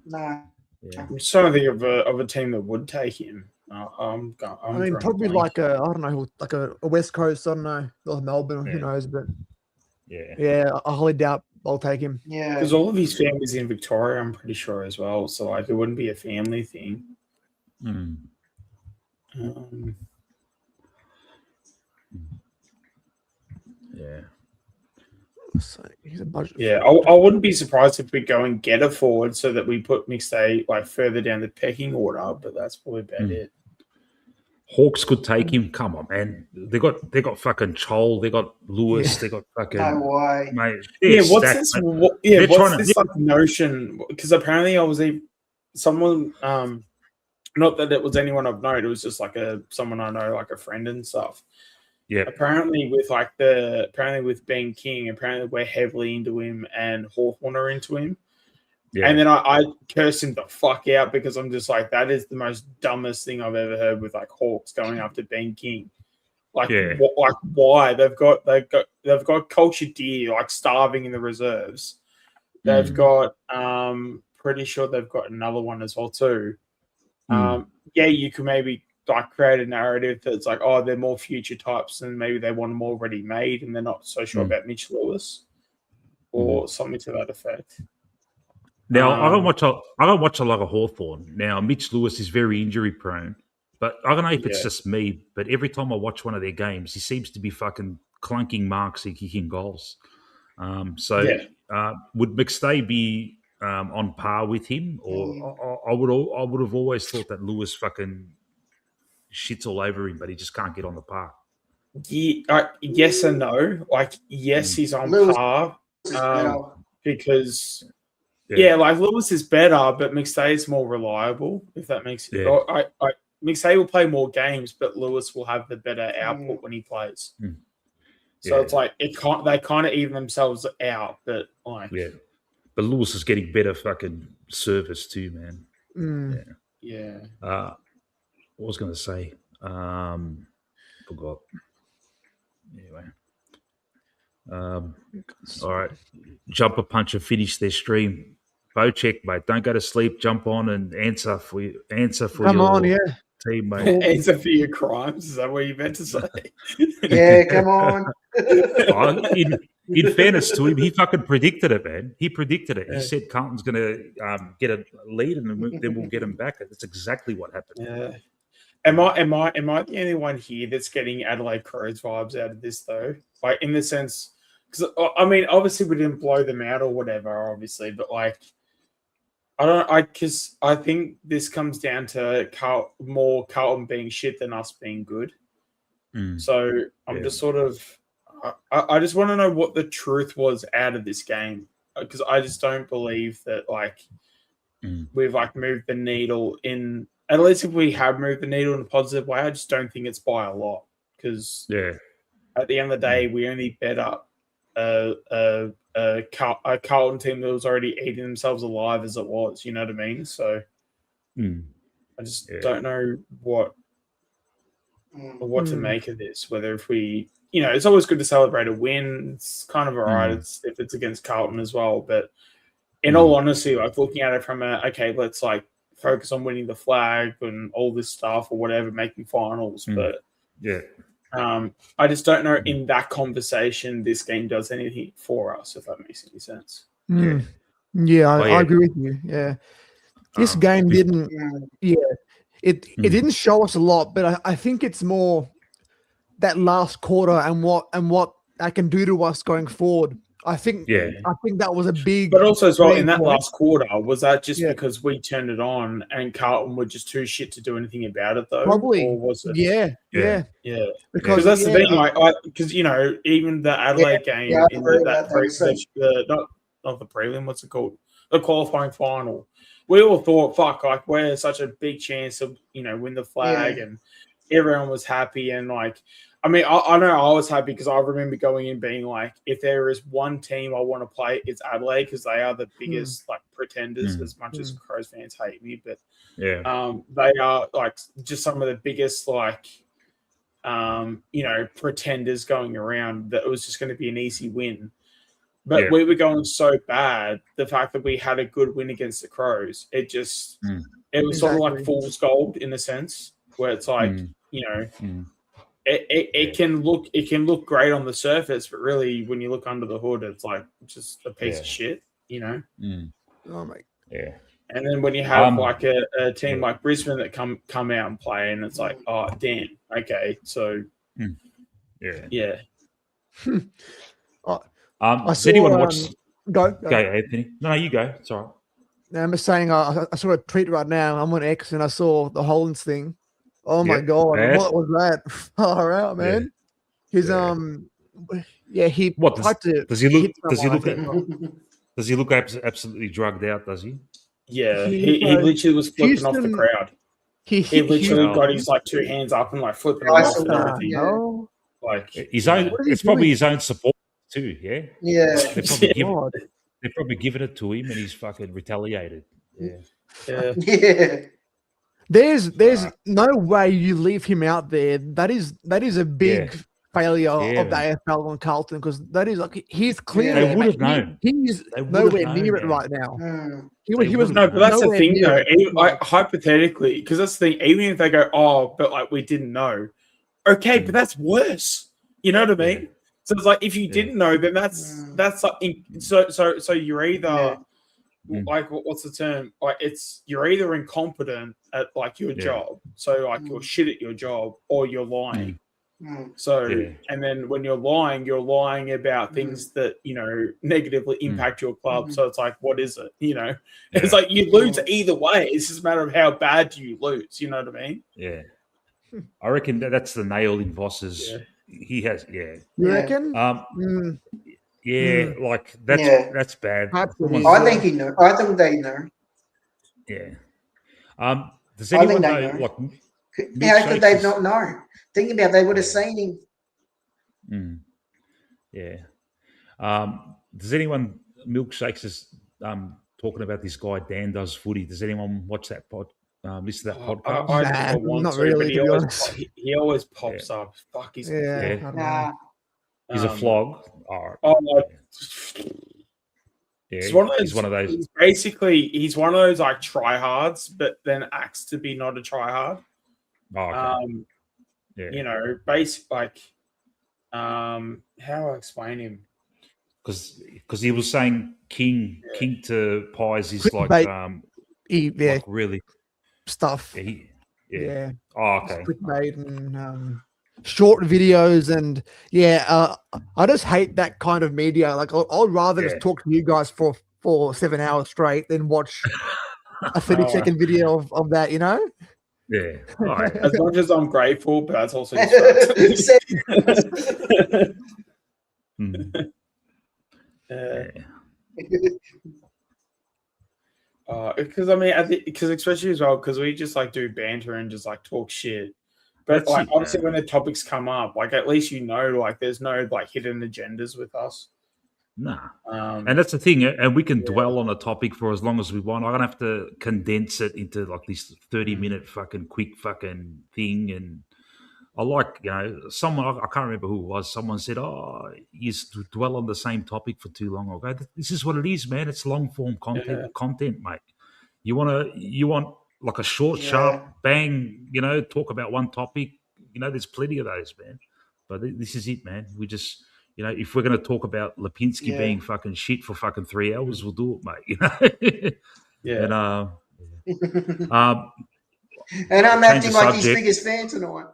just trying to think of a team that would take him. I mean, probably like I don't know, like a West Coast. I don't know, or Melbourne. Who knows? But I highly doubt I'll take him. Yeah, because all of his family's in Victoria, I'm pretty sure as well. So like, it wouldn't be a family thing. So he's a budget. Yeah, I wouldn't be surprised if we go and get a forward so that we put McStay like further down the pecking order. But that's probably about it. Hawks could take him. Come on, man. They got fucking Chol. They got Lewis. They got fucking. No way. Mate, what's this? What's this like notion? Because apparently I was someone. Not that it was anyone I've known. It was just like someone I know, like a friend and stuff. Yeah. Apparently with Ben King, apparently we're heavily into him and Hawthorn are into him. Yeah. And then I cursed him the fuck out because I'm just like, that is the most dumbest thing I've ever heard with like Hawks going after Ben King. Like, why? They've got cultured deer like starving in the reserves. They've got pretty sure they've got another one as well too. You could maybe like create a narrative that's like, oh, they're more future types and maybe they want them already made and they're not so sure about Mitch Lewis or something to that effect. Now I don't watch a lot of Hawthorn. Now Mitch Lewis is very injury prone, but I don't know if it's just me. But every time I watch one of their games, he seems to be fucking clunking marks and kicking goals. Would McStay be on par with him, or I would have always thought that Lewis fucking shits all over him, but he just can't get on the par. Yes and no. Like, yes, he's on Lewis par better. because like Lewis is better, but McStay is more reliable. If that makes sense, McStay will play more games, but Lewis will have the better output when he plays. So it's like they kind of even themselves out, but like but Lewis is getting better fucking service too, man. What was I going to say? Forgot. Anyway. All right. Jumper Puncher finished their stream. Bocek, mate. Don't go to sleep. Jump on and answer for your team, mate. Answer for your crimes. Is that what you meant to say? Yeah, come on. In fairness to him, he fucking predicted it, man. He predicted it. He said Carlton's going to get a lead and then we'll get him back. That's exactly what happened. Yeah. Am I the only one here that's getting Adelaide Crows vibes out of this though? Like in the sense, because I mean, obviously we didn't blow them out or whatever, obviously, but like because I think this comes down to more Carlton being shit than us being good. So I'm just sort of, I just want to know what the truth was out of this game, because I just don't believe that like we've like moved the needle in. At least if we have moved the needle in a positive way, I just don't think it's by a lot. Because at the end of the day, we only bet up a Carlton team that was already eating themselves alive as it was. You know what I mean? So I just don't know what to make of this. Whether if we, it's always good to celebrate a win. It's kind of all right if it's against Carlton as well. But in all honesty, like looking at it from let's like focus on winning the flag and all this stuff or whatever, making finals. But I just don't know in that conversation this game does anything for us, if that makes any sense. I agree with you. Yeah. This game didn't it didn't show us a lot, but I think it's more that last quarter and what that can do to us going forward. I think that was a big. But also as well in that last quarter, was that just because we turned it on and Carlton were just too shit to do anything about it though? Probably. Or was it? Yeah. Because that's the thing, like, because even the Adelaide game in not the prelim, what's it called? The qualifying final. We all thought, fuck, like we're such a big chance of win the flag, and everyone was happy and like. I mean, I know I was happy because I remember going in being like, if there is one team I want to play, it's Adelaide because they are the biggest like pretenders. As much as Crows fans hate me, but they are like just some of the biggest like pretenders going around. That it was just going to be an easy win, but we were going so bad. The fact that we had a good win against the Crows, it just it was sort of like fool's gold in a sense, where it's like It can look great on the surface, but really when you look under the hood, it's like just a piece of shit, Oh my. Yeah. And then when you have like a team like Brisbane that come out and play, and it's like, oh damn, okay, so I does anyone watch? Go, Anthony. No, you go. It's all right. I'm just saying, I saw a tweet right now. I'm on X and I saw the Hollands thing. Oh my god! Man. What was that? Far out, man. His he what does he look? Does he look absolutely drugged out? Does he? Yeah, he literally was flipping off the crowd. He literally got his like two hands up and like flipping off and everything. Like his own. It's probably his own support too. Yeah. Yeah. They're probably giving it to him, and he's fucking retaliated. Yeah. There's no way you leave him out there. That is a big failure of the AFL on Carlton, because that is like he's clearly They would have known. He's nowhere near it right now. He was no, but that's the nowhere thing, near though. it. Even, like, hypothetically, because that's the thing. Even if they go, oh, but like we didn't know, okay, but that's worse. You know what I mean? So it's like if you didn't know, then that's like so you're either like what's the term? Like you're either incompetent at like your job, so like you're shit at your job, or you're lying. So and then when you're lying about things that negatively impact your club. So it's like, what is it? It's like you lose either way. It's just a matter of how bad you lose. You know what I mean? Yeah, I reckon that's the nail in Voss's. He has, You reckon? Like that's bad. I think he knows. I think they know. Yeah. Does anyone know? Like, how could they not know? Think about it, they would have seen him. Yeah. Does anyone milkshakes is talking about this guy Dan Does Footy? Does anyone watch that listen to that podcast? I never want not to, really, but he always pops up. Fuck, he's He's a flog. He's one of those. He's one of those like tryhards, but then acts to be not a tryhard. Basic like how do I explain him? Because he was saying king to pies is like like really stuff. Yeah. Oh, okay. Clickbait and short videos and I just hate that kind of media. Like I'd rather just talk to you guys for 7 hours straight than watch a 30-second video of that. Yeah. Right. As much as I'm grateful, but that's also because I mean, because especially as well, because we just like do banter and just like talk shit. But like obviously, when the topics come up, like at least like there's no like hidden agendas with us. Nah. And that's the thing, and we can dwell on a topic for as long as we want. I don't have to condense it into like this 30-minute fucking quick fucking thing. And I like, someone, I can't remember who it was, someone said, oh, you dwell on the same topic for too long. I'll go, this is what it is, man. It's long form content, mate. You want like a short, sharp bang, talk about one topic. There's plenty of those, man. But this is it, man. We just, if we're going to talk about Lipinski being fucking shit for fucking 3 hours, we'll do it, mate. And I'm acting like his biggest fan tonight.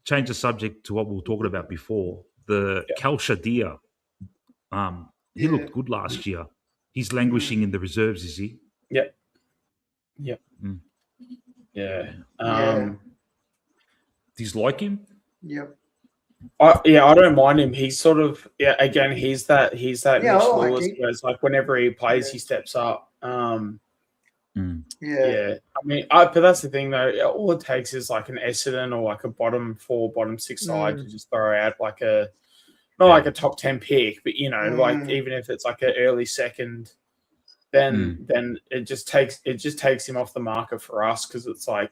Change the subject to what we were talking about before. The Kalshadir. He looked good last year. He's languishing in the reserves, is he? Yep. Do you like him? Yep. I don't mind him. He's sort of again. He's that Mitch Lewis, where it's like whenever he plays, he steps up. I mean, but that's the thing though. All it takes is like an Essendon or like a bottom 4, bottom 6 side to just throw out like like a top 10 pick, but like even if it's like an early second, then it just takes him off the market for us, because it's like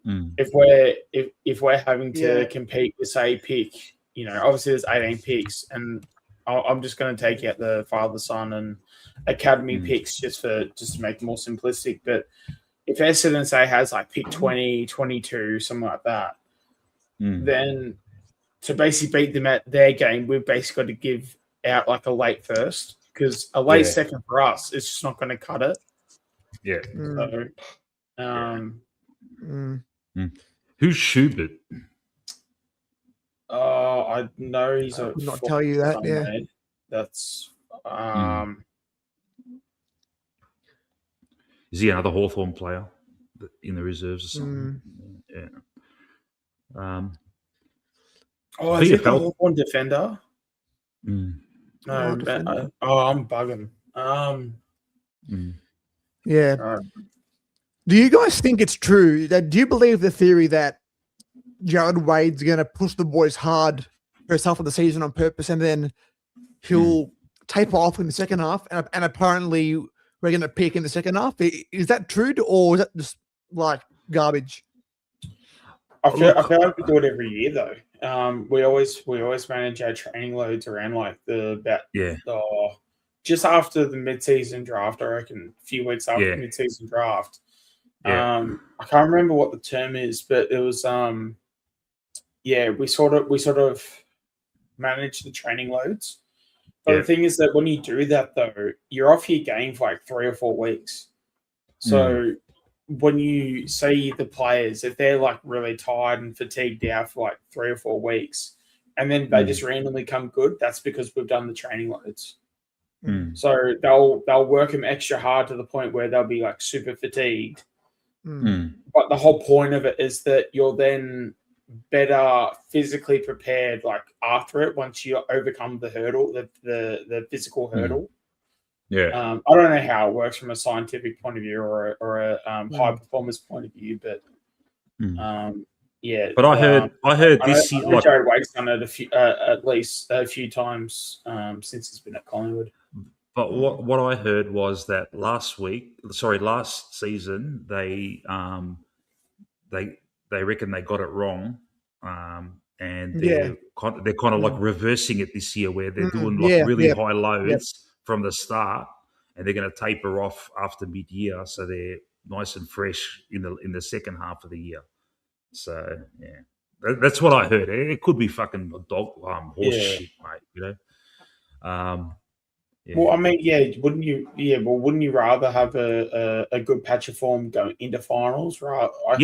if we're having to compete with say pick, obviously there's 18 picks, and I'm just going to take out the father son and academy picks just to make it more simplistic. But if Essendon say has like pick 20, 22, something like that, then to basically beat them at their game, we've basically got to give out like a late first, because a late second for us is just not going to cut it. Yeah. So, Who's Schubert? I know he's I could not tell you that. Mate. That's Is he another Hawthorn player in the reserves or something? Yeah. Is he the Hawthorn defender? Mm. No, I'm bugging. Yeah. Do you guys think it's true do you believe the theory that Jared Wade's going to push the boys hard first half of the season on purpose, and then he'll taper off in the second half, and apparently we're going to peak in the second half? Is that true, or is that just like garbage? feel like we do it every year though. We always manage our training loads around like just after the mid-season draft. I reckon a few weeks after the mid-season draft. I can't remember what the term is, but it was we sort of manage the training loads. But the thing is that when you do that though, you're off your game for like 3 or 4 weeks. So when you see the players, if they're like really tired and fatigued out for like 3 or 4 weeks, and then they just randomly come good, that's because we've done the training loads. So they'll work them extra hard to the point where they'll be like super fatigued. But the whole point of it is that you're then better physically prepared like after it once you overcome the hurdle, the physical hurdle. I don't know how it works from a scientific point of view or a high performance point of view, but But I heard this year, like Jared Wake's done it at least a few times since he's been at Collingwood. But what I heard was that last season they reckon they got it wrong, and they're kind of like reversing it this year, where they're doing like really high loads from the start, and they're going to taper off after mid-year, so they're nice and fresh in the second half of the year. So that's what I heard. It could be fucking horse shit, mate. You know. Well, I mean, wouldn't you rather have a good patch of form going into finals, right? I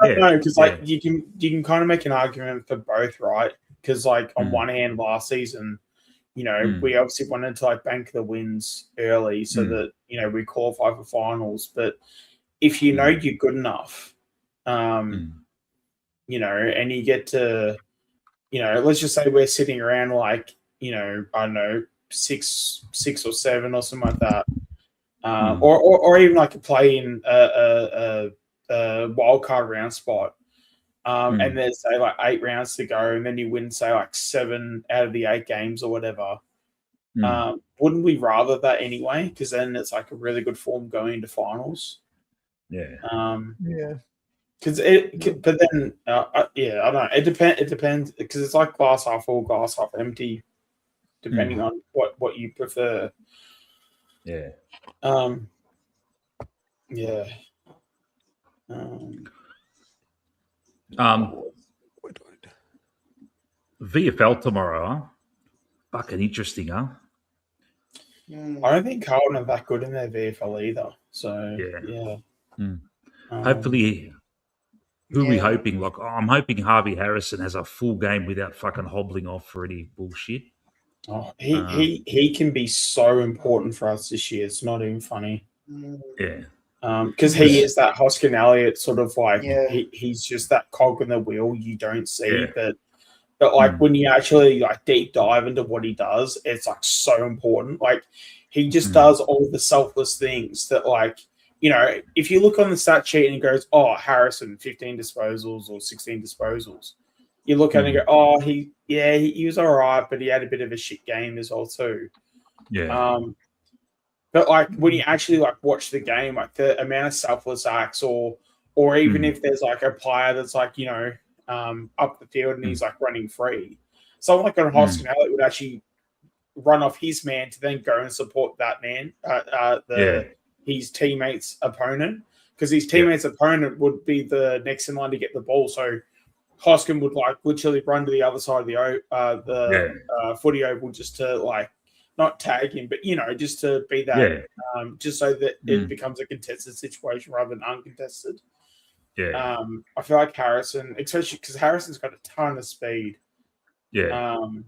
don't know, because you can kind of make an argument for both, right? Because like on one hand, last season, you know, we obviously wanted to like bank the wins early so that we qualify for finals. But if you know you're good enough, and you get to, let's just say we're sitting around like, I don't know, 6 or 7 or something like that, or even like a play in a wild card round spot, and there's say like 8 rounds to go, and then you win say like 7 out of the 8 games or whatever. Wouldn't we rather that anyway? Because then it's like a really good form going into finals. But then I don't know. It depends because it's like glass half full, glass half empty. Depending on what you prefer. VFL tomorrow, huh? Fucking interesting, huh? I don't think Carlton are that good in their VFL either. So hopefully, who are we hoping? Like, I'm hoping Harvey Harrison has a full game without fucking hobbling off for any bullshit. Oh, he can be so important for us this year. It's not even funny. Because he is that Hoskin Elliott sort of like he's just that cog in the wheel you don't see, but like when you actually like deep dive into what he does, it's like so important. Like he just does all the selfless things that like if you look on the stat sheet and it goes, oh, Harrison 15 disposals or 16 disposals. You look at it and go, oh, he was all right, but he had a bit of a shit game as well too. But like when you actually like watch the game, like the amount of selfless acts, or even if there's like a player that's like up the field and he's like running free, someone like Hoskin Elliott would actually run off his man to then go and support that man, his teammate's opponent, because his teammate's opponent would be the next in line to get the ball. So Hoskin would like literally run to the other side of the footy oval just to like not tag him, but just to be that, just so that it becomes a contested situation rather than uncontested. I feel like Harrison, especially because Harrison's got a ton of speed. So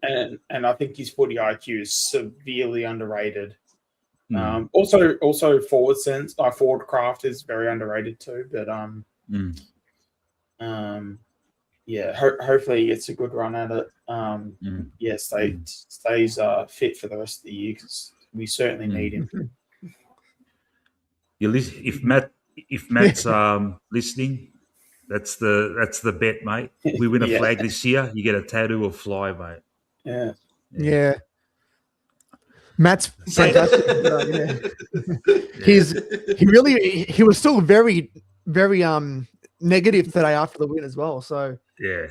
and I think his footy IQ is severely underrated. Also forward sense, forward craft is very underrated too. But hopefully he gets a good run at it. Stays fit for the rest of the year because we certainly need him. If Matt's listening, that's the bet, mate. We win a flag this year, you get a tattoo of Fly, mate. Matt's fantastic. he was still very, very negative today after the win as well. So yeah.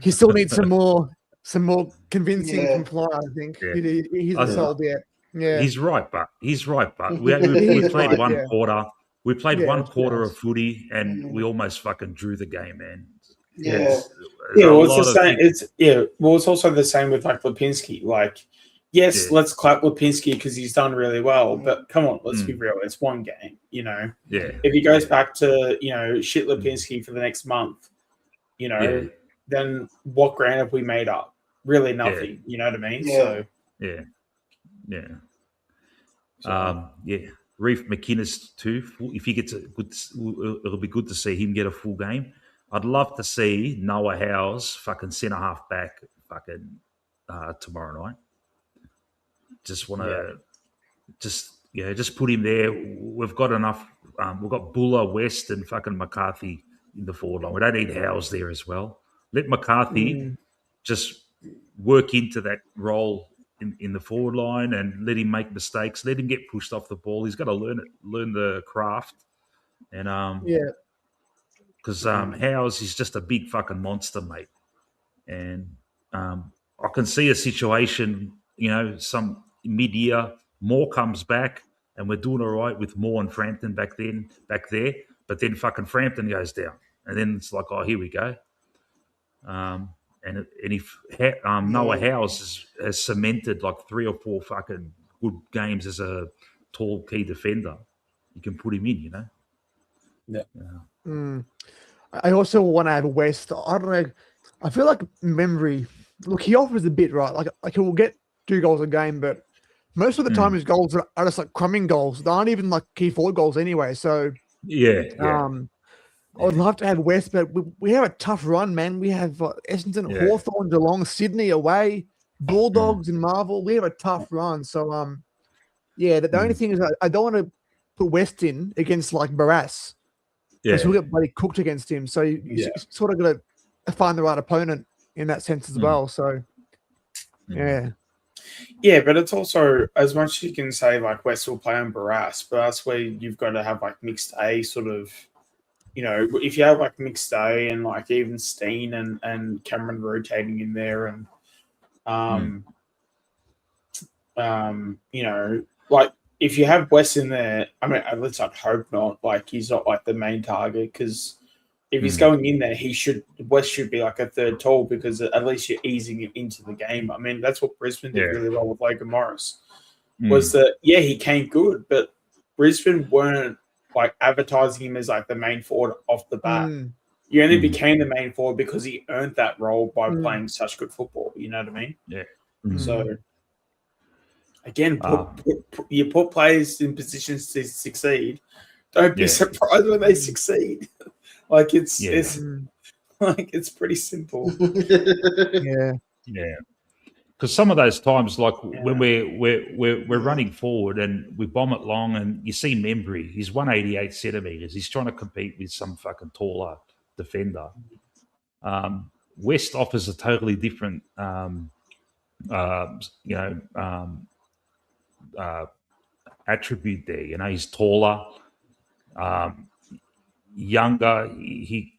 He still needs some more convincing from Fly, I think. Yeah. He's not sold yet. Yeah. He's right, but we played right, one yeah. quarter. We played Yeah, one it's quarter nice. of footy, and we almost fucking drew the game, man. Yeah, There's a well, it's lot the of same. people- It's also the same with like Lipinski. Like, yes, let's clap Lipinski because he's done really well. But come on, let's be real. It's one game, you know. Yeah. If he goes back to shit Lipinski for the next month, then what ground have we made up? Really nothing. You know what I mean? So yeah. Reef McInnes too. If he gets it'll be good to see him get a full game. I'd love to see Noah Howe's fucking centre half back tomorrow night. Just want to just put him there. We've got enough. We've got Buller, West, and fucking McCarthy in the forward line. We don't need Howes there as well. Let McCarthy just work into that role in the forward line and let him make mistakes. Let him get pushed off the ball. He's got to learn the craft. And because Howes is just a big fucking monster, mate. And I can see a situation, some mid-year, Moore comes back and we're doing all right with Moore and Frampton back there. But then fucking Frampton goes down. And then it's like, oh, here we go. And if Noah Howes has cemented like 3 or 4 fucking good games as a tall key defender, you can put him in, Yeah. I also want to have West. I don't know. I feel like Memory. Look, he offers a bit, right? Like he will get 2 goals a game, but most of the time his goals are just like crumbing goals. They aren't even like key forward goals anyway. So I would love to have West, but we have a tough run, man. We have Essendon, Hawthorn, Geelong, Sydney away, Bulldogs and Marvel. We have a tough run. So, the only thing is I don't want to put West in against like Barras. Because we'll get bloody cooked against him. So you sort of got to find the right opponent in that sense as well. So, Yeah, but it's also, as much as you can say, like, West will play on Barras, but that's where you've got to have, like, mixed A sort of, if you have, like, mixed A and, like, even Steen and Cameron rotating in there and, like, if you have West in there, I mean, at least I'd hope not, like, he's not, like, the main target because if he's going in there, West should be like a third tall because at least you're easing him into the game. I mean, that's what Brisbane did really well with Logan Morris. Was that he came good, but Brisbane weren't like advertising him as like the main forward off the bat. He only became the main forward because he earned that role by playing such good football. You know what I mean? Yeah. So again, you put players in positions to succeed. Don't be surprised when they succeed. Like it's pretty simple. Yeah. Because some of those times, like when we're running forward and we bomb it long, and you see Membry, he's 188 centimeters. He's trying to compete with some fucking taller defender. West offers a totally different, attribute there. He's taller. Younger, he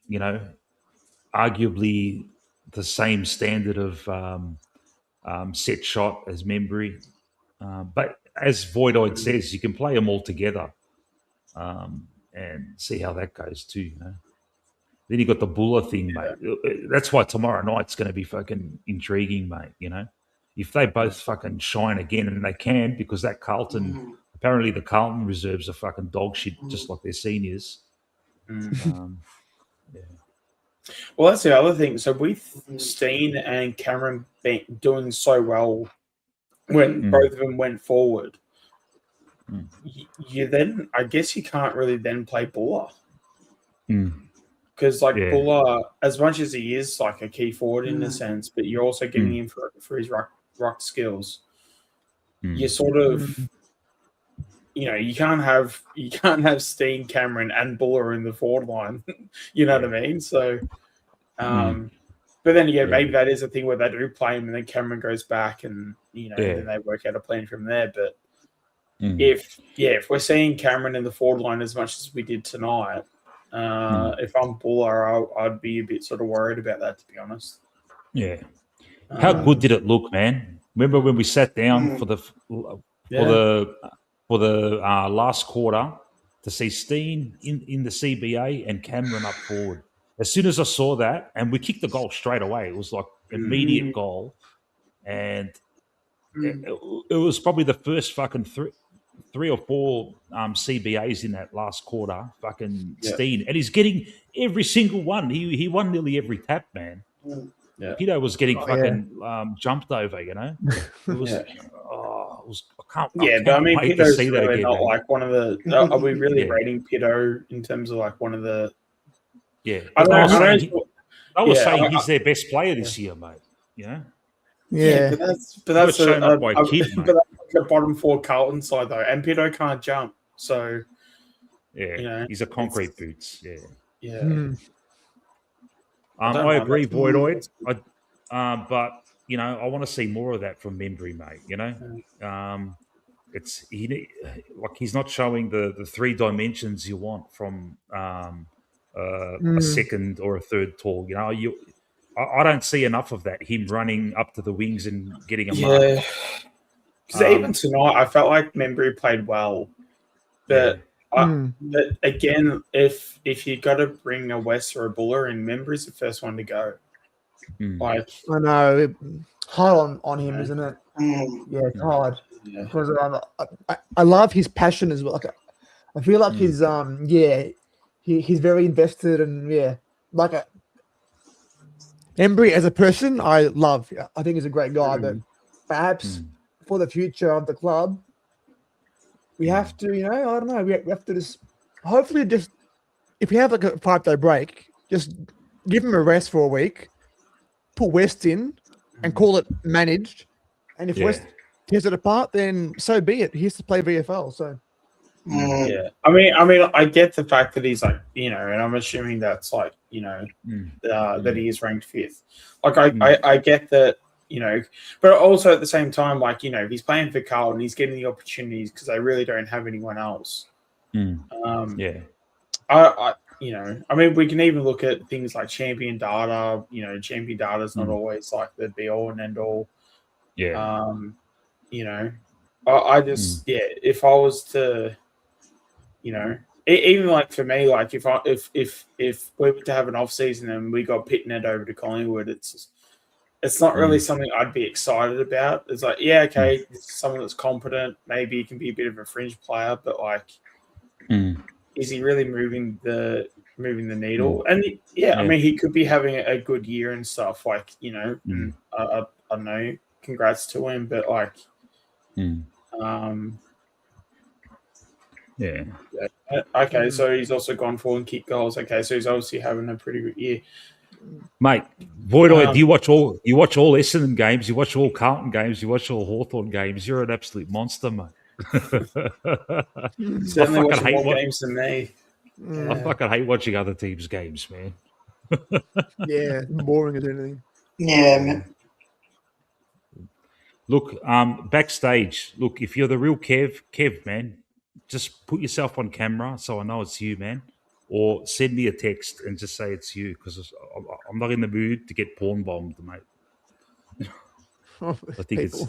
arguably the same standard of set shot as Membry, but as Voidoid says, you can play them all together and see how that goes too. Then you got the Buller thing, mate. That's why tomorrow night's going to be fucking intriguing, mate. If they both fucking shine again, and they can, because that Carlton, apparently the Carlton reserves are fucking dog shit, just like their seniors. Well, that's the other thing. So with Steen and Cameron doing so well when both of them went forward, you then, I guess you can't really then play Buller. Because Buller, as much as he is like a key forward in a sense, but you're also giving him for his ruck skills. You sort of, you can't have Steen, Cameron, and Buller in the forward line. You know what I mean? So, but then again, maybe that is a thing where they do play him, and then Cameron goes back, and then they work out a plan from there. But if we're seeing Cameron in the forward line as much as we did tonight, if I'm Buller, I'd be a bit sort of worried about that, to be honest. Yeah. How good did it look, man? Remember when we sat down for the last quarter to see Steen in the CBA and Cameron up forward? As soon as I saw that, and we kicked the goal straight away, it was like immediate goal, and it was probably the first fucking three or four CBAs in that last quarter. Fucking Steen, and he's getting every single one. He won nearly every tap, man. Yeah. Pedo was getting jumped over, you know. It was, it was. I can't but I mean, wait to Pido's see that really again, not man. like one of the. Are we really rating Pido in terms of like one of the? Yeah, I was saying he's their best player this year, mate. You know. Yeah, but that's shown up by a kid, mate. but that's like a bottom four Carlton side though, and Pido can't jump, so he's a concrete boots. Yeah. I agree, Voidoid. But you know, I want to see more of that from Membry, mate. You know, he's not showing the 3 dimensions you want from a second or a third tall. You know, I don't see enough of that. Him running up to the wings and getting a mark. Because even tonight, I felt like Membry played well, but. But again, if you got to bring a West or a Buller in, Membry's the first one to go. Like I know, hard on him, isn't it? Yeah, it's hard because I love his passion as well. Like, I feel like he's he's very invested and like Embry as a person, I love. I think he's a great guy, but perhaps for the future of the club. We have to, you know, I don't know. We have to hopefully if we have like a 5-day break, just give him a rest for a week, put West in, and call it managed. And if West tears it apart, then so be it. He has to play VFL. So yeah, I mean, I get the fact that he's like, you know, and I'm assuming that's like, you know, that he is ranked 5th. Like, I get that. You know, but also at the same time, like, you know, he's playing for Carlton, he's getting the opportunities because they really don't have anyone else. I you know, I mean, we can even look at things like champion data. You know, champion data is not always like the be all and end all. You know, I just if I was to, you know, even like for me, like if we were to have an off season and we got Pitnet over to Collingwood, it's not really something I'd be excited about. It's like, okay, this is someone that's competent. Maybe he can be a bit of a fringe player, but like, is he really moving the needle? And I mean, he could be having a good year and stuff. Like, you know, I don't know. Congrats to him, but like, okay, so he's also gone forward and kicked goals. Okay, so he's obviously having a pretty good year. Mate, Voidoid, do you watch all Essendon games, you watch all Carlton games, you watch all Hawthorn games. You're an absolute monster, mate. Certainly watching more games than me. I fucking hate watching other teams' games, man. Boring as anything. Yeah, man. Look, backstage, look, if you're the real Kev, man, just put yourself on camera so I know it's you, man. Or send me a text and just say it's you, because I'm not in the mood to get porn bombed, mate. I think it's.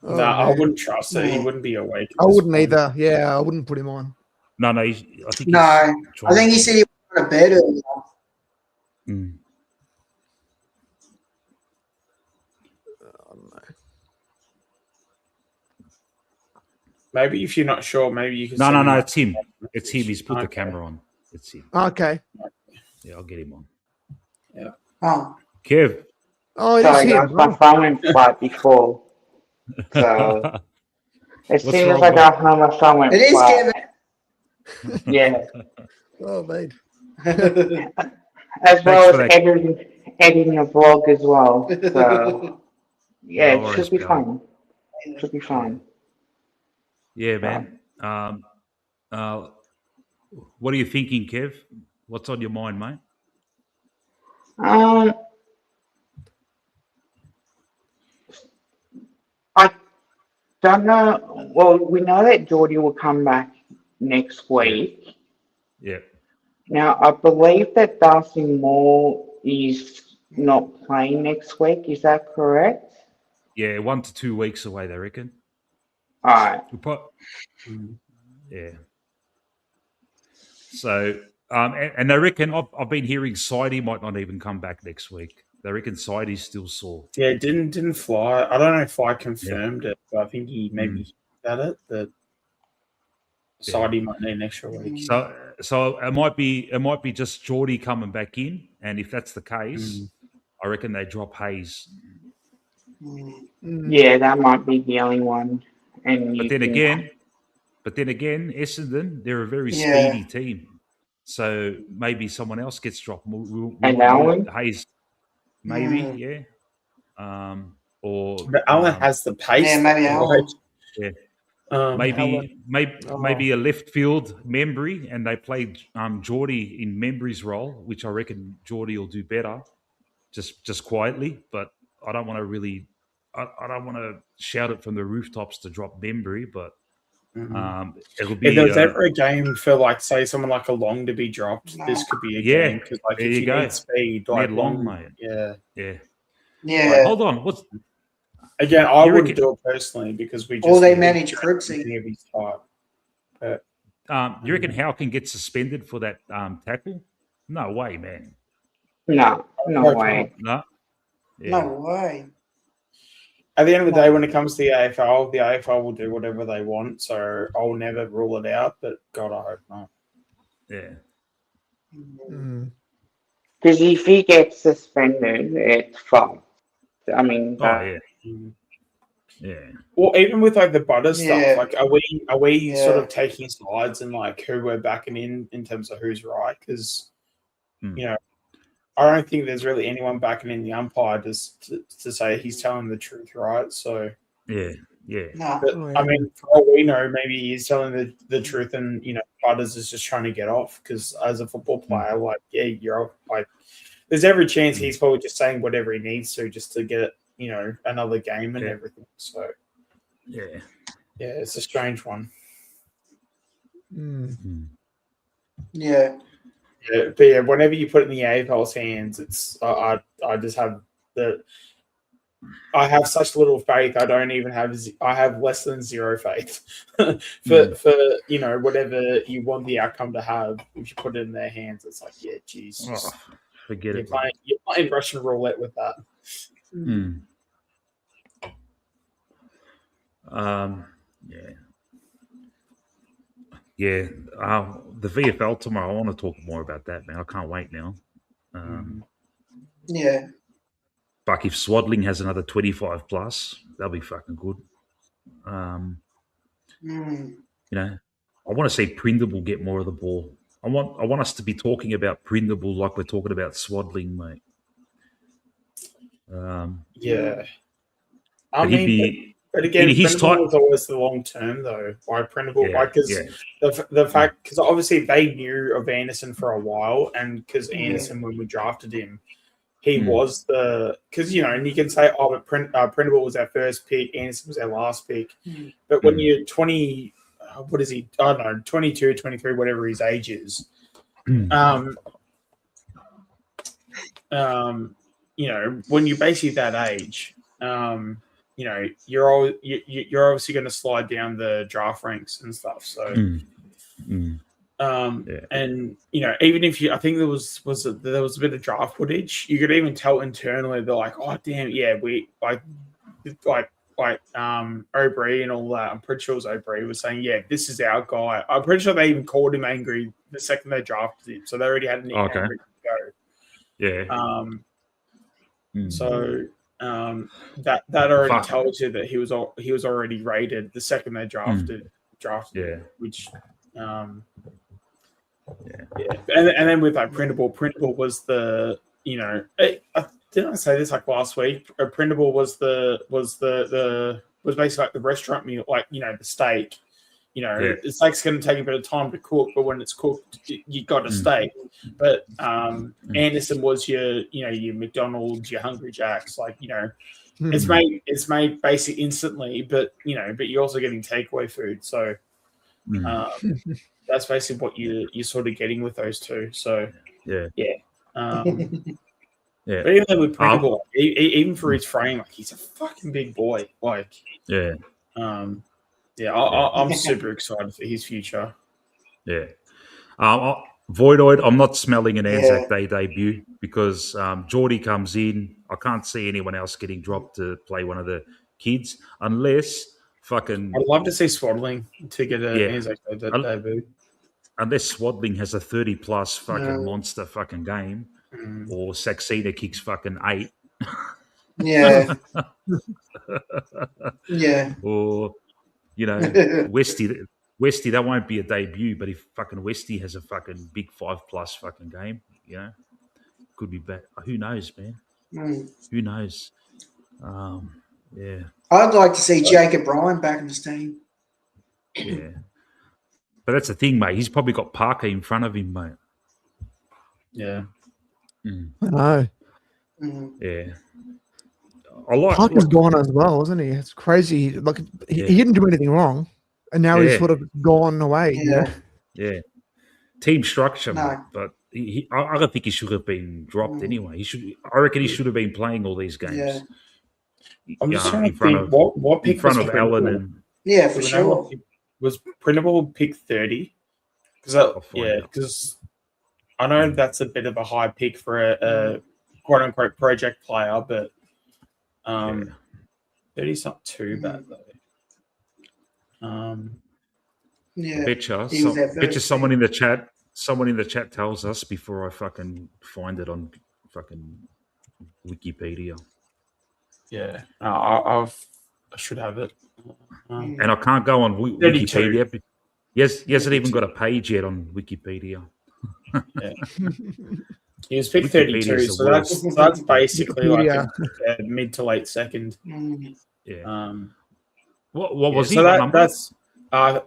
I wouldn't trust it. He wouldn't be awake. I wouldn't either. Yeah, I wouldn't put him on. No, I think. I think he said he went to bed earlier. Maybe if you're not sure, maybe you can. No, it's him. It's him. He's put the camera on. It's him. Okay. Yeah, I'll get him on. Yeah. Oh. Kev. Oh, it's sorry, him. my phone went flat before. So as soon as I got home, my phone went flat. It is Kevin. Yeah. Oh, mate. As well as editing a vlog as well. So yeah, it should be fun. It should be fun. Yeah, man. What are you thinking, Kev? What's on your mind, mate? don't know. Well, we know that Geordie will come back next week. Yeah. Now, I believe that Darcy Moore is not playing next week. Is that correct? Yeah, 1 to 2 weeks away, they reckon. All right. Yeah. So, and they reckon I've been hearing Sidey might not even come back next week. They reckon Sidey's still sore. Yeah, it didn't fly. I don't know if I confirmed it, but I think he maybe said it that Sidey might need an extra week. So it might be just Geordie coming back in, and if that's the case, I reckon they drop Hayes. Yeah, that might be the only one. And But then again, Essendon, they're a very speedy team. So maybe someone else gets dropped. Allen? Hayes, maybe, yeah. But Allen has the pace. Yeah, maybe Allen. Yeah. Maybe a left field Membry, and they played Geordie in Membry's role, which I reckon Geordie will do better, just quietly. But I don't want to really, I don't want to shout it from the rooftops to drop Membry, but it'll be. If there was ever a game for, like, say, someone like a Long to be dropped, this could be a game because, like, there if you go. need speed, like Long, mate. yeah. Right, hold on, what's again? I wouldn't do it personally because we just Or they manage Cripsy. You reckon Howe can get suspended for that tackle? No way, man. No way. No. No way. At the end of the day, when it comes to the AFL will do whatever they want. So I'll never rule it out. But God, I hope not. Yeah. Because if he gets suspended, it's fucked. I mean, yeah. Well, even with like the butter stuff, Yeah. like are we sort of taking sides and like who we're backing in terms of who's right? Because you know, I don't think there's really anyone backing in the umpire to say he's telling the truth, right? So yeah. But, I mean, for all we know, maybe he's telling the truth, and you know, Butters is just trying to get off because as a football player, like, yeah, you're like, there's every chance he's probably just saying whatever he needs to just to get, you know, another game and everything. So yeah, it's a strange one. Yeah. Yeah, but yeah, whenever you put it in the AFL's hands, it's I just have I have such little faith. I don't even have. I have less than zero faith for you know, whatever you want the outcome to have. If you put it in their hands, it's like, yeah, geez, forget it. You're playing Russian roulette with that. Yeah. The VFL tomorrow. I want to talk more about that, man. I can't wait now. Yeah. But if Swaddling has another 25 plus, that'll be fucking good. You know, I want to see Prindable get more of the ball. I want us to be talking about Prindable like we're talking about Swaddling, mate. Yeah. But But again, he's Printable was always the long term, though. Why Printable? Because the fact, because obviously they knew of Anderson for a while, and because Anderson, when we drafted him, he was because you know, and you can say, oh, but Printable was our first pick, Anderson was our last pick, but when you're 20, what is he? I don't know, 22, 23, whatever his age is, you know, when you're basically that age, you know, you're obviously going to slide down the draft ranks and stuff. So, and you know, even if you, I think there was a bit of draft footage. You could even tell internally they're like, oh damn, yeah, we like O'Brien and all that. I'm pretty sure it was O'Brien was saying, yeah, this is our guy. I'm pretty sure they even called him Angry the second they drafted him, so they already had an nickname ready to go. Yeah. So that already tells you that he was already rated the second they drafted him, which and then with like Printable was the, you know, didn't I say this like last week? Printable was basically like the restaurant meal, like, you know, the steak. You know, the steak's going to take a bit of time to cook, but when it's cooked, you got a steak. But Anderson was your, you know, your McDonald's, your Hungry Jacks, like, you know, it's made basic instantly, but you're also getting takeaway food, so that's basically what you're sort of getting with those two. So yeah. But even though with Printable, even for his frame, like he's a fucking big boy. Like I'm super excited for his future. Yeah. Voidoid, I'm not smelling an Anzac Day debut because Geordie comes in. I can't see anyone else getting dropped to play one of the kids unless fucking. I'd love to see Swaddling to get an Anzac Day debut. Unless Swaddling has a 30-plus fucking monster fucking game, or Saxena kicks fucking 8. Yeah. Yeah. Or, Westy, that won't be a debut, but if fucking Westy has a fucking big 5+ fucking game, could be bad. Who knows, man? Who knows? Yeah. I'd like to see Jacob Ryan back in the team. Yeah. But that's the thing, mate. He's probably got Parker in front of him, mate. Yeah. I know. Yeah. Parker's gone as well, isn't he? It's crazy. Like he didn't do anything wrong, and now he's sort of gone away. Yeah. Team structure, mate. But I don't think he should have been dropped anyway. I reckon he should have been playing all these games. Yeah. I'm just trying to think what pick in front was of Allen and for sure. Was Printable pick 30? Because I know that's a bit of a high pick for a quote unquote project player, but 30's not too bad though. Bet you someone in the chat. Someone in the chat tells us before I fucking find it on fucking Wikipedia. Yeah, I should have it. And I can't go on Wikipedia. He hasn't even got a page yet on Wikipedia. He was picked 32, so that's basically like a mid to late second. Yeah. What was he? So that's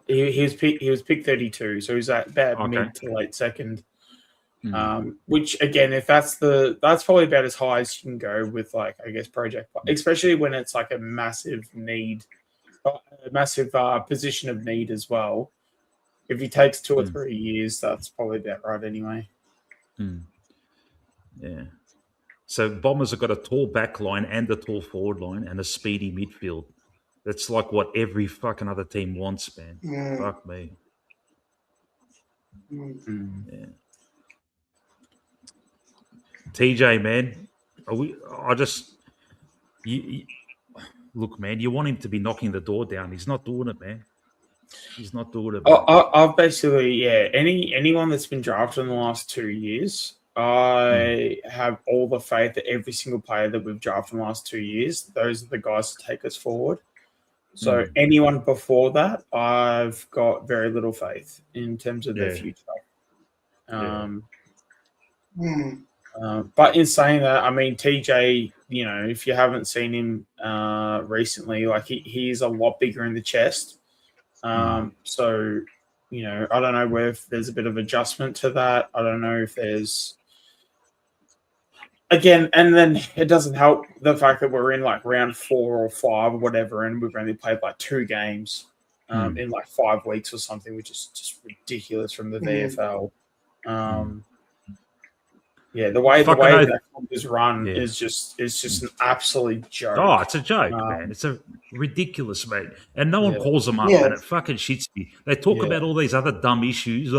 he was picked 32, so he's at about mid to late second. Which again, if that's probably about as high as you can go with, like, I guess, project, especially when it's like a massive need, a massive position of need as well. If he takes 2 or 3 years, that's probably about right anyway. Yeah. So Bombers have got a tall back line and a tall forward line and a speedy midfield. That's like what every fucking other team wants, man. Fuck me. Yeah. TJ, man, look, man, you want him to be knocking the door down. He's not doing it, man. He's not doing it. I've basically, anyone that's been drafted in the last 2 years, I have all the faith that every single player that we've drafted in the last 2 years, those are the guys to take us forward. So anyone before that, I've got very little faith in terms of their future. But in saying that, I mean, TJ, if you haven't seen him recently, like he is a lot bigger in the chest. So, I don't know if there's a bit of adjustment to that. I don't know if there's, again, and then it doesn't help the fact that we're in like round 4 or 5 or whatever, and we've only played like 2 games in like 5 weeks or something, which is just ridiculous from the VFL. The way that is run is just an absolute joke. Oh, it's a joke, man. It's a ridiculous, mate. And no one calls them up, and it fucking shits me. They talk about all these other dumb issues,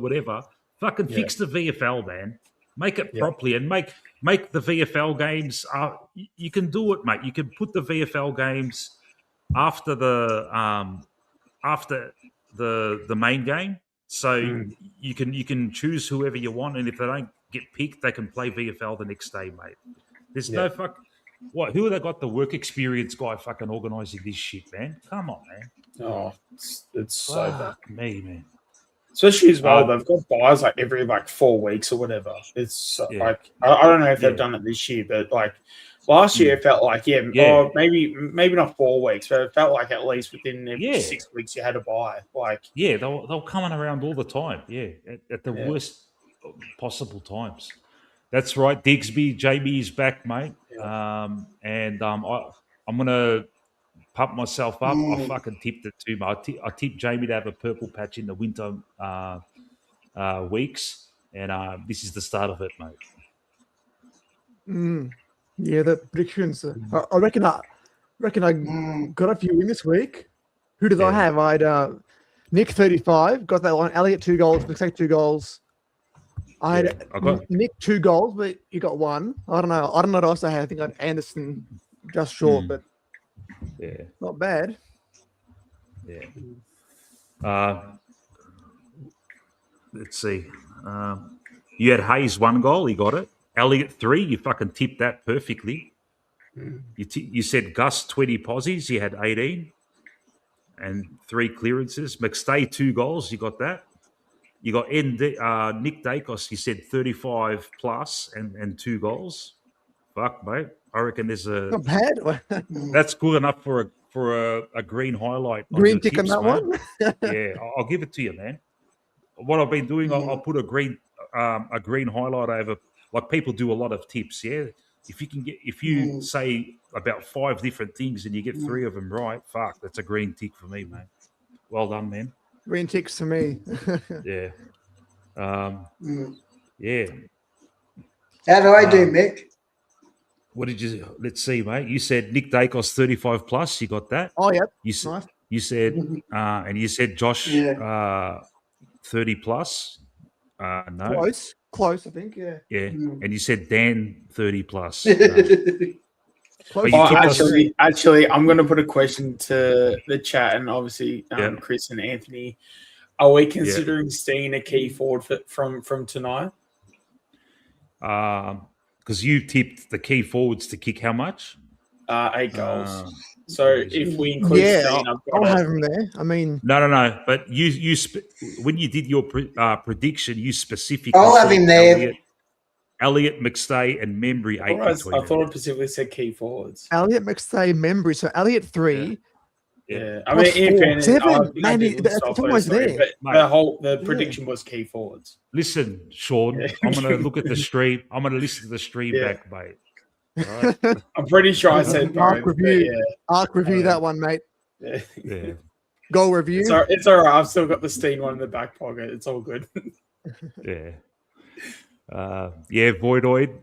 whatever. Fucking fix the VFL, man. Make it properly and make the VFL games. You can do it, mate. You can put the VFL games after the main game, so you can choose whoever you want, and if they don't get picked, they can play VFL the next day, mate. There's no fuck. What? Who have they got the work experience guy fucking organising this shit, man? Come on, man. Oh, it's so bad. Me, man. Especially as well, they've got buys like every 4 weeks or whatever. It's like I don't know if they've done it this year, but like last year it felt like maybe not 4 weeks, but it felt like at least within every 6 weeks you had a buy. Like they're coming around all the time. Yeah, at the worst possible times. That's right, Digsby. JB is back, mate. I'm gonna pump myself up. I fucking tipped it too much. I tipped Jamie to have a purple patch in the winter weeks, and this is the start of it, mate. Yeah, the predictions. I reckon I got a few in this week. Who did I have? I had Nick 35, got that one. Elliot 2 goals, McStay 2 goals. I had Nick 2 goals, but he got 1. I don't know what else I had. I think I had Anderson just short, but not bad. Yeah. Let's see. You had Hayes 1 goal, he got it. Elliot 3, you fucking tipped that perfectly. You said Gus 20 posies, you had 18 and 3 clearances. McStay 2 goals, you got that. You got Nick Dacos, you said 35 plus and 2 goals. Fuck, mate. I reckon there's a not bad. That's good enough for a green highlight. Green tick on that one. Yeah, I'll give it to you, man. What I've been doing, I'll put a green highlight over. Like people do a lot of tips. Yeah, if you say about 5 different things and you get 3 of them right, fuck, that's a green tick for me, mate. Well done, man. Green ticks for me. Yeah. Yeah. How do I do, Mick? What did you? Let's see, mate. You said Nick Dacos 35 plus. You got that? Oh, yep. Nice. You said, and you said Josh 30 plus. No. Close, I think. Yeah. Yeah, and you said Dan 30 plus. Actually, I'm going to put a question to the chat, and obviously Chris and Anthony. Are we considering Steen a key forward from tonight? Because you tipped the key forwards to kick how much? 8 goals. So if we include Steen, I'll have him there. I mean, no. But you when you did your prediction, you specifically I'll have him there. Elliot, McStay, and Membry 8 between. I thought it specifically said key forwards. Elliot, McStay, Membry. So Elliot 3. Yeah. I mean, in fairness, 7. Man, it's almost there. But the prediction was key forwards. Listen, Sean, I'm going to look at the stream. I'm going to listen to the stream back, mate. Right. I'm pretty sure I said Arc review that one, mate. Yeah. Goal review. It's all right. I've still got the Steen one in the back pocket. It's all good. Yeah. Voidoid.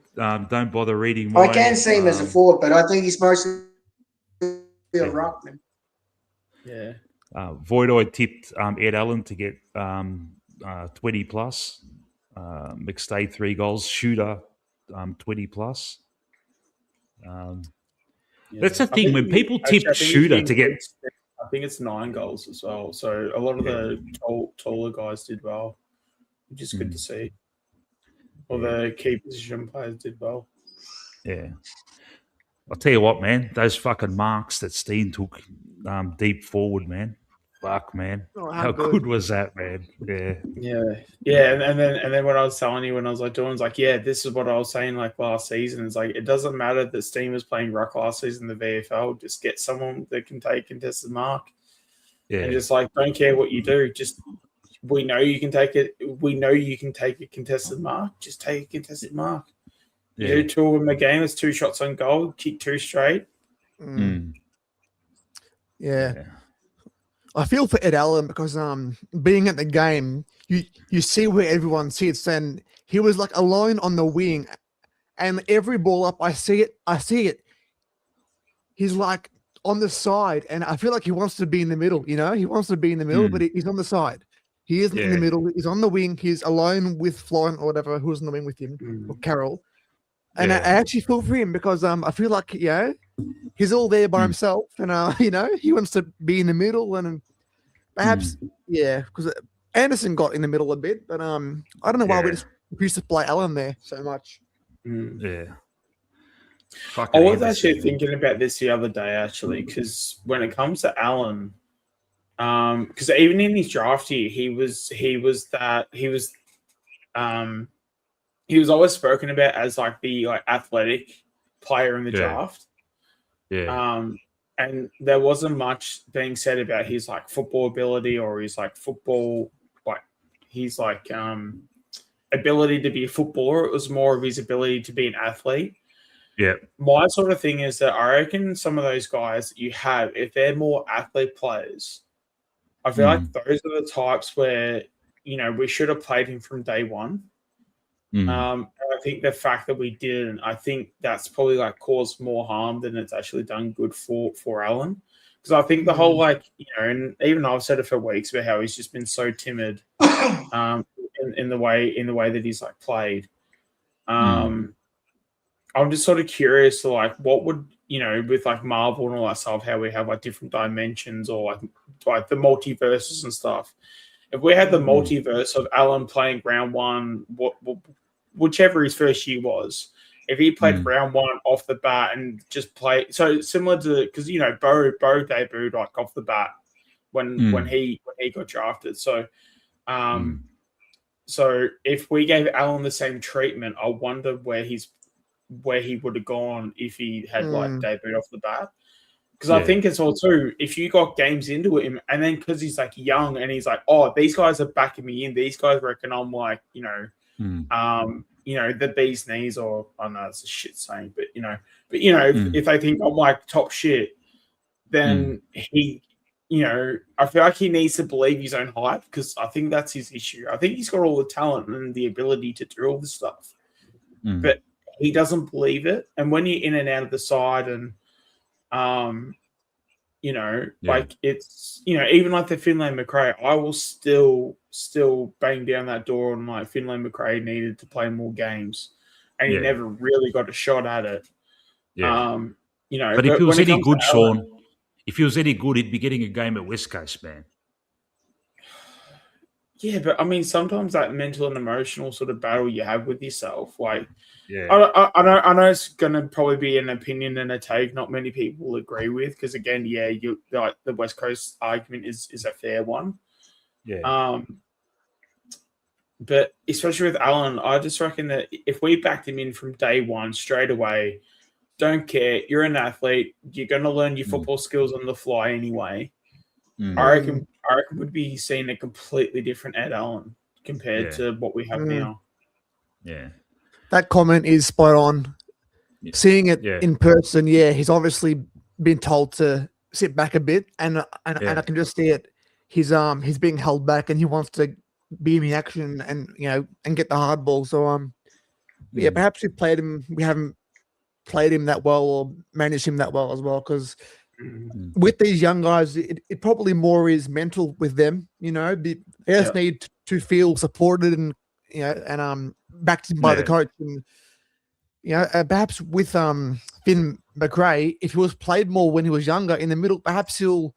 Don't bother reading mine. I can see him as a forward, but I think he's mostly a ruckman. Yeah. Voidoid tipped Ed Allen to get 20 plus. McStay 3 goals. Shooter 20 plus. That's the thing when people tip Shooter to get. I think it's 9 goals as well. So a lot of the taller guys did well, which is good to see. Or the key position players did well. Yeah. I'll tell you what, man. Those fucking marks that Steen took deep forward, man. Fuck, man. Oh, how good was that, man? Yeah. And then when I was telling you, when I was like doing, it's like, this is what I was saying like last season. It's like, it doesn't matter that Steen was playing ruck last season in the VFL. Just get someone that can take contested mark. Yeah. And just like, don't care what you do. Just, we know you can take it. We know you can take a contested mark. Just take a contested mark. You do 2 of them a game. It's 2 shots on goal. Kick 2 straight. Yeah. I feel for Ed Allen because being at the game, you see where everyone sits, and he was like alone on the wing, and every ball up, I see it. He's like on the side, and I feel like he wants to be in the middle. You know, he wants to be in the middle, but he's on the side. He isn't in the middle. He's on the wing. He's alone with Florent or whatever, who's on the wing with him, or Carroll. And I actually feel for him because I feel like, he's all there by himself, and he wants to be in the middle, and perhaps because Anderson got in the middle a bit, but I don't know why we just used to play Allen there so much. Yeah. I was actually thinking about this the other day, actually, because when it comes to Allen, because even in his draft year, he was always spoken about as like the athletic player in the draft. Yeah. And there wasn't much being said about his football ability or his football ability to be a footballer. It was more of his ability to be an athlete. Yeah. My sort of thing is that I reckon some of those guys that you have, if they're more athlete players, I feel like those are the types where, we should have played him from day one. And I think the fact that we didn't, I think that's probably like caused more harm than it's actually done good for Alan. Because I think the whole and even I've said it for weeks about how he's just been so timid in the way that he's like played. I'm just sort of curious to like what would with like Marvel and all that stuff, how we have like different dimensions or like the multiverses and stuff. If we had the multiverse of Alan playing round one, whichever his first year was, if he played round one off the bat and just played, so similar to because Bo debuted like off the bat when he got drafted. So so if we gave Alan the same treatment, I wonder where he would have gone if he had like debuted off the bat. Because I think it's all too, if you got games into him and then because he's like young and he's like, oh, these guys are backing me in. These guys reckon I'm like, the bee's knees, or I know it's a shit saying, but if they think I'm like top shit, then he, I feel like he needs to believe his own hype because I think that's his issue. I think he's got all the talent and the ability to do all this stuff, but he doesn't believe it. And when you're in and out of the side and, like it's, even like the Finlay McRae, I will still bang down that door on like Finlay McRae needed to play more games and he never really got a shot at it. But if he was any good, Sean, if he was any good, he'd be getting a game at West Coast, man. Yeah, but I mean, sometimes that mental and emotional sort of battle you have with yourself, like, I know it's going to probably be an opinion and a take not many people will agree with because, again, you like the West Coast argument is a fair one. Yeah. But especially with Alan, I just reckon that if we backed him in from day one straight away, don't care, you're an athlete, you're going to learn your football skills on the fly anyway. I reckon would be seeing a completely different Ed Allen compared to what we have now. Yeah. That comment is spot on. Seeing it in person, he's obviously been told to sit back a bit, and I can just see it. He's being held back, and he wants to be in the action and and get the hard ball. So perhaps we haven't played him that well or managed him that well as well because. With these young guys, it probably more is mental with them. They just need to feel supported and and backed by the coach. And perhaps with Finn McRae, if he was played more when he was younger in the middle, perhaps he'll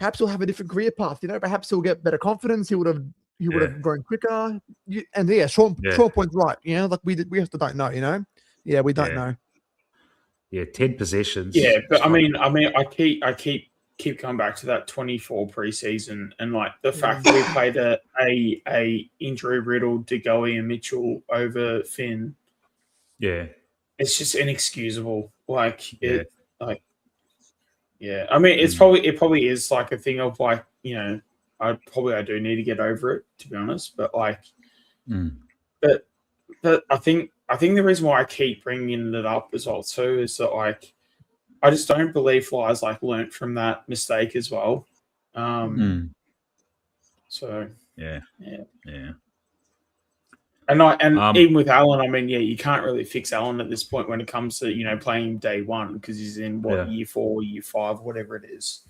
have a different career path. Perhaps he'll get better confidence. He would have grown quicker. Sean point's right. Like we have to don't know. We don't know. Yeah, 10 possessions. Yeah, but I mean, I keep coming back to that 24 preseason and like the fact that we played a injury riddled DeGoey and Mitchell over Finn. Yeah, it's just inexcusable. Like it, I mean, it probably is like a thing of like I do need to get over it, to be honest. But like, but I think the reason why I keep bringing it up as well too is that like I just don't believe Flyers like learnt from that mistake as well. So yeah. And even with Allen, I mean, you can't really fix Allen at this point when it comes to day 1 because he's in year 4, year 5, whatever it is.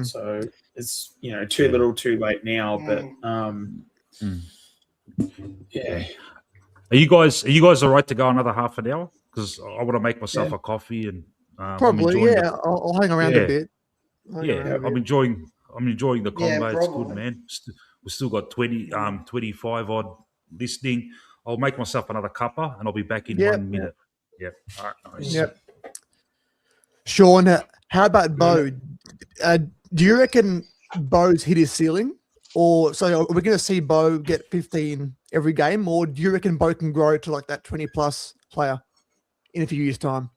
So it's too little, too late now. But yeah. Are you guys all right to go another half an hour? Because I want to make myself a coffee and probably I'll hang around a bit. I'm enjoying the convo. It's good, man. We've still got 25 odd listening. I'll make myself another cuppa and I'll be back in 1 minute. Yep. All right. Nice. Yep. Sean, how about Bo? Do you reckon Bo's hit his ceiling? Or so are we going to see Bo get 15 every game? Or do you reckon Bo can grow to like that 20-plus player in a few years' time?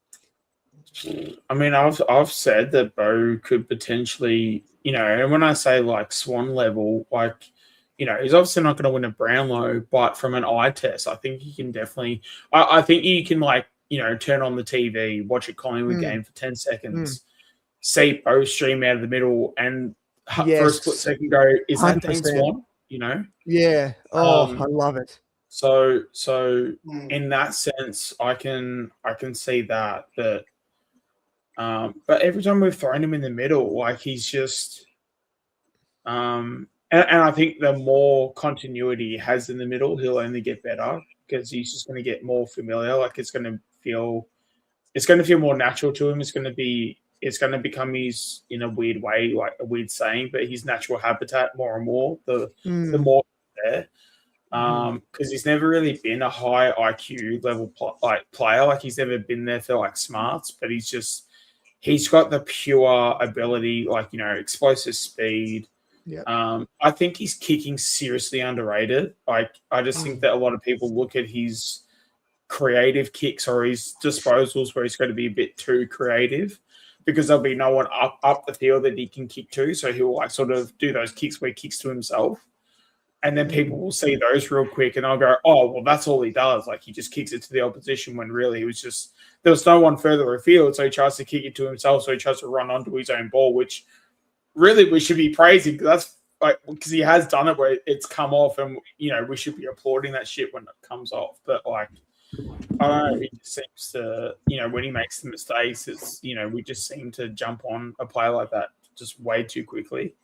I mean, I've said that Bo could potentially, and when I say like Swan level, like, he's obviously not going to win a Brownlow, but from an eye test, I think he can definitely. I think you can turn on the TV, watch a Collingwood game for 10 seconds, see Bo stream out of the middle, and for a split second go, is that Dane Swan? Yeah. Oh, I love it. So in that sense, I can see that. But every time we've thrown him in the middle, he's just and I think the more continuity he has in the middle, he'll only get better because he's just going to get more familiar. It's going to feel more natural to him. It's going to become his, in a weird way, like a weird saying, but his natural habitat more and more the more there. Because he's never really been a high IQ level player. He's never been there for smarts, but he's got the pure ability, explosive speed. Yeah. I think his kicking seriously underrated. I just think that a lot of people look at his creative kicks or his disposals where he's going to be a bit too creative because there'll be no one up the field that he can kick to. So he'll sort of do those kicks where he kicks to himself. And then people will see those real quick and I'll go, oh, well, that's all he does. He just kicks it to the opposition when really it was just, there was no one further afield. So he tries to kick it to himself. So he tries to run onto his own ball, which really we should be praising because because he has done it where it's come off and, we should be applauding that shit when it comes off. But I don't know, it just seems to, when he makes the mistakes, it's, we just seem to jump on a player like that just way too quickly.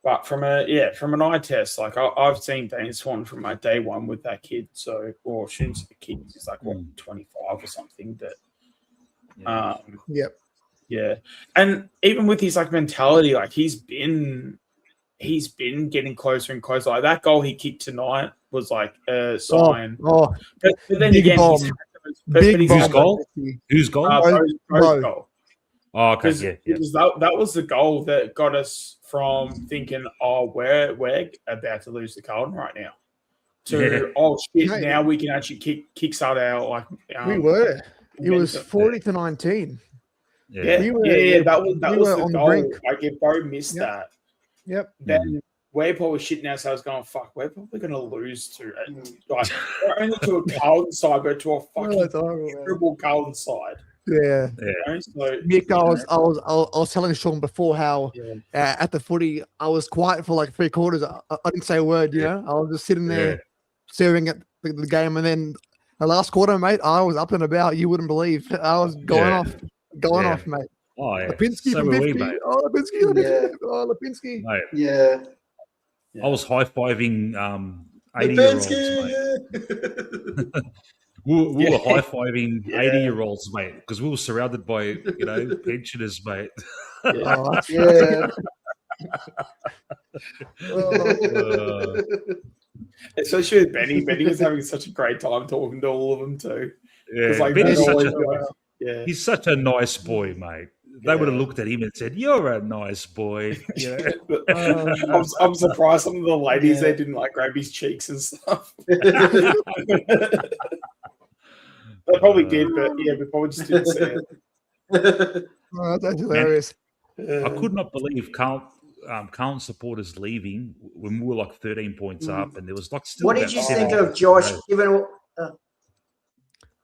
But from an eye test, I've seen Dane Swan from my day one with that kid. So, or shouldn't say the kid, he's 25 or something. But, yep. Yeah, and even with his mentality, he's been getting closer and closer. That goal he kicked tonight was a sign. But then again, whose goal? Whose goal? Bro's goal. Oh, okay, yeah. Because that was the goal that got us from thinking, oh, we're about to lose to Carlton right now, to oh shit, now we can actually kickstart our we were. It was 40-19. Yeah, that was the goal. If Bo missed that, then we're probably shitting ourselves going, fuck, we're probably going to lose to not only to a Carlton side, but to a fucking terrible Carlton side. Yeah. So, Mick, I was telling Sean before how at the footy I was quiet for 3 quarters. I didn't say a word, I was just sitting there staring at the game, and then the last quarter, mate, I was up and about. You wouldn't believe. I was going off, mate. Oh yeah, Lipinski from 50. Mate. Oh, Lipinski. Oh, Lipinski. Mate. Yeah. I was high-fiving 80-year-olds, mate. We were high-fiving 80-year-olds, mate, because we were surrounded by, pensioners, mate. Especially with Benny. Benny was having such a great time talking to all of them too. Yeah, he's such a nice boy, mate. They would have looked at him and said, "You're a nice boy." I'm surprised some of the ladies they didn't grab his cheeks and stuff. They probably did, but we probably just didn't see it. Oh, that's hilarious. I could not believe Carlton supporters leaving when we were 13 points up, and there was still. What did you think of Josh giving?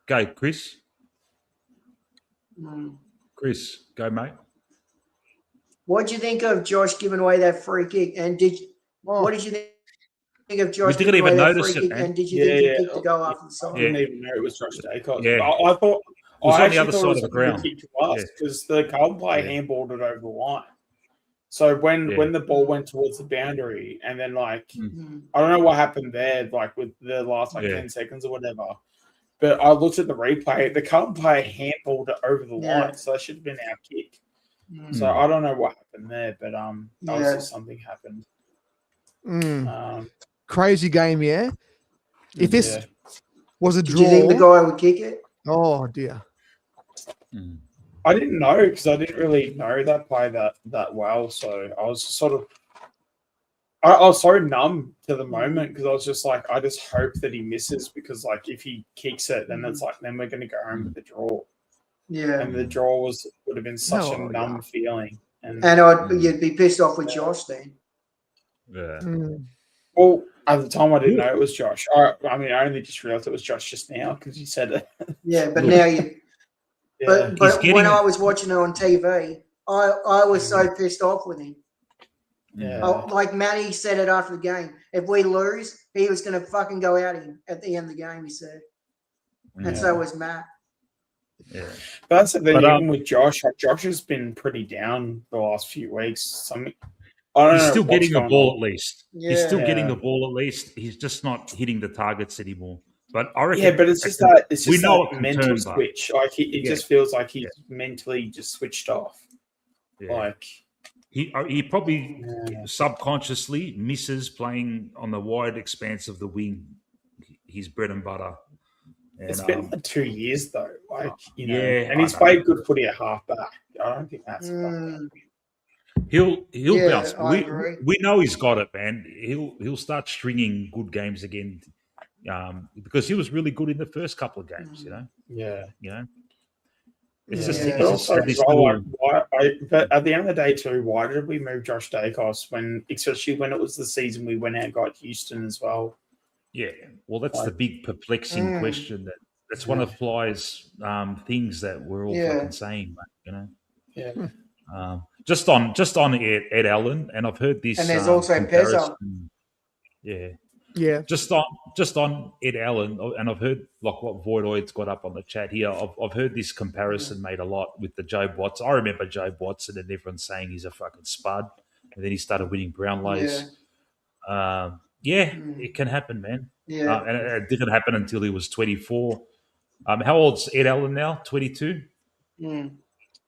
Go, Chris. Chris, go, mate. What did you think of Josh giving away that free kick? And what did you think of Josh giving away that free kick? And did you think he kicked the goal after the side? I didn't even know it was Josh Dacos. Yeah. I thought it was on the other side of the ground because the Carlton player handballed it over the line. So when the ball went towards the boundary, and then I don't know what happened there, with the last 10 seconds or whatever. But I looked at the replay. The Carlton player handballed it over the line, so that should have been our kick. So I don't know what happened there, but obviously something happened. Crazy game, yeah. If this was a draw, do you think the guy would kick it? Oh dear. I didn't know because I didn't really know that play that well. So I was sort of. I was so numb to the moment because I was just I just hope that he misses because if he kicks it, then it's then we're going to go home with the draw. Yeah. And the draw would have been such a numb feeling. And you'd be pissed off with Josh then. Yeah. Well, at the time, I didn't know it was Josh. I only just realised it was Josh just now because you said it. Yeah, but now you. Yeah. But when I was watching it on TV, I was so pissed off with him. Yeah. Like Manny said it after the game. If we lose, he was going to fucking go out at the end of the game, he said. And so was Matt. Yeah. But that's the thing, even with Josh, Josh has been pretty down the last few weeks. He's still getting the ball at least. Yeah. He's still getting the ball at least. He's just not hitting the targets anymore. But I reckon, yeah, but it's just that we know that mental switch. Like it just feels like he's mentally just switched off. Yeah. Like he probably subconsciously misses playing on the wide expanse of the wing. His bread and butter. And, it's been like 2 years though. Like and he's played good footy at halfback. I don't think that's He'll bounce. We know he's got it, man. He'll start stringing good games again, because he was really good in the first couple of games. Yeah. It's just. But at the end of the day, too, why did we move Josh Dacos especially when it was the season we went out and got Houston as well? Yeah, well, that's the big perplexing question. That's one of Fly's things that we're all fucking saying, mate, Yeah. Just on Ed Allen, and I've heard this. And there's also Pezzo. Yeah. Just on Ed Allen, and I've heard like what Voidoid's got up on the chat here. I've heard this comparison made a lot with the Joe Watson. I remember Joe Watson, and everyone's saying he's a fucking spud, and then he started winning Brownlows. It can happen, man. Yeah, and it didn't happen until he was 24. How old's Ed Allen now? 22.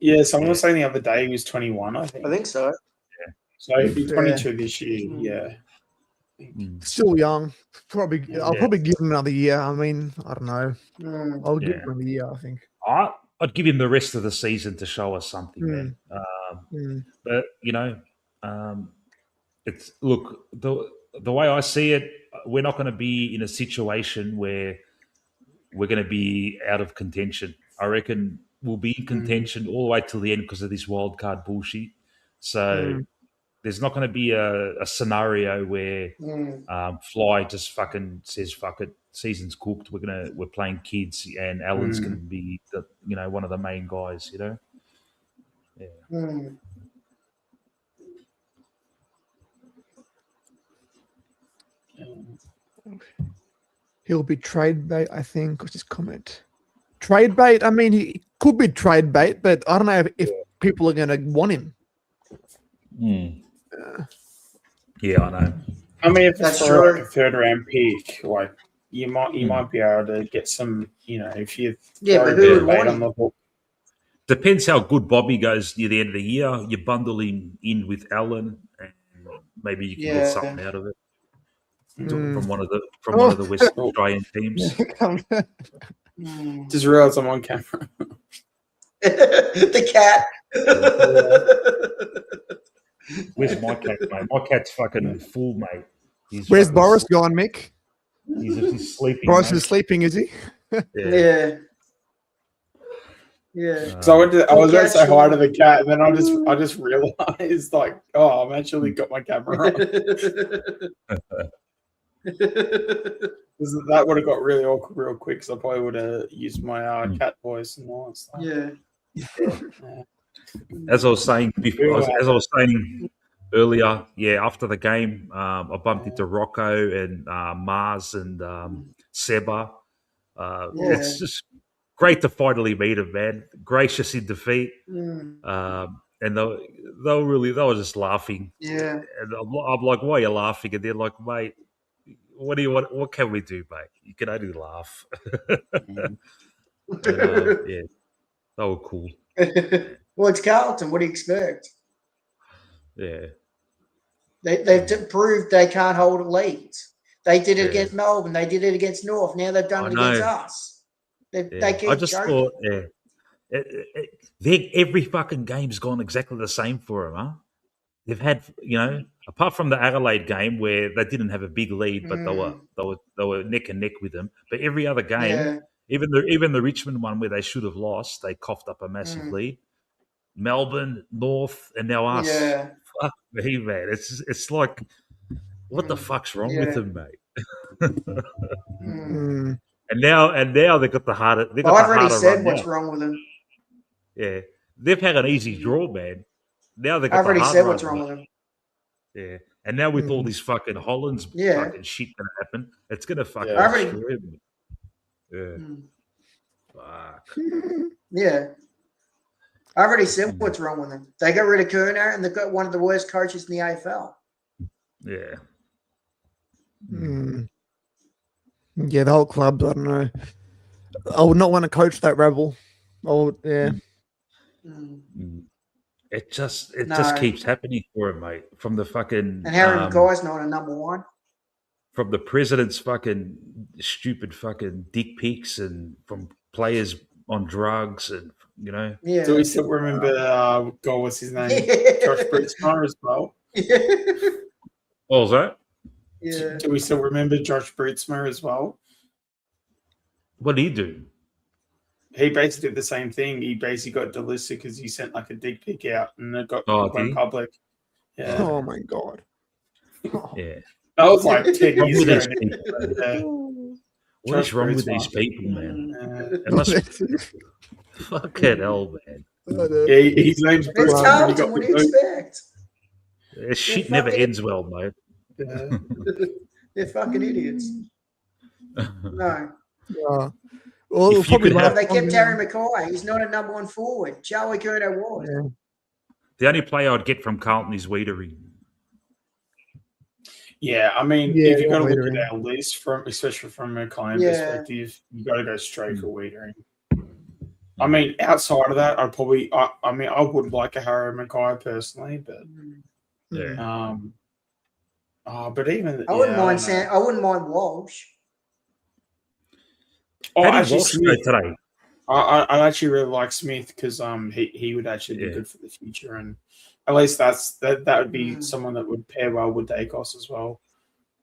Yeah, someone was saying the other day he was 21. I think so. Yeah. So he'll be 22 this year. Yeah. Still young. I'll probably give him another year. I mean, I don't know. I'll give him another year, I think. I'd give him the rest of the season to show us something, man. But it's look the way I see it, we're not going to be in a situation where we're going to be out of contention. I reckon we'll be in contention all the way till the end because of this wild card bullshit. So there's not going to be a scenario where Fly just fucking says fuck it, season's cooked. We're playing kids, and Allen's going to be one of the main guys. He'll be trade bait, I think. What's his comment? Trade bait. I mean, he could be trade bait, but I don't know if people are going to want him. Yeah, I know. I mean, if it's for like a third round pick, like you might be able to get some. If you but who would want on the hook. Depends how good Bobby goes near the end of the year. You bundle him in with Allen, and maybe you can get something out of it from one of the West Australian teams. Just realised I'm on camera. The cat. Where's my cat, mate? My cat's fucking full, mate. Where's Boris gone, Mick? He's sleeping. Boris is sleeping, is he? Yeah. So I was going to say hi to the cat, and then I just realised, like, I've actually got my camera on. That would have got really awkward real quick, so I probably would have used my cat voice and all that stuff. Yeah. As I was saying before, as I was saying earlier, after the game, I bumped into Rocco and Mars and Seba. It's just great to finally meet him, man. Gracious in defeat, and they were just laughing. Yeah, and I'm like, why are you laughing? And they're like, mate, what do you want? What can we do, mate? You can only laugh. And, they were cool. Well, it's Carlton. What do you expect? Yeah. They've proved they can't hold leads. They did it against Melbourne. They did it against North. Now they've done it against us. They keep I just joking. thought, every fucking game's gone exactly the same for them, huh? They've had, apart from the Adelaide game where they didn't have a big lead, but they were neck and neck with them. But every other game, even the Richmond one where they should have lost, they coughed up a massive lead. Melbourne, North, and now us. Yeah. Fuck me, man. It's like What the fuck's wrong with him, mate? Mm. And now they've got the harder. They've got I've the already harder said run what's now. wrong with him. Yeah, they've had an easy draw, man. Now they've got I've the already hard said run. what's wrong with him. Yeah, and now with all these fucking Hollands fucking shit gonna happen, it's gonna fucking destroy them. Yeah. Fuck. Yeah. I already said what's wrong with them. They got rid of Kerner and they've got one of the worst coaches in the AFL. Yeah. Mm. Yeah, the whole club, I don't know. I would not want to coach that rebel. Yeah. It just No. keeps happening for him, mate. From the fucking And Harry Mackay's not a number one. From the president's fucking stupid fucking dick pics and from players on drugs and Yeah. Do we still remember God, what's his name? Josh Britzmeyer as well. What was that? Yeah. Do we still remember Josh Britzmeyer as well? What did he do? He basically did the same thing. He basically got delisted because he sent like a dick pic out and it did went he? public. Yeah. Oh my god. Yeah. That was like 10 What's years wrong with ago. these people, Yeah. What is Josh wrong with Britzmeyer. these people, man? It must fucking hell, man. Yeah, his name's It's Britzmeyer. Carlton, what do you expect? This shit never ends well, mate. Yeah. They're fucking idiots. No. Yeah. Well, If you probably could have- They kept Harry Mackay. He's not a number one forward. Charlie Curto was. The only player I'd get from Carlton is Wiedering. Yeah, I mean, Yeah, if you're going to look Wiedering. at our list, especially from a client Yeah. perspective, you got to go straight for Wiedering. I mean, outside of that, I'd probably, I mean, I would like a Harry Mackay personally, but Yeah. but even I wouldn't yeah, mind don't know. I wouldn't mind Walsh. Oh, How did actually, Walsh go Smith. today? I actually really like Smith because he would actually be good for the future, and at least that would be someone that would pair well with Dacos as well.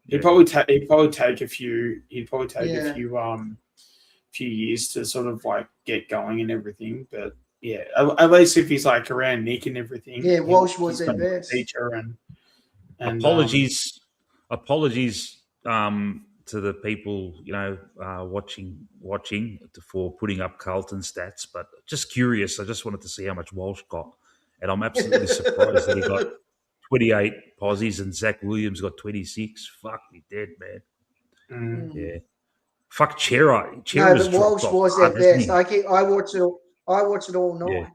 He'd probably take a few. He'd probably take a few years to sort of like get going and everything, but yeah, at least if he's like around Nick and everything. Yeah, Walsh was he's their got a best. teacher and Apologies to the people watching for putting up Carlton stats, but just curious. I just wanted to see how much Walsh got, and I'm absolutely surprised that he got 28 posies and Zach Williams got 26. Fuck me dead, man. Yeah. Fuck Chera. No, Chera's but Walsh dropped off was their hard, hasn't best. he? I watched it all night.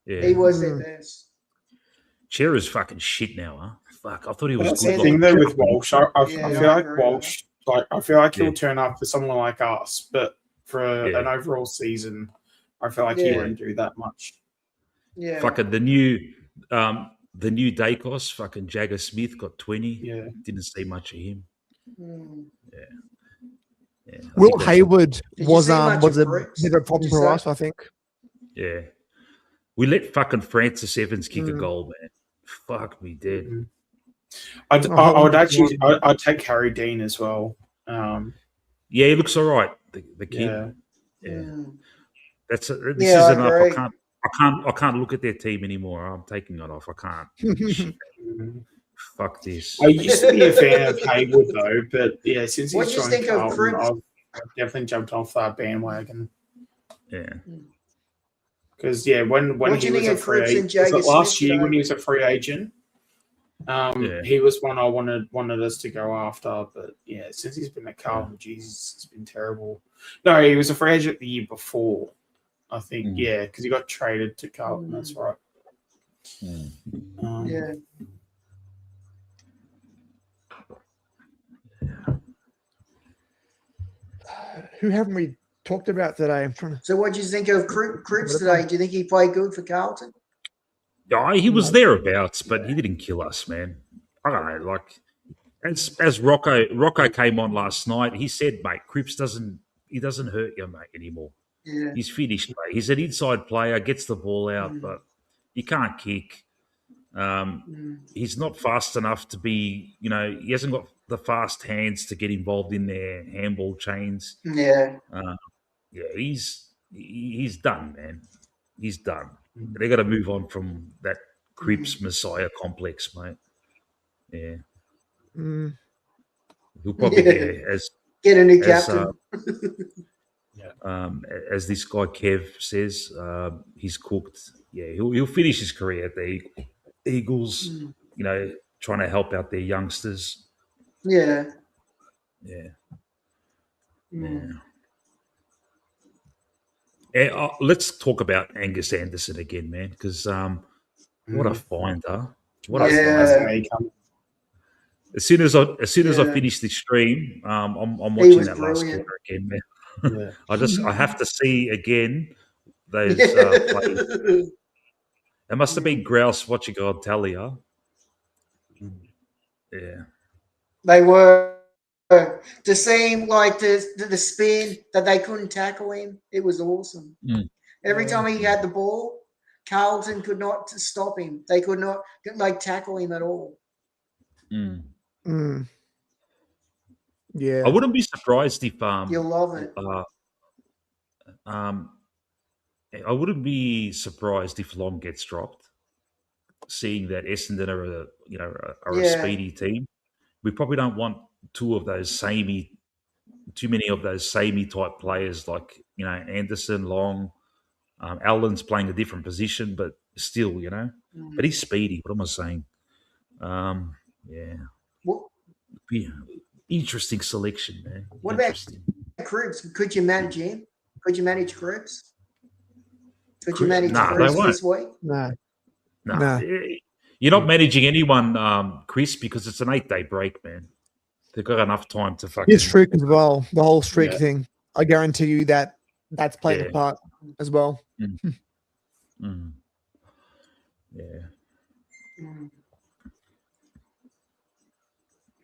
Yeah. He was their best. Chera's fucking shit now, huh? Fuck, I thought he was That's good. the thing though with Walsh. I Yeah, feel I like agree Walsh, I feel like he'll turn up for someone like us, but for Yeah. an overall season, I feel like he Yeah. won't do that much. Yeah. Fucking the new Dacos, fucking Jagger Smith got 20. Yeah. Didn't see much of him. Mm. Yeah. I Will think that's Hayward Did you was see much was of a Brooks? bit of a problem Did you for say- us, I think. Yeah. We let fucking Francis Evans kick a Mm. goal, man. Fuck me dead. I Oh, would actually, yeah. I'd take Harry Dean as well. Yeah, he looks all right. The kid. Yeah. Yeah. This Yeah, I is enough. agree. I can't look at their team anymore. I'm taking it off. I can't. Shit. Fuck this. I used to be a fan of Haywood though, but yeah, since What he's do you joined think of Carlton, Cripps? I've definitely jumped off that bandwagon. Yeah. Because when What do he you was think a of free Cripps and agent, Jagger last Smith, year though? when he was a free agent, he was one I wanted us to go after. But yeah, since he's been at Carlton, Jesus, it's been terrible. No, he was a free agent the year before, I think. Yeah, because he got traded to Carlton. That's right. Yeah. Who haven't we talked about today? I'm trying to. So what do you think of Cripps today? Do you think he played good for Carlton? Yeah, he was thereabouts, but he didn't kill us, man. I don't know. Like as Rocco came on last night, he said, "Mate, Cripps doesn't hurt you, mate, anymore. Yeah. He's finished, mate. He's an inside player, gets the ball out, but he can't kick. He's not fast enough to be, he hasn't got the fast hands to get involved in their handball chains. Yeah. He's done, man. He's done. They got to move on from that Cripps Messiah complex, mate. Yeah. He'll probably get a new captain. As this guy Kev says, he's cooked. Yeah, he'll finish his career at the Eagles. You know, trying to help out their youngsters. Yeah. Yeah. Let's talk about Angus Anderson again, man, because what a finder! What a finder! As soon as I finish this stream, I'm watching that last quarter again, man. I have to see again those plays. It must have been grouse watching on telly, huh? Yeah. They were. To see him like the spin that they couldn't tackle him, it was awesome. Every time he had the ball, Carlton could not stop him. They could not tackle him at all. Yeah, I wouldn't be surprised if you'll love it. I wouldn't be surprised if Long gets dropped. Seeing that Essendon are a speedy team, we probably don't want too many of those samey type players like Anderson, Long. Allen's playing a different position, but still, but he's speedy. What am I saying? Interesting selection, man. What about Cribs? Could you manage him? Could you manage Cribs? Could you manage Cribs this week? No. You're not managing anyone, Chris, because it's an 8-day break, man. They've got enough time to fucking... His streak as well, the whole streak thing. I guarantee you that's played a part as well.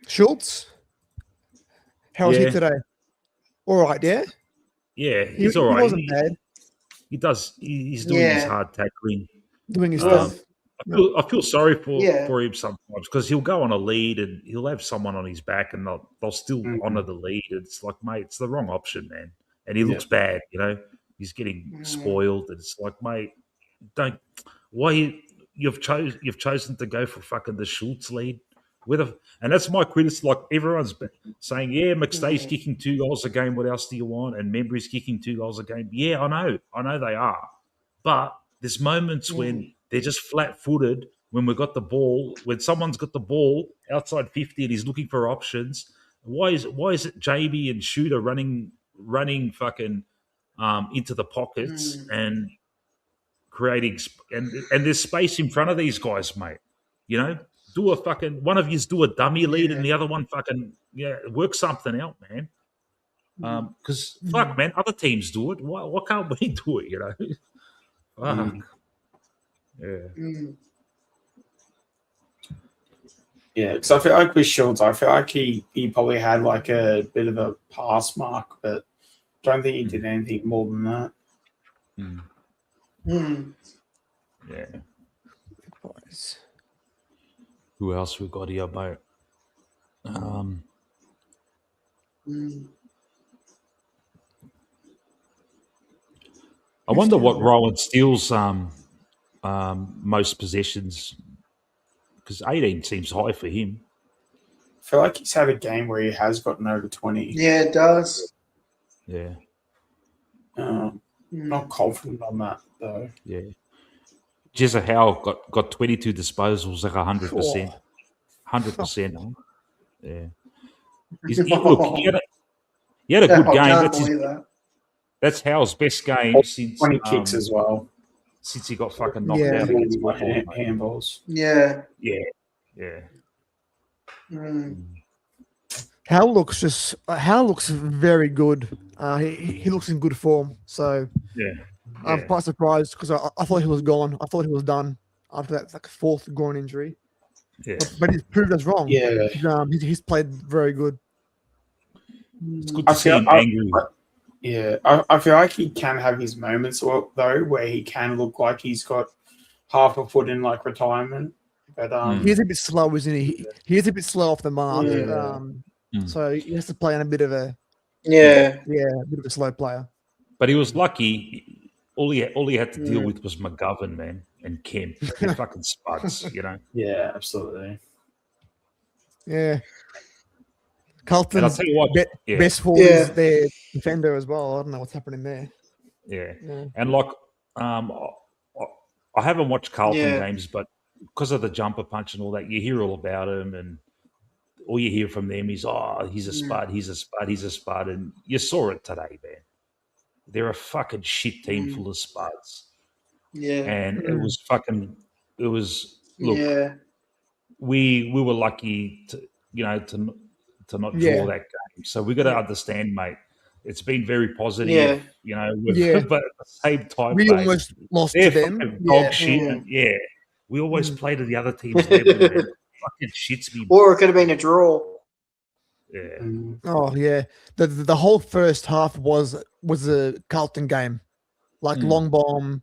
Schultz? How was he today? All right, yeah? Yeah, he's all right. He wasn't bad. He's doing his hard tackling. Doing his stuff. I feel sorry for him sometimes because he'll go on a lead and he'll have someone on his back and they'll still honour the lead. It's like, mate, it's the wrong option, man. And he looks bad, He's getting spoiled. And it's like, mate, you've chosen to go for fucking the Schultz lead. And that's my criticism. Like everyone's saying, McStay's kicking 2 goals a game. What else do you want? And Membry's kicking 2 goals a game. Yeah, I know they are. But there's moments when they're just flat-footed when we've got the ball. When someone's got the ball outside 50 and he's looking for options, why is it JB and Shooter running fucking into the pockets and creating and there's space in front of these guys, mate. Do a fucking one of yous do a dummy lead and the other one fucking work something out, man. Because fuck, man, other teams do it. Why can't we do it? Fuck. Yeah, because I feel like with Schultz, I feel like he probably had like a bit of a pass mark, but don't think he did anything more than that. Yeah. Who else we got here, mate? I wonder what Rowan Steele's most possessions, because 18 seems high for him. I feel like he's had a game where he has gotten over 20. Yeah, it does. Yeah. Not confident on that, though. Yeah. Jezza Howe got 22 disposals, like 100%. 100%. Yeah. He had a good game. That's Howe's best game since 20 kicks as well. Since he got fucking knocked out against my handballs. Yeah. Hal looks very good. He looks in good form. So I'm quite surprised because I thought he was gone. I thought he was done after that fourth groin injury. Yeah. But he's proved us wrong. Yeah. He's played very good. It's good to see him angry. I feel like he can have his moments though where he can look like he's got half a foot in like retirement. But he's a bit slow, isn't he? He is a bit slow off the mark. So he has to play on a bit of a a bit of a slow player. But he was lucky. All he had to deal with was McGovern, man, and Kemp. They're fucking spuds, Yeah, absolutely. Yeah. And I'll Carlton's tell you what, best forward is their defender as well. I don't know what's happening there. Yeah. Yeah. And like, I haven't watched Carlton Yeah. games, but because of the jumper punch and all that, you hear all about him, and all you hear from them is, "Oh, he's a spud, he's a spud, he's a spud," and you saw it today, man. They're a fucking shit team full of spuds, Yeah. and it was fucking. It was look. Yeah. We were lucky to to not draw that game, so we got to understand, mate. It's been very positive, but at the same time, we mate, almost lost they're to them. fucking dog shit, and we always play to the other team's level, man. It fucking shits me. Or it could have been a draw. Yeah. Oh yeah. The whole first half was a Carlton game, like long bomb,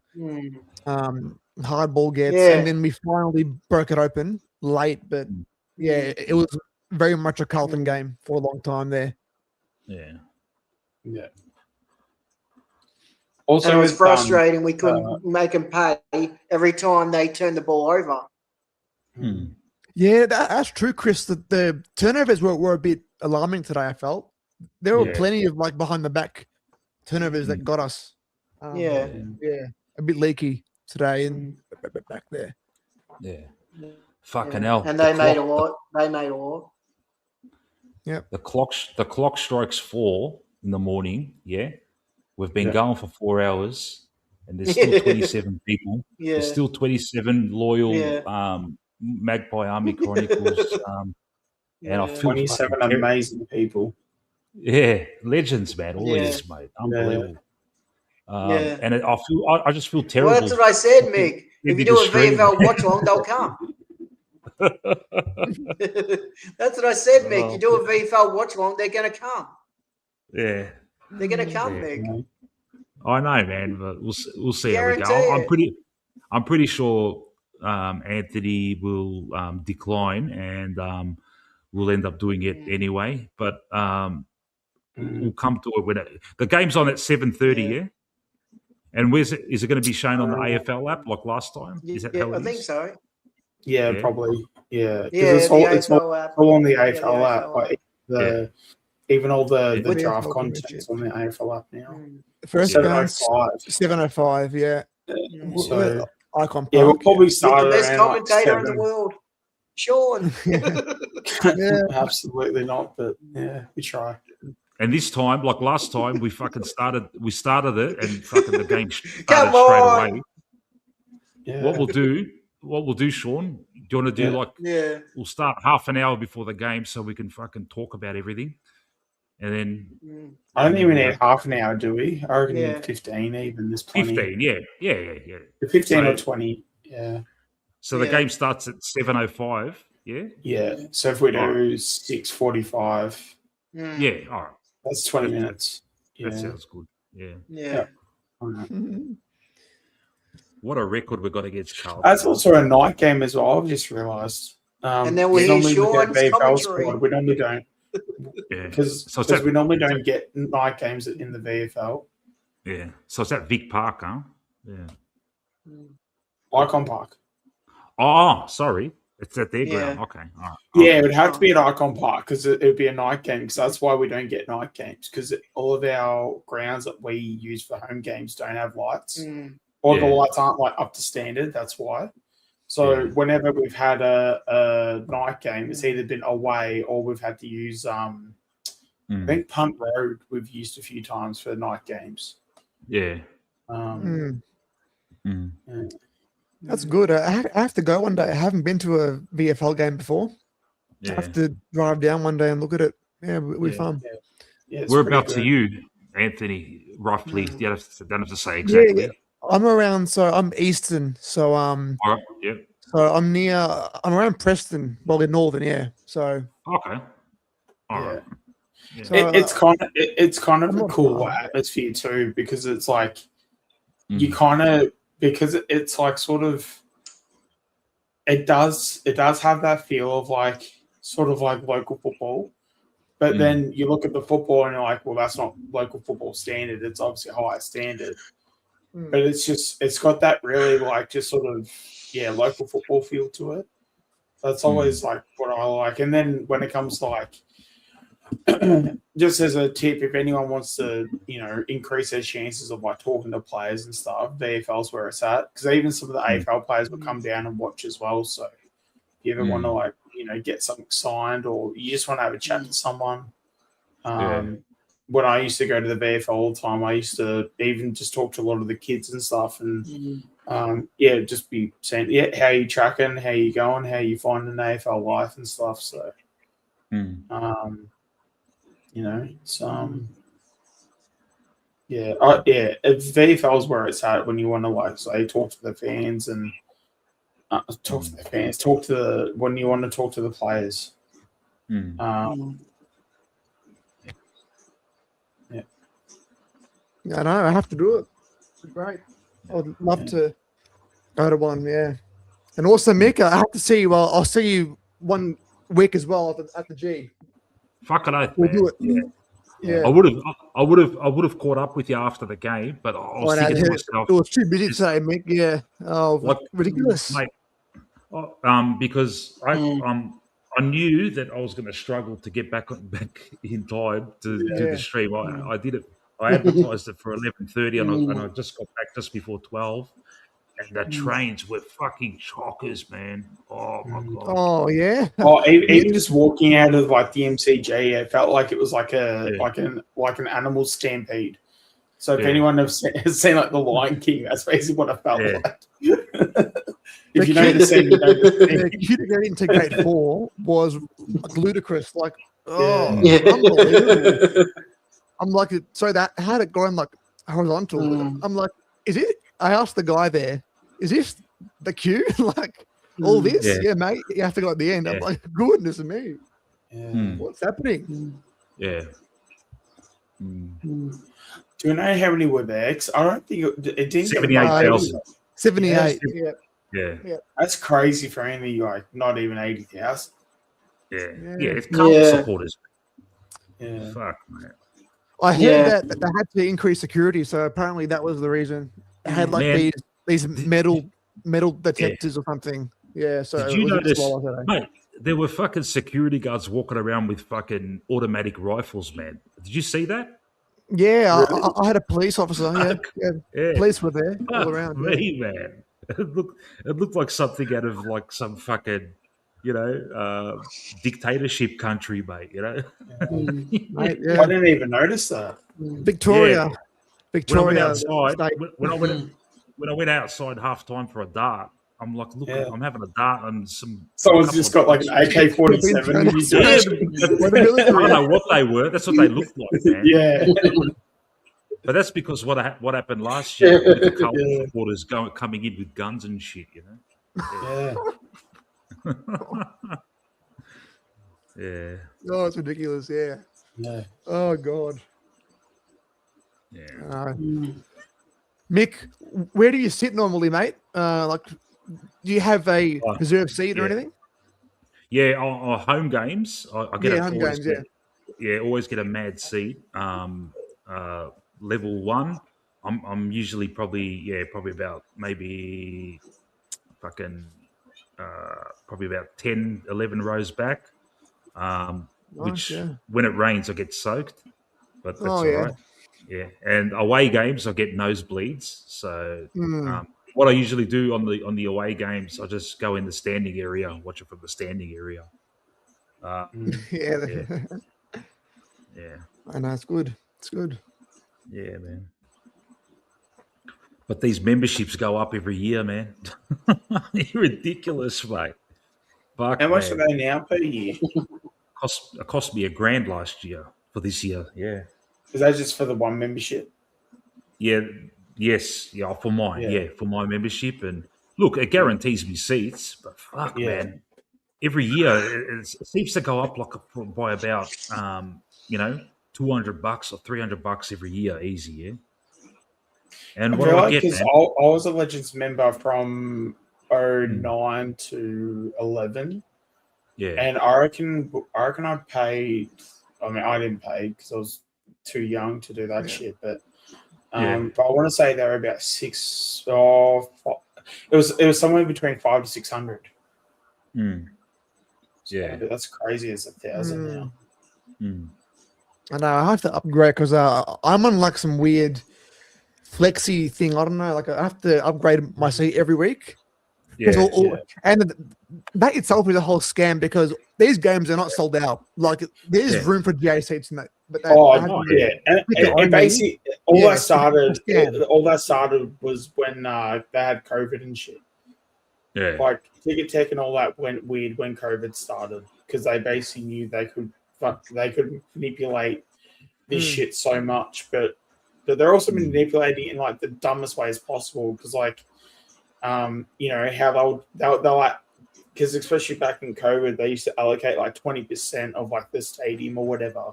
hard ball gets, and then we finally broke it open late. But it was very much a Carlton game for a long time there. Yeah. Yeah. Also, and it was frustrating. We couldn't make them pay every time they turned the ball over. Yeah, that's true, Chris. The turnovers were a bit alarming today, I felt. There were plenty of like behind the back turnovers that got us. Yeah, a bit leaky today and back there. Yeah. Fucking hell. And they made a lot. They made a lot. Yeah. The clock strikes 4 in the morning. Yeah. We've been going for 4 hours, and there's still 27 people. Yeah. There's still 27 loyal Magpie Army Chronicles. And I feel 27 amazing people. Yeah, legends, man. All these, mate. Unbelievable. And I just feel terrible. Well, that's what I said, Mick. If you do a VFL watch along, they'll come. That's what I said, Mick. You do a VFL watch along, they're going to come. Yeah. They're going to come, Mick. I know, man, but we'll see how we go. I'm pretty sure Anthony will decline, and we'll end up doing it anyway. But we'll come to it when the game's on at 7:30. Yeah. And where's it? Is it going to be shown on the AFL app like last time? Is that how it is? I think so. Yeah, probably. Yeah, because it's all on the AFL app. Like even all the draft content's on the AFL app now. First 7:05. Yeah. So Icon Park. Yeah, we'll probably start the best around commentator like in the world, Sean. Absolutely not, but yeah, we try. And this time, like last time, we started it, and fucking the game started straight away. Yeah. What we'll do, Sean? Do you want to do we'll start half an hour before the game so we can fucking talk about everything, and then I don't even need half an hour, do we? I reckon 15 even. There's plenty. 15, yeah. 15 or 20, yeah. So the game starts at 7:05, yeah. Yeah. So if we do 6:45, yeah, all right. That's 20 minutes. Yeah. That sounds good. Yeah. Yeah. What a record we've got against Carlton. That's also a night game as well. I've just realised. And then we hear Sean's commentary. We normally don't. Yeah. Because we normally don't get night games in the VFL. Yeah. So it's at Vic Park, huh? Yeah. Icon Park. Oh, sorry. It's at their ground. Okay. All right. Yeah, it would have to be at Icon Park because it would be a night game, because that's why we don't get night games, because all of our grounds that we use for home games don't have lights. Or the lights aren't like up to standard. That's why. So whenever we've had a night game, it's either been away or we've had to use I think Punt Road we've used a few times for night games. Yeah. That's good. I have to go one day. I haven't been to a VFL game before. Yeah. I have to drive down one day and look at it. Yeah, it'll be fun. Yeah, whereabouts are you, Anthony? Roughly, you don't have to say exactly. Yeah. I'm around. So I'm Eastern. So All right. Yeah. So I'm around Preston, well in Northern. Yeah. So okay. All right. Yeah. So, it's kind of a cool atmosphere too, because it's like you kind of, because it's like sort of, it does have that feel of like sort of like local football, but then you look at the football and you're like, well, that's not local football standard. It's obviously a higher standard, but it's got that really like just sort of local football feel to it. That's always like what I like. And then when it comes to like, just as a tip, if anyone wants to, increase their chances of like talking to players and stuff, VFL's where it's at. Because even some of the AFL players will come down and watch as well. So if you ever want to like, get something signed or you just want to have a chat to someone. When I used to go to the VFL all the time, I used to even just talk to a lot of the kids and stuff and just be saying, how you tracking, how you going, how you finding AFL life and stuff. So it's VFL is where it's at when you want to like say talk to the fans and when you want to talk to the players. I know. I have to do it. It's great. I'd love to go to one. Yeah, and also Mick, I have to see you. Well, I'll see you one week as well at the G. Fucking oath, We'll man. do it. Yeah. I would have caught up with you after the game, but I was thinking to myself, it was too busy today, Mick. Yeah. Oh, like, ridiculous. mate. Because I knew that I was going to struggle to get back in time to do the stream. I did it. I advertised it for 11:30, and I just got back just before 12. And the trains were fucking chockers, man. Oh my god. Oh yeah. Even just walking out of like the MCG, it felt like it was like an animal stampede. So if anyone has seen like the Lion King, that's basically what I felt like. If you know the scene, the queue to get into Gate 4 was like ludicrous. Like, unbelievable. I'm like, so that had it going like horizontal. I'm like, is it? I asked the guy there, is this the queue? Like all this? Yeah, mate. You have to go at the end. I'm like, goodness me. What's happening? Yeah. Do you know how many were there? I don't think it didn't. 78,000. 78. Yeah. That's crazy for any like not even 80,000. Yeah. It's Carlton supporters. Yeah. Fuck, man. I heard that they had to increase security, so apparently that was the reason. They had like these metal detectors or something. Yeah, so did you notice, mate, there were fucking security guards walking around with fucking automatic rifles, man. Did you see that? Yeah, really? I had a police officer. Yeah. Police were there all around. Me, man. It looked like something out of like some fucking, dictatorship country, mate. Mate, I didn't even notice that. Victoria. When I went outside, when I went outside half time for a dart, I'm like, look, I'm having a dart and someone's just got like an AK-47. I don't know what they were. That's what they looked like, man. Yeah. But that's because what happened last year with the Carlton supporters coming in with guns and shit, Yeah. Yeah. Oh, it's ridiculous. Yeah. Yeah. Oh God. Yeah. Mick, where do you sit normally, mate? Like, do you have a reserve seat or anything? Yeah, on home games, I get home games. always get a mad seat. Level 1. I'm usually probably about maybe fucking probably about 10, 11 rows back. Which when it rains, I get soaked, but that's all right. Yeah, and away games, I get nosebleeds. So what I usually do on the away games, I just go in the standing area, watch it from the standing area. Yeah. I know, it's good. It's good. Yeah, man. But these memberships go up every year, man. You're ridiculous, mate. Fuck, how much are they now per year? It cost me $1,000 last year for this year. Yeah. Is that just for the one membership? Yeah. Yes. Yeah. For mine. Yeah. For my membership, and look, it guarantees me seats. But fuck, man. Every year it seems to go up by about $200 or $300 every year, easy. Yeah. And what do I get? Because I was a Legends member from 09 to 11. Yeah. And I reckon I paid. I mean, I didn't pay because I was too young to do that shit. But but I want to say they were about $6. It was somewhere between $500 to $600. Yeah. But that's crazy as 1,000 now. I know I have to upgrade because I'm on like some weird flexi thing. I don't know. Like I have to upgrade my seat every week. Yeah, And that itself is a whole scam because these games are not sold out. Like there's room for GA seats in that. But And basically all Yeah, that started. it's a scam. All that started was when they had COVID and shit. Yeah. Like Ticket Tech and all that went weird when COVID started because they basically knew they could manipulate this shit so much, but they're also manipulating it in like the dumbest ways possible because like you know how they'll like because especially back in COVID they used to allocate like 20% of like the stadium or whatever,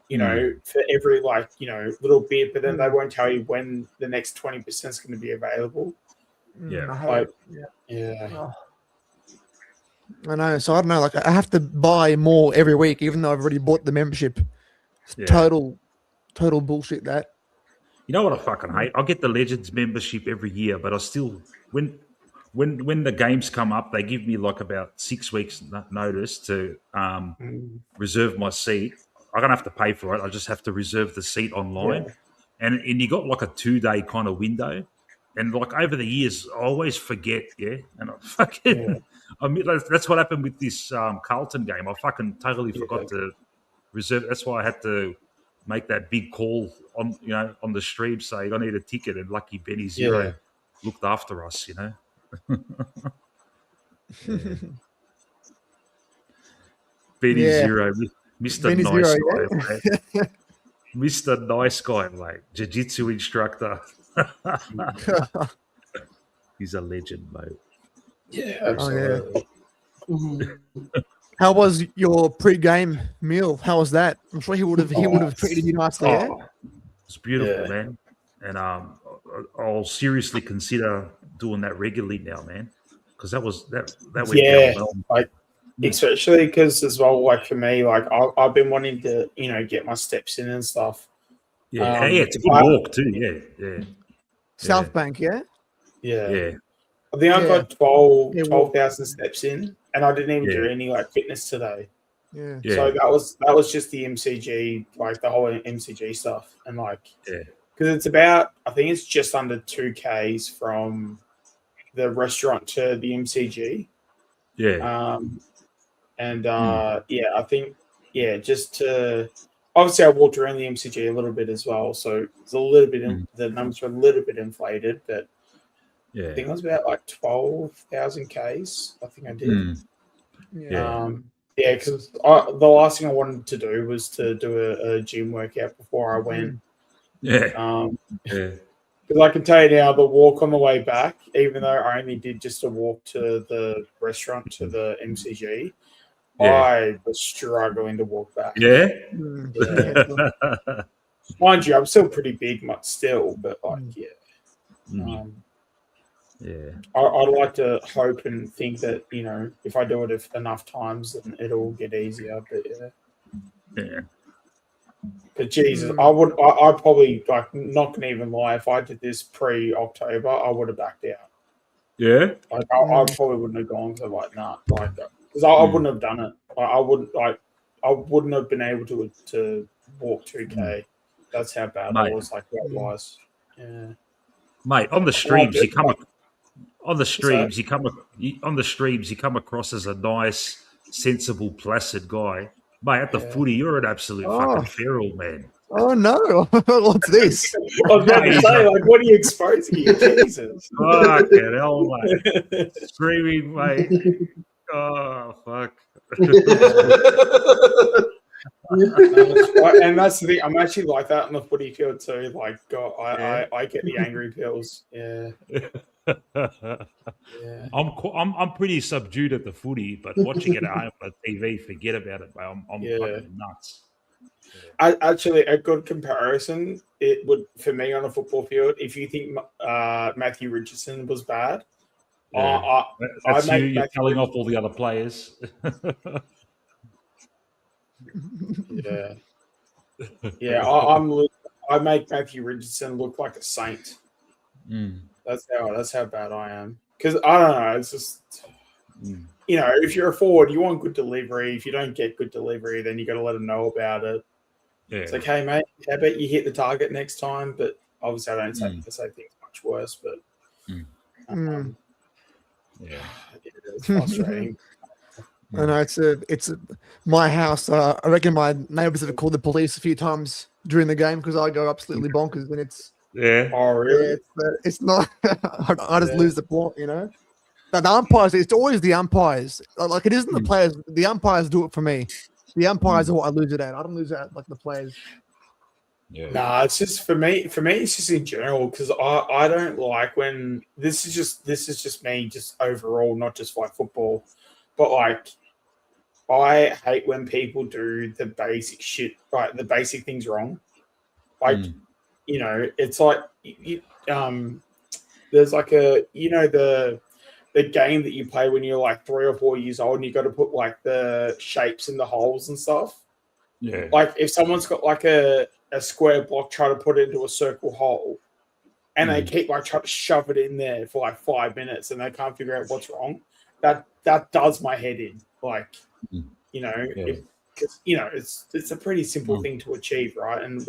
you know, for every like, you know, little bit, but then they won't tell you when the next 20% is going to be available. I know. So I don't know. Like I have to buy more every week, even though I've already bought the membership. It's total bullshit. That. You know what I fucking hate? I get the Legends membership every year, but I still when the games come up, they give me like about 6 weeks notice to reserve my seat. I don't have to pay for it. I just have to reserve the seat online, and you got like a 2-day kind of window. And like over the years, I always forget, and I fucking. I mean, that's what happened with this Carlton game. I fucking totally forgot to reserve. That's why I had to make that big call on the stream saying I need a ticket, and lucky Benny Zero looked after us. Benny Zero, Mr. Benny Nice Zero, Guy, mate. Mr. Nice Guy, mate. Jiu-jitsu instructor. He's a legend, mate. Yeah, absolutely. How was your pre-game meal? How was that? I'm sure he would have treated you nicely. It's beautiful, man. And I'll seriously consider doing that regularly now, man. Because that went down well. Like especially because as well, like for me, like I've been wanting to, get my steps in and stuff. Yeah, it's a good walk too. Yeah. South Bank, yeah. I think I got 12,000 steps in, and I didn't even do any like fitness today. Yeah. So that was just the MCG, like the whole MCG stuff, and like because it's about, I think it's just under 2Ks from the restaurant to the MCG. I think just to obviously I walked around the MCG a little bit as well, so it's a little bit the numbers are a little bit inflated, but I think it was about like 12,000 Ks. I think I did. Because the last thing I wanted to do was to do a gym workout before I went. Because I can tell you now, the walk on the way back, even though I only did just a walk to the restaurant to the MCG, I was struggling to walk back. Mind you, I'm still pretty big, but like, I'd like to hope and think that, if I do it enough times, then it'll get easier. But But Jesus, I probably, like, not gonna even lie, if I did this pre-October, I would have backed out. Like I probably wouldn't have gone to because I wouldn't have done it. I wouldn't have been able to walk 2K. That's how bad I was, like weight-wise. Yeah, mate. On the streams, you come across as a nice, sensible, placid guy. Mate, at the footy, you're an absolute fucking feral, man. Oh no! What's this? I was about to say, like, what are you exposing here? Jesus! Fucking hell, mate! Screaming, mate. Oh fuck! And that's the thing. I'm actually like that on the footy field too. Like, God, I get the angry pills. Yeah. I'm pretty subdued at the footy, but watching it at home on TV, forget about it, mate. I'm fucking nuts. Actually, a good comparison, it would, for me on a football field, if you think Matthew Richardson was bad, that's you're telling off all the other players. I make Matthew Richardson look like a saint. That's how bad I am. Because I don't know, it's just You know, if you're a forward, you want good delivery. If you don't get good delivery, then you got to let them know about it. Yeah. It's like, hey, mate, how about you hit the target next time? But obviously, I don't say things much worse. But yeah, it's frustrating. I know it's my house. I reckon my neighbours have called the police a few times during the game because I go absolutely bonkers and it's Oh, really? it's not. I just lose the plot, you know. But the umpires, it's always the umpires. Like it isn't the players. The umpires do it for me. The umpires are what I lose it at. I don't lose it at like the players. Yeah. Nah, it's just for me. For me, it's just in general because I don't like when this is just me, just overall, not just like football, but like I hate when people do the basic shit, like the basic things wrong. Like you know, it's like there's like the game that you play when you're like 3 or 4 years old and you got to put like the shapes in the holes and stuff. Yeah. Like if someone's got like a square block, try to put it into a circle hole and they keep like trying to shove it in there for like 5 minutes and they can't figure out what's wrong. That does my head in. Like, you know, it's a pretty simple thing to achieve, right? And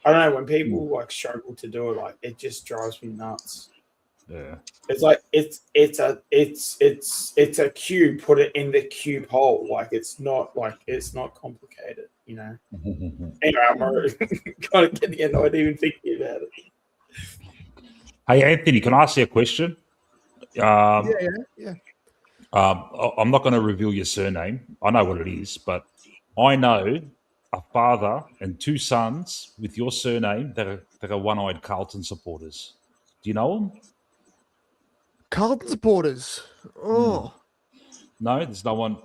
I don't know, when people like struggle to do it, like it just drives me nuts. Yeah. It's like it's a cube, put it in the cube hole. Like it's not complicated, you know. Anyway, I'm kind of getting annoyed even thinking about it. Hey Anthony, can I ask you a question? Yeah. I'm not going to reveal your surname. I know what it is, but I know a father and 2 sons with your surname that are one-eyed Carlton supporters. Do you know them? Carlton supporters. Oh. No, there's no one.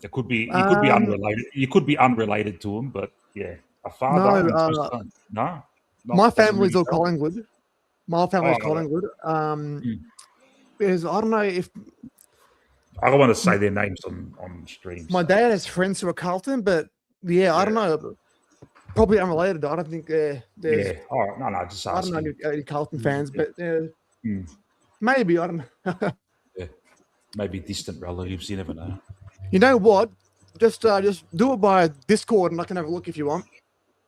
It could be. You could be unrelated. You could be unrelated to them, but yeah, a father and 2 sons. No. My family's all Collingwood. My family's Collingwood. Because I don't know if I don't want to say their names on streams. my dad has friends who are Carlton, but I don't know. Probably unrelated. I don't think there's. Yeah. All right. No. Just I asking. don't know any Carlton fans, but maybe I don't know. Yeah. Maybe distant relatives. You never know. You know what? Just do it by Discord, and I can have a look if you want.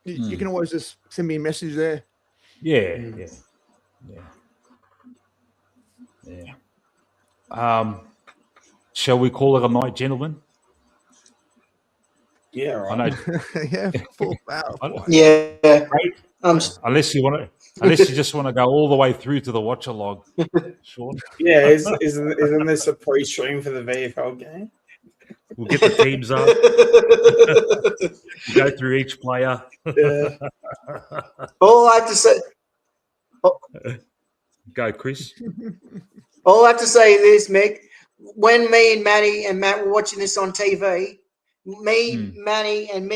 You can always just send me a message there. Yeah. Shall we call it a night, gentlemen? Yeah, right. I know. Yeah, full power. Yeah. Unless you just want to go all the way through to the watch log, Sean. Yeah, isn't this a pre-stream for the VFL game? We'll get the teams up. Go through each player. Yeah. All I have to say. Go, Chris. All I have to say is, Mick, when me and Matt were watching this on TV, Manny and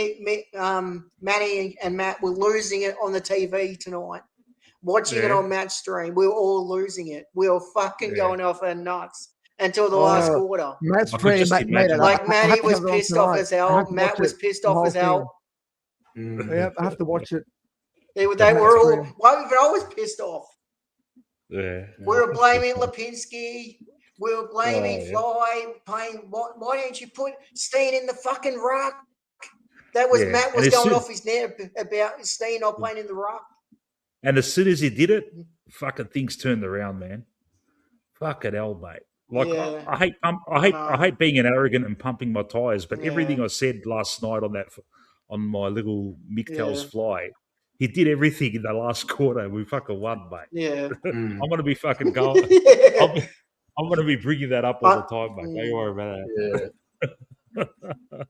Manny and Matt were losing it on the TV tonight. Watching it on Matt's stream, we were all losing it. We were fucking going off our nuts until the last quarter. Matt's stream, like Manny was pissed off as hell. Matt was pissed off as hell. Yeah, I have to watch it. They were all. I was pissed off. Yeah. We were blaming Lipinski. We were blaming Fly. Why didn't you put Steen in the fucking ruck? That was Matt was going off his net about Steen not playing in the ruck. And as soon as he did it, fucking things turned around, man. Fucking hell, mate. Like I hate being an arrogant and pumping my tires, but everything I said last night on my little Mick Tells Fly, he did everything in the last quarter. We fucking won, mate. Yeah. I'm gonna be fucking going. I'm gonna be bringing that up all the time, mate. Don't worry about that.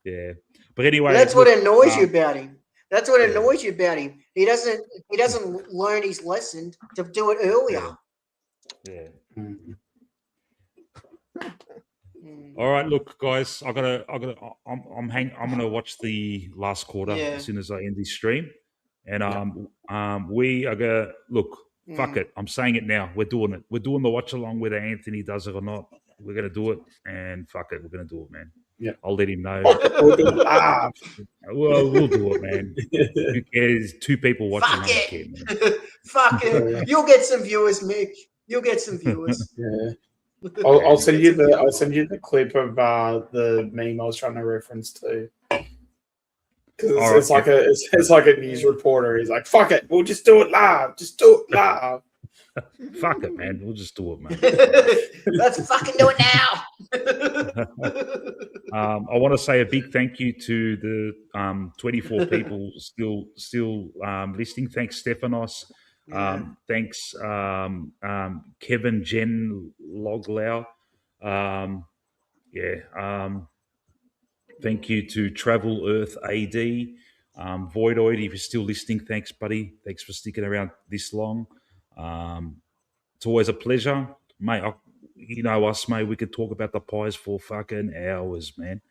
Yeah. But anyway, that's what annoys you about him. That's what annoys you about him. He doesn't learn his lesson to do it earlier. Yeah. All right, look, guys, I'm gonna watch the last quarter as soon as I end this stream, and we are gonna look. Fuck it, I'm saying it now. We're doing it. We're doing the watch along, whether Anthony does it or not. We're gonna do it, and fuck it, we're gonna do it, man. Yeah, I'll let him know. We'll do it. Well, we'll do it, man. Who cares? 2 people watching. Fuck it. Fuck it. You'll get some viewers, Mick. You'll get some viewers. I'll send you the clip of the meme I was trying to reference to. Because it's like a news reporter. He's like, "Fuck it, we'll just do it live. Just do it live." Fuck it, man. We'll just do it, man. Let's fucking do it now. I want to say a big thank you to the 24 people still listening. Thanks, Stefanos. Thanks, Kevin, Jen Loglau. Thank you to Travel Earth AD. Voidoid, if you're still listening, thanks, buddy. Thanks for sticking around this long. It's always a pleasure, mate. You know us, mate. We could talk about the pies for fucking hours, man.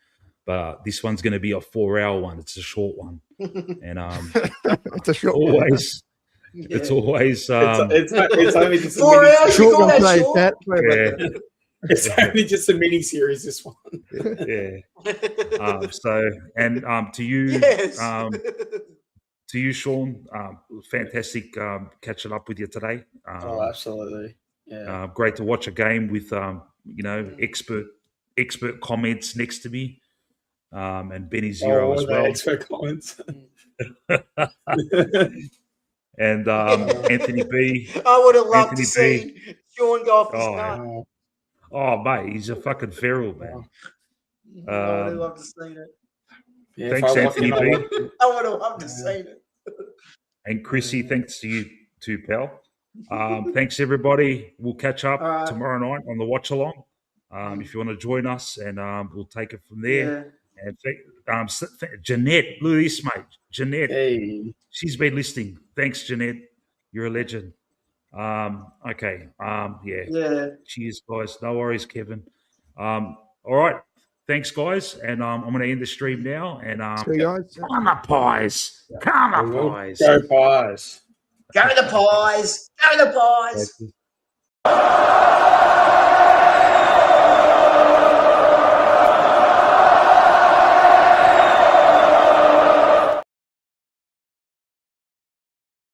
But this one's going to be a 4-hour one. It's a short one, and it's a short always. One. It's always. It's only just 4 hours. Short You call one, that short? Yeah. It's only just a mini series. This one. Yeah. To you, Yes. to you, Sean. Fantastic catching up with you today. Absolutely. Yeah. Great to watch a game with expert comments next to me, and Benny Zero as well. Expert comments. And Anthony B. I would have loved Anthony to see Sean go off his nut. Oh, mate, he's a fucking feral, man. I would have loved to see it. Yeah, thanks, Anthony B. I would have loved to see it. And Chrissy, thanks to you too, pal. Thanks, everybody. We'll catch up tomorrow night on the watch along. If you want to join us, and we'll take it from there. Yeah. And Jeanette, look at this, mate. Jeanette, she's been listening. Thanks, Jeanette. You're a legend. Okay. Yeah. Cheers, guys. No worries, Kevin. All right. Thanks, guys. And I'm going to end the stream now. And See you guys. Come on, Pies. Come on, Pies. Go Pies. Go the Pies. Go the Pies.